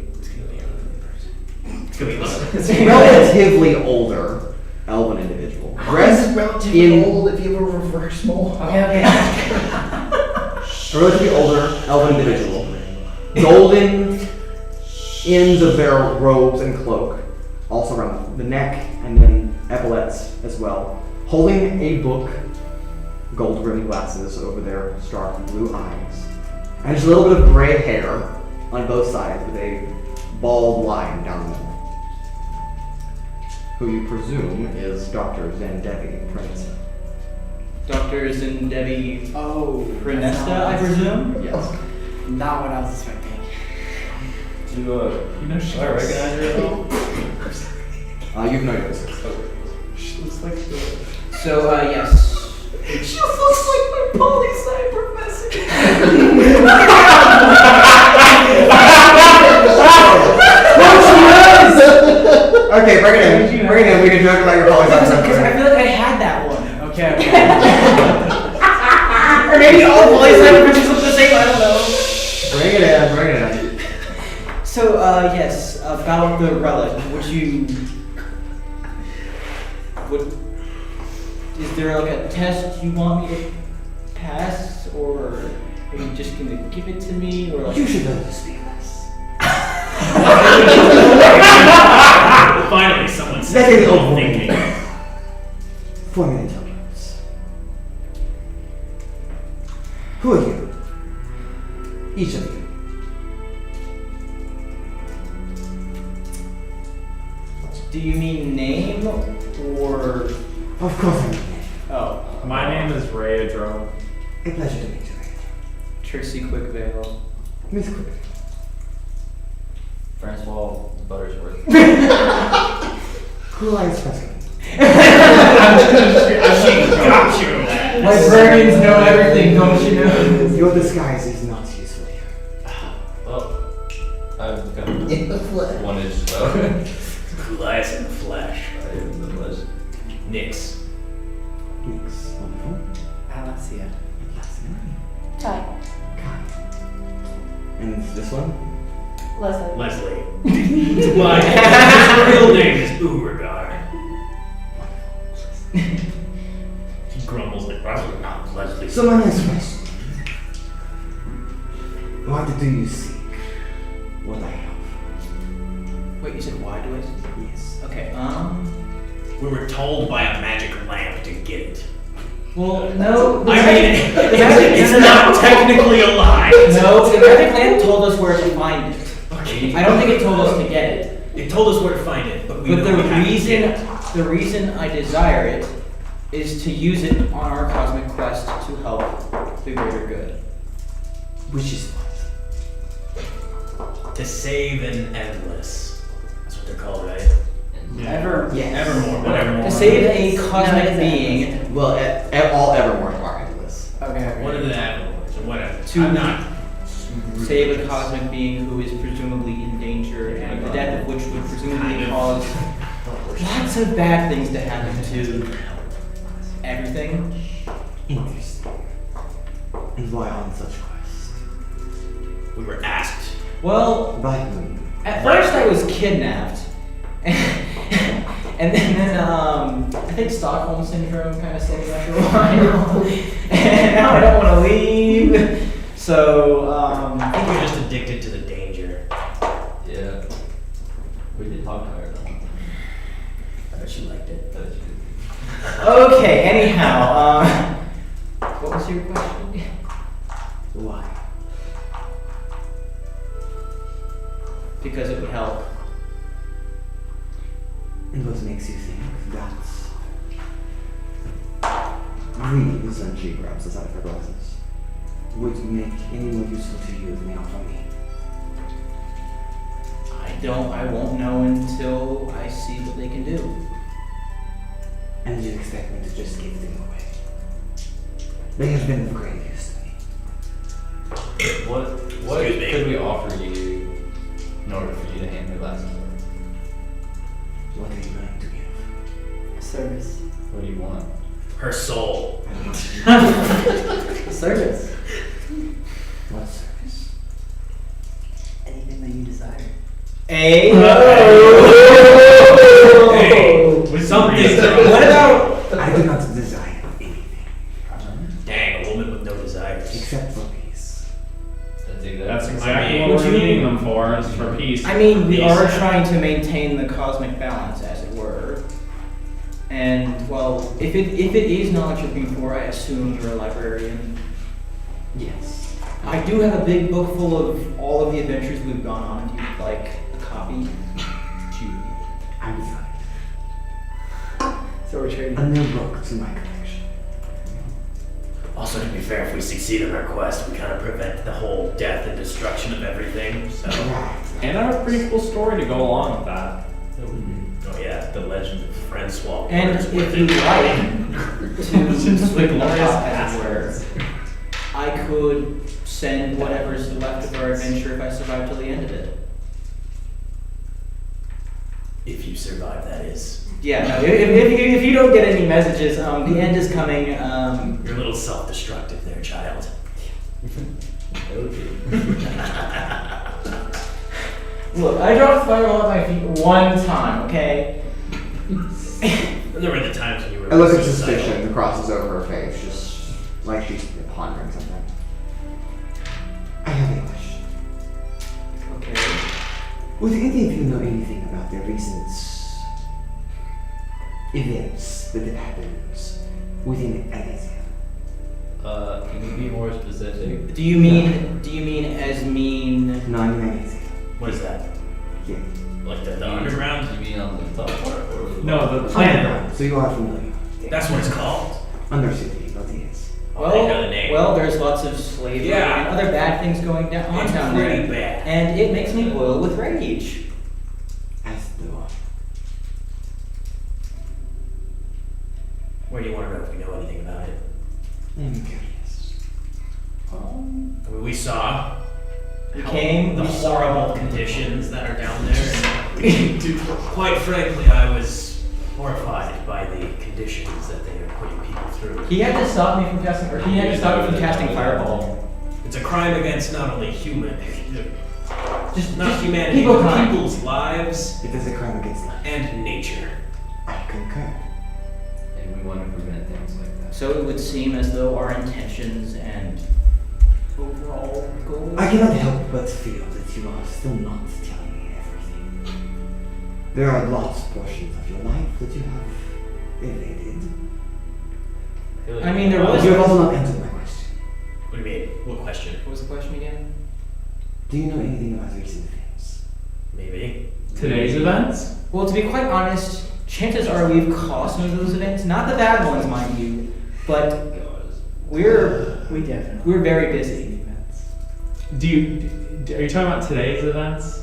It's gonna be listen. relatively older elven individual, dressed in if you were reverse mole. Okay. a relatively older elven individual, golden ends of their robes and cloak, also around the neck and then epaulets as well, holding a book, gold rimmed glasses over their stark blue eyes, and just a little bit of gray hair on both sides with a bald line down the middle. who you presume is Dr. Zandevi Prince. Dr. Zindevi Oh. Prenesta, I presume? Yes. Not what I was expecting. You know, she I recognize her at all? You've noticed. She looks like the. So, yes. She looks like my poli-sci professor. Okay, bring it in. Bring it in. We can joke about your Because polygon. I feel like I had that one. Okay. Or maybe all police professors look the same, I don't know. Bring it in. Bring it in. So, yes, about the relic, is there like a test you want me to pass, or are you just gonna give it to me, or like... You should learn to speak less. Finally, someone said That is all thinking. For me intelligence. Who are you? Each of you. Do you mean name, or... Of course I mean. Oh. My name is Raudrem. A pleasure to meet you. Trixi Quickvale. Miss Quick. Francois Buttersworth. Kuolias Presgolyn. She got you that. Librarians know everything, don't you know? Your disguise is not useful here. Well, I've got In the flesh. 1 inch so. Kuolias in the flesh. I am the flesh. Nix. Thanks. Wonderful. Atlasia. Atlasia. Ty. Kai. And this one? Leslie. Leslie. My real name is Urogar. He grumbles like, not Leslie. So my next question. Why do you seek what I have? Wait, you said why do I? Yes. Okay, We were told by a magic lamp to get it. well, no. I mean, it's not technically a lie. No, the magic lamp told us where to find it. Okay. I don't think it told us to get it. It told us where to find it, but we But know the we have to reason, get it. the reason I desire it is to use it on our cosmic quest to help the greater good. Which is what? To save an endless. That's what they're called, right? Evermore, whatever. To save a No, cosmic it's being. Well, all Evermore are endless. Okay. One of the Evermores, or whatever. To I'm not. save a cosmic being who is presumably in danger, and the death of which would presumably cause lots of bad things to happen to everything. Interesting. And why on such quest? We were asked. Well, By whom? at first I was kidnapped, and then I think Stockholm syndrome kind of set me after a while, and now I don't want to leave. So I think you're just addicted to the danger. Yeah. We did talk to her though. I bet you liked it. okay. Anyhow, what was your question? Why? Because it would help. And what makes you think that dreams, and she grabs the side of her glasses, would make any more useful to you than they are for me? I won't know until I see what they can do. And you expect me to just give them away? They have been of great use to me. What Excuse me. could we offer you in order for you to hand the glasses over? What are you going to give? Service. What do you want? Her soul. Service. What service? Anything that you desire. Hey. With something. What about? I do not desire anything Dang, a woman with no desires. except for peace. That's exactly mean, what would we're you- needing them for, is for peace. I mean, we Peace. are trying to maintain the cosmic balance, as it were. And well, if it is knowledge you're looking for, I assume you're a librarian. Yes. I do have a big book full of all of the adventures we've gone on. If you'd like a copy. I'm sorry. So we're trading. a new book to my collection. Also, to be fair, if we succeed in our quest, we kind of prevent the whole death and destruction of everything. So, And I have a pretty cool story to go along with that. oh yeah, the legend of Francois. And if you like to swing glorious as it were, I could send whatever's left of our adventure if I survive till the end of it. If you survive, that is. Yeah, no, if you don't get any messages, the end is coming. You're a little self-destructive there, child. Look, I dropped fireball at my feet one time, okay? There were the times when you were. A look of suicidal. suspicion crosses over her face, just like she's pondering something. I have a question. Okay. Would any of you know anything about the recent events that have happened within Atlasia? Can you be more specific? Do you mean Esmine? No, I mean Atlasia. What is that? Yeah. Like the underground? You mean on the top part or the No, the planet. Underground, so you are familiar. That's what it's called. Undercity, but yes. I know the name. Well, there's lots of slavery Yeah. and other bad things going down It's down pretty there, bad. and it makes me boil with rage. As do I. Where do you want to know if we know anything about it? I'm curious. I mean, we saw We came, the we saw- horrible conditions that are down there. And quite frankly, I was horrified by the conditions that they are putting people through. He had to stop me from casting, or he had to stop me from casting fireball. It's a crime against not only Just humanity, people but kind. people's lives It is a crime against life. and nature. I concur. And we want to prevent things like that. So it would seem as though our intentions and overall goals. I cannot help but feel that you are still not telling me everything. There are lots of portions of your life that you have evaded. I mean, there was. You have also not answered my question. What do you mean? What question? What was the question again? Do you know anything about recent events? Maybe. Today's events? Well, to be quite honest, chances are we've caused some of those events. Not the bad ones, mind you, but we're very busy. Are you talking about today's events?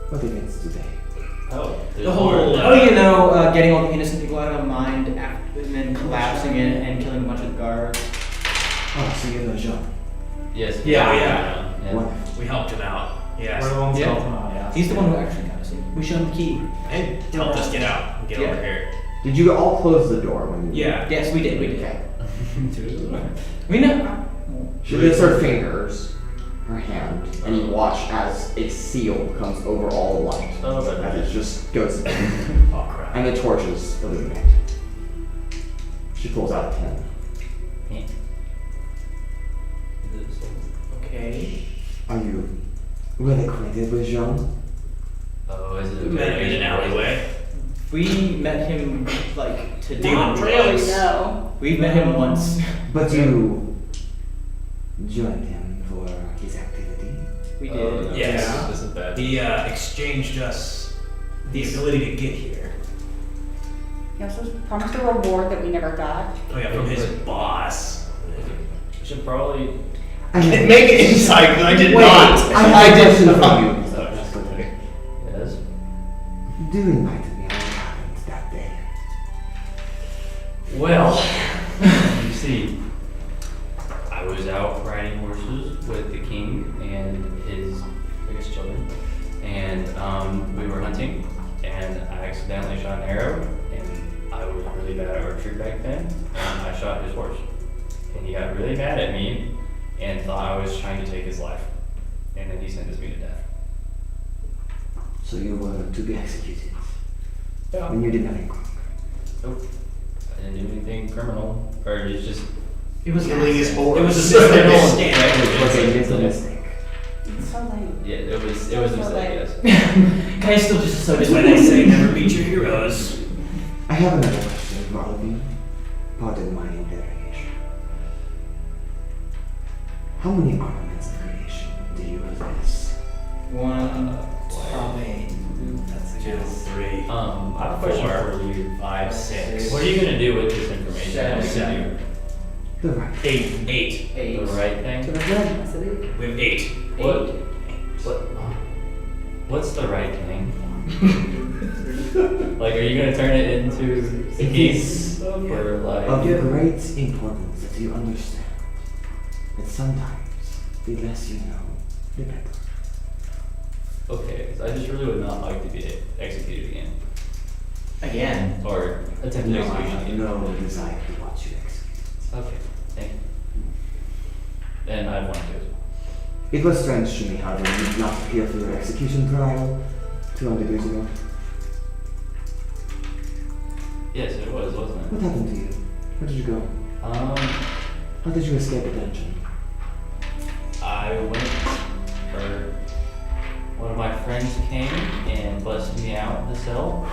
What events today? Oh, The whole. Getting all the innocent people out of our mind and then collapsing it and killing a bunch of guards. Oh, so you know Jean. Yes. Yeah. Wonderful. We helped him out. Yes. We're the ones Yeah. helping out, yeah. He's the one who actually got us in. We showed him the key. And helped us get out and get Yeah. over here. Did you all close the door when you? Yeah. Yes, we did. We did. Okay. We know. She lifts her fingers, her hand, and you watch as a seal comes over all the light. Oh, but As it just goes, Oh crap. and the torches illuminate. She pulls out a pen. Okay. Are you well acquainted with Jean? Oh, is it? We met him in an alleyway. We met him like today. Dealing Not really, drugs. no. We've met him once. But you joined him for his activity. We did. Oh, no, Yes. This is bad. He exchanged us the ability to get here. He also promised a reward that we never got. Oh yeah, from his boss. We should probably. I mean, Make it insight, because I did wait, not. I did question not. from you. Yes. Do invite me on what happened that day. Well, you see, I was out riding horses with the king and his biggest children, and we were hunting, and I accidentally shot an arrow, and I was really bad at archery back then, and I shot his horse, and he got really mad at me and thought I was trying to take his life, and then he sentenced me to death. So you were to be executed. Yeah. When you did nothing wrong. Nope. I didn't do anything criminal, or it's just. It was Killing his horse. It was a It misunderstanding. It was a mental mistake. It's so lame. Yeah, it was a So mistake, like- yes. Guy's still just so That's why they say never meet your heroes. I have another question for all of you. Pardon my interrogation. How many armaments of creation do you possess? one. Probably. That's a good 3. I have a question for you. I 5, 6. What are you gonna do with this information? Seven. The right. 8. The right thing? We have 8. What's the right thing? Like, are you gonna turn it into a piece or like? Of great importance that you understand that sometimes the less you know, the better. Okay, 'cause I just really would not like to be executed again. Again. Or attempted No, I execution have again. no desire to watch you execute. Okay, thank you. And I want to. It was strange to me how they did not appear for your execution trial 200 years ago. Yes, it was, wasn't it? What happened to you? Where did you go? How did you escape the dungeon? I went, or one of my friends came and busted me out in the cell,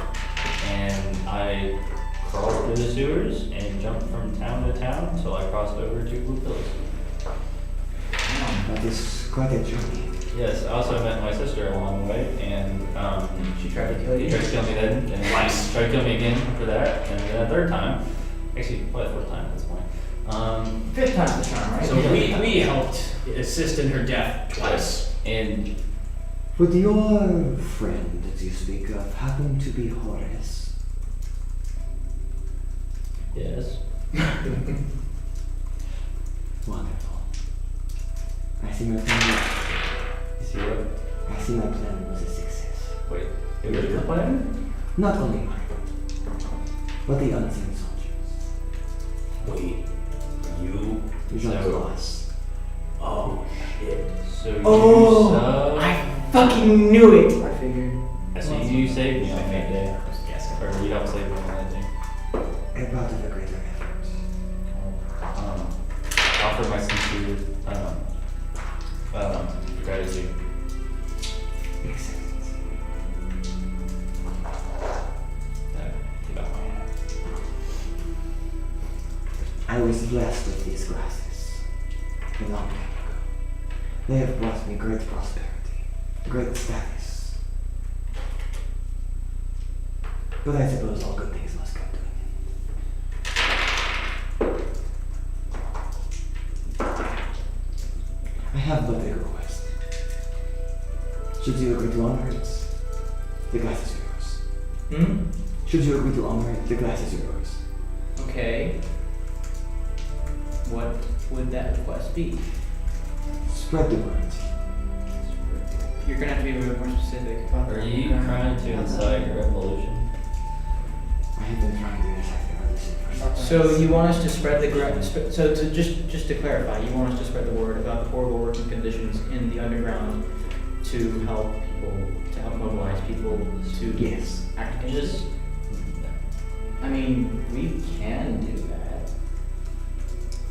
and I crawled through the sewers and jumped from town to town until I crossed over to Blue Hills. That is quite a journey. Yes, I also met my sister along the way, and She tried to kill you? She tried to kill me then, and Twice. tried to kill me again after that, and then a third time. Actually, probably fourth time at this point. Fifth time's the charm, right? So we helped assist in her death twice. And Would your friend that you speak of happen to be Horace? yes, Wonderful. I see my plan. you see what? I see my plan was a success. Wait, it was your plan? Not only mine, but the unseen soldiers. Wait, you? Jean-Claude. Oh, shit. So Oh, I fucking knew it! I figured. So you saved me on that day. I was guessing. Or you helped save me on that day. A part of a greater effort. Offer my sincere gratitude. Makes sense. Keep out my hand. I was blessed with these glasses a long time ago. They have brought me great prosperity, great status. But I suppose all good things must come to an end. I have but a request. Should you agree to honor it, the glass is yours. Hmm? Should you agree to honor it, the glass is yours. Okay. What would that request be? Spread the word. You're gonna have to be a bit more specific. Are you trying to incite a revolution? I have been trying to incite the revolution for some So you want us to spread the so to just to clarify, you want us to spread the word about the horrible working conditions in the underground to help mobilize people to Yes. act against. I mean, we can do that.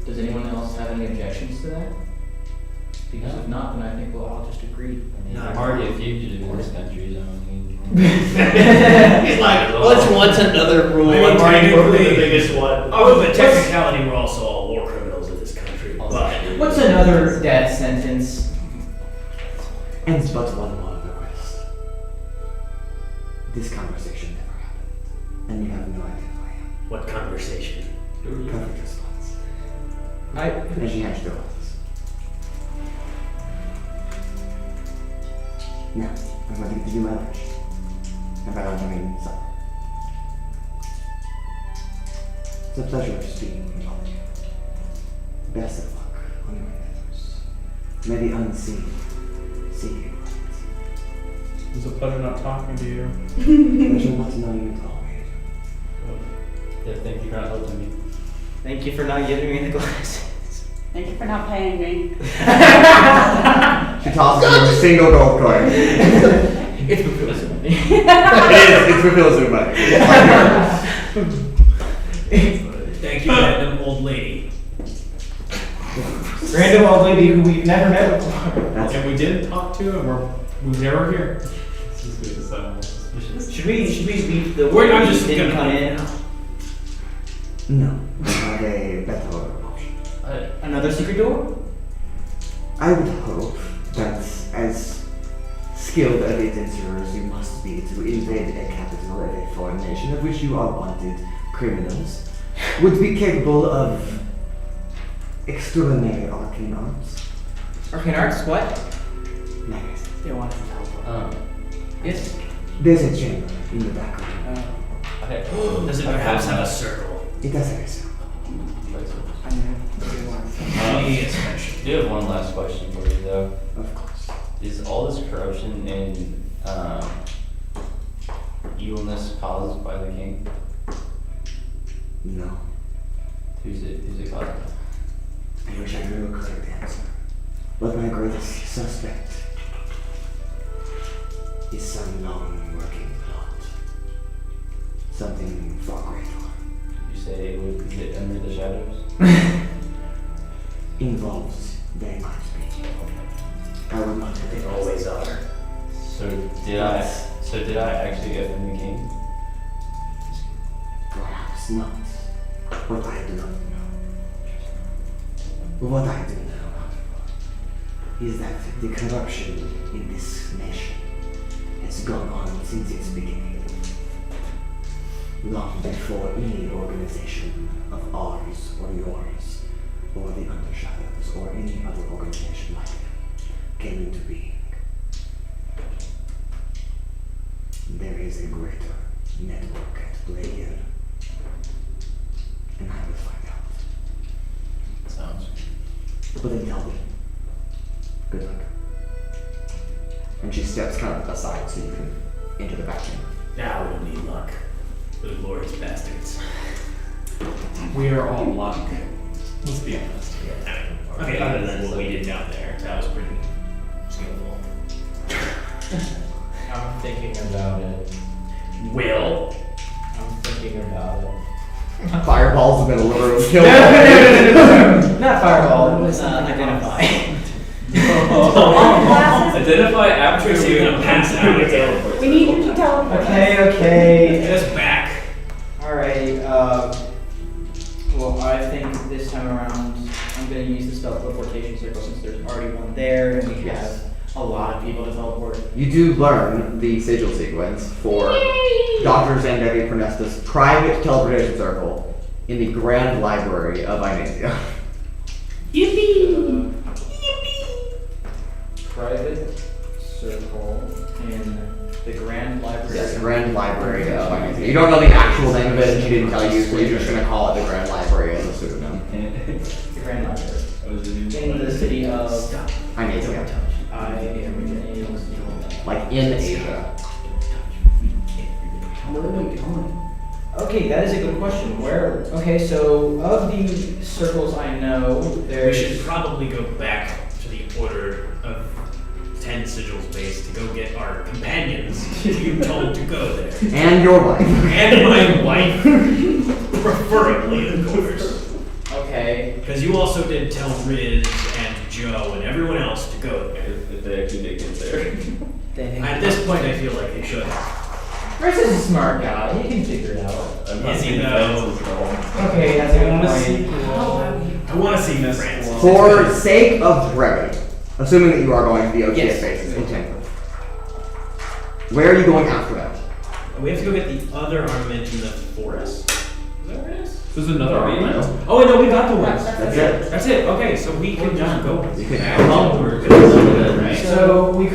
Does anyone else have any objections to that? Because if not, then I think we'll all just agree. I'm already a fugitive in this country, so I mean. He's like, what's another rule? I mean, I'm already broken the technically- biggest one. Oh, but technicality, we're also all war criminals in this country. But What's another death sentence? And but one more request. This conversation never happened, and you have no idea who I am. what conversation? Perfect response. And she has the oaths. Now, I'm going to give you my lunch. And by lunch, I mean supper. It's a pleasure speaking with all of you. Best of luck on your endeavors. May the unseen see you right. It was a pleasure not talking to you. Pleasure not knowing you at all, Major. Yeah, thank you for not helping me. Thank you for not giving me the glasses. Thank you for not paying me. She tosses you a single gold coin. It's Bufil's money. It's Bufil's money. Thank you, random old lady. Random old lady who we've never met before. And we did talk to, and we've never here. This is good to sound suspicious. Should we leave the Wait, I'm he just didn't gonna- come in? No, I have a better option. Another secret door? I would hope that as skilled elite adventurers you must be to invade a capital of a foreign nation of which you are wanted criminals would be capable of extraordinary arcane arts. Arcane arts, what? Nice. They want to teleport. Yes. There's a chamber in the background. Okay. Does it perhaps have a circle? It does have a circle. I mean, they want to teleport. Yes, mention. I do have one last question for you though. Of course. Is all this corruption and evilness caused by the king? No. Who's it causing? I wish I knew a correct answer. But my greatest suspect is some long working plot. Something far greater. You say it would get under the shadows? Involves very much speaking. I would not have They it. always are. So did I actually get from the king? Perhaps not. What I do not know. What I do know, however, is that the corruption in this nation has gone on since its beginning. Long before any organization of ours or yours, or the Undershadows, or any other organization like it, came into being. There is a greater network at play here, and I will find out. Sounds. But until then, good luck. And she steps kind of aside so you can enter the back chamber. Now we don't need luck. Those glorious bastards. We are all luck. Let's be honest. Okay, other than what we did down there, that was pretty skillful. I'm thinking about it. Will. I'm thinking about it. Fireballs have been literally killed. No. Not fireball, it was identify. Identify after Trixi, you're gonna pass out. We need you to teleport. Okay. Just back. Alright, well, I think this time around I'm going to use the spell teleportation circle since there's already one there and we have a lot of people to teleport. You do learn the sigil sequence for Dr. Zandevi Pernesta's private teleportation circle in the Grand Library of Inasia. Yippee! Private circle in the Grand Library. Yes, Grand Library of Inasia. You don't know the actual name of it, and she didn't tell you, so you're just going to call it the Grand Library as a pseudonym. The Grand Library. In the city of Inasia. Like in Asia. Okay, that is a good question. Where? Okay, so of the circles I know, We there's. should probably go back to the Order of 10 Sigils base to go get our companions you told to go there. And your wife. And my wife. Preferably, of course. Okay. Because you also did tell Riz and Joe and everyone else to go there. If they actually did get there. At this point, I feel like they should. Chris is a smart guy. He can figure it out. Is he though? Okay, that's a good I want to see this. For sake of brevity, assuming that you are going to the OTS Yes. bases in Tampa, where are you going after that? We have to go get the other armament in the forest. Is that where it is? There's another armament? Oh wait, no, we got the ones. That's it. That's it. Okay, so we can just go. You could Right. So we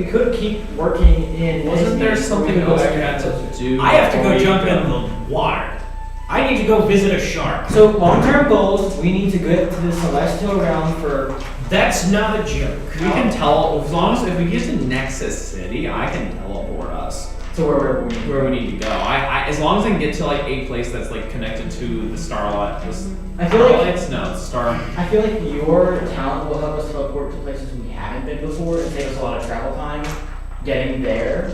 could keep working in. Wasn't there Esmine. something We could go else back we had to do? I have to go before we jump go? in the water. I need to go visit a shark. So long-term goals, we need to get to the celestial realm for. That's not a joke. We can tell, as long as if we get to Nexus City, I can teleport us To where where we need to go. I as long as I can get to like a place that's like connected to the Starlight. I feel like- Starlights? No, Star. I feel like your talent will help us teleport to places we haven't been before and save us a lot of travel time getting there.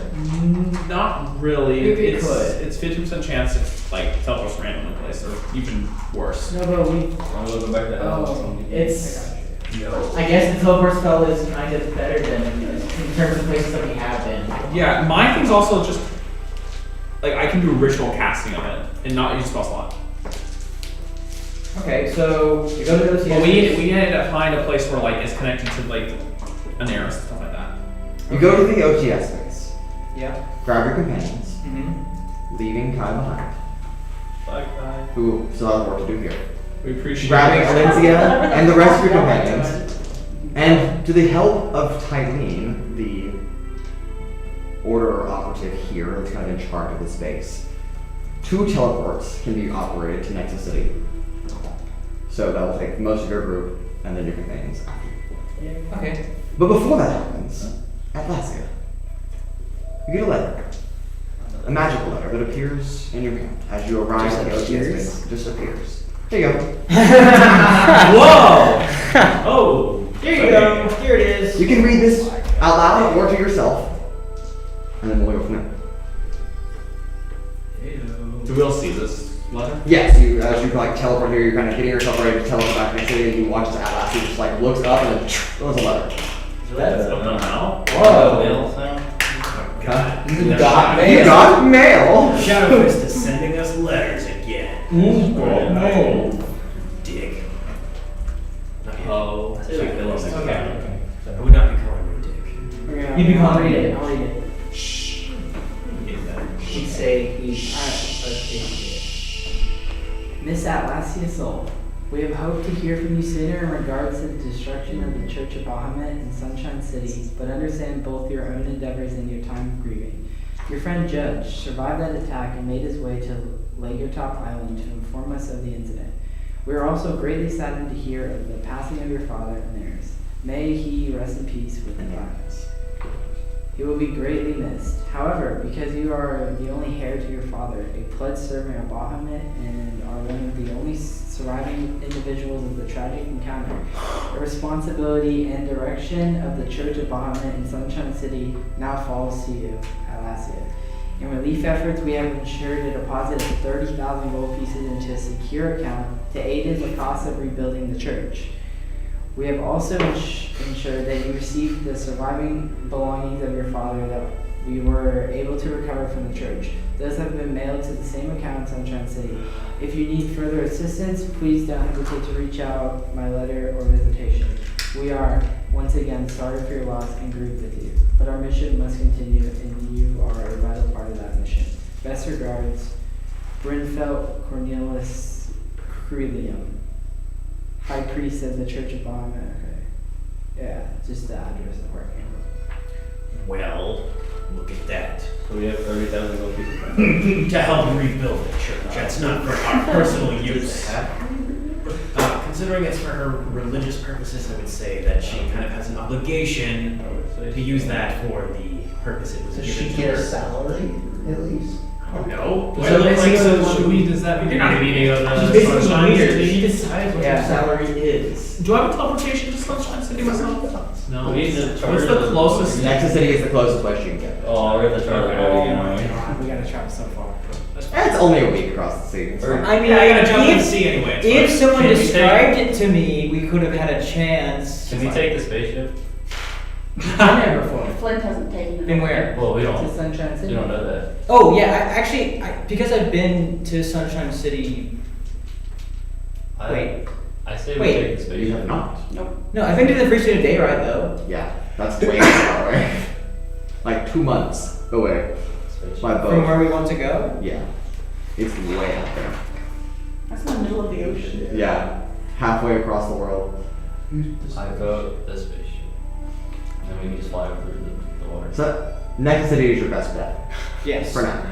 Not really. It it's could. it's 50% chance if like teleport us randomly place or even worse. No, but we. I'm gonna go back to hell. It's. I guess the teleport spell is kind of better than in terms of places that we have been. Yeah, my thing's also just like I can do ritual casting of it and not use spell slot. Okay, so we go to those. But we need to find a place where like it's connected to like an arrow and stuff like that. You go to the OTS space, Yep. grab your companions, Mm-hmm. leaving Kai behind, Bye, bye. who still has work to do here. We appreciate Grabbing it. Alencia and the rest of your companions, and to the help of Tylene, the order operative here that's kind of in charge of the space, 2 teleports can be operated to Nexus City. So that will take most of your group and then your companions after you. Okay. But before that happens, Atlasia, you get a letter. A magical letter that appears in your hand as you arrive at the OTS space. It just appears. Here you go. Whoa! Oh! Here you go. Here it is. You can read this out loud or to yourself, and then we'll go from there. Do we all see this letter? Yes, you as you like teleport here, you're kind of getting yourself ready to teleport back next city, and you watch as Atlasia just like looks up and then there's a letter. That's up now. Whoa. Mail sound? God. You got mail. Shadow Fist is sending us letters again. Oh. Dick. Oh. Okay. Okay. I would not be calling you a dick. You'd be I'll calling read me it. I'll read it. Shh. Get that. He'd say Miss Atlasia Sol, we have hoped to hear from you sooner in regards to the destruction of the Church of Bahamut in Sunshine City, but understand both your own endeavors and your time of grieving. Your friend Judge survived that attack and made his way to Lagertop Island to inform us of the incident. We are also greatly saddened to hear of the passing of your father and theirs. May he rest in peace with the gods. He will be greatly missed. However, because you are the only heir to your father, a pledged servant of Bahamut, and are one of the only surviving individuals of the tragic encounter, the responsibility and direction of the Church of Bahamut in Sunshine City now falls to you, Atlasia. In relief efforts, we have ensured a deposit of 30,000 gold pieces into a secure account to aid in the cost of rebuilding the church. We have also ensured that you received the surviving belongings of your father that we were able to recover from the church. Those have been mailed to the same account in Sunshine City. If you need further assistance, please don't hesitate to reach out by letter or visitation. We are, once again, sorry for your loss and grieve with you. But our mission must continue, and you are a vital part of that mission. Best regards, Brynfelt Cornelius Crelium, High Priest of the Church of Bahamut. Okay. Yeah, just the address of Arcane. Well, look at that. So we have 30,000 gold pieces. To help rebuild the church. That's not for our personal use. Considering it's for her religious purposes, I would say that she kind of has an obligation to use that for the purpose it was Does given she to get her. a salary at least? I don't know. Does that look like should we, does that You're not meeting of She's the basically Sunshine weird. City? She decides what Yeah. her salary is. Do I have a teleportation to Sunshine City myself? No. We need to What's charter the closest? Nexus City is the closest place you can get. Oh, we're at the charter road Oh again, my right? god, we gotta travel so far. It's only a week across the sea. It's fine. I mean, Yeah, I gotta jump in the if, sea anyway. it's if fine. someone Can we described it to me, we could have had a chance. Can we take the spaceship? I never flown. Flint hasn't taken it. Been where? Well, we To don't. Sunshine City. You don't know that. Oh yeah, because I've been to Sunshine City. Wait. I say we Wait. take the You spaceship. have not. No, I've been to the Free State of Dayride though. Yeah, that's way far away. Like 2 months away Spaceship. by From boat. where we want to go. Yeah, it's way out there. That's in the middle of the ocean. Yeah, halfway across the world. I vote the spaceship. And then we can just fly over the water. So Nexus City is your best bet Yes. for now.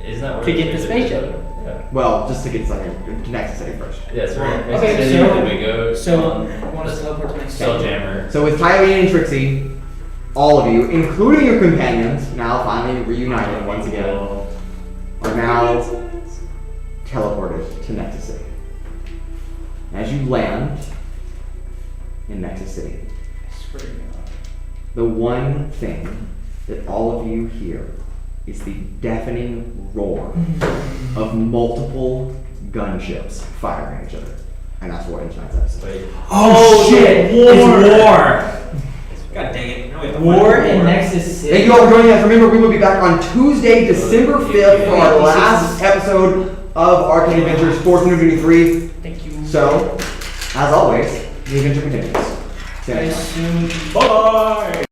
Isn't that where To get the spaceship. Yeah. Well, just to get something to Nexus City first. Yeah, so we're in Okay, City, so- then we go So on I want us to teleport to next Spelljammer. So with Tylene and Trixi, all of you, including your companions, now finally reunited once again, are now teleported to Nexus City. As you land in Nexus City, the one thing that all of you hear is the deafening roar of multiple gunships firing at each other. And that's what ends tonight's episode. Wait. Oh shit! It's war! God dang it. Now we have to War fight in Nexus City. Thank you all for joining us. Remember, we will be back on Tuesday, December 5th for our last episode of Arcane Adventures 423. Thank you. So, as always, the adventure continues. See you I next time. assume Bye!